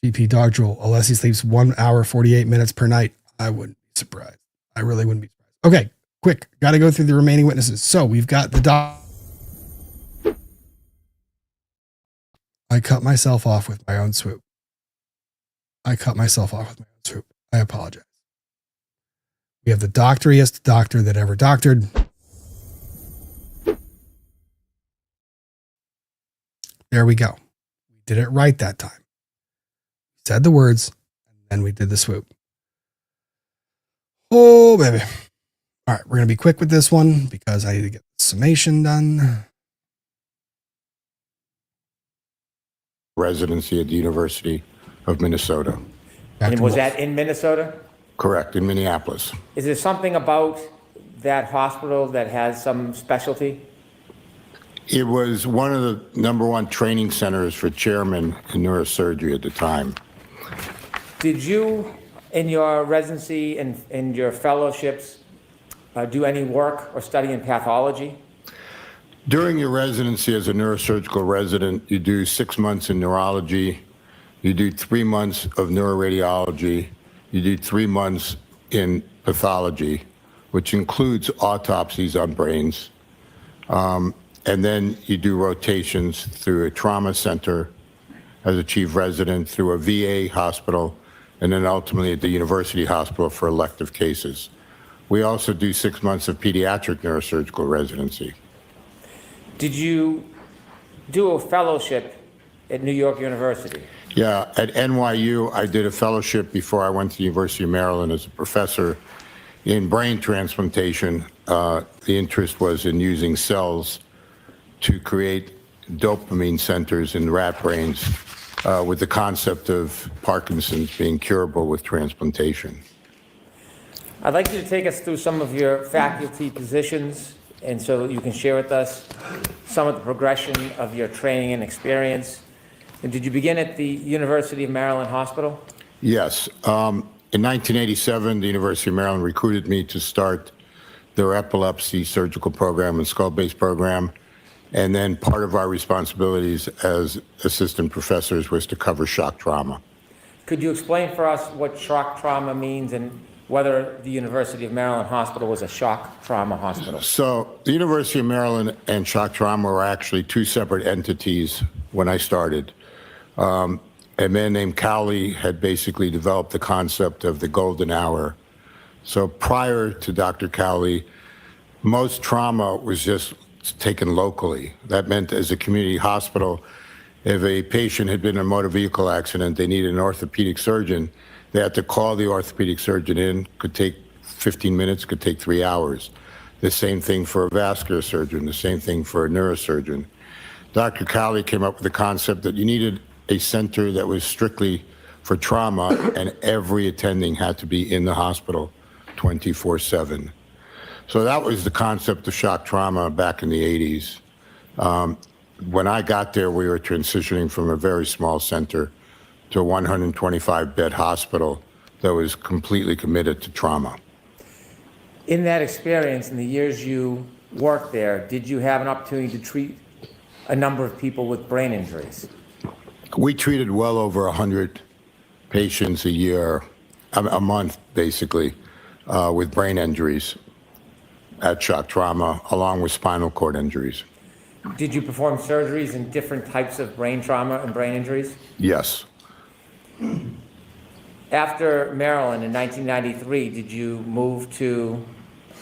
GP Dog Drool, Alessi sleeps 1 hour, 48 minutes per night. I wouldn't be surprised. I really wouldn't be surprised. Okay, quick. Got to go through the remaining witnesses. So we've got the dog. I cut myself off with my own swoop. I apologize. We have the doctoriest doctor that ever doctored. There we go. We did it right that time. We said the words, and then we did the swoop. Oh, baby. All right, we're going to be quick with this one because I need to get the summation done. Residency at the University of Minnesota. And was that in Minnesota? Correct, in Minneapolis. Is there something about that hospital that has some specialty? It was one of the #1 training centers for chairmen in neurosurgery at the time. Did you, in your residency and in your fellowships, do any work or study in pathology? During your residency as a neurosurgical resident, you do 6 months in neurology, you do 3 months of neuroradiology, you do 3 months in pathology, which includes autopsies on brains. And then you do rotations through a trauma center as a chief resident, through a VA hospital, and then ultimately at the university hospital for elective cases. We also do 6 months of pediatric neurosurgical residency. Did you do a fellowship at New York University? Yeah, at NYU, I did a fellowship before I went to the University of Maryland as a professor in brain transplantation. The interest was in using cells to create dopamine centers in rat brains with the concept of Parkinson's being curable with transplantation. I'd like you to take us through some of your faculty positions, and so that you can share with us some of the progression of your training and experience. And did you begin at the University of Maryland Hospital? Yes. In 1987, the University of Maryland recruited me to start their epilepsy surgical program and skull-based program. And then part of our responsibilities as assistant professors was to cover shock trauma. Could you explain for us what shock trauma means and whether the University of Maryland Hospital was a shock trauma hospital. So the University of Maryland and shock trauma were actually two separate entities when I started. A man named Cowley had basically developed the concept of the golden hour. So prior to Dr. Cowley, most trauma was just taken locally. That meant as a community hospital, if a patient had been in a motor vehicle accident, they needed an orthopedic surgeon, they had to call the orthopedic surgeon in, could take 15 minutes, could take 3 hours. The same thing for a vascular surgeon, the same thing for a neurosurgeon. Dr. Cowley came up with the concept that you needed a center that was strictly for trauma, and every attending had to be in the hospital 24/7. So that was the concept of shock trauma back in the 80s. When I got there, we were transitioning from a very small center to a 125-bed hospital that was completely committed to trauma. In that experience, in the years you worked there, did you have an opportunity to treat a number of people with brain injuries? We treated well over 100 patients a year, a month basically, with brain injuries at shock trauma, along with spinal cord injuries. Did you perform surgeries in different types of brain trauma and brain injuries? Yes. After Maryland in 1993, did you move to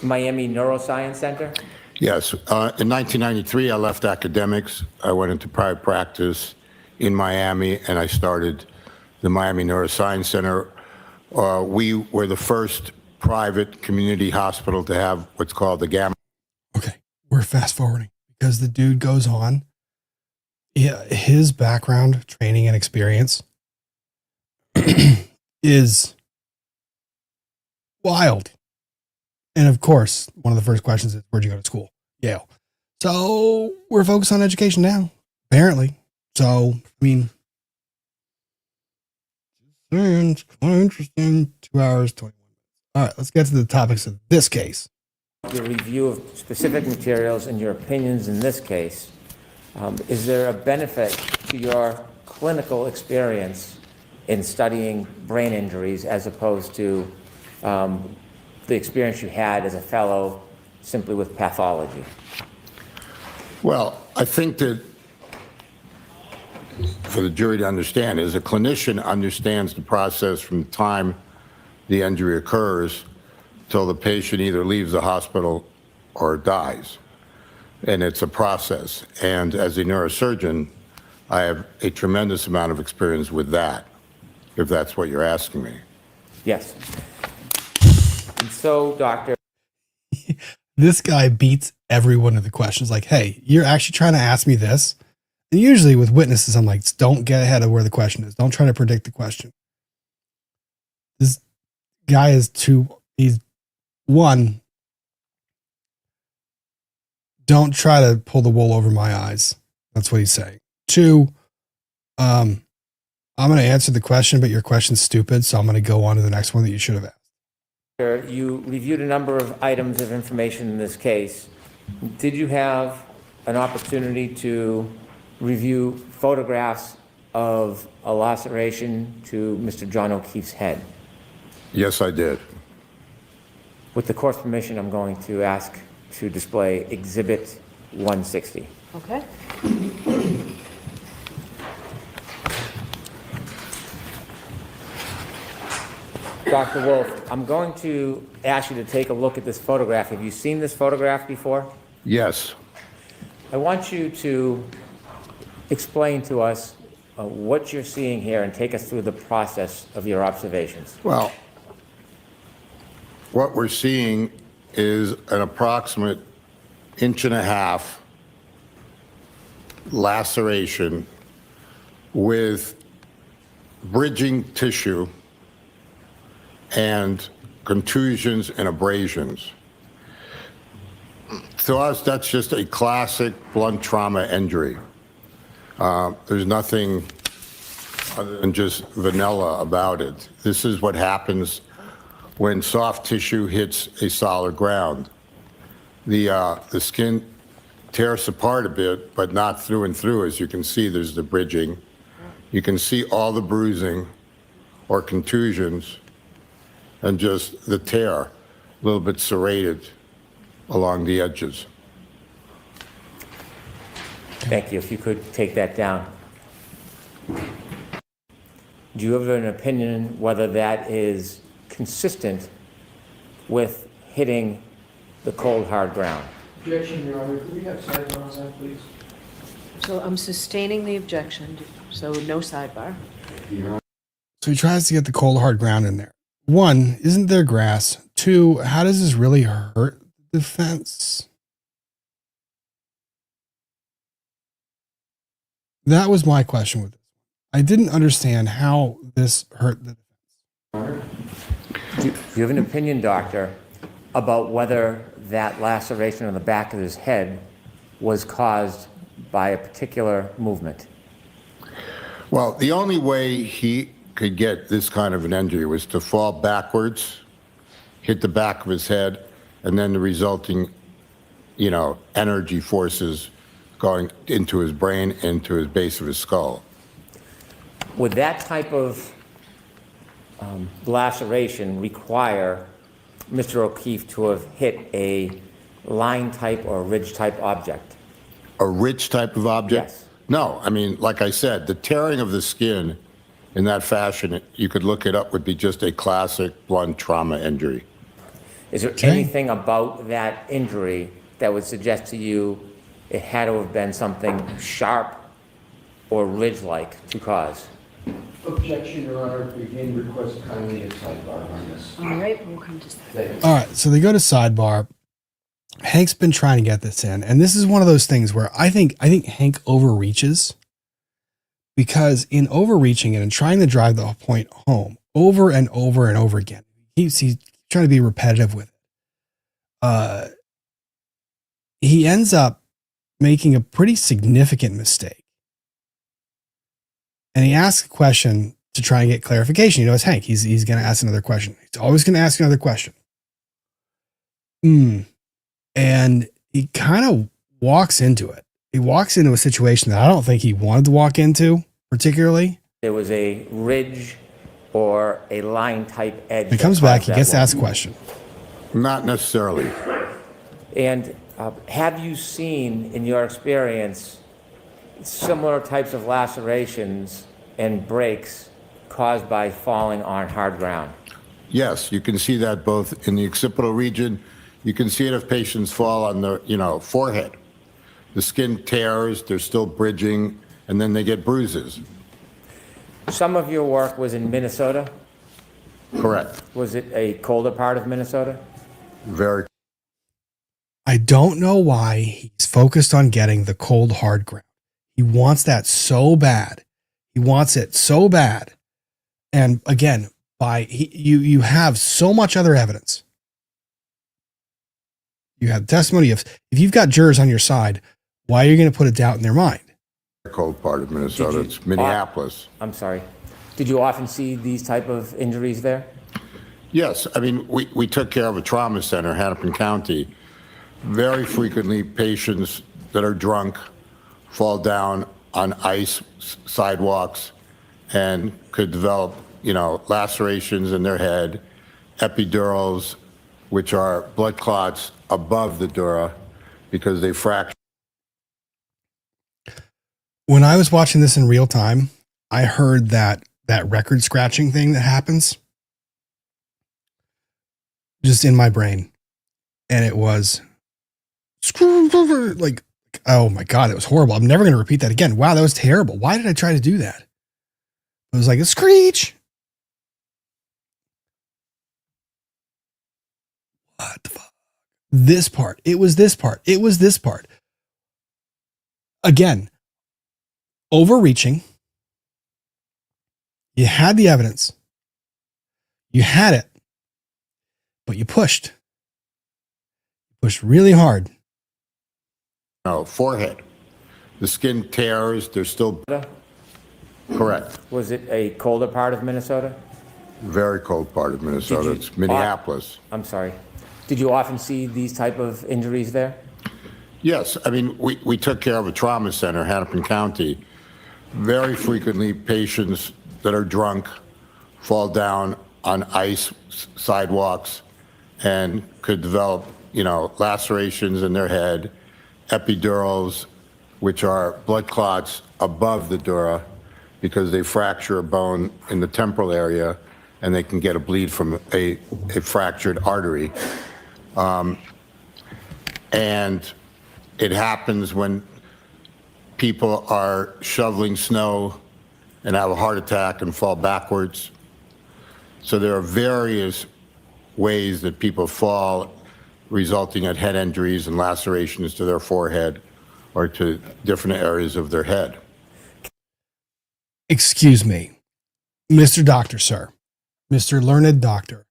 Miami Neuroscience Center? Yes. In 1993, I left academics. I went into private practice in Miami, and I started the Miami Neuroscience Center. We were the first private community hospital to have what's called the Gamma. Okay, we're fast forwarding because the dude goes on. His background, training, and experience is wild. And of course, one of the first questions is, where'd you go to school? Yale. So we're focused on education now, apparently. So, I mean, it's kind of interesting. 2 hours, 21 minutes. All right, let's get to the topics of this case. Your review of specific materials and your opinions in this case, is there a benefit to your clinical experience in studying brain injuries as opposed to the experience you had as a fellow simply with pathology? Well, I think that for the jury to understand is a clinician understands the process from the time the injury occurs till the patient either leaves the hospital or dies. And it's a process. And as a neurosurgeon, I have a tremendous amount of experience with that, if that's what you're asking me. Yes. And so, Doctor, This guy beats every one of the questions. Like, hey, you're actually trying to ask me this? And usually with witnesses, I'm like, don't get ahead of where the question is. Don't try to predict the question. This guy is he's one, don't try to pull the wool over my eyes. That's what he's saying. Two, I'm going to answer the question, but your question's stupid. So I'm going to go on to the next one that you should have asked. you reviewed a number of items of information in this case. Did you have an opportunity to review photographs of a laceration to Mr. John O'Keefe's head? Yes, I did. With the court's permission, I'm going to ask to display Exhibit 160. Okay. Dr. Wolf, I'm going to ask you to take a look at this photograph. Have you seen this photograph before? Yes. I want you to explain to us what you're seeing here and take us through the process of your observations. Well, what we're seeing is an approximate 1.5 inch laceration with bridging tissue and contusions and abrasions. To us, that's just a classic blunt trauma injury. There's nothing other than just vanilla about it. This is what happens when soft tissue hits a solid ground. The skin tears apart a bit, but not through and through. As you can see, there's the bridging. You can see all the bruising or contusions. and just the tear, a little bit serrated along the edges. Thank you. If you could take that down. Do you have an opinion whether that is consistent with hitting the cold, hard ground? Objection, Your Honor. Can we have sidebar on that, please? So I'm sustaining the objection, so no sidebar. So he tries to get the cold hard ground in there. One, isn't there grass? Two, how does this really hurt the fence? That was my question with this. I didn't understand how this hurt the Do you have an opinion, doctor, about whether that laceration on the back of his head was caused by a particular movement? Well, the only way he could get this kind of an injury was to fall backwards, hit the back of his head, and then the resulting, energy forces going into his brain, into his base of his skull. Would that type of laceration require Mr. O'Keefe to have hit a line type or ridge type object? A ridge type of object? Yes. No, I mean, like I said, the tearing of the skin in that fashion, you could look it up, would be just a classic blunt trauma injury. Is there anything about that injury that would suggest to you it had to have been something sharp or ridge-like to cause? Objection, Your Honor. Again, request kindly a sidebar on this. All right, we'll come to that. All right, so they go to sidebar. Hank's been trying to get this in, and this is one of those things where I think Hank overreaches, because in overreaching it and trying to drive the point home over and over and over again, he's trying to be repetitive with it. He ends up making a pretty significant mistake, and he asks a question to try and get clarification. It's Hank. He's going to ask another question. He's always going to ask another question. And he kind of walks into it. He walks into a situation that I don't think he wanted to walk into, particularly. There was a ridge or a line type edge. He comes back, he gets to ask a question. Not necessarily. And have you seen, in your experience, similar types of lacerations and breaks caused by falling on hard ground? Yes, you can see that both in the occipital region. You can see it if patients fall on the, forehead. The skin tears, they're still bridging, and then they get bruises. Some of your work was in Minnesota? Correct. Was it a colder part of Minnesota? Very. I don't know why he's focused on getting the cold, hard ground. He wants that so bad. He wants it so bad. And again, you have so much other evidence. You have testimony of, if you've got jurors on your side, why are you going to put a doubt in their mind? Cold part of Minnesota. It's Minneapolis. I'm sorry. Did you often see these type of injuries there? Yes. I mean, we took care of a trauma center, Hennepin County. Very frequently, patients that are drunk fall down on ice sidewalks and could develop, lacerations in their head, epidurals, which are blood clots above the dura because they fracture. When I was watching this in real time, I heard that record scratching thing that happens just in my brain. And it was like, oh my God, it was horrible. I'm never going to repeat that again. Wow, that was terrible. Why did I try to do that? It was like a screech. What the fuck? This part. It was this part. It was this part. Again, overreaching. You had the evidence. You had it. But you pushed. You pushed really hard. No, forehead. The skin tears. They're still. Correct. Was it a colder part of Minnesota? Very cold part of Minnesota. It's Minneapolis. I'm sorry. Did you often see these type of injuries there? Yes. I mean, we took care of a trauma center, Hennepin County. Very frequently, patients that are drunk fall down on ice sidewalks and could develop, lacerations in their head, epidurals, which are blood clots above the dura because they fracture a bone in the temporal area and they can get a bleed from a fractured artery. And it happens when people are shoveling snow and have a heart attack and fall backwards. So there are various ways that people fall, resulting in head injuries and lacerations to their forehead or to different areas of their head. Excuse me, Mr. Doctor, sir, Mr. Learned Doctor,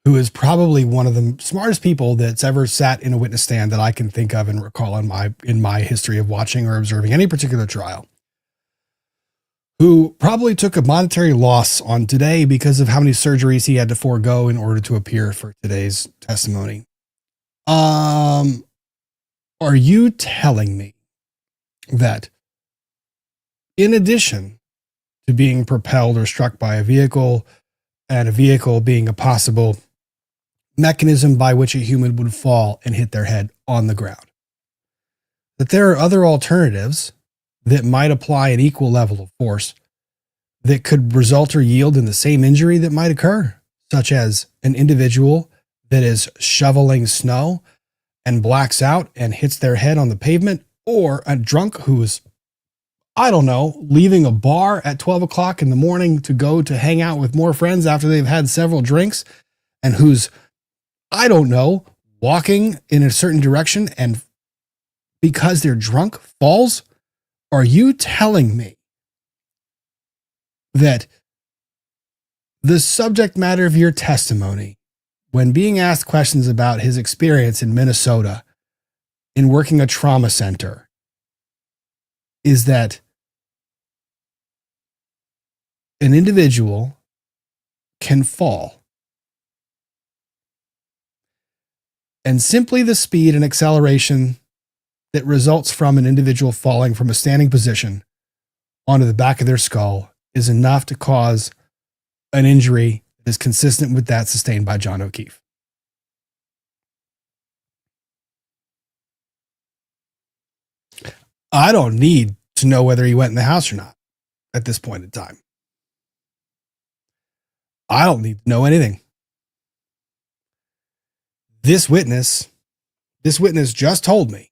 who is probably one of the smartest people that's ever sat in a witness stand that I can think of and recall in my history of watching or observing any particular trial, who probably took a monetary loss on today because of how many surgeries he had to forego in order to appear for today's testimony. Are you telling me that in addition to being propelled or struck by a vehicle, and a vehicle being a possible mechanism by which a human would fall and hit their head on the ground, that there are other alternatives that might apply an equal level of force that could result or yield in the same injury that might occur, such as an individual that is shoveling snow and blacks out and hits their head on the pavement, or a drunk who is, I don't know, leaving a bar at 12 o'clock in the morning to go to hang out with more friends after they've had several drinks, and who's, I don't know, walking in a certain direction and because they're drunk falls? Are you telling me that the subject matter of your testimony, when being asked questions about his experience in Minnesota in working a trauma center, is that an individual can fall and simply the speed and acceleration that results from an individual falling from a standing position onto the back of their skull is enough to cause an injury that is consistent with that sustained by John O'Keefe? I don't need to know whether he went in the house or not at this point in time. I don't need to know anything. This witness just told me.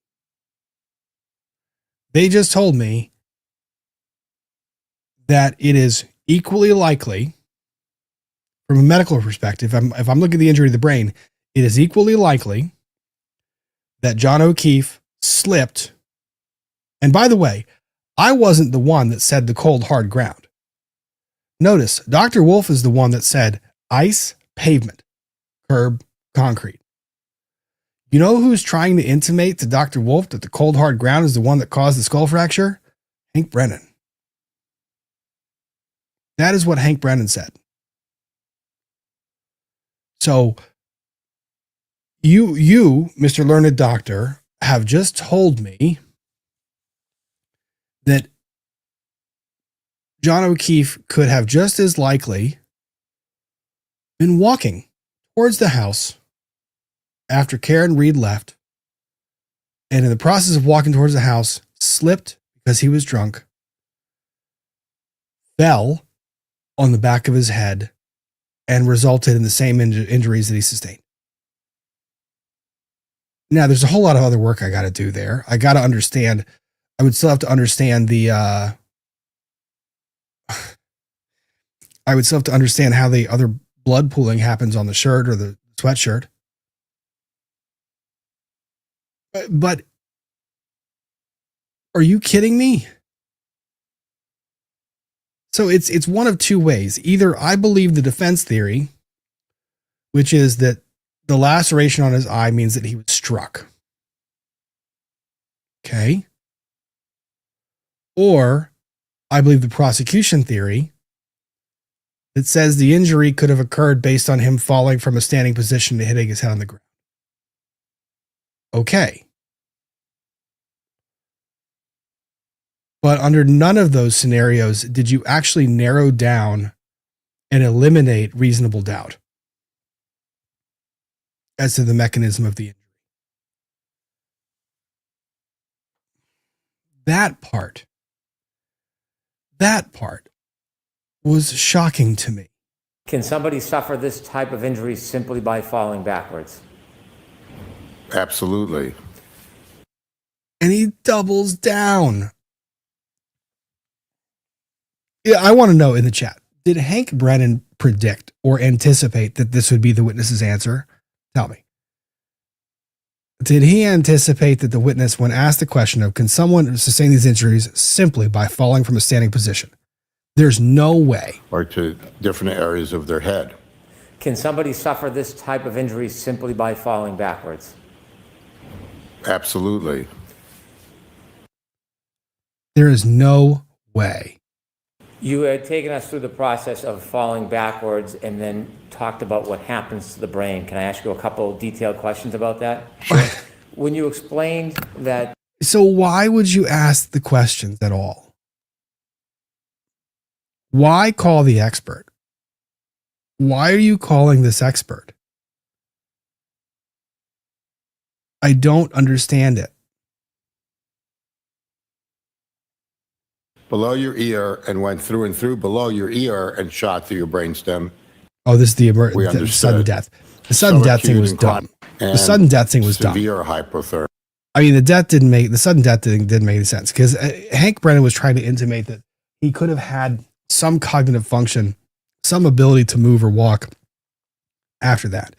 They just told me that it is equally likely, from a medical perspective, if I'm looking at the injury to the brain, it is equally likely that John O'Keefe slipped. And by the way, I wasn't the one that said the cold, hard ground. Notice, Dr. Wolf is the one that said ice, pavement, curb, concrete. You know who's trying to intimate to Dr. Wolf that the cold, hard ground is the one that caused the skull fracture? Hank Brennan. That is what Hank Brennan said. So, you, Mr. Learned Doctor, have just told me that John O'Keefe could have just as likely been walking towards the house after Karen Reed left, and in the process of walking towards the house, slipped because he was drunk, fell on the back of his head, and resulted in the same injuries that he sustained. Now, there's a whole lot of other work I got to do there. I got to understand. I would still have to understand I would still have to understand how the other blood pooling happens on the shirt or the sweatshirt. But are you kidding me? So it's one of two ways. Either I believe the defense theory, which is that the laceration on his eye means that he was struck. Okay. Or I believe the prosecution theory that says the injury could have occurred based on him falling from a standing position to hitting his head on the ground. Okay. But under none of those scenarios did you actually narrow down and eliminate reasonable doubt as to the mechanism of the injury. That part was shocking to me. Can somebody suffer this type of injury simply by falling backwards? Absolutely. And he doubles down. Yeah, I want to know in the chat, did Hank Brennan predict or anticipate that this would be the witness's answer? Tell me. Did he anticipate that the witness, when asked the question of, can someone sustain these injuries simply by falling from a standing position? There's no way. Or to different areas of their head. Can somebody suffer this type of injury simply by falling backwards? Absolutely. There is no way. You had taken us through the process of falling backwards and then talked about what happens to the brain. Can I ask you a couple detailed questions about that? When you explained that... So why would you ask the questions at all? Why call the expert? Why are you calling this expert? I don't understand it. Below your ear and went through and through below your ear and shot through your brainstem. Oh, this is the We sudden understood. death. The sudden death thing was dumb. The sudden death thing was dumb. Severe hypothermia. I mean, the sudden death thing didn't make any sense because Hank Brennan was trying to intimate that he could have had some cognitive function, some ability to move or walk after that.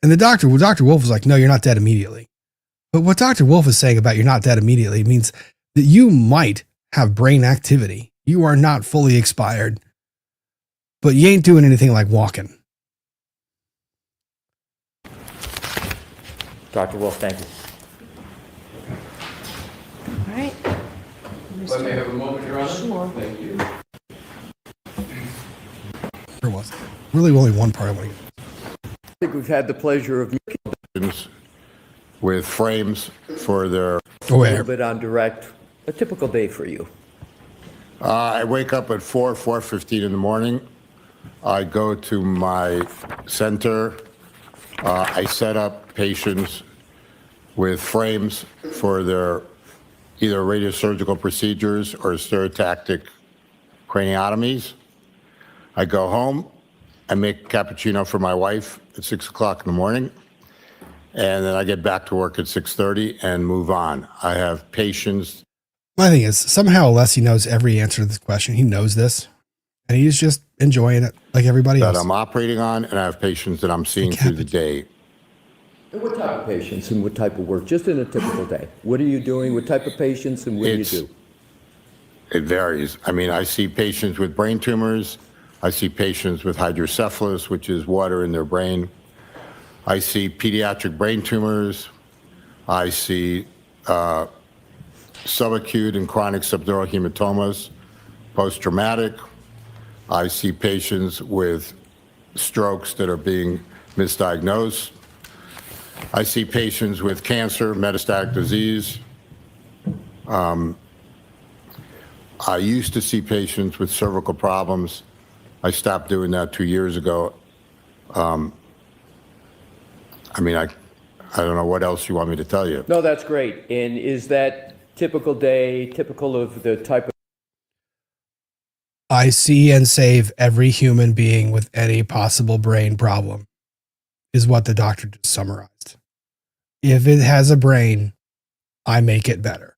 And Dr. Wolf was like, no, you're not dead immediately. But what Dr. Wolf is saying about you're not dead immediately means that you might have brain activity. You are not fully expired, but you ain't doing anything like walking. Dr. Wolf, thank you. All right. Let me have a moment, Your Honor. Sure. Thank you. There was really only one part I want to get. I think we've had the pleasure of with frames for their... a little bit on direct. A typical day for you. I wake up at 4:15 in the morning. I go to my center. I set up patients with frames for their either radiosurgical procedures or stereotactic craniotomies. I go home. I make cappuccino for my wife at 6 o'clock in the morning. And then I get back to work at 6:30 and move on. I have patients. My thing is, somehow Alessi knows every answer to this question. He knows this, and he's just enjoying it like everybody else. That I'm operating on, and I have patients that I'm seeing through the day. And what type of patients and what type of work? Just in a typical day. What are you doing? What type of patients and what do you do? It varies. I mean, I see patients with brain tumors. I see patients with hydrocephalus, which is water in their brain. I see pediatric brain tumors. I see subacute and chronic subdural hematomas, post-traumatic. I see patients with strokes that are being misdiagnosed. I see patients with cancer, metastatic disease. I used to see patients with cervical problems. I stopped doing that 2 years ago. I mean, I don't know what else you want me to tell you. No, that's great. And is that typical day, typical of the type of... I see and save every human being with any possible brain problem, is what the doctor just summarized. If it has a brain, I make it better.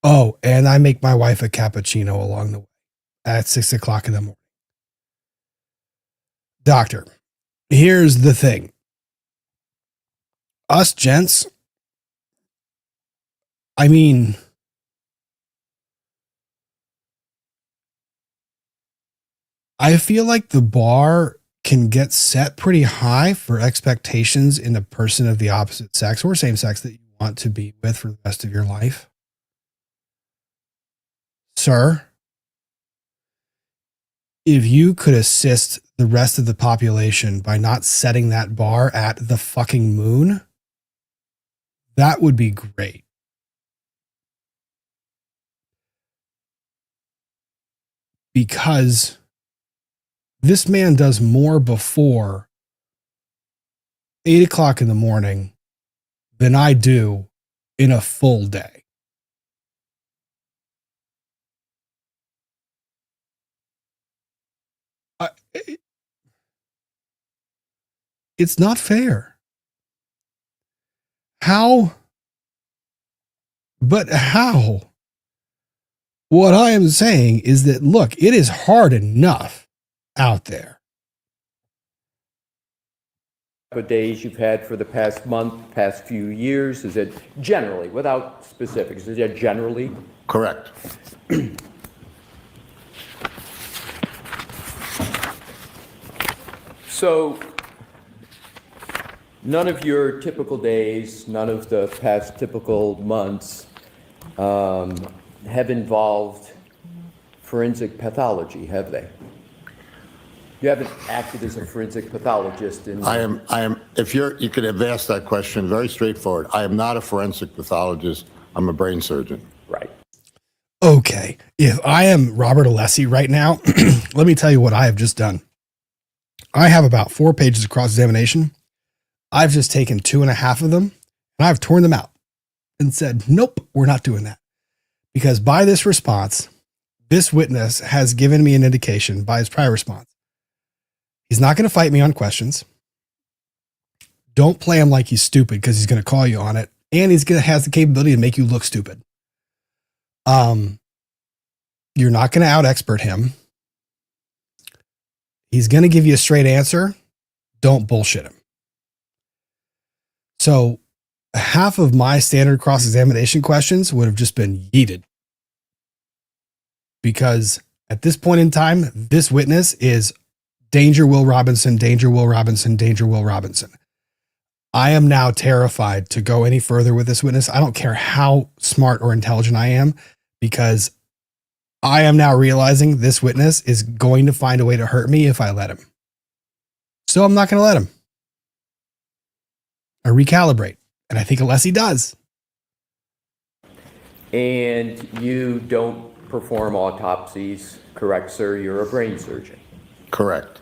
Oh, and I make my wife a cappuccino along the way at 6 o'clock in the morning. Doctor, here's the thing. Us gents, I mean, I feel like the bar can get set pretty high for expectations in a person of the opposite sex or same sex that you want to be with for the rest of your life. Sir, if you could assist the rest of the population by not setting that bar at the fucking moon, that would be great. Because This man does more before 8 o'clock in the morning than I do in a full day. It's not fair. How? But how? What I am saying is that, look, it is hard enough out there. What days you've had for the past month, past few years? Is it generally, without specifics, is it generally? Correct. So none of your typical days, none of the past typical months have involved forensic pathology, have they? You haven't acted as a forensic pathologist in... I am, if you could have asked that question, very straightforward. I am not a forensic pathologist. I'm a brain surgeon. Right. Okay. If I am Robert Alessi right now, let me tell you what I have just done. I have about 4 pages of cross-examination. I've just taken 2.5 of them and I've torn them out and said, nope, we're not doing that. Because by this response, this witness has given me an indication by his prior response. He's not going to fight me on questions. Don't play him like he's stupid because he's going to call you on it. And he's going to has the capability to make you look stupid. You're not going to out-expert him. He's going to give you a straight answer. Don't bullshit him. So half of my standard cross-examination questions would have just been yeeted. Because at this point in time, this witness is danger Will Robinson, danger Will Robinson, danger Will Robinson. I am now terrified to go any further with this witness. I don't care how smart or intelligent I am, because I am now realizing this witness is going to find a way to hurt me if I let him. So I'm not going to let him. I recalibrate. And I think Alessi does. And you don't perform autopsies, correct, sir? You're a brain surgeon. Correct.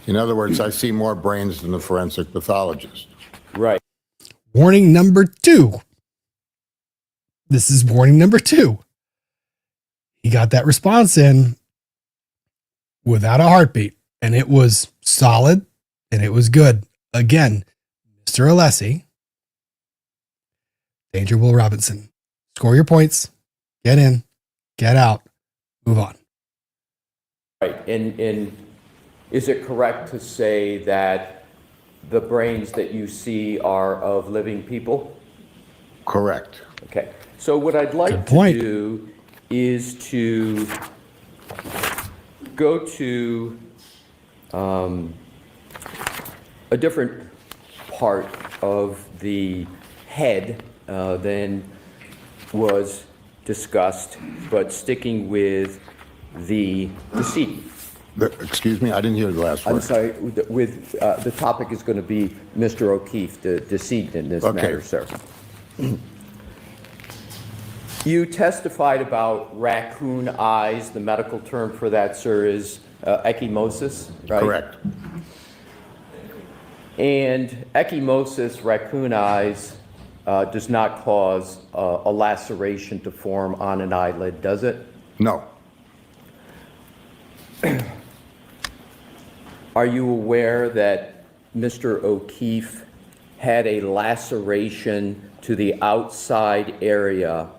In other words, I see more brains than the forensic pathologist. Right. Warning number 2. This is warning number 2. He got that response in without a heartbeat, and it was solid and it was good. Again, Mr. Alessi, danger Will Robinson. Score your points, get in, get out, move on. Right. And is it correct to say that the brains that you see are of living people? Correct. Okay. So what I'd like to do is to go to a different part of the head than was discussed, but sticking with the decedent. Excuse me, I didn't hear the last word. I'm sorry, with the topic is going to be Mr. O'Keefe, the decedent in this matter, sir. You testified about raccoon eyes. The medical term for that, sir, is ecchymosis, right? Correct. And ecchymosis, raccoon eyes, does not cause a laceration to form on an eyelid, does it? No. Are you aware that Mr. O'Keefe had a laceration to the outside area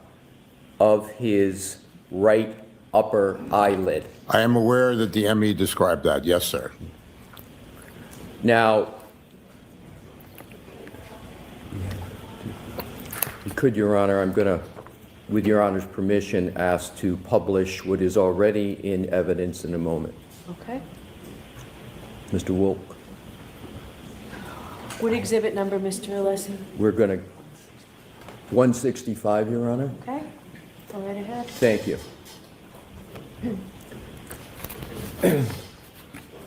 of his right upper eyelid? I am aware that the ME described that. Yes, sir. Now, could, Your Honor, I'm going to, with Your Honor's permission, ask to publish what is already in evidence in a moment. Okay. Mr. Wolk, What exhibit number, Mr. Alessi? we're going to, 165, Your Honor? Okay, go right ahead. Thank you.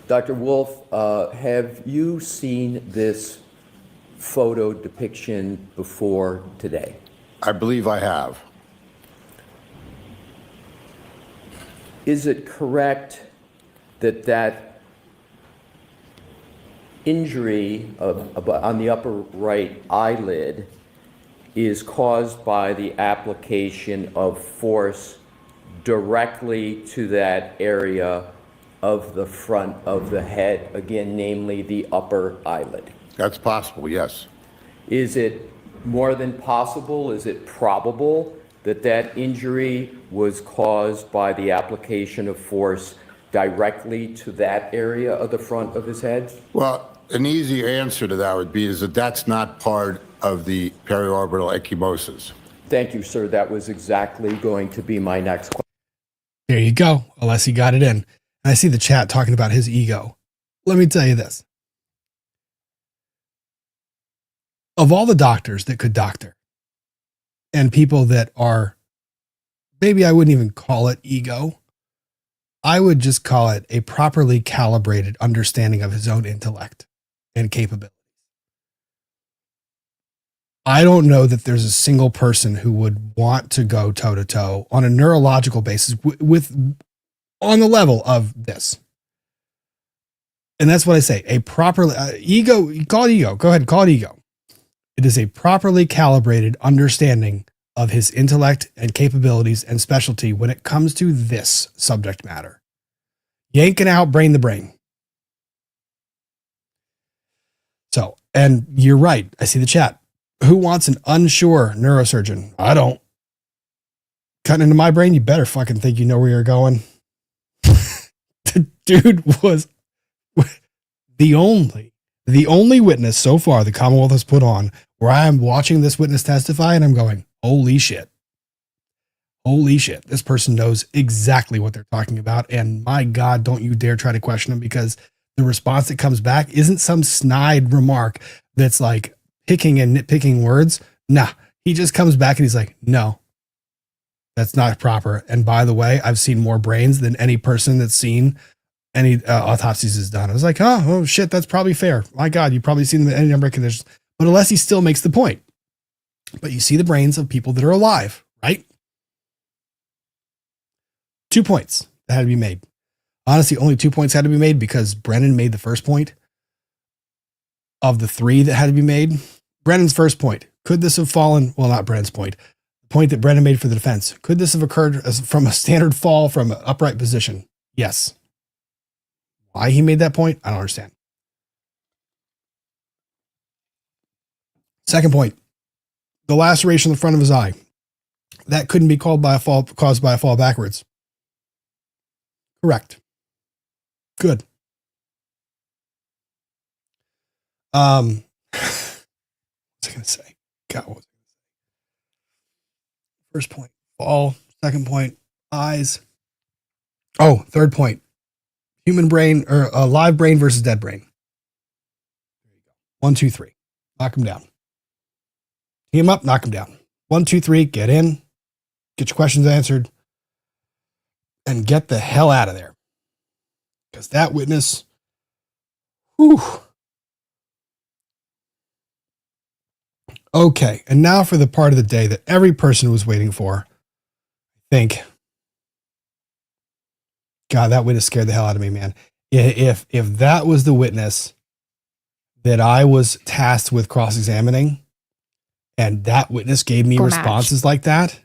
Dr. Wolf, have you seen this photo depiction before today? I believe I have. Is it correct that that injury on the upper right eyelid is caused by the application of force directly to that area of the front of the head, again, namely the upper eyelid? That's possible, yes. Is it more than possible? Is it probable that that injury was caused by the application of force directly to that area of the front of his head? Well, an easy answer to that would be is that that's not part of the periorbital ecchymosis. Thank you, sir. That was exactly going to be my next question. There you go. Alessi got it in. And I see the chat talking about his ego. Let me tell you this. Of all the doctors that could doctor and people that are, maybe I wouldn't even call it ego. I would just call it a properly calibrated understanding of his own intellect and capability. I don't know that there's a single person who would want to go toe to toe on a neurological basis with on the level of this. And that's what I say. A properly ego, call it ego. Go ahead and call it ego. It is a properly calibrated understanding of his intellect and capabilities and specialty when it comes to this subject matter. You ain't gonna outbrain the brain. So, and you're right. I see the chat. Who wants an unsure neurosurgeon? I don't. Cutting into my brain, you better fucking think you know where you're going. The dude was the only witness so far the Commonwealth has put on where I am watching this witness testify and I'm going, holy shit. Holy shit. This person knows exactly what they're talking about. And my God, don't you dare try to question him, because the response that comes back isn't some snide remark that's like picking and nitpicking words. Nah, he just comes back and he's like, no, that's not proper. And by the way, I've seen more brains than any person that's seen any autopsies is done. I was like, oh shit, that's probably fair. My God, you've probably seen them in any number of conditions. But unless he still makes the point. But you see the brains of people that are alive, right? 2 points that had to be made. Honestly, only 2 points had to be made because Brennan made the first point of the 3 that had to be made. Brennan's first point. Could this have fallen? Well, not Brennan's point. The point that Brennan made for the defense. Could this have occurred from a standard fall from an upright position? Yes. Why he made that point, I don't understand. Second point. The laceration in the front of his eye. That couldn't be caused by a fall backwards. Correct. Good. What was I going to say? God, what was I going to say? First point, fall. Second point, eyes. Oh, third point, human brain or a live brain versus dead brain. There you go. 1, 2, 3. Knock him down. Tee him up, knock him down. 1, 2, 3, get in, get your questions answered, and get the hell out of there. Because that witness, whew. Okay, and now for the part of the day that every person was waiting for. I think, God, that witness scared the hell out of me, man. If that was the witness that I was tasked with cross-examining, and that witness gave me responses like that,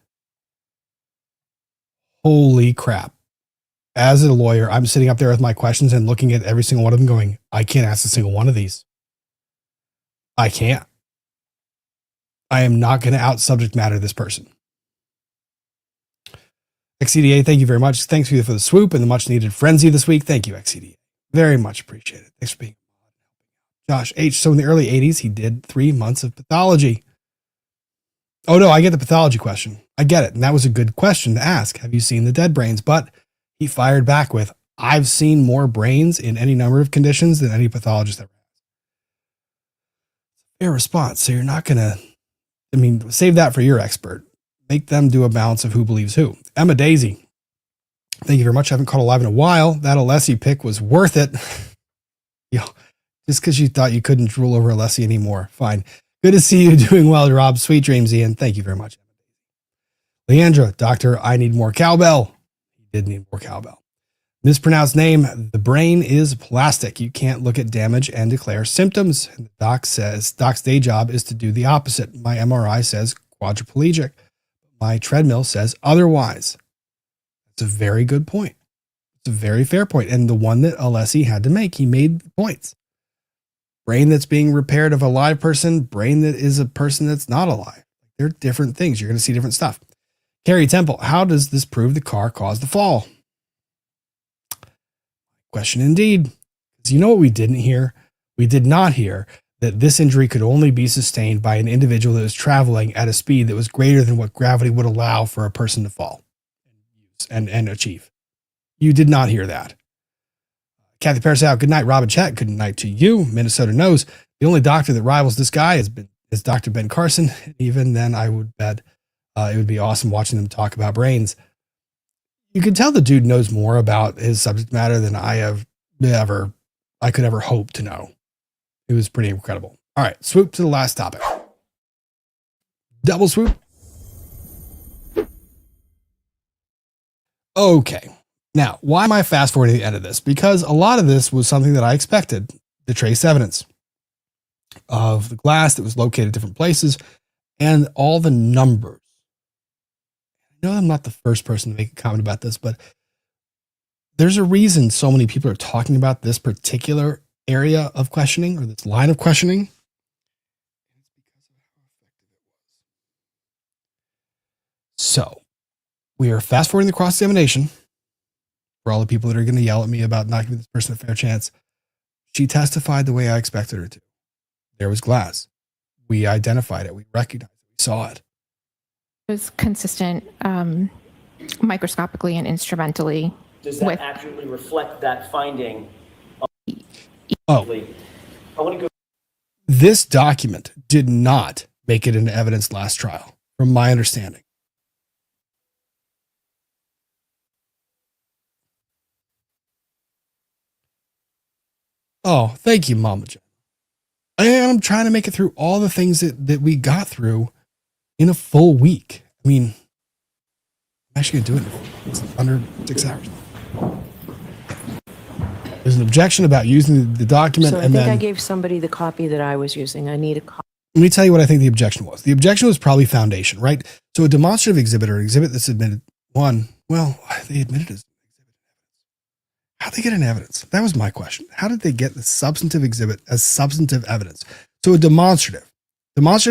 holy crap. As a lawyer, I'm sitting up there with my questions and looking at every single one of them going, I can't ask a single one of these. I can't. I am not going to out subject matter this person. XCDA, thank you very much. Thanks for the swoop and the much needed frenzy this week. Thank you, XCDA. Very much appreciated. Thanks for being Josh H. So in the early 80s, he did 3 months of pathology. Oh no, I get the pathology question. I get it. And that was a good question to ask. Have you seen the dead brains? But he fired back with, I've seen more brains in any number of conditions than any pathologist ever has. Fair response. So you're not going to, save that for your expert. Make them do a balance of who believes who. Emma Daisy, thank you very much. I haven't caught a live in a while. That Alessi pick was worth it. Just because you thought you couldn't rule over Alessi anymore. Fine. Good to see you doing well, Rob. Sweet dreams, Ian. Thank you very much. Leandra, doctor, I need more cowbell. He did need more cowbell. Mispronounced name. The brain is plastic. You can't look at damage and declare symptoms. And the doc's day job is to do the opposite. My MRI says quadriplegic. My treadmill says otherwise. It's a very good point. It's a very fair point. And the one that Alessi had to make, he made points. Brain that's being repaired of a live person, brain that is a person that's not alive. They're different things. You're going to see different stuff. Carrie Temple, how does this prove the car caused the fall? Question indeed. So you know what we didn't hear? We did not hear that this injury could only be sustained by an individual that was traveling at a speed that was greater than what gravity would allow for a person to fall and achieve. You did not hear that. Kathy Parasau, good night. Robin Chat, good night to you. Minnesota knows the only doctor that rivals this guy is Dr. Ben Carson. Even then, I would bet it would be awesome watching them talk about brains. You can tell the dude knows more about his subject matter than I could ever hope to know. It was pretty incredible. All right, swoop to the last topic. Double swoop. Okay. Now, why am I fast forwarding the end of this? Because a lot of this was something that I expected. The trace evidence of the glass that was located at different places and all the numbers. I know I'm not the first person to make a comment about this, but there's a reason so many people are talking about this particular area of questioning or this line of questioning. So we are fast forwarding the cross-examination for all the people that are going to yell at me about not giving this person a fair chance. She testified the way I expected her to. There was glass. We identified it. We recognized it. We saw it. It was consistent microscopically and instrumentally. Does that accurately reflect that finding? Oh, I want to go. This document did not make it into evidence last trial, from my understanding. Oh, thank you, Mama Jen. And I'm trying to make it through all the things that we got through in a full week. I mean, I'm actually going to do it in under 6 hours. There's an objection about using the document. So I think I gave somebody the copy that I was using. I need a copy. Let me tell you what I think the objection was. The objection was probably foundation, right? So a demonstrative exhibit or exhibit that's admitted, they admitted as how'd they get an evidence? That was my question. How did they get the substantive exhibit as substantive evidence? So a demonstrative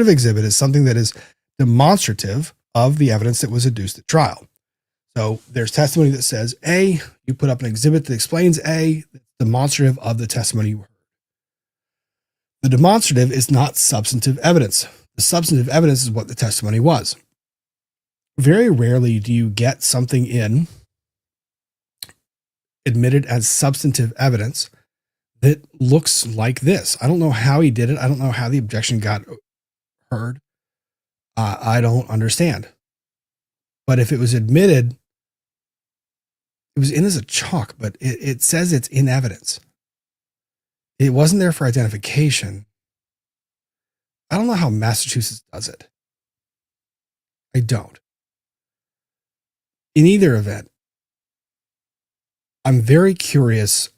exhibit is something that is demonstrative of the evidence that was adduced at trial. So there's testimony that says A, you put up an exhibit that explains A, that's demonstrative of the testimony you heard. The demonstrative is not substantive evidence. The substantive evidence is what the testimony was. Very rarely do you get something in admitted as substantive evidence that looks like this. I don't know how he did it. I don't know how the objection got heard. I don't understand. But if it was admitted, it was in as a chalk, but it says it's in evidence. It wasn't there for identification. I don't know how Massachusetts does it. I don't. In either event, I'm very curious.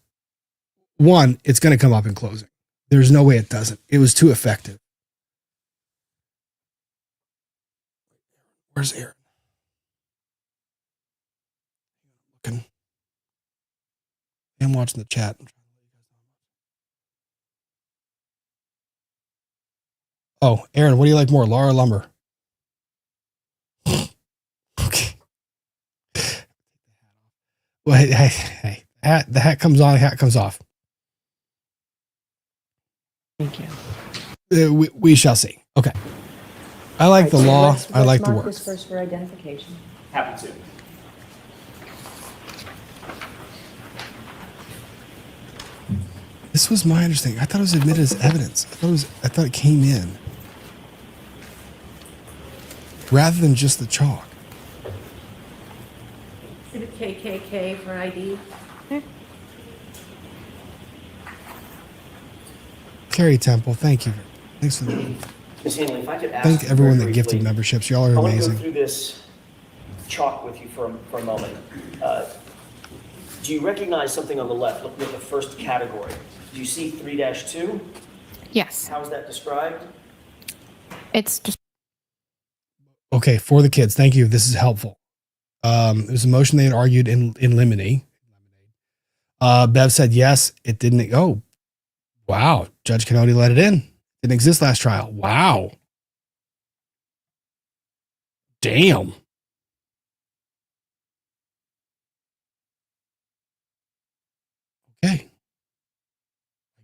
One, it's going to come up in closing. There's no way it doesn't. It was too effective. Where's Aaron? I'm watching the chat. Oh, Aaron, what do you like more, Laura or Lumber? Okay. Well, hey, the hat comes on, hat comes off. Thank you. We shall see. Okay. I like the law. I like the work. This first for identification. Happy to. This was my understanding. I thought it was admitted as evidence. I thought it came in rather than just the chalk. Exhibit KKK for ID. Carrie Temple, thank you. Thanks for that. Ms. Hanley, if I could ask Thank you everyone very that gifted briefly, memberships. Y'all are I want to go amazing. through this chalk with you for a moment. Do you recognize something on the left, looking at the first category? Do you see 3-2? Yes. How is that described? It's just Okay, for the kids, thank you. This is helpful. It was a motion they had argued in limine. Bev said yes. It didn't. Oh, wow. Judge Canody let it in. Didn't exist last trial. Wow. Damn. Okay.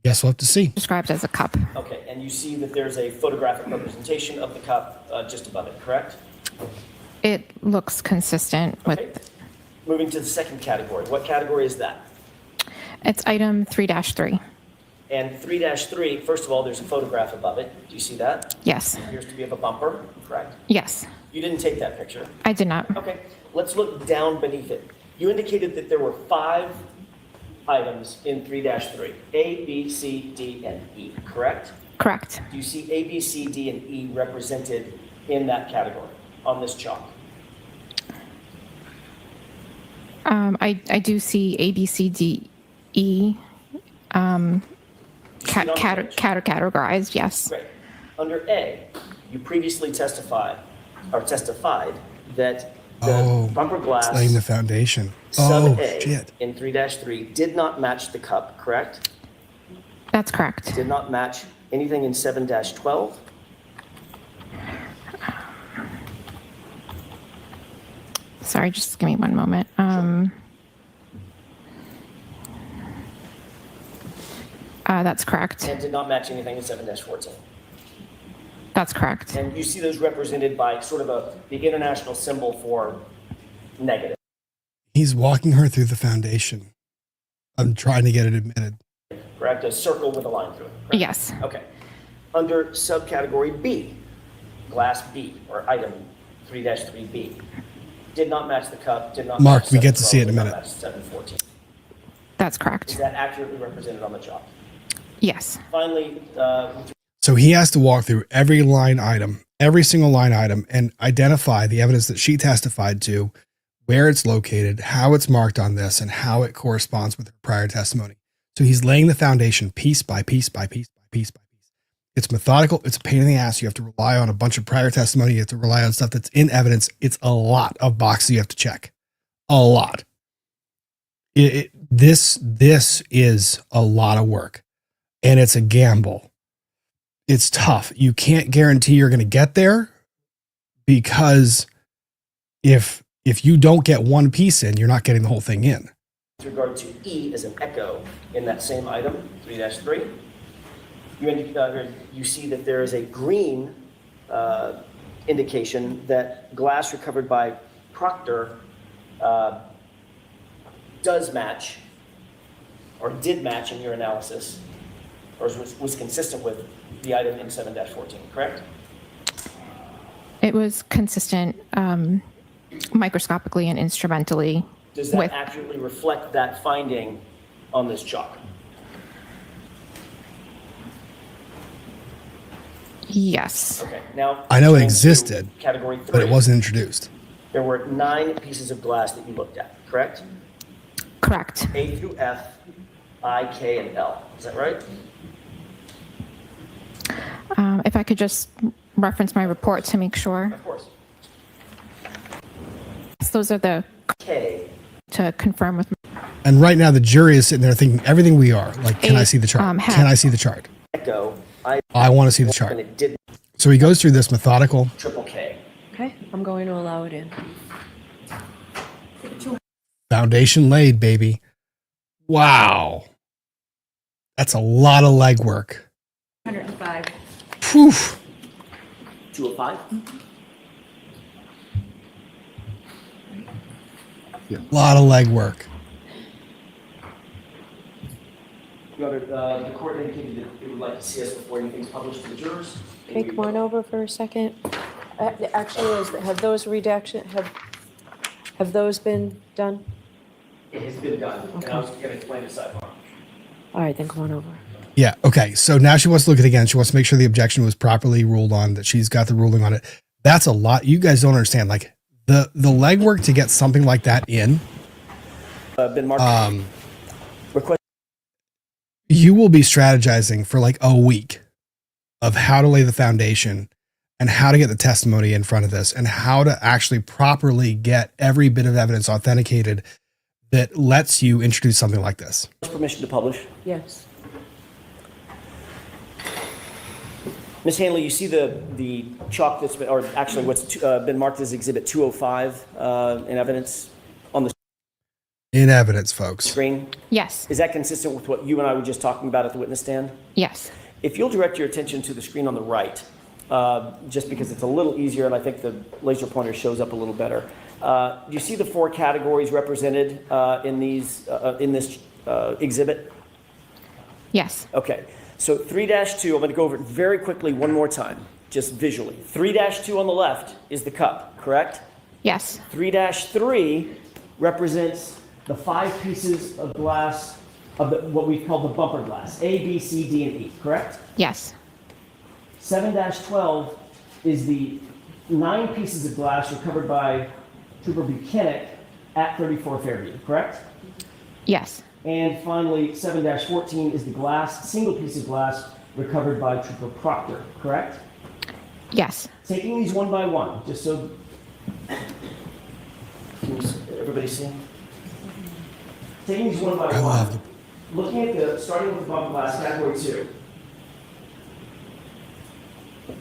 Guess we'll have to see. described as a cup. Okay, and you see that there's a photographic representation of the cup just above it, correct? It looks consistent with. Okay. Moving to the second category. What category is that? It's item 3-3. And 3-3, first of all, there's a photograph above it. Do you see that? Yes. It appears to be of a bumper, correct? Yes. You didn't take that picture. I did not. Okay, let's look down beneath it. You indicated that there were 5 items in 3-3, A, B, C, D, and E, correct? Correct. Do you see A, B, C, D, and E represented in that category on this chalk? I do see A, B, C, D, E categorized, yes. Great. Under A, you previously testified that the bumper glass laying the foundation. sub Oh, A shit. in 3-3 did not match the cup, correct? That's correct. Did not match anything in 7-12? Sorry, just give me one moment. That's correct. And did not match anything in 7-14? That's correct. And you see those represented by sort of the international symbol for negative. He's walking her through the foundation. I'm trying to get it admitted. Correct? A circle with a line through it. Correct? Yes. Okay. Under subcategory B, glass B, or item 3-3B, did not match the cup, did not Mark, match we get to 7-12, see it in a did not minute. match 7-14. That's correct. Is that accurately represented on the chart? Yes. Finally, So he has to walk through every line item, every single line item, and identify the evidence that she testified to, where it's located, how it's marked on this, and how it corresponds with her prior testimony. So he's laying the foundation piece by piece by piece by piece by piece. It's methodical. It's a pain in the ass. You have to rely on a bunch of prior testimony. You have to rely on stuff that's in evidence. It's a lot of boxes you have to check. A lot. This is a lot of work, and it's a gamble. It's tough. You can't guarantee you're going to get there, because if you don't get one piece in, you're not getting the whole thing in. with regard to E as an echo in that same item, 3-3, you see that there is a green indication that glass recovered by Proctor does match, or did match in your analysis, or was consistent with the item in 7-14, correct? It was consistent microscopically and instrumentally. Does that accurately reflect that finding on this chalk? Yes. Okay, now. I know it existed, Category 3. but it wasn't introduced. There were 9 pieces of glass that you looked at, correct? Correct. A through F, I, K, and L. Is that right? If I could just reference my report to make sure. Of course. So those are the K. To confirm with. And right now the jury is sitting there thinking everything we are. Like, can I see the chart? Can I see the chart? Echo. I want to see the chart. And it did So he goes through this methodical. triple K. Okay, I'm going to allow it in. Foundation laid, baby. Wow. That's a lot of legwork. 105. Whew. 205? A lot of legwork. Your Honor, the court indicated that it would like to see us before anything's published to the jurors. Okay, come on over for a second. Actually, have those have those been done? It has been done, and I was going to explain the sidebar. All right, then come on over. Yeah. Okay. So now she wants to look at it again. She wants to make sure the objection was properly ruled on, that she's got the ruling on it. That's a lot. You guys don't understand. Like the legwork to get something like that in been marked. Request. You will be strategizing for like a week of how to lay the foundation and how to get the testimony in front of this and how to actually properly get every bit of evidence authenticated that lets you introduce something like this. Permission to publish. Yes. Ms. Hanley, you see the chalk that's been, or actually what's been marked as Exhibit 205 in evidence on the In evidence, folks. screen? Yes. Is that consistent with what you and I were just talking about at the witness stand? Yes. If you'll direct your attention to the screen on the right, just because it's a little easier and I think the laser pointer shows up a little better. Do you see the 4 categories represented in this exhibit? Yes. Okay, so 3-2, I'm going to go over it very quickly one more time, just visually. 3-2 on the left is the cup, correct? Yes. 3-3 represents the 5 pieces of glass of what we call the bumper glass, A, B, C, D, and E, correct? Yes. 7-12 is the 9 pieces of glass recovered by Trooper Buchanan at 34 Fairview, correct? Yes. And finally, 7-14 is the single piece of glass recovered by Trooper Proctor, correct? Yes. Taking these one by one, just so everybody see? Taking these one by one, looking at starting with the bumper glass, category 2.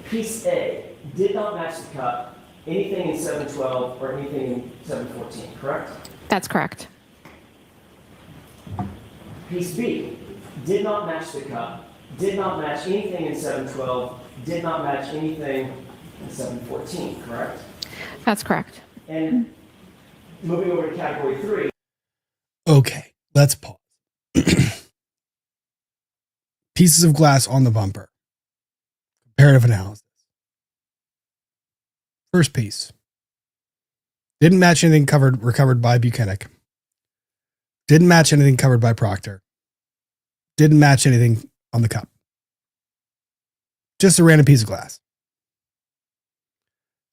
Piece A did not match the cup, anything in 712 or anything in 714, correct? That's correct. Piece B did not match the cup, did not match anything in 712, did not match anything in 714, correct? That's correct. And moving over to category 3. Okay, let's pause. Pieces of glass on the bumper. Comparative analysis. First piece. Didn't match anything recovered by Buchanan. Didn't match anything covered by Proctor. Didn't match anything on the cup. Just a random piece of glass.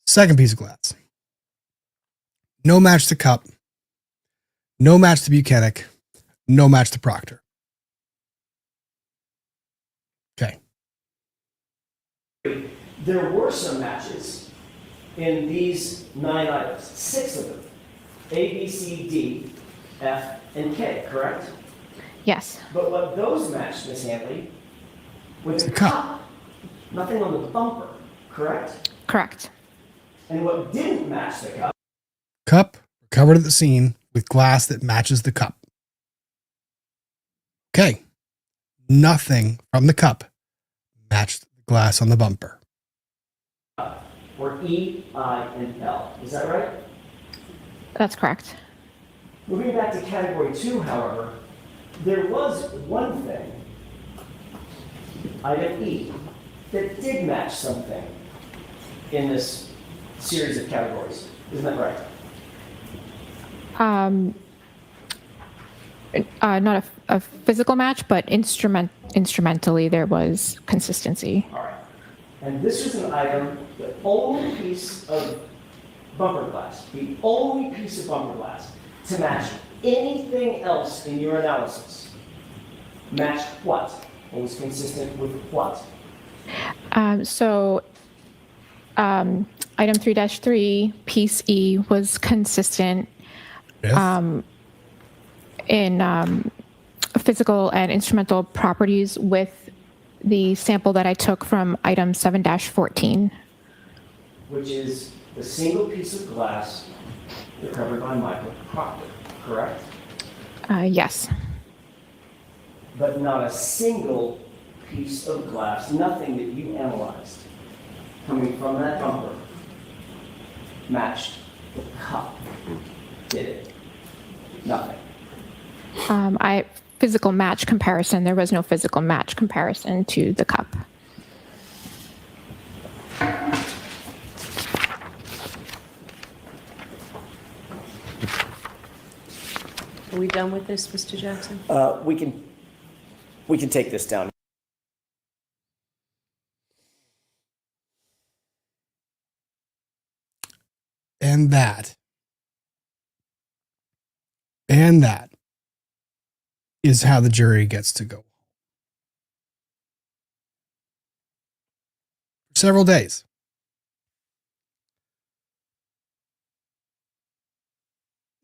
Second piece of glass. No match to cup. No match to Buchanan. No match to Proctor. Okay. There were some matches in these 9 items, 6 of them. A, B, C, D, F, and K, correct? Yes. But what those matched, Ms. Hanley, was the cup. Nothing on the bumper, correct? Correct. And what didn't match the cup. Cup recovered at the scene with glass that matches the cup. Okay. Nothing from the cup matched the glass on the bumper. Were E, I, and L. Is that right? That's correct. Moving back to category 2, however, there was one thing, item E, that did match something in this series of categories. Isn't that right? Not a physical match, but instrumentally there was consistency. All right. And this was an item, the only piece of bumper glass, the only piece of bumper glass to match anything else in your analysis. Matched what? Or was consistent with what? Item 3-3, piece E, was consistent in physical and instrumental properties with the sample that I took from item 7-14. Which is the single piece of glass recovered by Michael Proctor, correct? Yes. But not a single piece of glass, nothing that you analyzed coming from that bumper matched the cup, did it? Nothing. Physical match comparison, there was no physical match comparison to the cup. Are we done with this, Mr. Jackson? We can take this down. And that is how the jury gets to go. For several days.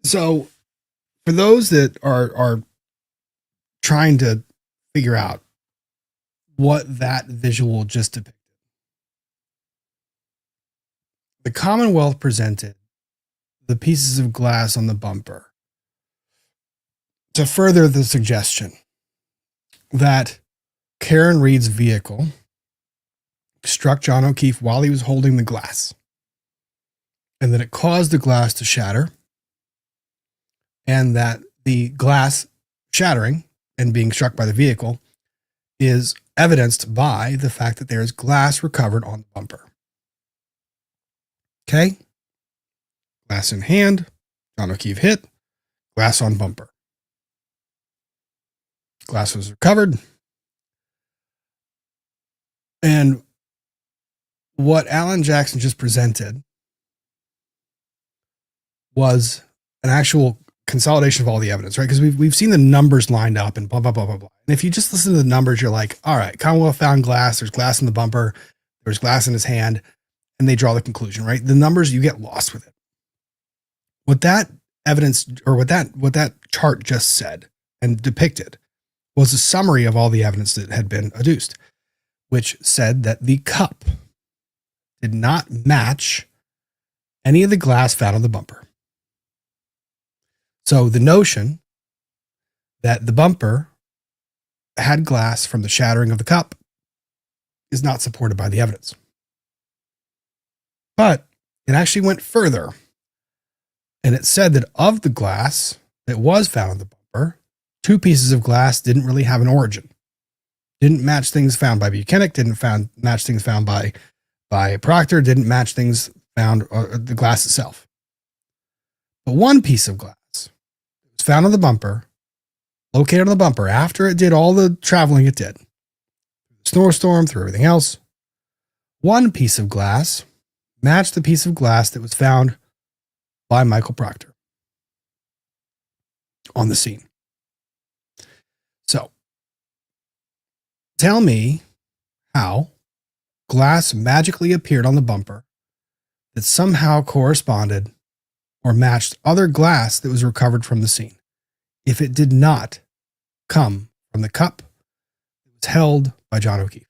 So for those that are trying to figure out what that visual just depicted, the Commonwealth presented the pieces of glass on the bumper to further the suggestion that Karen Reed's vehicle struck John O'Keefe while he was holding the glass, and that it caused the glass to shatter, and that the glass shattering and being struck by the vehicle is evidenced by the fact that there is glass recovered on the bumper. Okay? Glass in hand, John O'Keefe hit, glass on bumper. Glass was recovered. And what Alan Jackson just presented was an actual consolidation of all the evidence, right? Because we've seen the numbers lined up and blah, blah, blah, blah, blah. And if you just listen to the numbers, you're like, all right, Commonwealth found glass, there's glass in the bumper, there's glass in his hand, and they draw the conclusion, right? The numbers, you get lost with it. What that evidence, or what that chart just said and depicted, was a summary of all the evidence that had been adduced, which said that the cup did not match any of the glass found on the bumper. So the notion that the bumper had glass from the shattering of the cup is not supported by the evidence. But it actually went further, and it said that of the glass that was found on the bumper, 2 pieces of glass didn't really have an origin. Didn't match things found by Buchanan, didn't match things found by Proctor, didn't match things found, the glass itself. But 1 piece of glass was found on the bumper, located on the bumper after it did all the traveling it did. The snowstorm, through everything else. 1 piece of glass matched the piece of glass that was found by Michael Proctor on the scene. So, tell me how glass magically appeared on the bumper that somehow corresponded or matched other glass that was recovered from the scene, if it did not come from the cup that was held by John O'Keefe.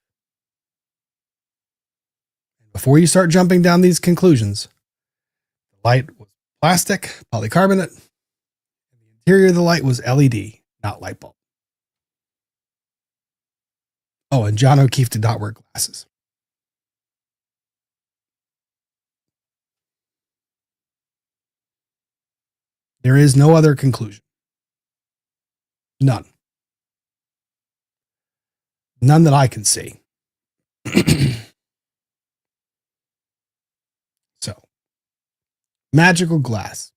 Before you start jumping down these conclusions, the light was plastic, polycarbonate, and the interior of the light was LED, not light bulb. Oh, and John O'Keefe did not wear glasses. There is no other conclusion. None. None that I can see. So, magical glass.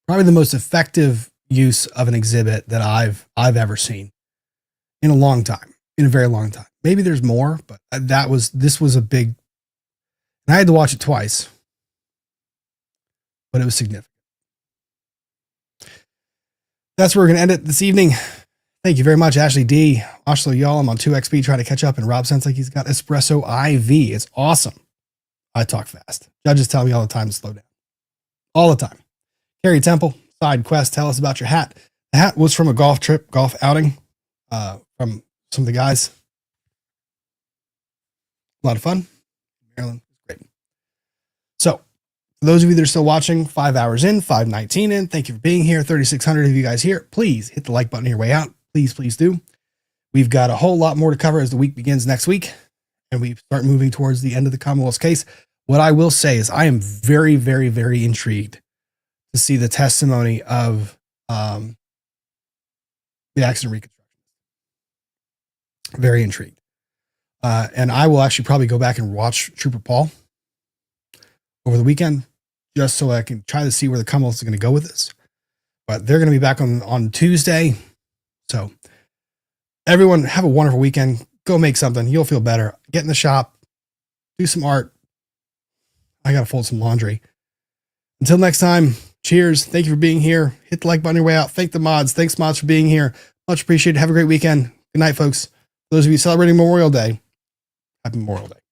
Probably the most effective use of an exhibit that I've ever seen in a long time, in a very long time. Maybe there's more, but this was a big, and I had to watch it twice, but it was significant. That's where we're going to end it this evening. Thank you very much, Ashley D. Oslo, y'all. I'm on 2XP trying to catch up, and Rob sounds like he's got espresso IV. It's awesome. I talk fast. Judges tell me all the time to slow down. All the time. Carrie Temple, side quest, tell us about your hat. The hat was from a golf outing from some of the guys. A lot of fun. Maryland, great. So, for those of you that are still watching, 5 hours in, 5:19 in, thank you for being here. 3,600 of you guys here. Please hit the like button on your way out. Please, please do. We've got a whole lot more to cover as the week begins next week, and we start moving towards the end of the Commonwealth's case. What I will say is I am very, very, very intrigued to see the testimony of the accident reconstruction. Very intrigued. And I will actually probably go back and watch Trooper Paul over the weekend, just so I can try to see where the Commonwealth is going to go with this. But they're going to be back on Tuesday. So everyone have a wonderful weekend. Go make something. You'll feel better. Get in the shop. Do some art. I got to fold some laundry. Until next time, Cheers. Thank you for being here. Hit the like button on your way out. Thank the mods. Thanks, mods, for being here. Much appreciated. Have a great weekend. Good night, folks. For those of you celebrating Memorial Day, happy Memorial Day.